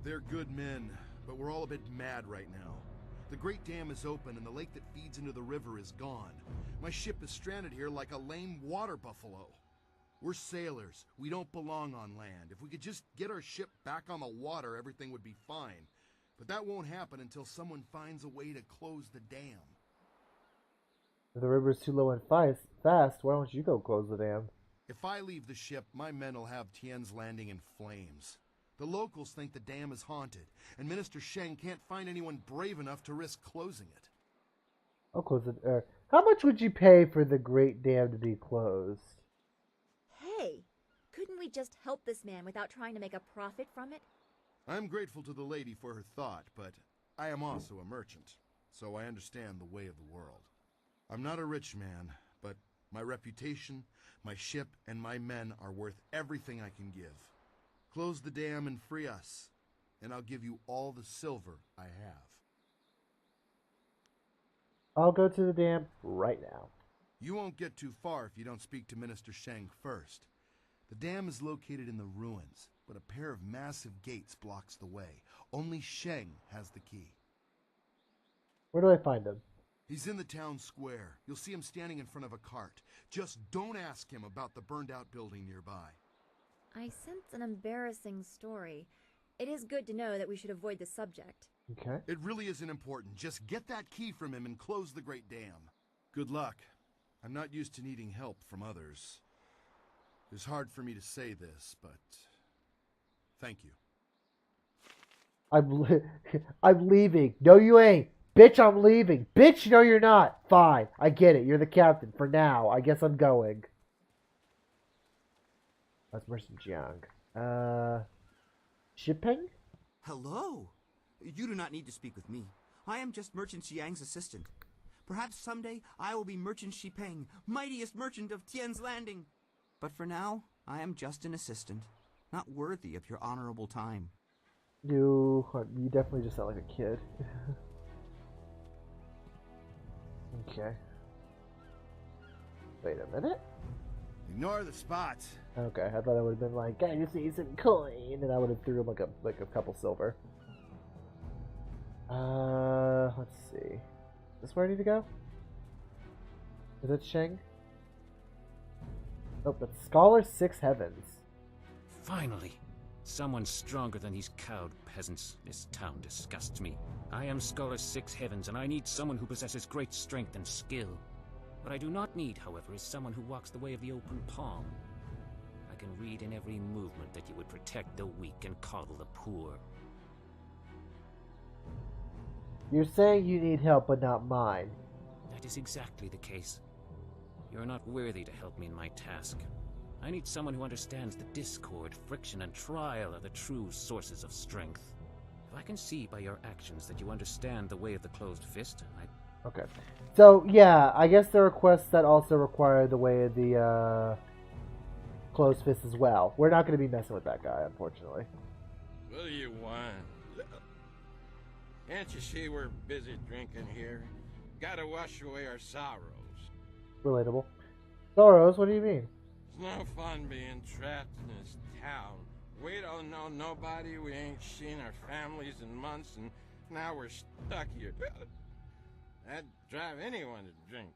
They're good men, but we're all a bit mad right now. The Great Dam is open and the lake that feeds into the river is gone. My ship is stranded here like a lame water buffalo. We're sailors. We don't belong on land. If we could just get our ship back on the water, everything would be fine. But that won't happen until someone finds a way to close the dam. If the river's too low and fast, why don't you go close the dam? If I leave the ship, my men will have Tian's Landing in flames. The locals think the dam is haunted, and Minister Sheng can't find anyone brave enough to risk closing it. I'll close it. How much would you pay for the Great Dam to be closed? Hey, couldn't we just help this man without trying to make a profit from it? I'm grateful to the lady for her thought, but I am also a merchant, so I understand the way of the world. I'm not a rich man, but My reputation, my ship, and my men are worth everything I can give. Close the dam and free us, and I'll give you all the silver I have. I'll go to the dam right now. You won't get too far if you don't speak to Minister Sheng first. The dam is located in the ruins, but a pair of massive gates blocks the way. Only Sheng has the key. Where do I find him? He's in the town square. You'll see him standing in front of a cart. Just don't ask him about the burned-out building nearby. I sense an embarrassing story. It is good to know that we should avoid the subject. Okay. It really isn't important. Just get that key from him and close the great dam. Good luck. I'm not used to needing help from others. It's hard for me to say this, but thank you. I'm leaving. No, you ain't. Bitch, I'm leaving. Bitch, no, you're not. Fine. I get it. You're the captain. For now, I guess I'm going. That's Merchant Jiang. Shipping? Hello. You do not need to speak with me. I am just Merchant Xiang's assistant. Perhaps someday I will be Merchant Shipeng, mightiest merchant of Tian's Landing. But for now, I am just an assistant, not worthy of your honorable time. You definitely just sound like a kid. Okay. Wait a minute. Ignore the spots. Okay, I thought I would have been like, I just need some coin, and I would have threw him like a couple silver. Let's see. Is this where I need to go? Is it Sheng? Nope, that's Scholar Six Heavens. Finally! Someone stronger than these cowed peasants. This town disgusts me. I am Scholar Six Heavens, and I need someone who possesses great strength and skill. What I do not need, however, is someone who walks the way of the open palm. I can read in every movement that you would protect the weak and coddle the poor. You're saying you need help, but not mine. That is exactly the case. You are not worthy to help me in my task. I need someone who understands the discord, friction, and trial are the true sources of strength. If I can see by your actions that you understand the way of the closed fist, Okay. So, yeah, I guess there are quests that also require the way of the, closed fist as well. We're not going to be messing with that guy, unfortunately. What do you want? Can't you see we're busy drinking here? Gotta wash away our sorrows. Relatable. Sorrows? What do you mean? It's no fun being trapped in this town. We don't know nobody, we ain't seen our families in months, and now we're stuck here. That'd drive anyone to drink.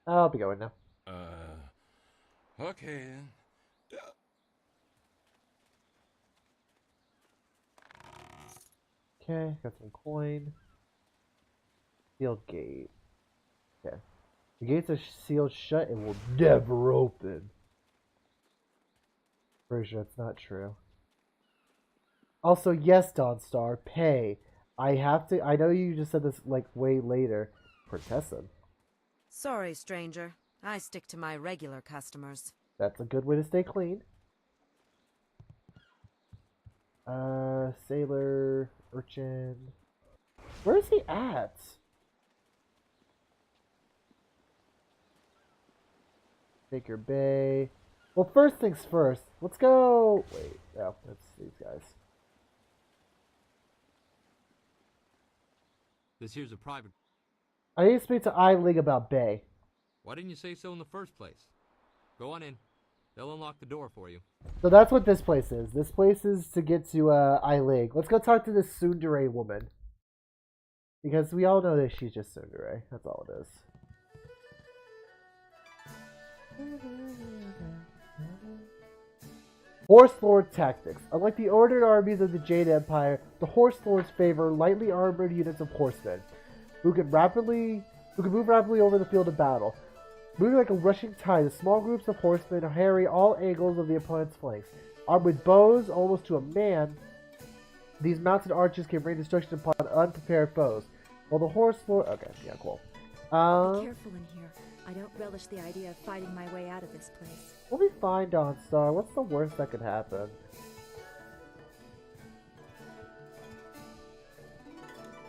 I'll be going now. Okay then. Okay, got some coin. Sealed gate. Okay. The gates are sealed shut and will never open. Pretty sure that's not true. Also, yes, Dawnstar, pay. I know you just said this, like, way later. Protest him. Sorry, stranger. I stick to my regular customers. That's a good way to stay clean. Sailor, urchin. Where is he at? Baker Bay. Well, first things first. Let's go. Wait, no, that's these guys. This here's a private. I need to speak to I-Ling about Bay. Why didn't you say so in the first place? Go on in. They'll unlock the door for you. So that's what this place is. This place is to get to I-Ling. Let's go talk to this tsundere woman. Because we all know that she's just tsundere. That's all it is. Horse Lord tactics. Unlike the ordered armies of the Jade Empire, the Horse Lords favor lightly armored units of horsemen who can move rapidly over the field of battle. Moving like a rushing tide, the small groups of horsemen harry all angles of the opponent's flanks. Armed with bows almost to a man, these mounted archers can rain destruction upon unprepared foes. While the Horse Lord... Okay, yeah, cool. Be careful in here. I don't relish the idea of fighting my way out of this place. We'll be fine, Dawnstar. What's the worst that could happen?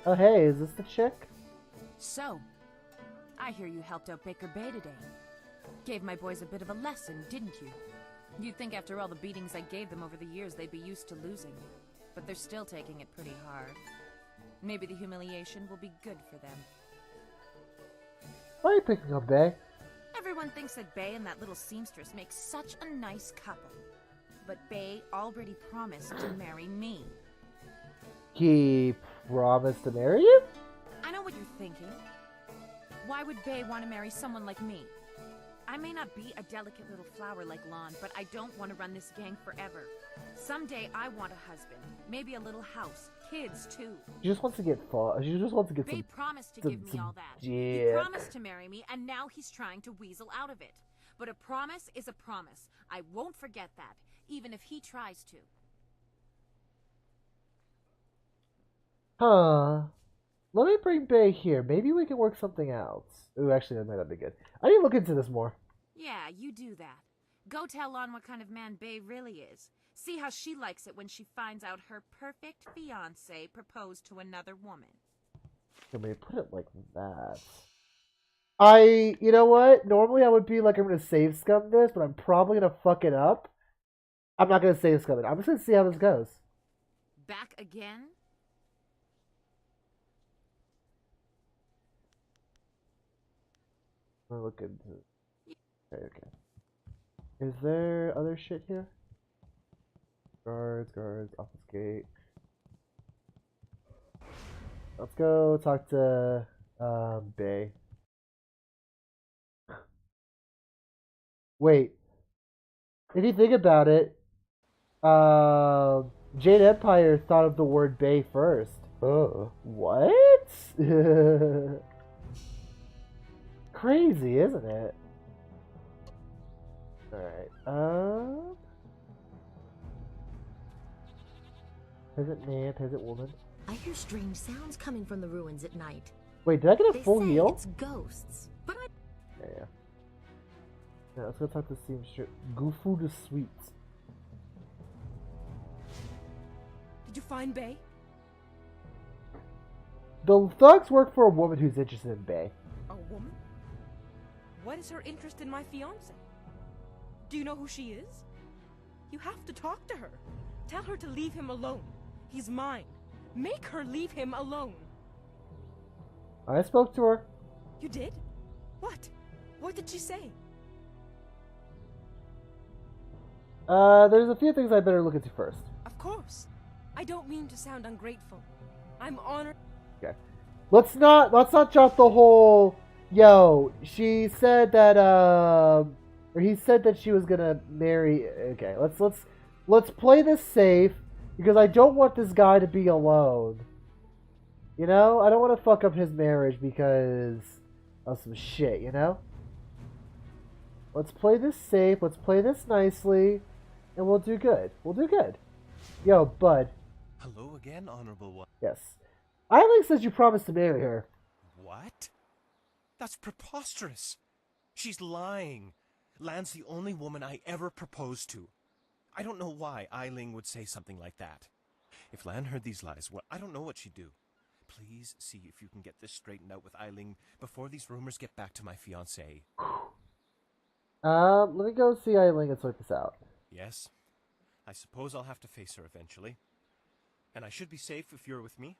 Oh, hey, is this the chick? So, I hear you helped out Baker Bay today. Gave my boys a bit of a lesson, didn't you? You'd think after all the beatings I gave them over the years they'd be used to losing. But they're still taking it pretty hard. Maybe the humiliation will be good for them. Why are you picking on Bay? Everyone thinks that Bay and that little seamstress make such a nice couple. But Bay already promised to marry me. He promised to marry you? I know what you're thinking. Why would Bay want to marry someone like me? I may not be a delicate little flower like Lon, but I don't want to run this gang forever. Someday I want a husband, maybe a little house, kids too. She just wants to get far. She just wants to get Bay some. promised to give me all that. Yeah. He promised to marry me, and now he's trying to weasel out of it. But a promise is a promise. I won't forget that, even if he tries to. Huh. Let me bring Bay here. Maybe we can work something out. Ooh, actually, that might not be good. I need to look into this more. Yeah, you do that. Go tell Lon what kind of man Bay really is. See how she likes it when she finds out her perfect fiancé proposed to another woman. Can we put it like that? You know what? Normally I would be like, I'm going to save scum this, but I'm probably going to fuck it up. I'm not going to save scum it. I'm just going to see how this goes. Back again? I'll look into it. Okay. Is there other shit here? Guards, office gate. Let's go talk to Bay. Wait. If you think about it, Jade Empire thought of the word Bay first. Oh, what? Crazy, isn't it? Alright, peasant man, peasant woman. I hear strange sounds coming from the ruins at night. Wait, did I get a They full say heal? it's ghosts, but I... Yeah. Yeah, let's go talk to Seamstress. Gufu the Sweet. Did you find Bay? The thugs work for a woman who's interested in Bay. A woman? What is her interest in my fiancé? Do you know who she is? You have to talk to her. Tell her to leave him alone. He's mine. Make her leave him alone. I spoke to her. You did? What? What did she say? There's a few things I better look into first. Of course. I don't mean to sound ungrateful. I'm honored. Okay. Let's not drop the whole. Yo, she said that or he said that she was gonna marry. Okay, let's play this safe because I don't want this guy to be alone. You know, I don't want to fuck up his marriage because of some shit. You know. Let's play this safe. Let's play this nicely, and we'll do good. We'll do good. Yo, bud. Hello again, Honorable One. Yes. Eileen says you promised to marry her. What? That's preposterous. She's lying. Lan's the only woman I ever proposed to. I don't know why Eileen would say something like that. If Lan heard these lies, well, I don't know what she'd do. Please see if you can get this straightened out with Eileen before these rumors get back to my fiancé. Let me go see Eileen and sort this out. Yes. I suppose I'll have to face her eventually. And I should be safe if you're with me.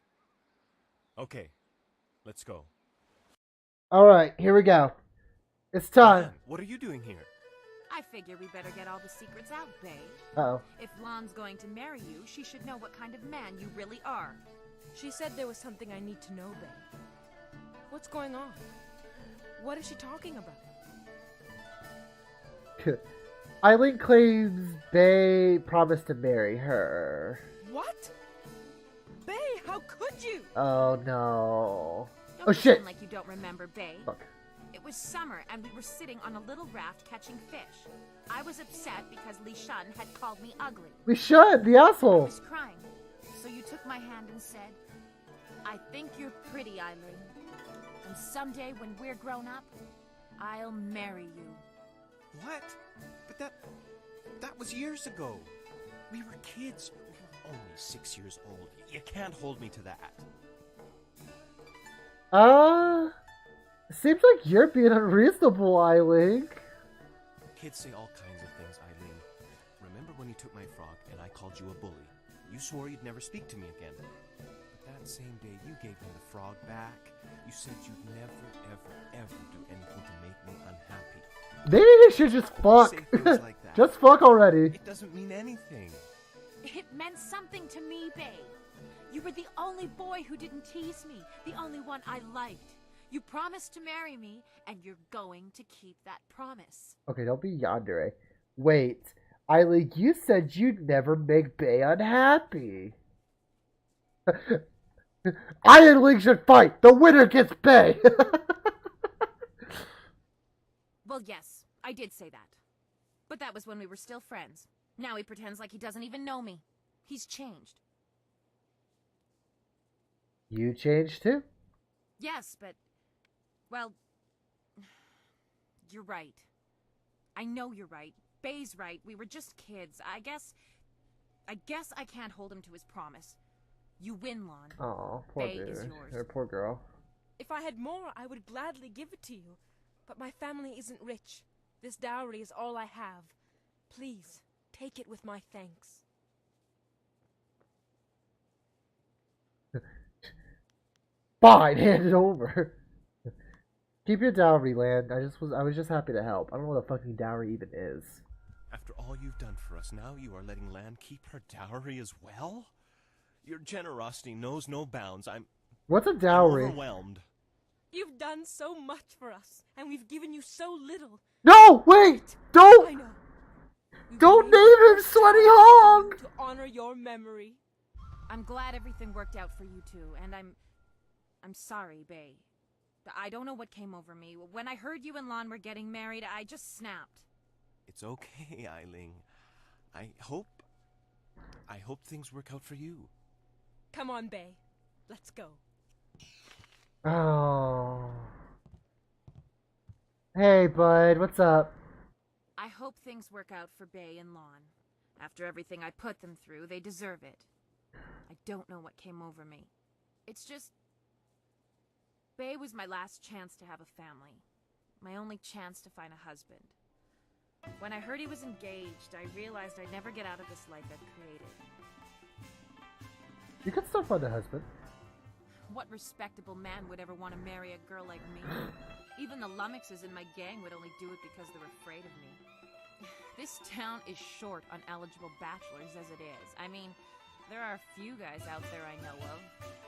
Okay. Let's go. Alright, here we go. It's time. Lan, what are you doing here? I figure we better get all the secrets out, Bay. Uh-oh. If Lon's going to marry you, she should know what kind of man you really are. She said there was something I need to know, Bay. What's going on? What is she talking about? Eileen claims Bay promised to marry her. What? Bay, how could you? Oh no. Don't Oh shit! pretend like you don't remember, Bay. Fuck. It was summer, and we were sitting on a little raft catching fish. I was upset because Li Shun had called me ugly. We should, the I asshole. was crying, so you took my hand and said, "I think you're pretty, Eileen. And someday when we're grown up, I'll marry you." What? But that was years ago. We were kids. We were only 6 years old. You can't hold me to that. seems like you're being unreasonable, Eileen. Kids say all kinds of things, Eileen. Remember when you took my frog and I called you a bully? You swore you'd never speak to me again. But that same day you gave me the frog back. You said you'd never, ever, ever do anything to make me unhappy. Maybe they should just fuck. Say things like that. Just fuck already. It doesn't mean anything. It meant something to me, babe. You were the only boy who didn't tease me, the only one I liked. You promised to marry me, and you're going to keep that promise. Okay, don't be yandere. Wait, Eileen, you said you'd never make Bay unhappy. I and Link should fight. The winner gets Bay. Well, yes, I did say that. But that was when we were still friends. Now he pretends like he doesn't even know me. He's changed. You changed too? Yes, but... well... you're right. I know you're right. Bay's right. We were just kids. I guess I can't hold him to his promise. You win, Lon. Oh, poor Bay dude. is yours. Her poor girl. If I had more, I would gladly give it to you. But my family isn't rich. This dowry is all I have. Please, take it with my thanks. Fine, hand it over. Keep your dowry, Land. I was just happy to help. I don't know what a fucking dowry even is. After all you've done for us, now you are letting Lan keep her dowry as well? Your generosity knows no bounds. What's a I'm dowry? overwhelmed. You've done so much for us, and we've given you so little. No, wait! I Don't! know. Don't name him Sweaty Hog! To honor your memory. I'm glad everything worked out for you two, and I'm sorry, Bay. I don't know what came over me. When I heard you and Lon were getting married, I just snapped. It's okay, Eileen. I hope things work out for you. Come on, Bay. Let's go. Oh. Hey, bud, what's up? I hope things work out for Bay and Lon. After everything I put them through, they deserve it. I don't know what came over me. It's just... Bay was my last chance to have a family. My only chance to find a husband. When I heard he was engaged, I realized I'd never get out of this life I've created. You could still find a husband. What respectable man would ever want to marry a girl like me? Even the lummoxes in my gang would only do it because they're afraid of me. This town is short on eligible bachelors as it is. I mean, there are a few guys out there I know of,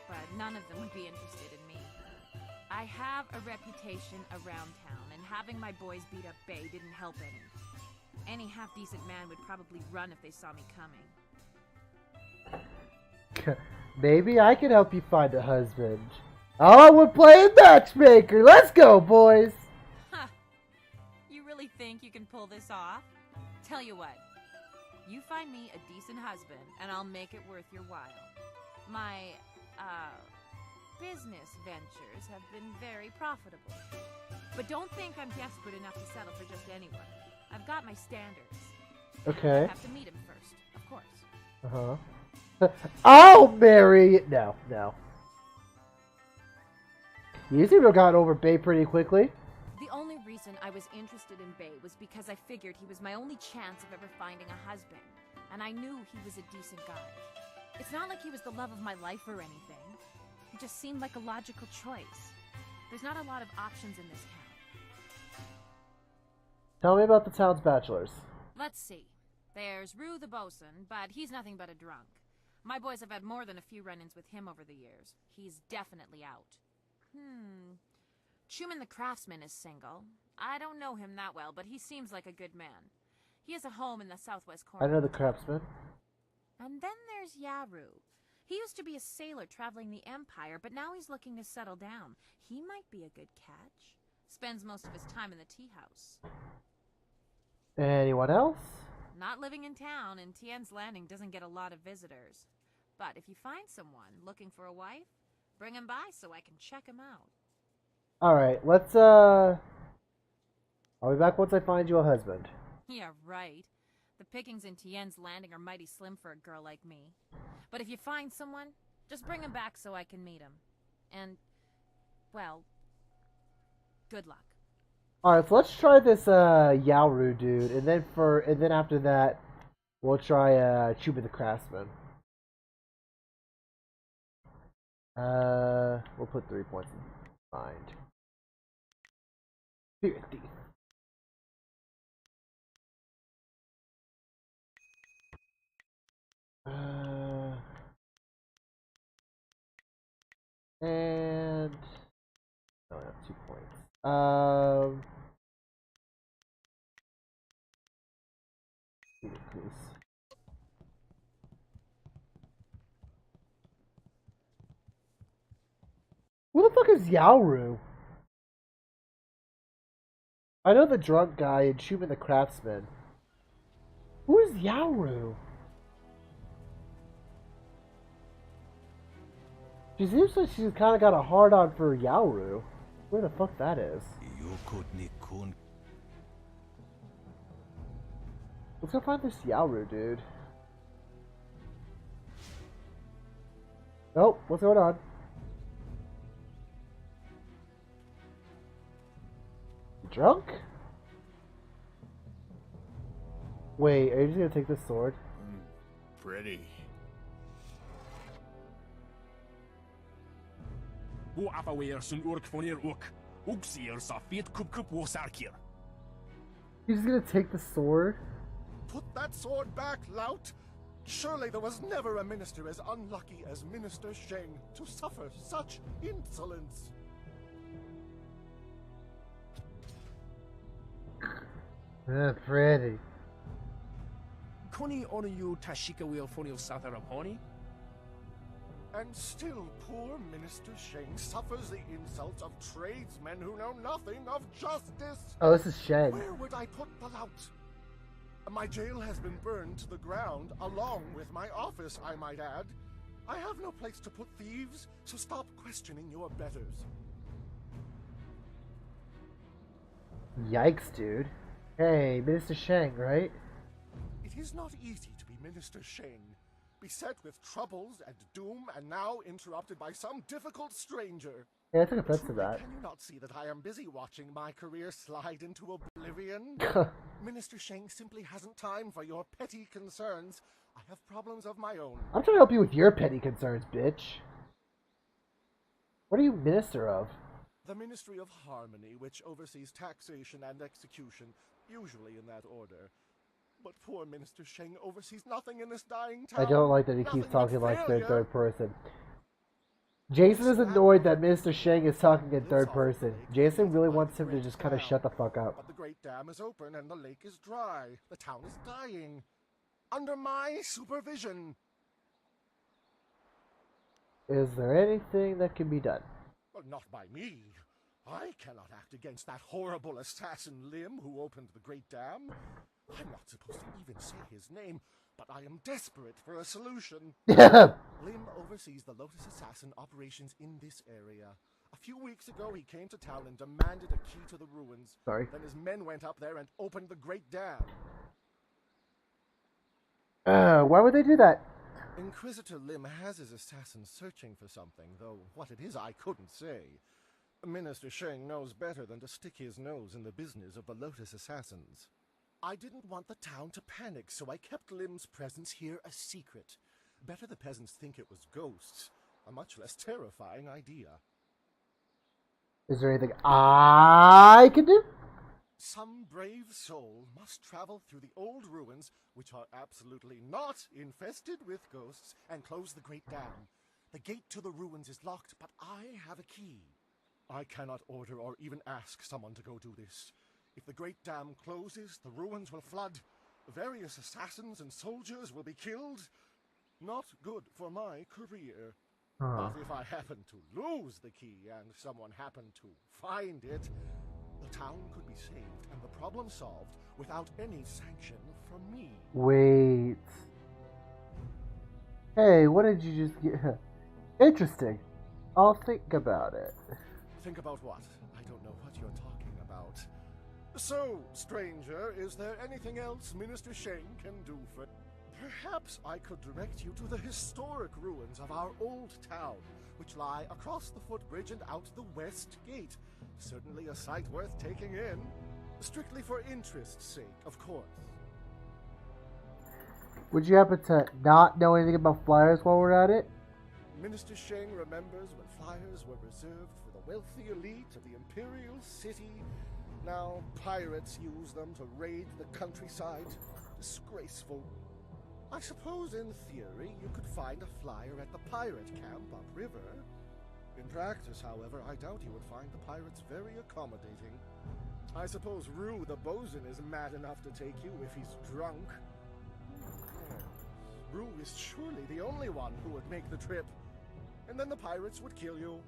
but none of them would be interested in me. I have a reputation around town, and having my boys beat up Bay didn't help any. Any half-decent man would probably run if they saw me coming. Maybe I can help you find a husband. Oh, we're playing matchmaker. Let's go, boys. Huh. You really think you can pull this off? Tell you what. You find me a decent husband, and I'll make it worth your while. My, business ventures have been very profitable. But don't think I'm desperate enough to settle for just anyone. I've got my standards. Okay. I have to meet him first, of course. Uh-huh. I'll marry... No. You seem to have gotten over Bay pretty quickly. The only reason I was interested in Bay was because I figured he was my only chance of ever finding a husband. And I knew he was a decent guy. It's not like he was the love of my life or anything. He just seemed like a logical choice. There's not a lot of options in this town. Tell me about the town's bachelors. Let's see. There's Rue the bosun, but he's nothing but a drunk. My boys have had more than a few run-ins with him over the years. He's definitely out. Truman the craftsman is single. I don't know him that well, but he seems like a good man. He has a home in the southwest corner. I know the craftsman. And then there's Yaru. He used to be a sailor traveling the Empire, but now he's looking to settle down. He might be a good catch. Spends most of his time in the tea house. Anyone else? Not living in town, and Tien's Landing doesn't get a lot of visitors. But if you find someone looking for a wife, bring him by so I can check him out. Alright, let's, I'll be back once I find you a husband. Yeah, right. The pickings in Tien's Landing are mighty slim for a girl like me. But if you find someone, just bring him back so I can meet him. And, well, Good luck. Alright, so let's try this Yaoru dude, and then after that we'll try Chuba the Craftsman. We'll put 3 points in mind. 50. And no, I have 2 points. Please. Who the fuck is Yaoru? I know the drunk guy and Shuman the Craftsman. Who is Yaoru? She seems like she's kind of got a hard-on for Yaoru. Where the fuck that is? Let's go find this Yaoru dude. Oh, what's going on? You drunk? Wait, are you just gonna take this sword? Pretty. He's just gonna take the sword? Put that sword back, lout! Surely there was never a minister as unlucky as Minister Sheng to suffer such insolence. Pretty. Kuni onuyu tashika will fonio sataraponi? And still poor Minister Sheng suffers the insults of tradesmen who know nothing of justice. Oh, this is Sheng. Where would I put the lout? My jail has been burned to the ground, along with my office, I might add. I have no place to put thieves, so stop questioning your betters. Yikes, dude. Hey, Minister Sheng, right? It is not easy to be Minister Sheng, beset with troubles and doom, and now interrupted by some difficult stranger. Yeah, I took offense to that. Can you not see that I am busy watching my career slide into oblivion? Minister Sheng simply hasn't time for your petty concerns. I have problems of my own. I'm trying to help you with your petty concerns, bitch. What are you minister of? The Ministry of Harmony, which oversees taxation and execution, usually in that order. But poor Minister Sheng oversees nothing in this dying town. I don't like that he keeps talking like third person. Jason is annoyed that Minister Sheng is talking in third person. Jason really wants him to just kind of shut the fuck up. But the Great Dam is open and the lake is dry. The town is dying. Under my supervision. Is there anything that can be done? Well, not by me. I cannot act against that horrible assassin Lim who opened the Great Dam. I'm not supposed to even say his name, but I am desperate for a solution. Lim oversees the Lotus Assassin operations in this area. A few weeks ago, he came to town and demanded a key to the ruins. Sorry. Then his men went up there and opened the Great Dam. Why would they do that? Inquisitor Lim has his assassins searching for something, though what it is I couldn't say. Minister Sheng knows better than to stick his nose in the business of the Lotus Assassins. I didn't want the town to panic, so I kept Lim's presence here a secret. Better the peasants think it was ghosts. A much less terrifying idea. Is there anything I can do? Some brave soul must travel through the old ruins, which are absolutely not infested with ghosts, and close the Great Dam. The gate to the ruins is locked, but I have a key. I cannot order or even ask someone to go do this. If the Great Dam closes, the ruins will flood. Various assassins and soldiers will be killed. Not good for my career. But if I happen to lose the key and someone happened to find it, the town could be saved and the problem solved without any sanction from me. Wait. Hey, what did you just get? Interesting. I'll think about it. Think about what? I don't know what you're talking about. So, stranger, is there anything else Minister Sheng can do for... Perhaps I could direct you to the historic ruins of our old town, which lie across the footbridge and out the west gate. Certainly a sight worth taking in. Strictly for interest's sake, of course. Would you happen to not know anything about flyers while we're at it? Minister Sheng remembers when flyers were reserved for the wealthy elite of the Imperial City. Now pirates use them to raid the countryside. Disgraceful. I suppose in theory you could find a flyer at the pirate camp upriver. In practice, however, I doubt you would find the pirates very accommodating. I suppose Rue the bosun is mad enough to take you if he's drunk. Yes. Rue is surely the only one who would make the trip. And then the pirates would kill you.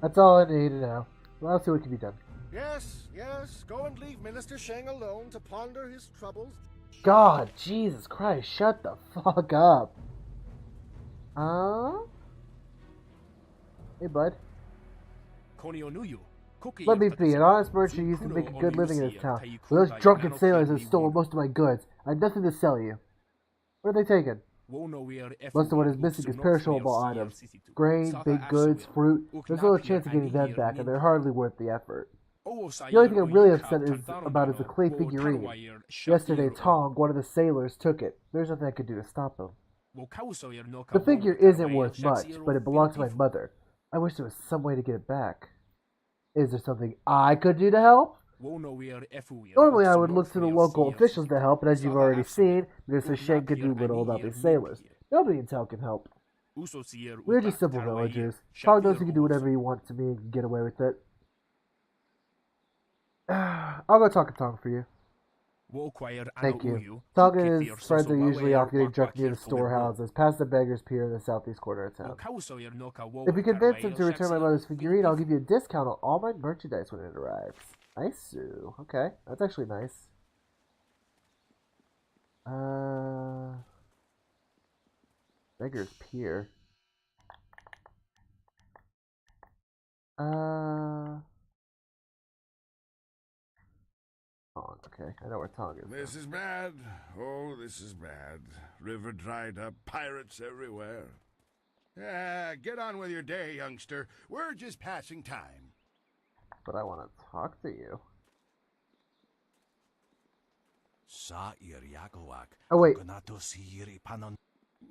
That's all I need to know. Well, I'll see what can be done. Yes, yes. Go and leave Minister Sheng alone to ponder his troubles. God, Jesus Christ, shut the fuck up. Hey, bud. Let me be. An honest merchant used to make a good living in this town. But those drunken sailors have stolen most of my goods. I have nothing to sell you. What are they taking? Most of what is missing is perishable items. Grain, baked goods, fruit. There's little chance of getting them back, and they're hardly worth the effort. The only thing I'm really upset about is the clay figurine. Yesterday, Tong, one of the sailors, took it. There's nothing I could do to stop him. The figure isn't worth much, but it belonged to my mother. I wish there was some way to get it back. Is there something I could do to help? Normally I would look to the local officials to help, but as you've already seen, Mr. Sheng could do little about these sailors. Nobody in town can help. We're just simple villagers. Tong knows he can do whatever he wants to me and can get away with it. I'll go talk to Tong for you. Thank you. Tong and his friends are usually off getting drunk near the storehouses, past the Beggar's Pier in the southeast corner of town. If you convince him to return my mother's figurine, I'll give you a discount on all my merchandise when it arrives. Nice. Okay, that's actually nice. Beggar's Pier. Tong, okay. I know where Tong is. This is bad. Oh, this is bad. River dried up, pirates everywhere. Get on with your day, youngster. We're just passing time. But I want to talk to you. Oh, wait.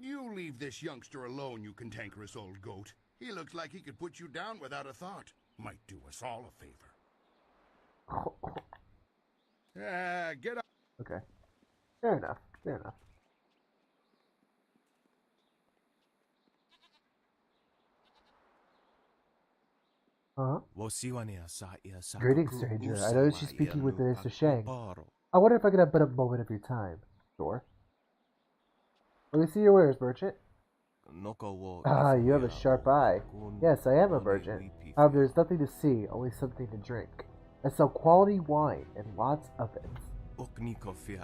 You leave this youngster alone, you cantankerous old goat. He looks like he could put you down without a thought. Might do us all a favor. Get up. Okay. Fair enough. Huh? Greetings, stranger. I noticed you speaking with Minister Sheng. I wonder if I could have but a moment of your time. Sure. Let me see your wares, merchant. Ah, you have a sharp eye. Yes, I am a merchant. However, there's nothing to see, only something to drink. I sell quality wine and lots of it.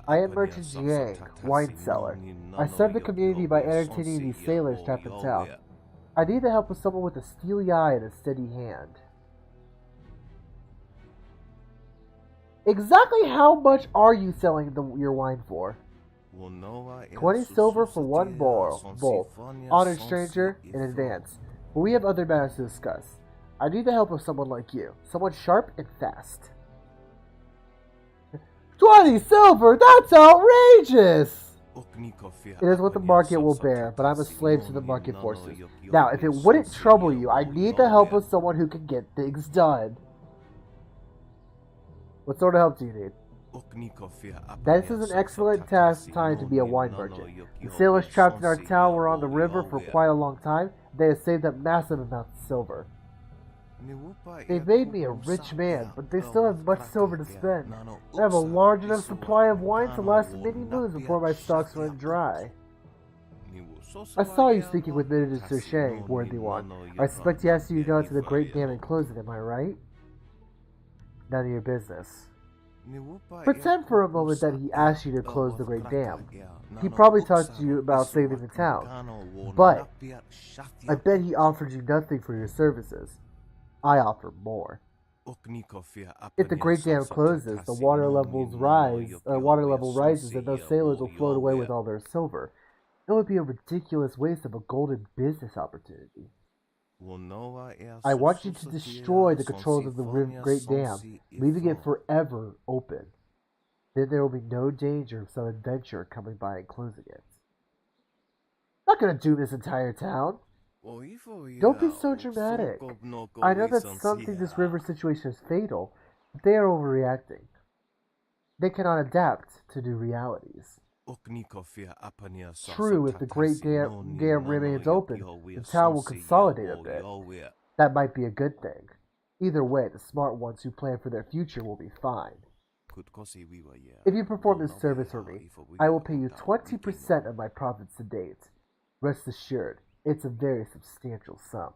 I am Merchant Jiang, wine seller. I serve the community by entertaining these sailors trapped in town. I need the help of someone with a steely eye and a steady hand. Exactly how much are you selling your wine for? 20 silver for one bowl. Honored stranger, in advance. But we have other matters to discuss. I need the help of someone like you. Someone sharp and fast. 20 silver? That's outrageous! It is what the market will bear, but I'm a slave to the market forces. Now, if it wouldn't trouble you, I need the help of someone who can get things done. What sort of help do you need? This is an excellent time to be a wine merchant. The sailors trapped in our town were on the river for quite a long time. They have saved up massive amounts of silver. They made me a rich man, but they still have much silver to spend. I have a large enough supply of wine to last many moons before my stocks run dry. I saw you speaking with Minister Sheng, worthy one. I suspect he asked you to go to the Great Dam and close it, am I right? None of your business. Pretend for a moment that he asked you to close the Great Dam. He probably talked to you about saving the town. But I bet he offered you nothing for your services. I offer more. If the Great Dam closes, the water level rises, and those sailors will float away with all their silver. It would be a ridiculous waste of a golden business opportunity. I want you to destroy the controls of the Great Dam, leaving it forever open. Then there will be no danger of some adventurer coming by and closing it. I'm not going to doom this entire town. Don't be so dramatic. I know that some think this river situation is fatal, but they are overreacting. They cannot adapt to new realities. True, if the Great Dam remains open, the town will consolidate a bit. That might be a good thing. Either way, the smart ones who plan for their future will be fine. If you perform this service for me, I will pay you 20% of my profits to date. Rest assured, it's a very substantial sum.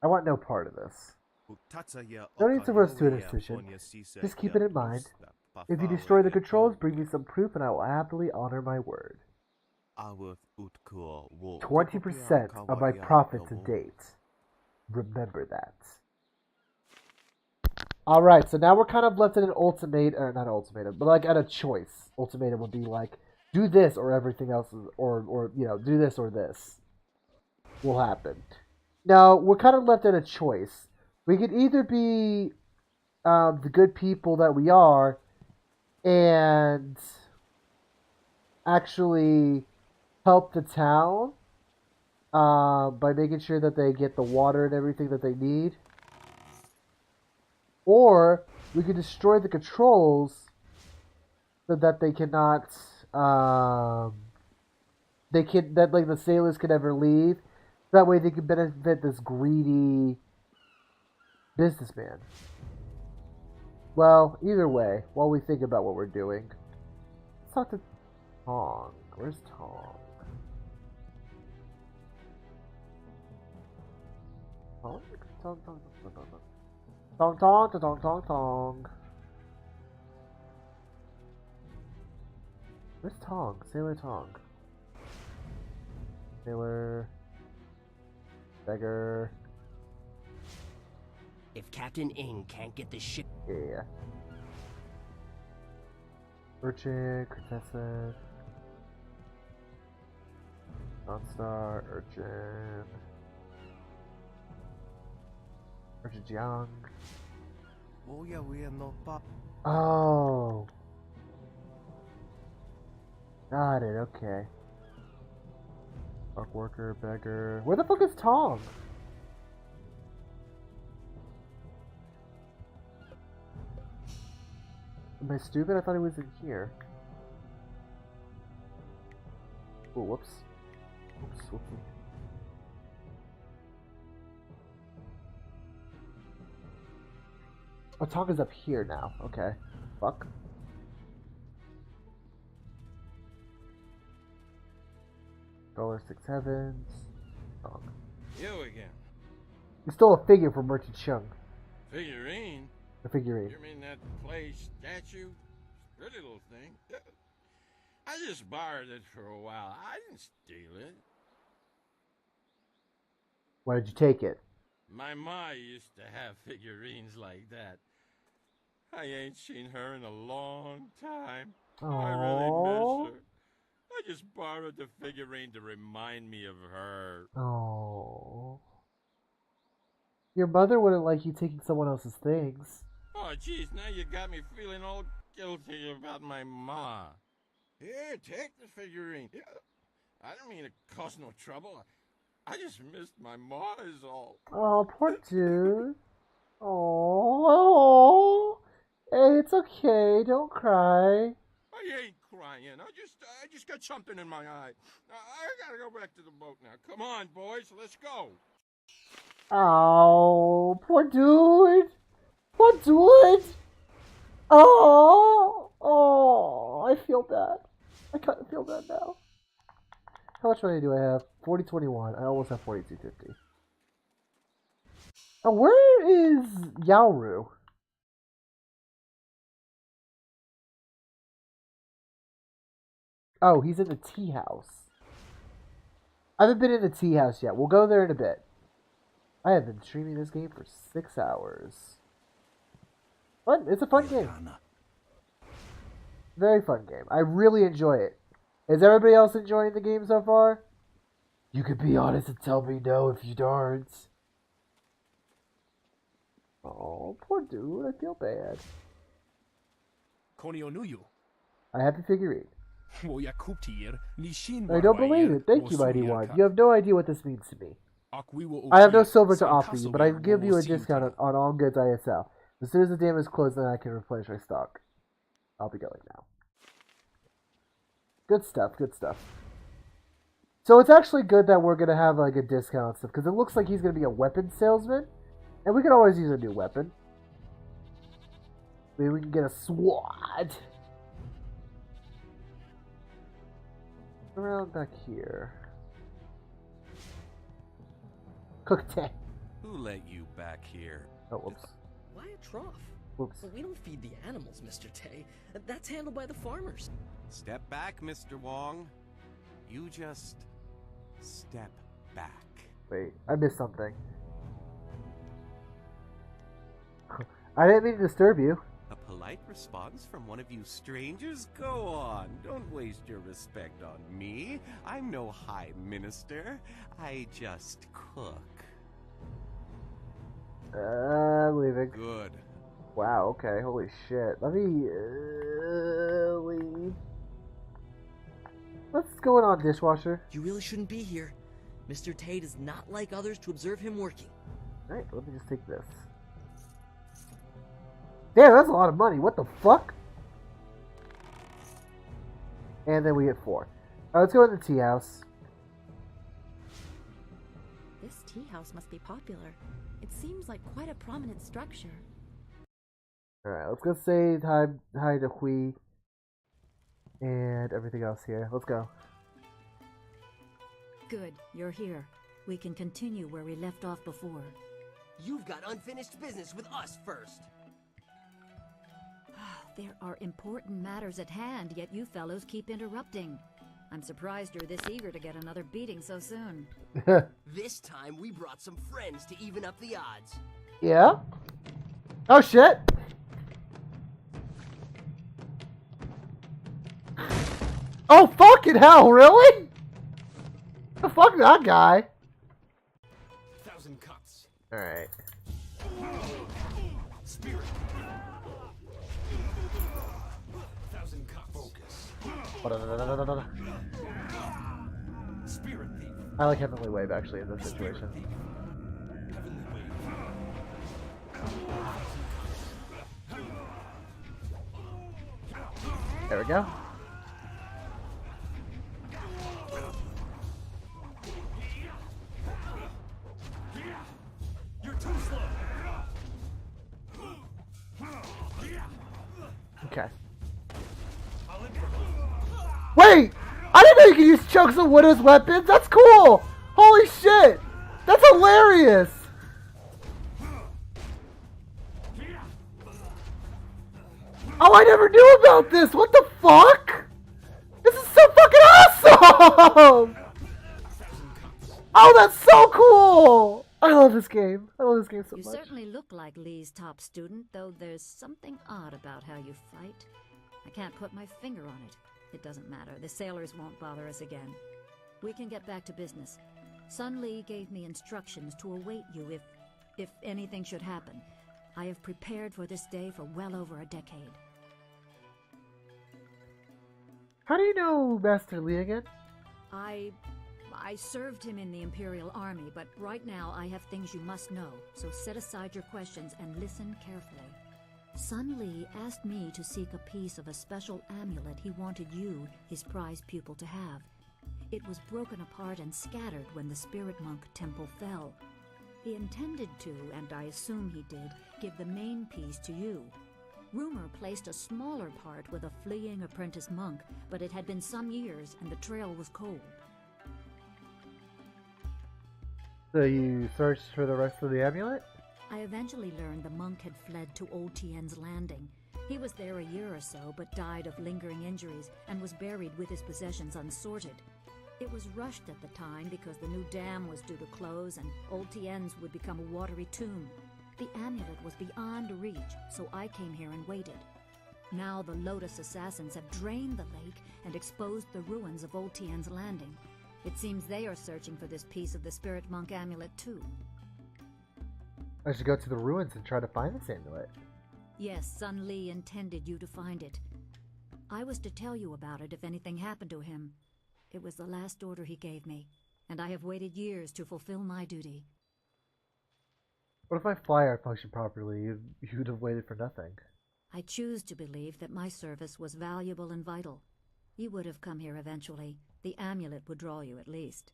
I want no part of this. No need to rush to a decision. Just keep it in mind. If you destroy the controls, bring me some proof and I will happily honor my word. 20% of my profit to date. Remember that. Alright, so now we're kind of left in an ultimatum, or not ultimatum, but like at a choice. Ultimatum would be like, do this or everything else, or you know, do this or this will happen. Now, we're kind of left at a choice. We could either be the good people that we are and actually help the town by making sure that they get the water and everything that they need. Or we could destroy the controls so that they cannot, that like the sailors can never leave. That way they can benefit this greedy businessman. Well, either way, while we think about what we're doing, let's talk to Tong. Where's Tong? Tong? Tong, Tong, Tong, Tong, Tong. Tong, Tong, Tong, Tong, Tong. Where's Tong? Sailor Tong. Sailor... Beggar. If Captain Ing can't get this ship... Yeah. Urchin, Contessa. Nonstar, Urchin. Urchin Jiang. Oh. Got it, okay. Park worker, beggar. Where the fuck is Tom? Am I stupid? I thought he was in here. Oh, whoops. Whoops, whoops. Oh, Tom is up here now. Okay. Fuck. $6 heavens. Oh. You again. You stole a figure from Merchant Chung. Figurine? A figurine. You mean that clay statue? Pretty little thing. I just borrowed it for a while. I didn't steal it. Why did you take it? My ma used to have figurines like that. I ain't seen her in a long time. Aww. I really miss her. I just borrowed the figurine to remind me of her. Oh. Your mother wouldn't like you taking someone else's things. Oh, jeez, now you got me feeling all guilty about my ma. Here, take the figurine. I don't mean to cause no trouble. I just missed my ma is all. Oh, poor dude. Oh. Hey, it's okay. Don't cry. I ain't crying. I just got something in my eye. I gotta go back to the boat now. Come on, boys, let's go. Oh, poor dude. Poor dude. Oh, I feel bad. I kind of feel bad now. How much money do I have? 4021. I almost have 4250. Oh, where is Yaoru? Oh, he's in the tea house. I haven't been in the tea house yet. We'll go there in a bit. I have been streaming this game for 6 hours. Fun. It's a fun game. Very fun game. I really enjoy it. Is everybody else enjoying the game so far? You could be honest and tell me no if you aren't. Oh, poor dude. I feel bad. I have the figurine. I don't believe it. Thank you, Mighty One. You have no idea what this means to me. I have no silver to offer you, but I can give you a discount on all goods I sell. As soon as the dam is closed, then I can replenish my stock. I'll be going now. Good stuff, good stuff. So it's actually good that we're going to have like a discount and stuff, because it looks like he's going to be a weapon salesman. And we can always use a new weapon. Maybe we can get a sword. Around back here. Cooked. Who let you back here? Oh, whoops. Why a trough? Whoops. We don't feed the animals, Mr. Tay. That's handled by the farmers. Step back, Mr. Wong. You just step back. Wait, I missed something. I didn't mean to disturb you. A polite response from one of you strangers? Go on, don't waste your respect on me. I'm no high minister. I just cook. I'm leaving. Good. Wow, okay, holy shit. Let me leave. What's going on, dishwasher? You really shouldn't be here. Mr. Tay does not like others to observe him working. Alright, let me just take this. Damn, that's a lot of money. What the fuck? And then we get 4. Alright, let's go in the tea house. This tea house must be popular. It seems like quite a prominent structure. Alright, let's go say hi to Hui. And everything else here. Let's go. Good, you're here. We can continue where we left off before. You've got unfinished business with us first. There are important matters at hand, yet you fellows keep interrupting. I'm surprised you're this eager to get another beating so soon. This time we brought some friends to even up the odds. Yeah? Oh shit! Oh fucking hell, really? The fuck that guy? 1,000 cuts. Alright. Spirit. 1,000 cuts. Focus. Spirit thief. I like Heavenly Wave actually in this situation. There we go. You're too slow. Okay. Wait! I didn't know you could use chunks of wood as weapons! That's cool! Holy shit! That's hilarious! Oh, I never knew about this! What the fuck? This is so fucking awesome! Oh, that's so cool! I love this game. I love this game so You much. certainly look like Lee's top student, though there's something odd about how you fight. I can't put my finger on it. It doesn't matter. The sailors won't bother us again. We can get back to business. Sun Lee gave me instructions to await you if anything should happen. I have prepared for this day for well over a decade. How do you know Master Lee again? I served him in the Imperial Army, but right now I have things you must know, so set aside your questions and listen carefully. Sun Lee asked me to seek a piece of a special amulet he wanted you, his prized pupil, to have. It was broken apart and scattered when the Spirit Monk Temple fell. He intended to, and I assume he did, give the main piece to you. Rumor placed a smaller part with a fleeing apprentice monk, but it had been some years and the trail was cold. So you searched for the rest of the amulet? I eventually learned the monk had fled to Old Tien's Landing. He was there a year or so, but died of lingering injuries and was buried with his possessions unsorted. It was rushed at the time because the new dam was due to close and Old Tien's would become a watery tomb. The amulet was beyond reach, so I came here and waited. Now the Lotus assassins have drained the lake and exposed the ruins of Old Tien's Landing. It seems they are searching for this piece of the Spirit Monk amulet too. I should go to the ruins and try to find this amulet. Yes, Sun Li intended you to find it. I was to tell you about it if anything happened to him. It was the last order he gave me, and I have waited years to fulfill my duty. What if my flyer functioned properly? You'd have waited for nothing. I choose to believe that my service was valuable and vital. You would have come here eventually. The amulet would draw you at least.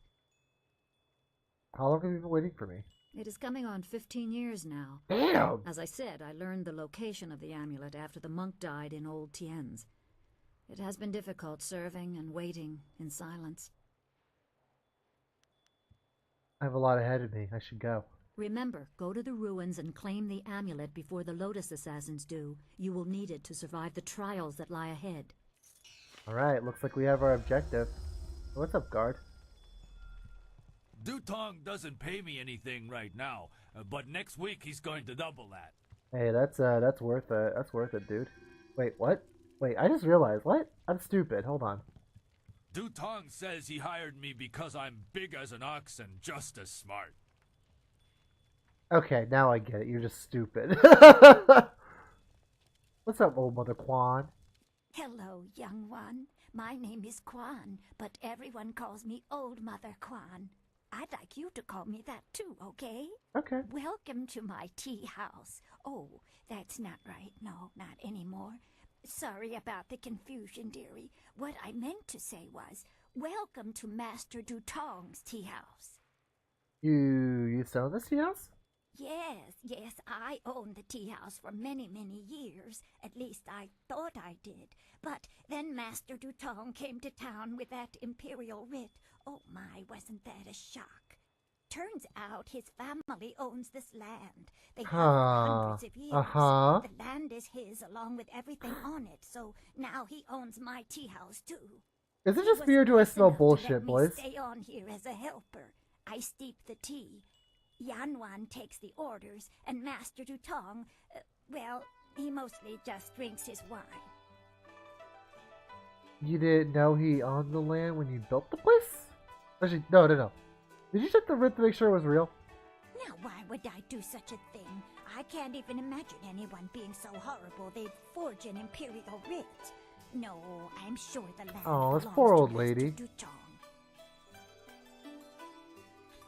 How long have you been waiting for me? It is coming on 15 years now. Damn! As I said, I learned the location of the amulet after the monk died in Old Tien's. It has been difficult serving and waiting in silence. I have a lot ahead of me. I should go. Remember, go to the ruins and claim the amulet before the Lotus assassins do. You will need it to survive the trials that lie ahead. Alright, looks like we have our objective. What's up, guard? Dutong doesn't pay me anything right now, but next week he's going to double that. Hey, that's worth it. That's worth it, dude. Wait, what? Wait, I just realized. What? I'm stupid. Hold on. Dutong says he hired me because I'm big as an ox and just as smart. Okay, now I get it. You're just stupid. What's up, old mother Quan? Hello, young one. My name is Quan, but everyone calls me Old Mother Quan. I'd like you to call me that too, okay? Okay. Welcome to my tea house. Oh, that's not right. No, not anymore. Sorry about the confusion, dearie. What I meant to say was, welcome to Master Dutong's tea house. You sell this tea house? Yes, I owned the tea house for many, many years. At least I thought I did. But then Master Dutong came to town with that imperial writ. Oh my, wasn't that a shock? Turns out his family owns this land. They have for hundreds of years. The land is his along with everything on it, so now he owns my tea house too. Is it just me or do I smell bullshit, boys? Stay on here as a helper. I steep the tea. Yanwan takes the orders, and Master Dutong, well, he mostly just drinks his wine. You didn't know he owned the land when you built the place? Actually, no. Did you check the writ to make sure it was real? Now, why would I do such a thing? I can't even imagine anyone being so horrible they'd forge an imperial writ. No, I'm sure the land Oh, this belongs poor to old Master lady. Dutong.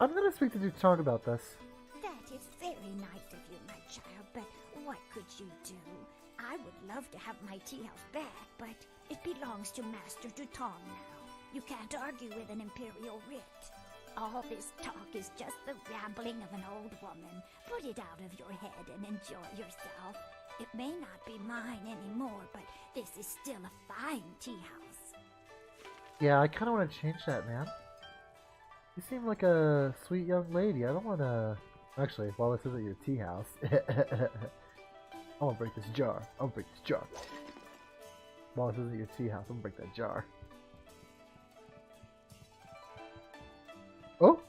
I'm gonna speak to Dutong about this. That is very nice of you, my child, but what could you do? I would love to have my tea house back, but it belongs to Master Dutong now. You can't argue with an imperial writ. All this talk is just the rambling of an old woman. Put it out of your head and enjoy yourself. It may not be mine anymore, but this is still a fine tea house. Yeah, I kind of want to change that, man. You seem like a sweet young lady. I don't want to... Actually, while this isn't your tea house... I'm gonna break this jar. While this isn't your tea house, I'm gonna break that jar. Oh!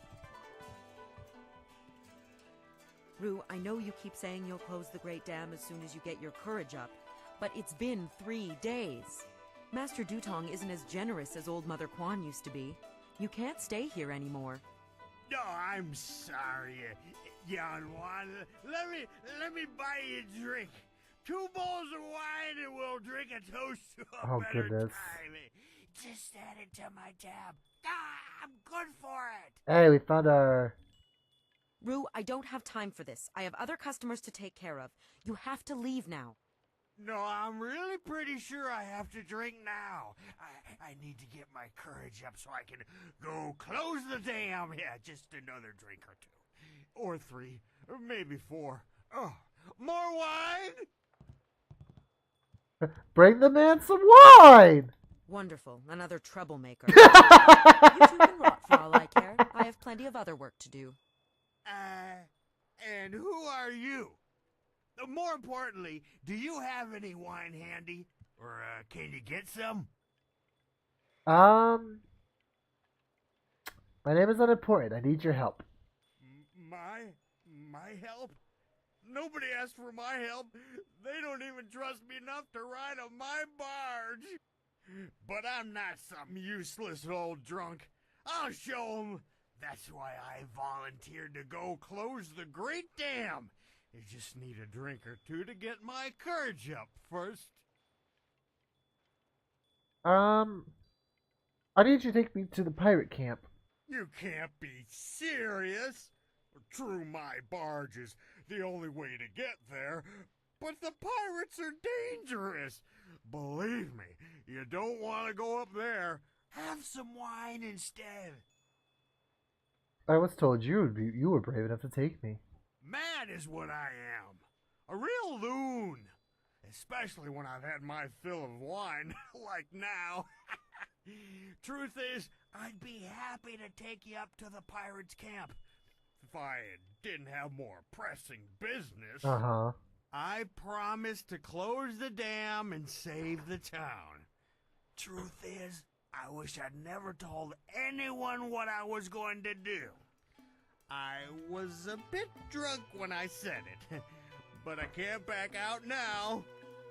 Rue, I know you keep saying you'll close the Great Dam as soon as you get your courage up, but it's been 3 days. Master Dutong isn't as generous as old Mother Quan used to be. You can't stay here anymore. No, I'm sorry, Yanwan. Let me buy you a drink. 2 bowls of wine and we'll drink a toast to a better goodness. time. Just add it to my tab. I'm good for it. Hey, we found our... Rue, I don't have time for this. I have other customers to take care of. You have to leave now. No, I'm really pretty sure I have to drink now. I need to get my courage up so I can go close the dam. Yeah, just another drink or 2. Or 3. Or maybe 4. Oh, more wine? Bring the man some wine! Wonderful. Another troublemaker. You two can rot for all I care. I have plenty of other work to do. And who are you? More importantly, do you have any wine handy? Or, can you get some? My name is unimportant. I need your help. My help? Nobody asked for my help. They don't even trust me enough to ride on my barge. But I'm not some useless old drunk. I'll show 'em. That's why I volunteered to go close the Great Dam. You just need a drink or two to get my courage up first. I need you to take me to the pirate camp. You can't be serious. True, my barge is the only way to get there, but the pirates are dangerous. Believe me, you don't want to go up there. Have some wine instead. I was told you were brave enough to take me. Mad is what I am. A real loon. Especially when I've had my fill of wine, like now. Truth is, I'd be happy to take you up to the pirates' camp. If I didn't have more pressing business. Uh-huh. I promised to close the dam and save the town. Truth is, I wish I'd never told anyone what I was going to do. I was a bit drunk when I said it, but I can't back out now.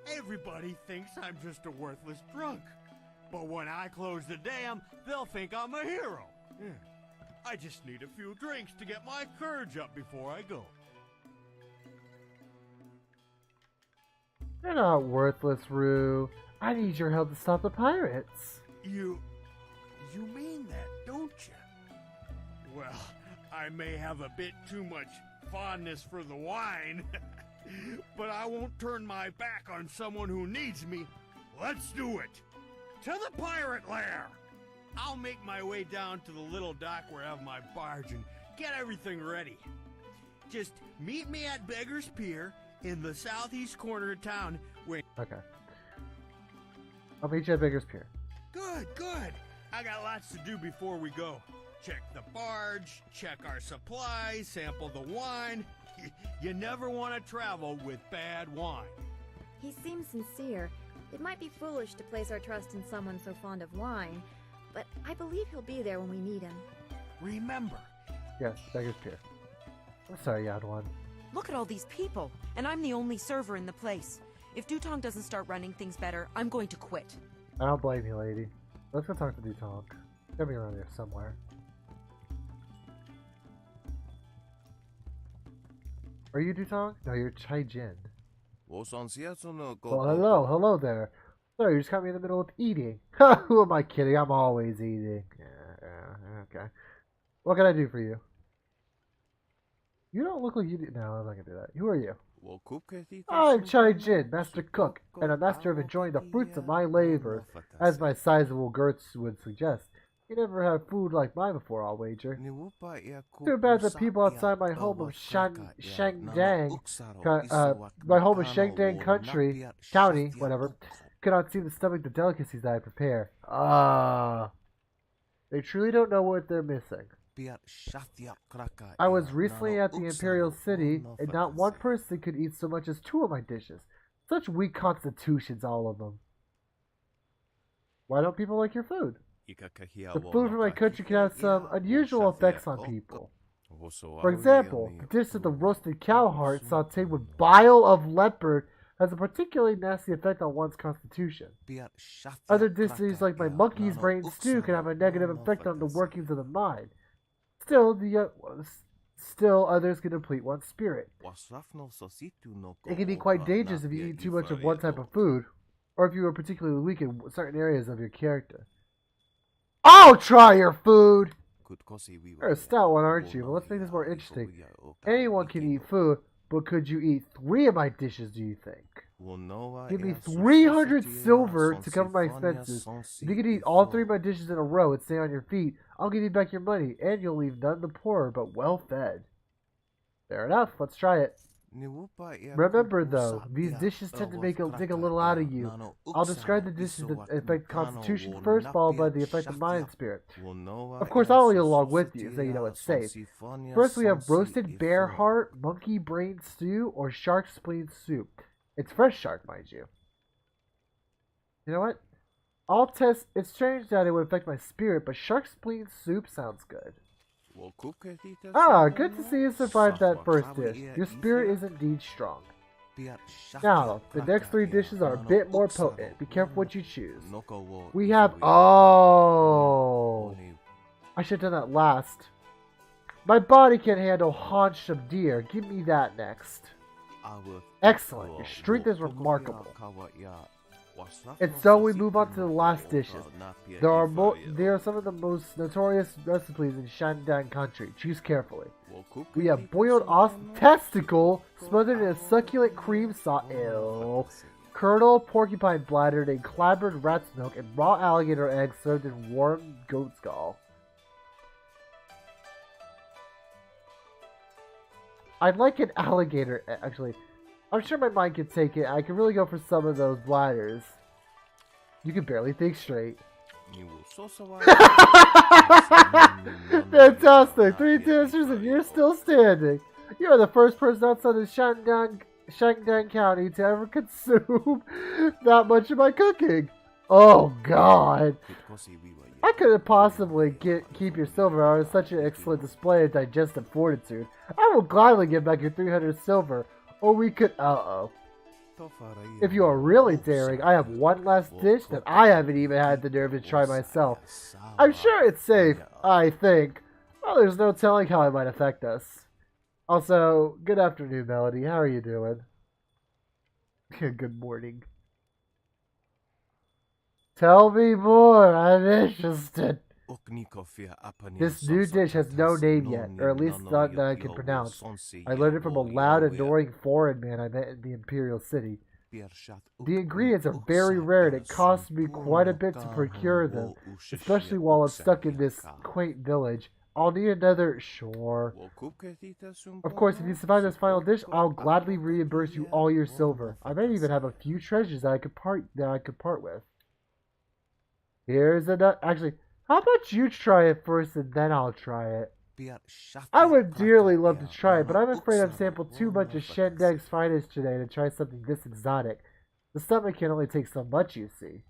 Everybody thinks I'm just a worthless drunk. But when I close the dam, they'll think I'm a hero. I just need a few drinks to get my courage up before I go. You're not worthless, Rue. I need your help to stop the pirates. You mean that, don't you? Well, I may have a bit too much fondness for the wine, but I won't turn my back on someone who needs me. Let's do it. To the pirate lair. I'll make my way down to the little dock where I have my barge and get everything ready. Just meet me at Beggar's Pier in the southeast corner of town where... Okay. I'll meet you at Beggar's Pier. Good, good. I got lots to do before we go. Check the barge, check our supplies, sample the wine. You never want to travel with bad wine. He seems sincere. It might be foolish to place our trust in someone so fond of wine, but I believe he'll be there when we need him. Remember. Yes, Beggar's Pier. I'm sorry, Yad One. Look at all these people, and I'm the only server in the place. If Dutong doesn't start running things better, I'm going to quit. I don't blame you, lady. Let's go talk to Dutong. He'll be around here somewhere. Are you Dutong? No, you're Chai Jin. Well, hello there. Sorry, you just caught me in the middle of eating. Who am I kidding? I'm always eating. Okay. What can I do for you? You don't look like you do. No, I'm not gonna do that. Who are you? I'm Chai Jin, Master Cook, and a master of enjoying the fruits of my labors, as my sizable girths would suggest. You never had food like mine before, I'll wager. Too bad the people outside my home of Shangdang, county, whatever, could not seem to stomach the delicacies I prepare. They truly don't know what they're missing. I was recently at the Imperial City, and not one person could eat so much as 2 of my dishes. Such weak constitutions, all of them. Why don't people like your food? The food from my country can have some unusual effects on people. For example, the dish of the roasted cow heart sauteed with bile of leopard has a particularly nasty effect on one's constitution. Other dishes like my monkey's brain stew can have a negative effect on the workings of the mind. Still, others can deplete one's spirit. It can be quite dangerous if you eat too much of one type of food, or if you are particularly weak in certain areas of your character. I'll try your food! You're a stout one, aren't you? But let's make this more interesting. Anyone can eat food, but could you eat 3 of my dishes, do you think? Give me 300 silver to cover my expenses. If you can eat all 3 of my dishes in a row and stay on your feet, I'll give you back your money, and you'll leave none the poorer, but well fed. Fair enough, let's try it. Remember though, these dishes tend to dig a little out of you. I'll describe the dishes that affect constitution first, followed by the effect of mind and spirit. Of course, I'll eat along with you, so you know it's safe. First, we have roasted bear heart, monkey brain stew, or shark spleen soup. It's fresh shark, mind you. You know what? I'll test. It's strange that it would affect my spirit, but shark spleen soup sounds good. Ah, good to see you survived that first dish. Your spirit is indeed strong. Now, the next 3 dishes are a bit more potent. Be careful what you choose. We have... Oh! I should have done that last. My body can handle haunch of deer. Give me that next. Excellent. Your strength is remarkable. And so we move on to the last dishes. There are some of the most notorious recipes in Shandong country. Choose carefully. We have boiled ox testicle smothered in a succulent cream sauce. Ew. Curdle porcupine bladder and clabbered rat's milk and raw alligator eggs served in warm goat's gall. I'd like an alligator, actually. I'm sure my mind could take it. I could really go for some of those bladders. You can barely think straight. Fantastic! 3 dishes and you're still standing. You are the first person outside of Shandong County to ever consume that much of my cooking. Oh God! I couldn't possibly keep your silver on such an excellent display of digestive fortitude. I will gladly give back your 300 silver, or we could... If you are really daring, I have one last dish that I haven't even had the nerve to try myself. I'm sure it's safe, I think. Well, there's no telling how it might affect us. Also, good afternoon, Melody. How are you doing? Good morning. Tell me more, I'm interested. This new dish has no name yet, or at least none that I can pronounce. I learned it from a loud, annoying foreign man I met in the Imperial City. The ingredients are very rare and it costs me quite a bit to procure them, especially while I'm stuck in this quaint village. I'll need another... Sure. Of course, if you survive this final dish, I'll gladly reimburse you all your silver. I may even have a few treasures that I could part with. Here's another... Actually... How about you try it first and then I'll try it? I would dearly love to try it, but I'm afraid I've sampled too much of Shandong's finest today to try something this exotic. The stomach can only take so much, you see.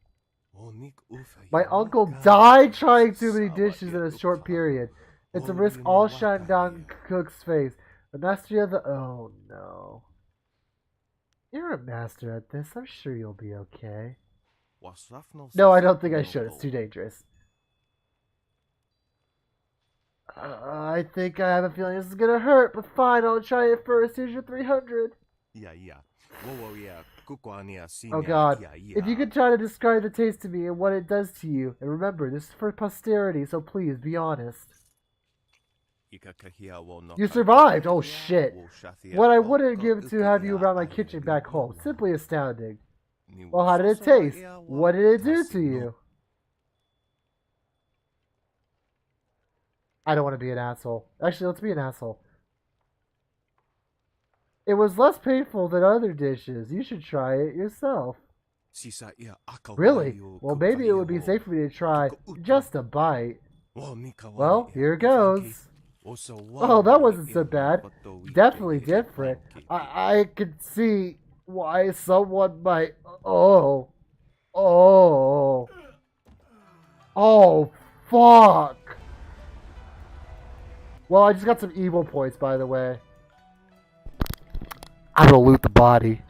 My uncle died trying too many dishes in a short period. It's a risk all Shandong cooks face. The mastery of the... Oh no. You're a master at this. I'm sure you'll be okay. No, I don't think I should. It's too dangerous. I think I have a feeling this is gonna hurt, but fine, I'll try it first. Here's your 300. Oh God. If you could try to describe the taste to me and what it does to you. And remember, this is for posterity, so please be honest. You survived! Oh shit. What I wouldn't give to have you around my kitchen back home. Simply astounding. Well, how did it taste? What did it do to you? I don't want to be an asshole. Actually, let's be an asshole. It was less painful than other dishes. You should try it yourself. Really? Well, maybe it would be safe for me to try just a bite. Well, here goes. Oh, that wasn't so bad. Definitely different. I could see why someone might... Oh. Oh. Oh, fuck. Well, I just got some evil points, by the way. I'm gonna loot the body.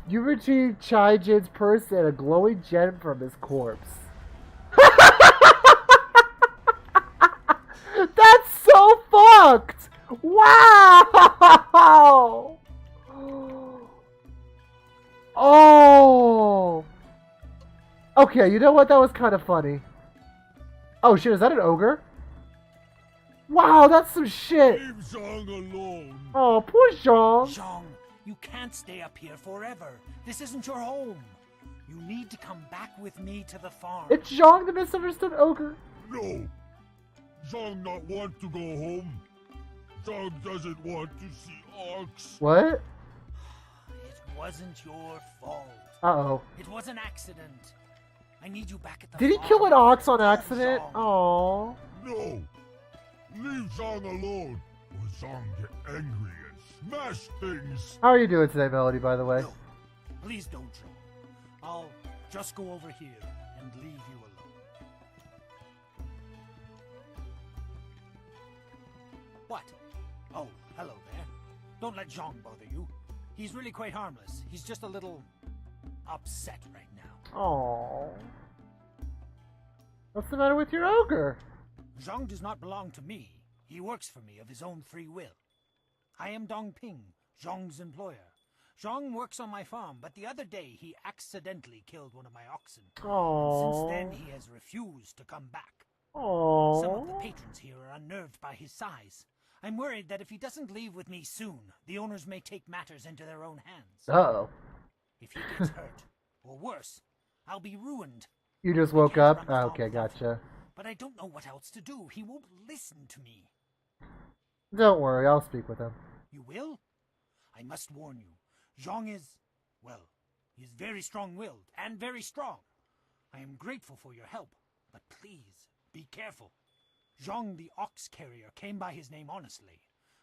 You retrieved Chai-Jin's purse and a glowing gem from his corpse. That's so fucked! Wow! Oh! Okay, you know what? That was kind of funny. Oh shit, is that an ogre? Wow, that's some shit! Leave Zhang alone! Oh, poor Zhang! Zhang, you can't stay up here forever. This isn't your home. You need to come back with me to the farm. It's Zhang, the misunderstood ogre. No! Zhang not want to go home. Zhang doesn't want to see Ox. What? It wasn't your fault. Uh-oh. It was an accident. I need you back at the Did he farm. kill an ox on accident? Aww. No! Leave Zhang alone, or Zhang get angry and smash things! How are you doing today, Melody, by the way? No, please don't, Zhang. I'll just go over here and leave you alone. What? Oh, hello there. Don't let Zhang bother you. He's really quite harmless. He's just a little upset right now. Aww. What's the matter with your ogre? Zhang does not belong to me. He works for me of his own free will. I am Dong Ping, Zhang's employer. Zhang works on my farm, but the other day he accidentally killed one of my oxen. Aww. Since then he has refused to come back. Aww. Some of the patrons here are unnerved by his size. I'm worried that if he doesn't leave with me soon, the owners may take matters into their own hands. Uh-oh. If he gets hurt, or worse, I'll be ruined. You just woke up? Oh, okay, gotcha. But I don't know what else to do. He won't listen to me. Don't worry, I'll speak with him. You will? I must warn you. Zhang is, well, he is very strong-willed and very strong. I am grateful for your help, but please, be careful. Zhang the ox carrier came by his name honestly.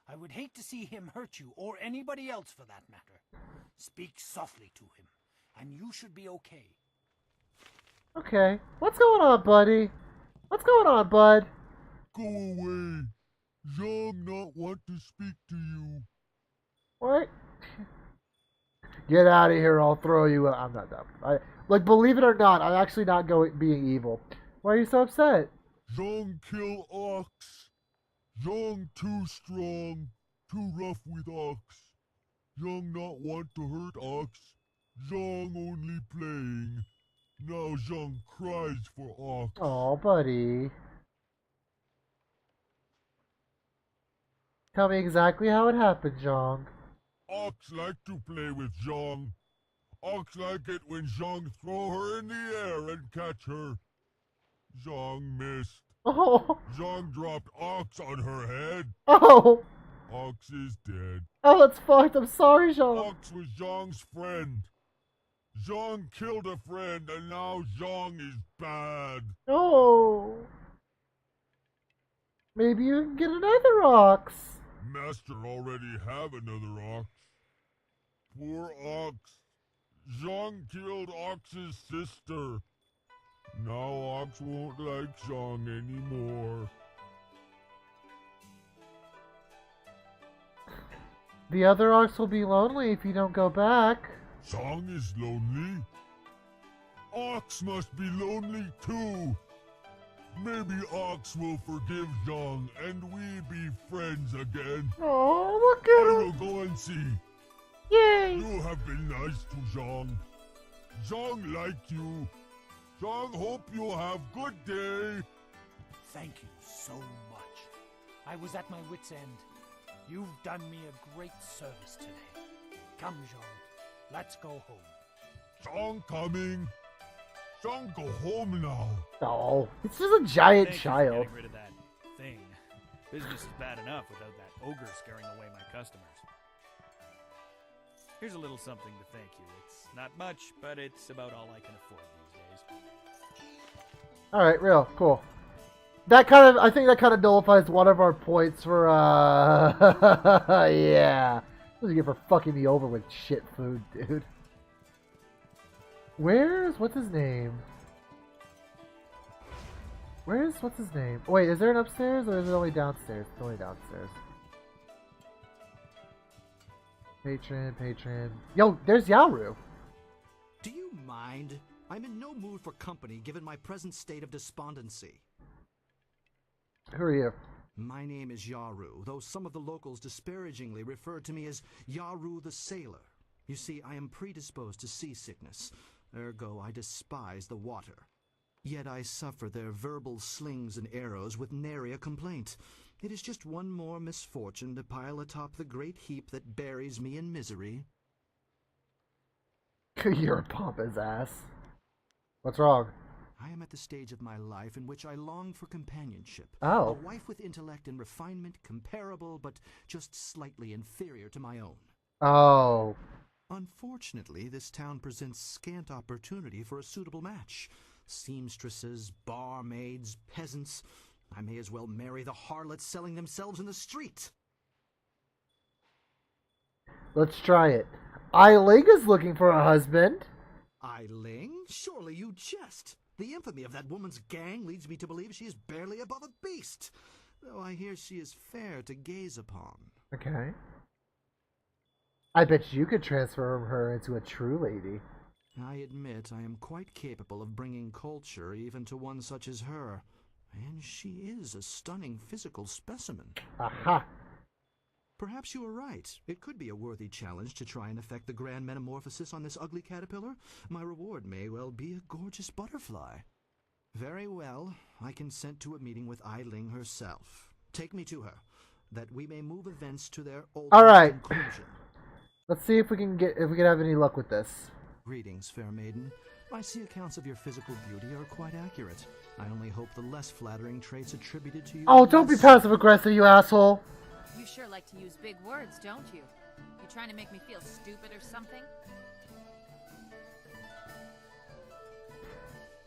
I would hate to see him hurt you, or anybody else for that matter. Speak softly to him, and you should be okay. Okay. What's going on, buddy? What's going on, bud? Go away. Zhang not want to speak to you. What? Get out of here, I'll throw you out. I'm not dumb. Like, believe it or not, I'm actually not being evil. Why are you so upset? Zhang kill ox. Zhang too strong, too rough with ox. Zhang not want to hurt ox. Zhang only playing. Now Zhang cries for ox. Aw, buddy. Tell me exactly how it happened, Zhang. Ox like to play with Zhang. Ox like it when Zhang throw her in the air and catch her. Zhang missed. Oh. Zhang dropped Ox on her head. Oh. Ox is dead. Oh, that's fucked. I'm sorry, Zhang. Ox was Zhang's friend. Zhang killed a friend and now Zhang is bad. Oh. Maybe you can get another ox. Master already have another ox. Poor ox. Zhang killed Ox's sister. Now Ox won't like Zhang anymore. The other ox will be lonely if you don't go back. Zhang is lonely. Ox must be lonely too. Maybe Ox will forgive Zhang and we be friends again. Oh, look at him. I will go and see. Yay! You have been nice to Zhang. Zhang liked you. Zhang hope you have good day. Thank you so much. I was at my wit's end. You've done me a great service today. Come, Zhang. Let's go home. Zhang coming. Zhang go home now. Oh, it's just a giant Thank you for child. getting rid of that thing. Business is bad enough without that ogre scaring away my customers. Here's a little something to thank you. It's not much, but it's about all I can afford these days. Alright, real, cool. That kind of, I think that kind of nullifies one of our points for, yeah. What do you get for fucking me over with shit food, dude? What's his name? What's his name? Wait, is there an upstairs or is it only downstairs? It's only downstairs. Patron. Yo, there's Yaoru. Do you mind? I'm in no mood for company given my present state of despondency. Who are you? My name is Yaru, though some of the locals disparagingly refer to me as Yaru the Sailor. You see, I am predisposed to seasickness, ergo I despise the water. Yet I suffer their verbal slings and arrows with nary a complaint. It is just one more misfortune to pile atop the great heap that buries me in misery. You're a pompous ass. What's wrong? I am at the stage of my life in which I long for companionship. Oh. A wife with intellect and refinement comparable but just slightly inferior to my own. Oh. Unfortunately, this town presents scant opportunity for a suitable match. Seamstresses, barmaids, peasants. I may as well marry the harlots selling themselves in the street. Let's try it. Eiling is looking for a husband. Eiling? Surely you jest. The infamy of that woman's gang leads me to believe she is barely above a beast. though I hear she is fair to gaze upon. Okay. I bet you could transform her into a true lady. I admit I am quite capable of bringing culture even to one such as her, and she is a stunning physical specimen. Aha! Perhaps you are right. It could be a worthy challenge to try and effect the grand metamorphosis on this ugly caterpillar. My reward may well be a gorgeous butterfly. Very well. I consent to a meeting with Ai Ling herself. Take me to her, that we may move events to their ultimate Alright. conclusion. Let's see if we can have any luck with this. Greetings, fair maiden. I see accounts of your physical beauty are quite accurate. I only hope the less flattering traits attributed to you... Oh, don't be passive-aggressive, you asshole! You sure like to use big words, don't you? You trying to make me feel stupid or something?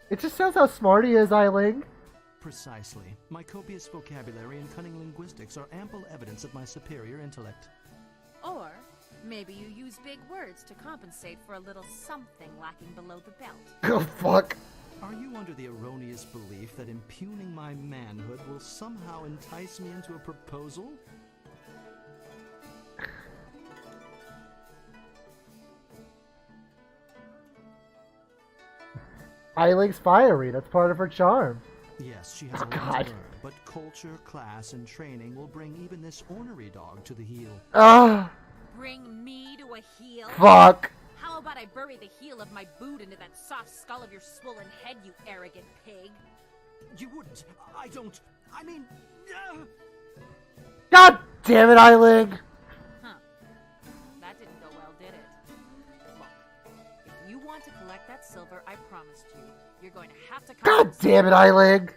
It just shows how smart he is, Ai Ling. Precisely. My copious vocabulary and cunning linguistics are ample evidence of my superior intellect. Or maybe you use big words to compensate for a little something lacking below the belt. Oh, fuck. Are you under the erroneous belief that impugning my manhood will somehow entice me into a proposal? Ai Ling's fiery. That's part of her charm. Yes, she has a lot to learn, but culture, class, and training will bring even this ornery dog to the heel. Ah! Bring me to a heel? Fuck! How about I bury the heel of my boot into that soft skull of your swollen head, you arrogant pig? You wouldn't. I don't. I mean... God damn it, Ai Ling! Huh. That didn't go well, did it? Look, if you want to collect that silver I promised you, you're going to have to come... God damn it, Ai Ling!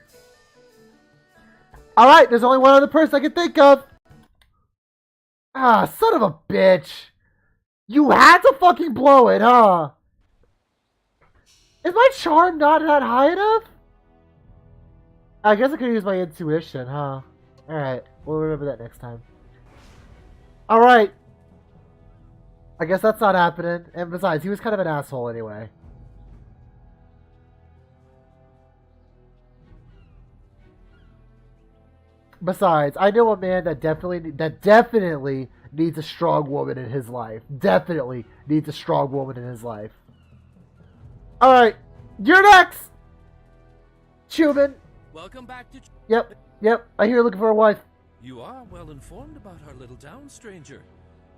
Alright, there's only one other person I can think of! Ah, son of a bitch! You had to fucking blow it, huh? Is my charm not that high enough? I guess I could use my intuition, huh? Alright, we'll remember that next time. Alright. I guess that's not happening. And besides, he was kind of an asshole anyway. Besides, I know a man that definitely needs a strong woman in his life. Definitely needs a strong woman in his life. Alright, you're next! Chuman. Welcome back to... Yep, I hear you're looking for a wife. You are well informed about our little town, stranger.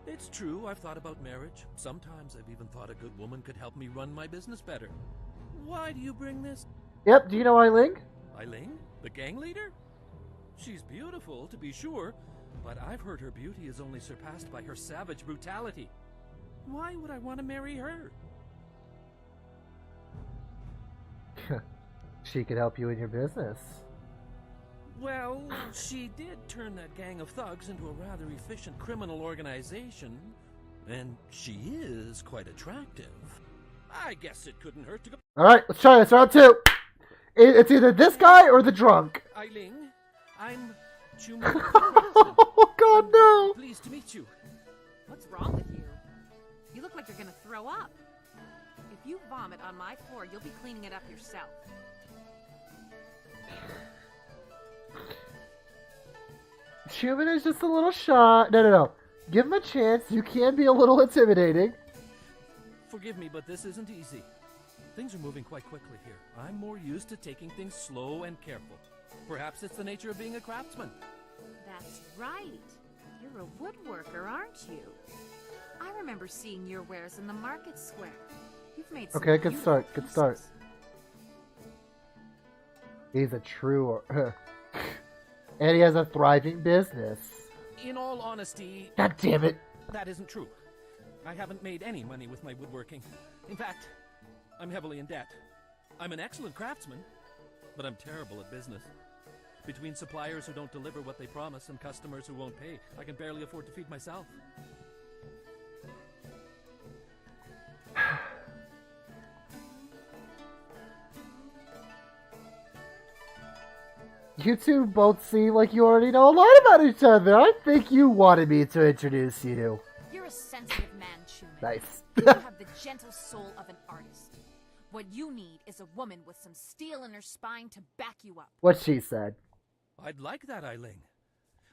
It's true, I've thought about marriage. Sometimes I've even thought a good woman could help me run my business better. Why do you bring this? Yep, do you know Ai Ling? Ai Ling? The gang leader? She's beautiful, to be sure, but I've heard her beauty is only surpassed by her savage brutality. Why would I want to marry her? She could help you in your business. Well, she did turn that gang of thugs into a rather efficient criminal organization, and she is quite attractive. I guess it couldn't hurt to go... Alright, let's try this. Round two. It's either this guy or the drunk. Ai Ling, I'm Chuman. Oh god, no! Pleased to meet you. What's wrong with you? You look like you're gonna throw up. If you vomit on my floor, you'll be cleaning it up yourself. Chuman is just a little shy. No. Give him a chance. You can be a little intimidating. Forgive me, but this isn't easy. Things are moving quite quickly here. I'm more used to taking things slow and careful. Perhaps it's the nature of being a craftsman. That's right. You're a woodworker, aren't you? I remember seeing your wares in the market square. You've made some Okay, good start. pieces. He's a true... and he has a thriving business. In all honesty... God damn it. That isn't true. I haven't made any money with my woodworking. In fact, I'm heavily in debt. I'm an excellent craftsman, but I'm terrible at business. Between suppliers who don't deliver what they promise and customers who won't pay, I can barely afford to feed myself. You two both seem like you already know a lot about each other. I think you wanted me to introduce you. You're a sensitive man, Chuman. Nice. You have the gentle soul of an artist. What you need is a woman with some steel in her spine to back you up. What she said. I'd like that, Ai Ling.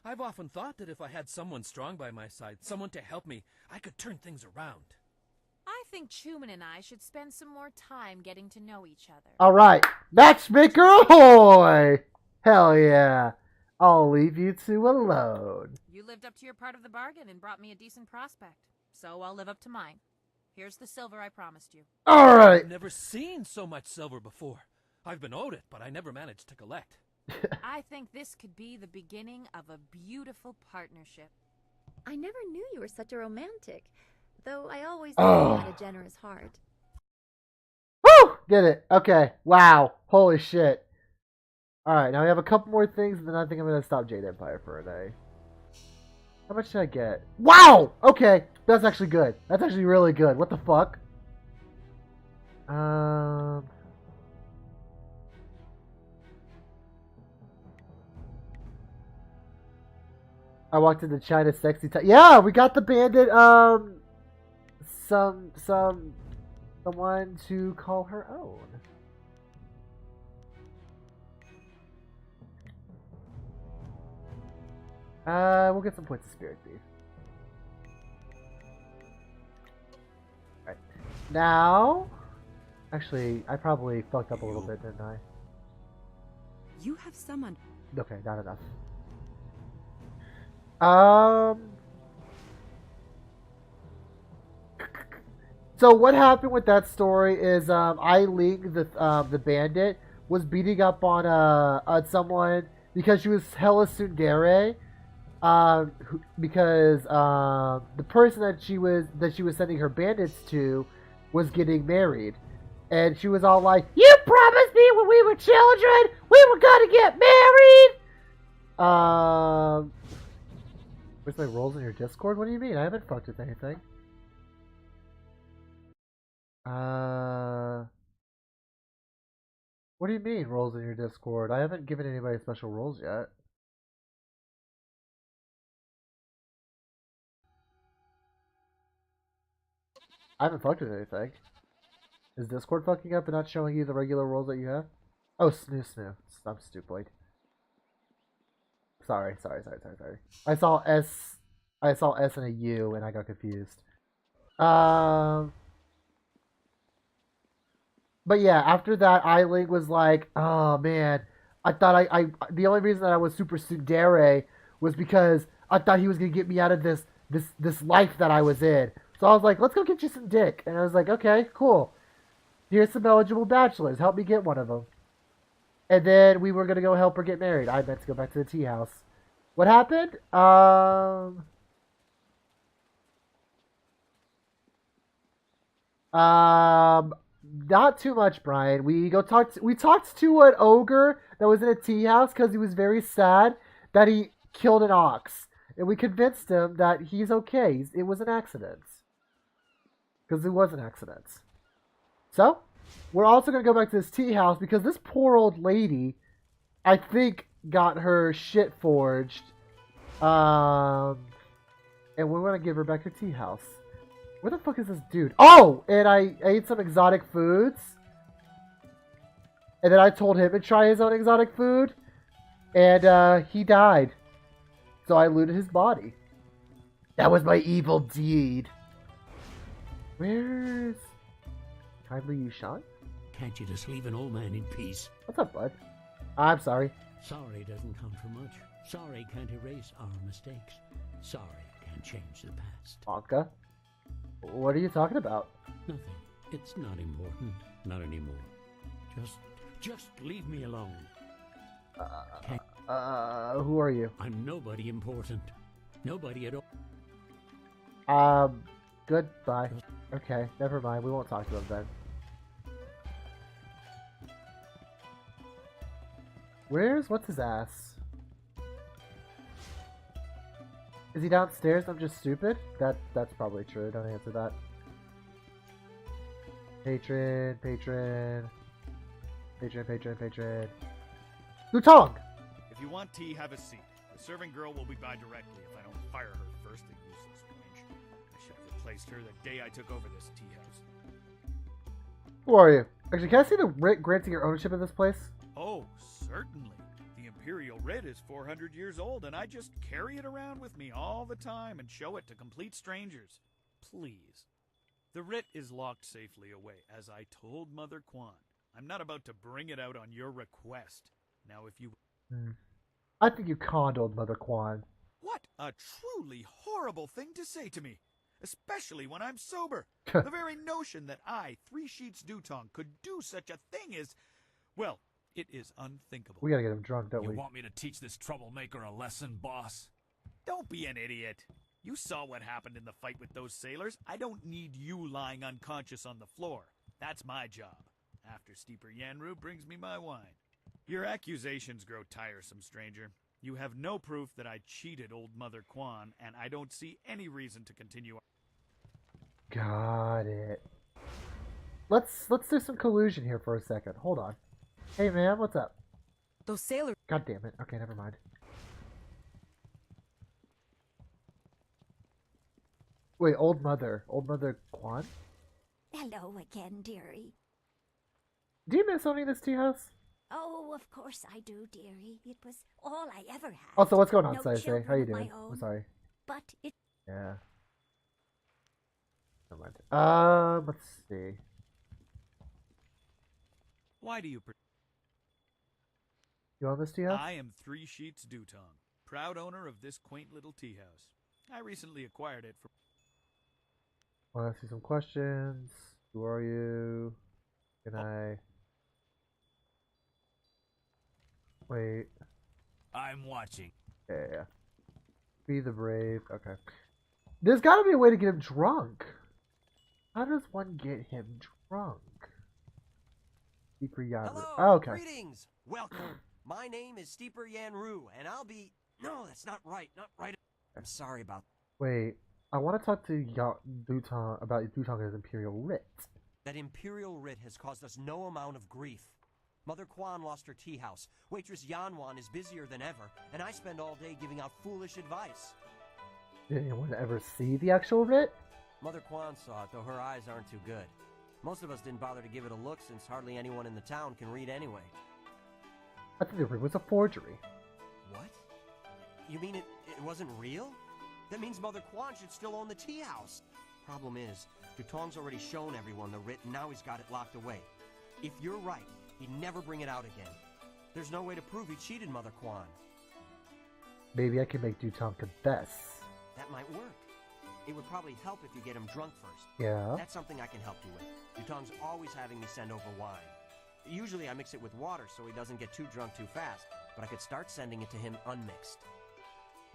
I've often thought that if I had someone strong by my side, someone to help me, I could turn things around. I think Chuman and I should spend some more time getting to know each other. Alright, matchmaker ahoy! Hell yeah. I'll leave you two alone. You lived up to your part of the bargain and brought me a decent prospect. So I'll live up to mine. Here's the silver I promised you. Alright. I've never seen so much silver before. I've been owed it, but I never managed to collect. I think this could be the beginning of a beautiful partnership. I never knew you were such a romantic, though I always knew you had a generous heart. Woo! Did it. Okay. Wow. Holy shit. Alright, now we have a couple more things, and then I think I'm going to stop Jade Empire for a day. How much did I get? Wow! Okay. That's actually good. That's actually really good. What the fuck? I walked into China's sexy time. Yeah, we got the bandit, someone to call her own. We'll get some points of spirit beef. Alright. Now, actually, I probably fucked up a little bit, didn't I? You have summoned. Okay, not enough. So what happened with that story is Eileen, the bandit, was beating up on someone because she was hella tsundere. Because the person that she was sending her bandits to was getting married, and she was all like, "You promised me when we were children we were gonna get married." Where's my roles in your Discord? What do you mean? I haven't fucked with anything. What do you mean roles in your Discord? I haven't given anybody special roles yet. I haven't fucked with anything. Is Discord fucking up and not showing you the regular roles that you have? Oh, snoo. I'm stupid. Sorry. I saw S and a U and I got confused. But yeah, after that, Eileen was like, "Oh man, I thought I the only reason that I was super tsundere was because I thought he was gonna get me out of this life that I was in." So I was like, "Let's go get you some dick," and I was like, "Okay, cool. Here's some eligible bachelors. Help me get one of them." And then we were gonna go help her get married. I meant to go back to the tea house. What happened? Not too much, Brian. We talked to an ogre that was in a tea house because he was very sad that he killed an ox, and we convinced him that he's okay. It was an accident. Because it was an accident. So, we're also going to go back to this tea house because this poor old lady, I think, got her shit forged. And we're going to give her back her tea house. Where the fuck is this dude? Oh! And I ate some exotic foods. And then I told him to try his own exotic food. And he died. So I looted his body. That was my evil deed. Where's Kindly Yushan? Can't you just leave an old man in peace? What's up, bud? I'm sorry. Sorry doesn't come for much. Sorry can't erase our mistakes. Sorry can't change the past. Anka? What are you talking about? Nothing. It's not important. Not anymore. Just leave me alone. Who are you? I'm nobody important. Nobody at all. Goodbye. Okay, never mind. We won't talk to them then. What's his ass? Is he downstairs? I'm just stupid? That's probably true. Don't answer that. Patron. Lutong! If you want tea, have a seat. The serving girl will be by directly if I don't fire her first, the useless wench. I should have replaced her the day I took over this tea house. Who are you? Actually, can I see the writ granting your ownership of this place? Oh, certainly. The Imperial writ is 400 years old, and I just carry it around with me all the time and show it to complete strangers. Please. The writ is locked safely away, as I told Mother Quan. I'm not about to bring it out on your request. Now, if you... I think you conned old Mother Quan. What a truly horrible thing to say to me, especially when I'm sober. The very notion that I, Three Sheets Dutong, could do such a thing is, well, it is unthinkable. We gotta get him drunk, don't we? You want me to teach this troublemaker a lesson, boss? Don't be an idiot. You saw what happened in the fight with those sailors. I don't need you lying unconscious on the floor. That's my job. After Steeper Yanru brings me my wine. Your accusations grow tiresome, stranger. You have no proof that I cheated old Mother Quan, and I don't see any reason to continue. Got it. Let's do some collusion here for a second. Hold on. Hey man, what's up? Those sailors... God damn it. Okay, never mind. Wait, Old Mother Quan? Hello again, dearie. Do you miss owning this tea house? Oh, of course I do, dearie. It was all I ever had. Also, what's going on, No Say? children How you of my doing? own, I'm sorry. But it... Yeah. Never mind. Let's see. Why do you... You own this tea house? I am Three Sheets Dutong, proud owner of this quaint little tea house. I recently acquired it for... Want to ask you some questions? Who are you? Can I... Wait. I'm watching. Yeah. Be the brave. Okay. There's got to be a way to get him drunk. How does one get him drunk? Steeper Yanru. Hello, Oh, okay. greetings. Welcome. My name is Steeper Yanru, and I'll be... No, that's not right. Not right. I'm sorry about... Wait. I want to talk to Dutong about Dutong and his Imperial Writ. That Imperial Writ has caused us no amount of grief. Mother Quan lost her tea house. Waitress Yanwan is busier than ever, and I spend all day giving out foolish advice. Did anyone ever see the actual writ? Mother Quan saw it, though her eyes aren't too good. Most of us didn't bother to give it a look since hardly anyone in the town can read anyway. I think the writ was a forgery. What? You mean it wasn't real? That means Mother Quan should still own the tea house. Problem is, Dutong's already shown everyone the writ, and now he's got it locked away. If you're right, he'd never bring it out again. There's no way to prove he cheated Mother Quan. Maybe I can make Dutong confess. That might work. It would probably help if you get him drunk first. Yeah. That's something I can help you with. Dutong's always having me send over wine. Usually I mix it with water so he doesn't get too drunk too fast, but I could start sending it to him unmixed.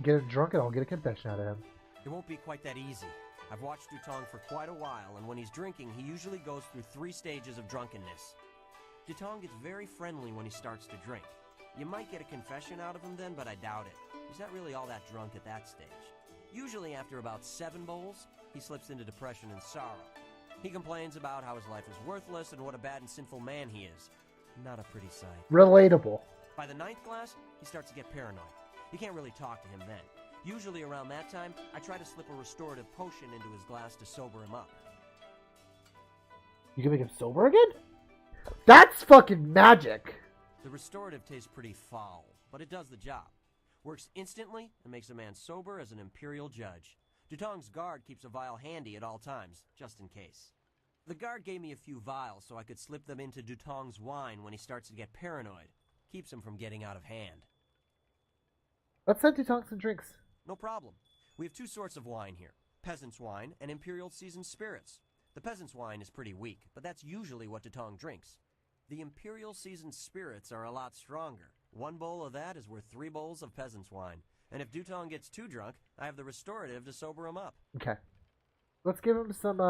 Get him drunk and I'll get a confession out of him. It won't be quite that easy. I've watched Dutong for quite a while, and when he's drinking, he usually goes through 3 stages of drunkenness. Dutong gets very friendly when he starts to drink. You might get a confession out of him then, but I doubt it. He's not really all that drunk at that stage. Usually after about 7 bowls, he slips into depression and sorrow. He complains about how his life is worthless and what a bad and sinful man he is. Not a pretty sight. Relatable. By the 9th glass, he starts to get paranoid. You can't really talk to him then. Usually around that time, I try to slip a restorative potion into his glass to sober him up. You can make him sober again? That's fucking magic! The restorative tastes pretty foul, but it does the job. Works instantly and makes a man sober as an imperial judge. Dutong's guard keeps a vial handy at all times, just in case. The guard gave me a few vials so I could slip them into Dutong's wine when he starts to get paranoid. Keeps him from getting out of hand. Let's send Dutong some drinks. No problem. We have 2 sorts of wine here. Peasant's wine and Imperial Seasoned Spirits. The peasant's wine is pretty weak, but that's usually what Dutong drinks. The Imperial Seasoned Spirits are a lot stronger. 1 bowl of that is worth 3 bowls of peasant's wine. And if Dutong gets too drunk, I have the restorative to sober him up. Okay. Let's give him some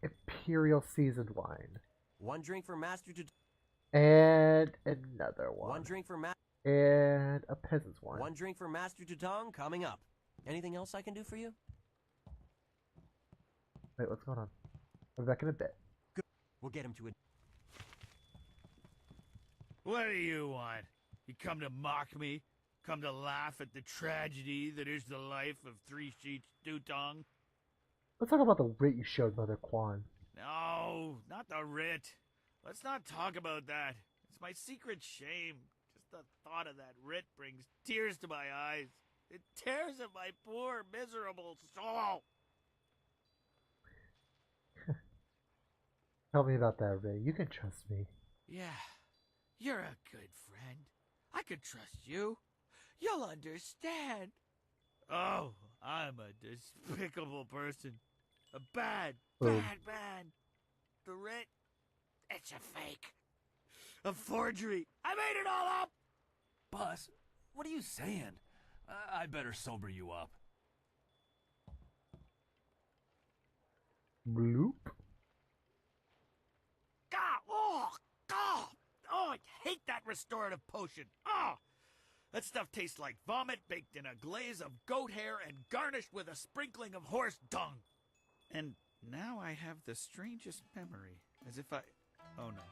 Imperial Seasoned wine. 1 drink for Master Dutong. And another one. 1 drink for Master... And a peasant's wine. 1 drink for Master Dutong coming up. Anything else I can do for you? Wait, what's going on? I'll be back in a bit. Good. We'll get him to it. What do you want? You come to mock me? Come to laugh at the tragedy that is the life of Three Sheets Dutong? Let's talk about the writ you showed Mother Quan. No, not the writ. Let's not talk about that. It's my secret shame. Just Just the thought of that writ brings tears to my eyes. It tears at my poor, miserable soul. Tell me about that, Ray. You can trust me. Yeah, you're a good friend. I could trust you. You'll understand. Oh, I'm a despicable person. A bad. The writ, it's a fake. A forgery. I made it all up! Buzz, what are you saying? I better sober you up. Bloop. Oh, I hate that restorative potion. Oh, that stuff tastes like vomit baked in a glaze of goat hair and garnished with a sprinkling of horse dung. And now I have the strangest memory, as if I... Oh no.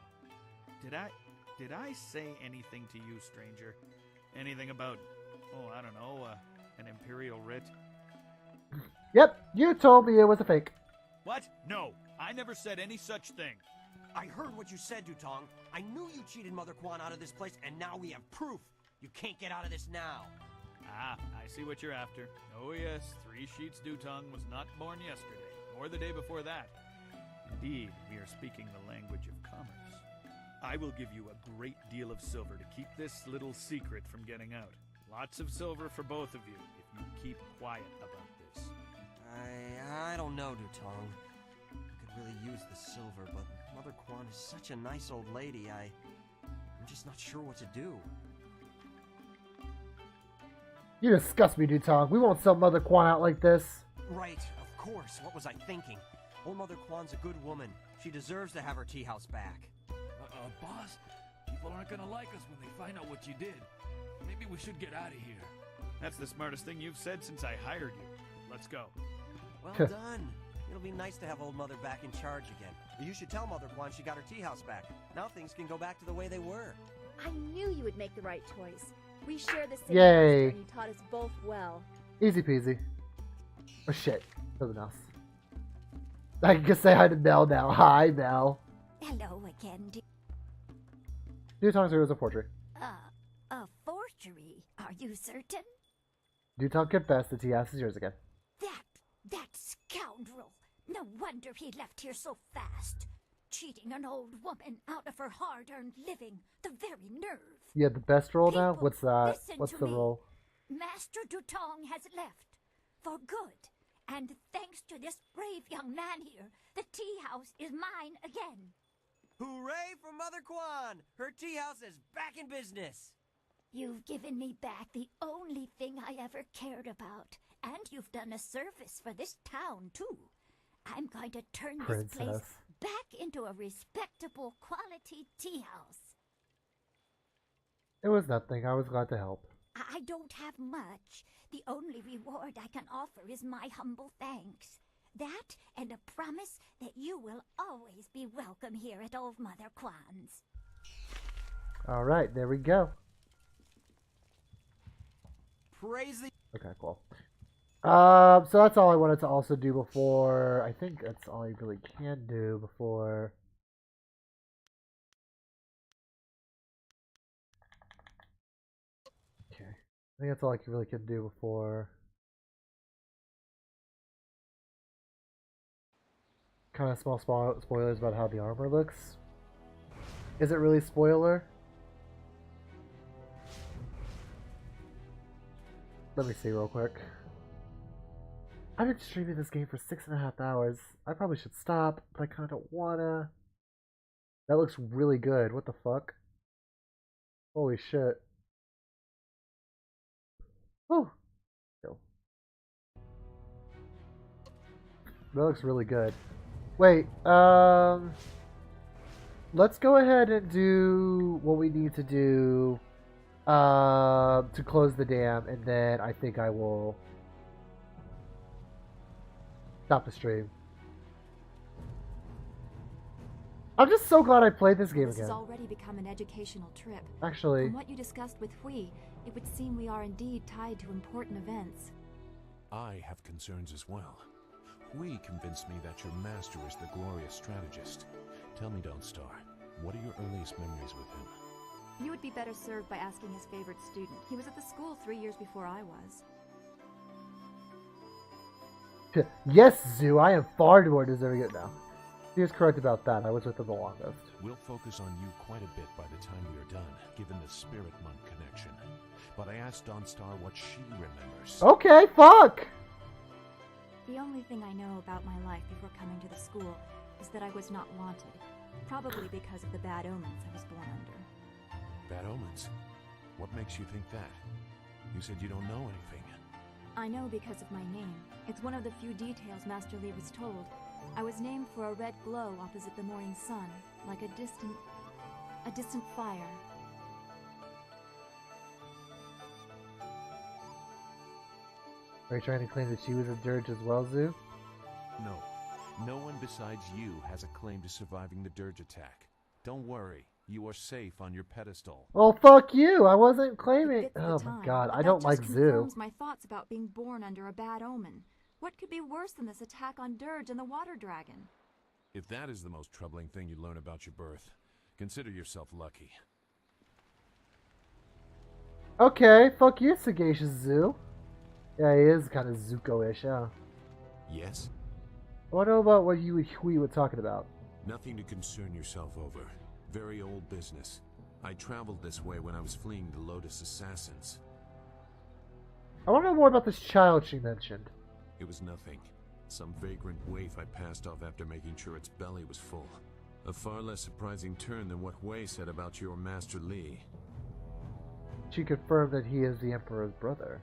Did I say anything to you, stranger? Anything about, I don't know, an imperial writ? Yep, you told me it was a fake. What? No, I never said any such thing. I heard what you said, Dutong. I knew you cheated Mother Quan out of this place, and now we have proof. You can't get out of this now. Ah, I see what you're after. Oh yes, 3 Sheets Dutong was not born yesterday, or the day before that. Indeed, we are speaking the language of commerce. I will give you a great deal of silver to keep this little secret from getting out. Lots of silver for both of you, if you keep quiet about this. I don't know, Dutong. I could really use the silver, but Mother Quan is such a nice old lady, I'm just not sure what to do. You disgust me, Dutong. We won't sell Mother Quan out like this. Right, of course. What was I thinking? Old Mother Quan's a good woman. She deserves to have her tea house back. Boss, people aren't gonna like us when they find out what you did. Maybe we should get out of here. That's the smartest thing you've said since I hired you. Let's go. Well done. It'll be nice to have old Mother back in charge again. You should tell Mother Quan she got her tea house back. Now things can go back to the way they were. I knew you would make the right choice. We share the same Yay. master and you taught us both well. Easy peasy. Oh shit. Something else. I can say hi to Mel now. Hi, Mel. Hello again, Dutong's was a forgery. A forgery? Are you certain? Dutong confessed the tea house is yours again. That scoundrel! No wonder he left here so fast. Cheating an old woman out of her hard-earned living. The very nerve. You have the best role now? People, What's that? listen What's to the me. role? Master Dutong has left. For good. And thanks to this brave young man here, the tea house is mine again. Hooray for Mother Quan! Her tea house is back in business. You've given me back the only thing I ever cared about. And you've done a service for this town, too. I'm going to turn this place back into a respectable quality tea house. It was nothing. I was glad to help. I don't have much. The only reward I can offer is my humble thanks. That and a promise that you will always be welcome here at Old Mother Quan's. Alright, there we go. Praise the... Okay, cool. So that's all I wanted to also do before... I think that's all I really can do before... Okay. I think that's all I really can do before... Kind of small spoilers about how the armor looks. Is it really spoiler? Let me see real quick. I've been streaming this game for 6.5 hours. I probably should stop, but I kind of don't wanna. That looks really good. What the fuck? Holy shit. Oh. Go. That looks really good. Wait, let's go ahead and do what we need to do to close the dam, and then I think I will stop the stream. I'm just so glad I played this game again. This has already become an educational trip. Actually, From what you discussed with Hui, it would seem we are indeed tied to important events. I have concerns as well. Hui convinced me that your master is the glorious strategist. Tell me, Dawnstar, what are your earliest memories with him? You would be better served by asking his favorite student. He was at the school 3 years before I was. Yes, Zoo, I am far more deserving it now. He was correct about that. I was with him the longest. We'll focus on you quite a bit by the time we are done, given the Spirit Monk connection. But I asked Dawnstar what she remembers. Okay, fuck! The only thing I know about my life before coming to the school is that I was not wanted. Probably because of the bad omens I was born under. Bad omens? What makes you think that? You said you don't know anything. I know because of my name. It's one of the few details Master Li was told. I was named for a red glow opposite the morning sun, like a distant fire. Are you trying to claim that she was a dirge as well, Zoo? No. No one besides you has a claim to surviving the dirge attack. Don't worry. You are safe on your pedestal. Well, fuck you! I wasn't claiming. Oh my god, I don't like Zoo. That confirms my thoughts about being born under a bad omen. What could be worse than this attack on Dirge and the Water Dragon? If that is the most troubling thing you learn about your birth, consider yourself lucky. Okay, fuck you, Sagacious Zoo. Yeah, he is kind of Zuko-ish, yeah. Yes? I want to know about what we were talking about. Nothing to concern yourself over. Very old business. I traveled this way when I was fleeing the Lotus Assassins. I want to know more about this child she mentioned. It was nothing. Some vagrant waif I passed off after making sure its belly was full. A far less surprising turn than what Wei said about your Master Li. She confirmed that he is the Emperor's brother.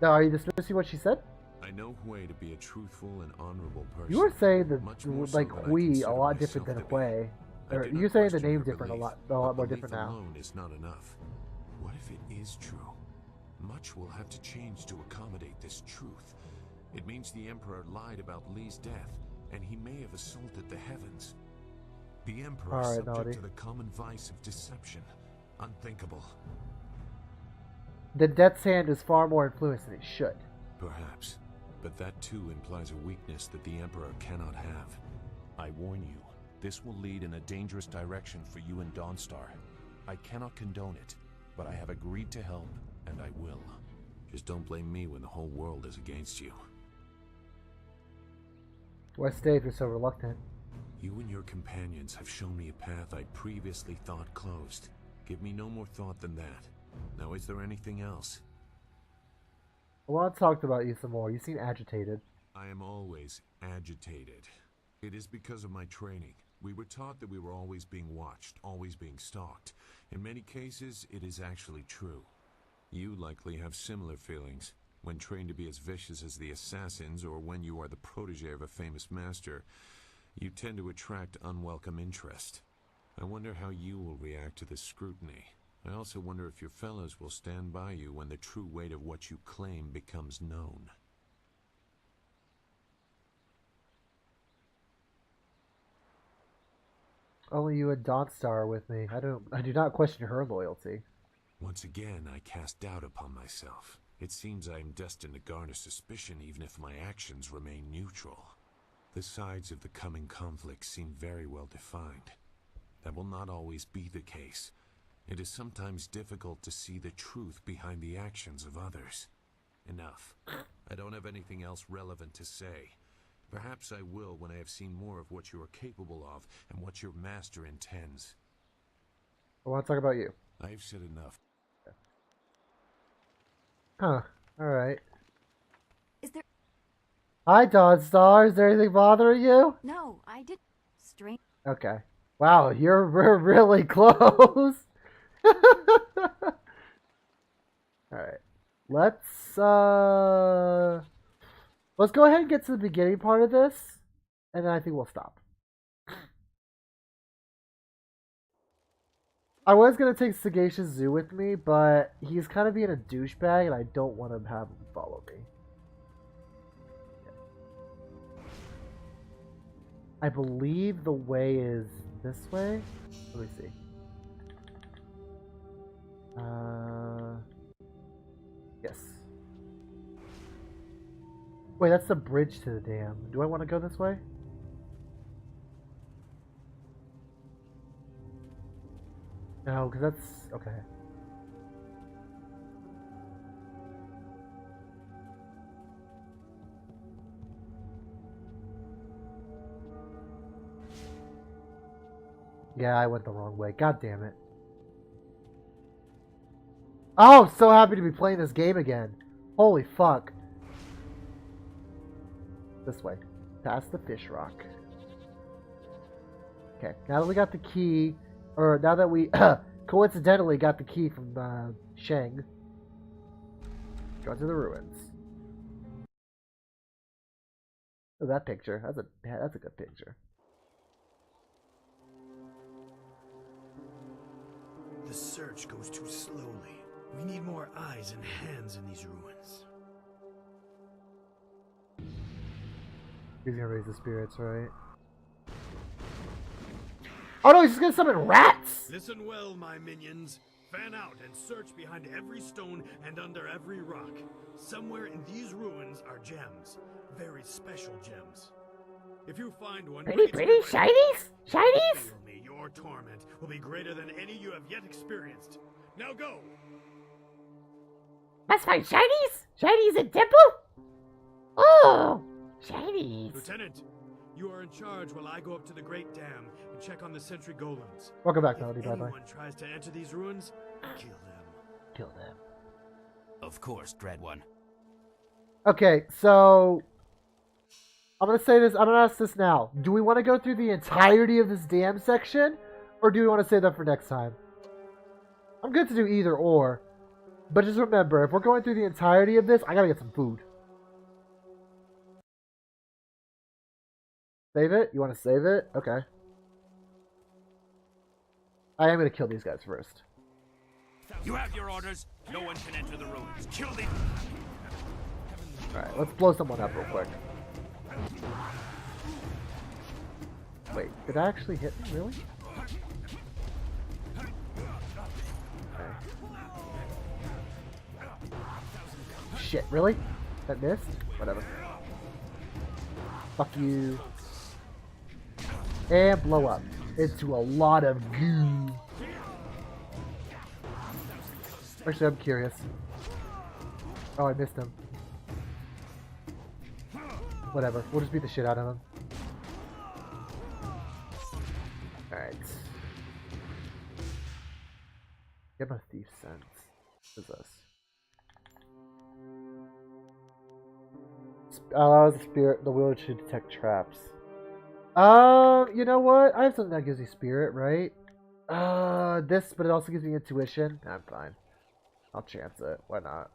Now, are you dismissing what she said? I know Hui to be a truthful and honorable person. You were saying that, like, so Hui a lot different than Hui. Or you're saying the name different, a lot more different now. Alone is not enough. What if it is true? Much will have to change to accommodate this truth. It means the Emperor lied about Li's death, and he may have assaulted the heavens. The Emperor is subject to the common vice of deception. Unthinkable. The Death's Hand is far more influenced than it should. Perhaps. But that too implies a weakness that the Emperor cannot have. I warn you, this will lead in a dangerous direction for you and Dawnstar. I cannot condone it, but I have agreed to help, and I will. Just don't blame me when the whole world is against you. Why stay if you're so reluctant? You and your companions have shown me a path I previously thought closed. Give me no more thought than that. Now, is there anything else? I want to talk about you some more. You seem agitated. I am always agitated. It is because of my training. We were taught that we were always being watched, always being stalked. In many cases, it is actually true. You likely have similar feelings. When trained to be as vicious as the assassins, or when you are the protege of a famous master, you tend to attract unwelcome interest. I wonder how you will react to this scrutiny. I also wonder if your fellows will stand by you when the true weight of what you claim becomes known. Only you and Dawnstar are with me. I do not question her loyalty. Once again, I cast doubt upon myself. It seems I am destined to garner suspicion even if my actions remain neutral. The sides of the coming conflict seem very well defined. That will not always be the case. It is sometimes difficult to see the truth behind the actions of others. Enough. I don't have anything else relevant to say. Perhaps I will when I have seen more of what you are capable of and what your master intends. I want to talk about you. I have said enough. Huh. Alright. Is there... Hi, Dawnstar. Is there anything bothering you? No, I did... Strange... Okay. Wow, we're really close. Alright. Let's go ahead and get to the beginning part of this, and then I think we'll stop. I was going to take Sagacious Zoo with me, but he's kind of being a douchebag, and I don't want to have him follow me. I believe the way is this way. Let me see. Yes. Wait, that's the bridge to the dam. Do I want to go this way? No, because that's... Okay. Yeah, I went the wrong way. God damn it. Oh, I'm so happy to be playing this game again. Holy fuck. This way. Past the fish rock. Okay, now that we got the key, or now that we coincidentally got the key from Shang, go to the ruins. Oh, that picture. That's a good picture. The search goes too slowly. We need more eyes and hands in these ruins. He's gonna raise the spirits, right? Oh no, he's just gonna summon rats! Listen well, my minions. Fan out and search behind every stone and under every rock. Somewhere in these ruins are gems. Very special gems. If you find one... Pretty shinies? Shinies? Feel me, your torment will be greater than any you have yet experienced. Now go! Must find shinies? Shinies in temple? Oh! Shinies. Lieutenant, you are in charge while I go up to the Great Dam and check on the sentry golems. Welcome back, If Melody. Bye bye. anyone tries to enter these ruins, kill them. Kill them. Of course, Dread One. Okay, so I'm gonna say this. I'm gonna ask this now. Do we want to go through the entirety of this dam section, or do we want to save that for next time? I'm good to do either or, but just remember, if we're going through the entirety of this, I gotta get some food. Save it? You want to save it? Okay. I am gonna kill these guys first. You have your orders. No one can enter the ruins. Kill them. Alright, let's blow someone up real quick. Wait, did I actually hit me? Really? Okay. Shit, really? That missed? Whatever. Fuck you. And blow up into a lot of goo. Actually, I'm curious. Oh, I missed him. Whatever. We'll just beat the shit out of him. Alright. Get my thief sense. What is this? Allows the spirit, the wheel to detect traps. You know what? I have something that gives me spirit, right? This, but it also gives me intuition. I'm fine. I'll chance it. Why not?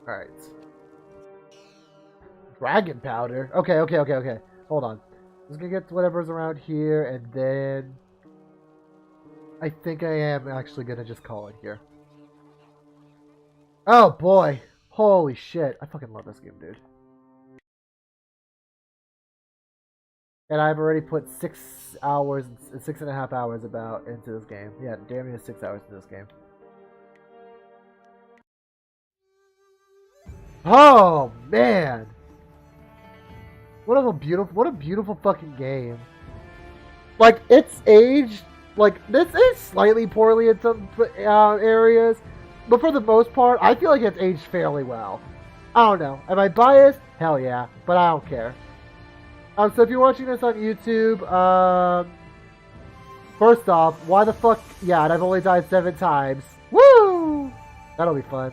Alright. Dragon powder? Okay. Hold on. I'm just gonna get whatever's around here, and then I think I am actually gonna just call it here. Oh boy. Holy shit. I fucking love this game, dude. And I've already put 6.5 hours about into this game. Yeah, damn near 6 hours into this game. Oh man. What a beautiful fucking game. Like, it's aged, like, this is slightly poorly in some areas, but for the most part, I feel like it's aged fairly well. I don't know. Am I biased? Hell yeah. But I don't care. So if you're watching this on YouTube, first off, why the fuck? Yeah, and I've only died 7 times. Woo! That'll be fun.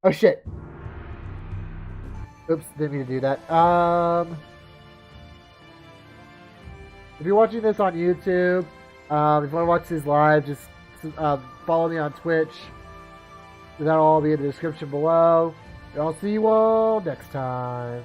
Oh shit. Oops, didn't mean to do that. If you're watching this on YouTube, if you want to watch these live, just follow me on Twitch. That'll all be in the description below. And I'll see you all next time.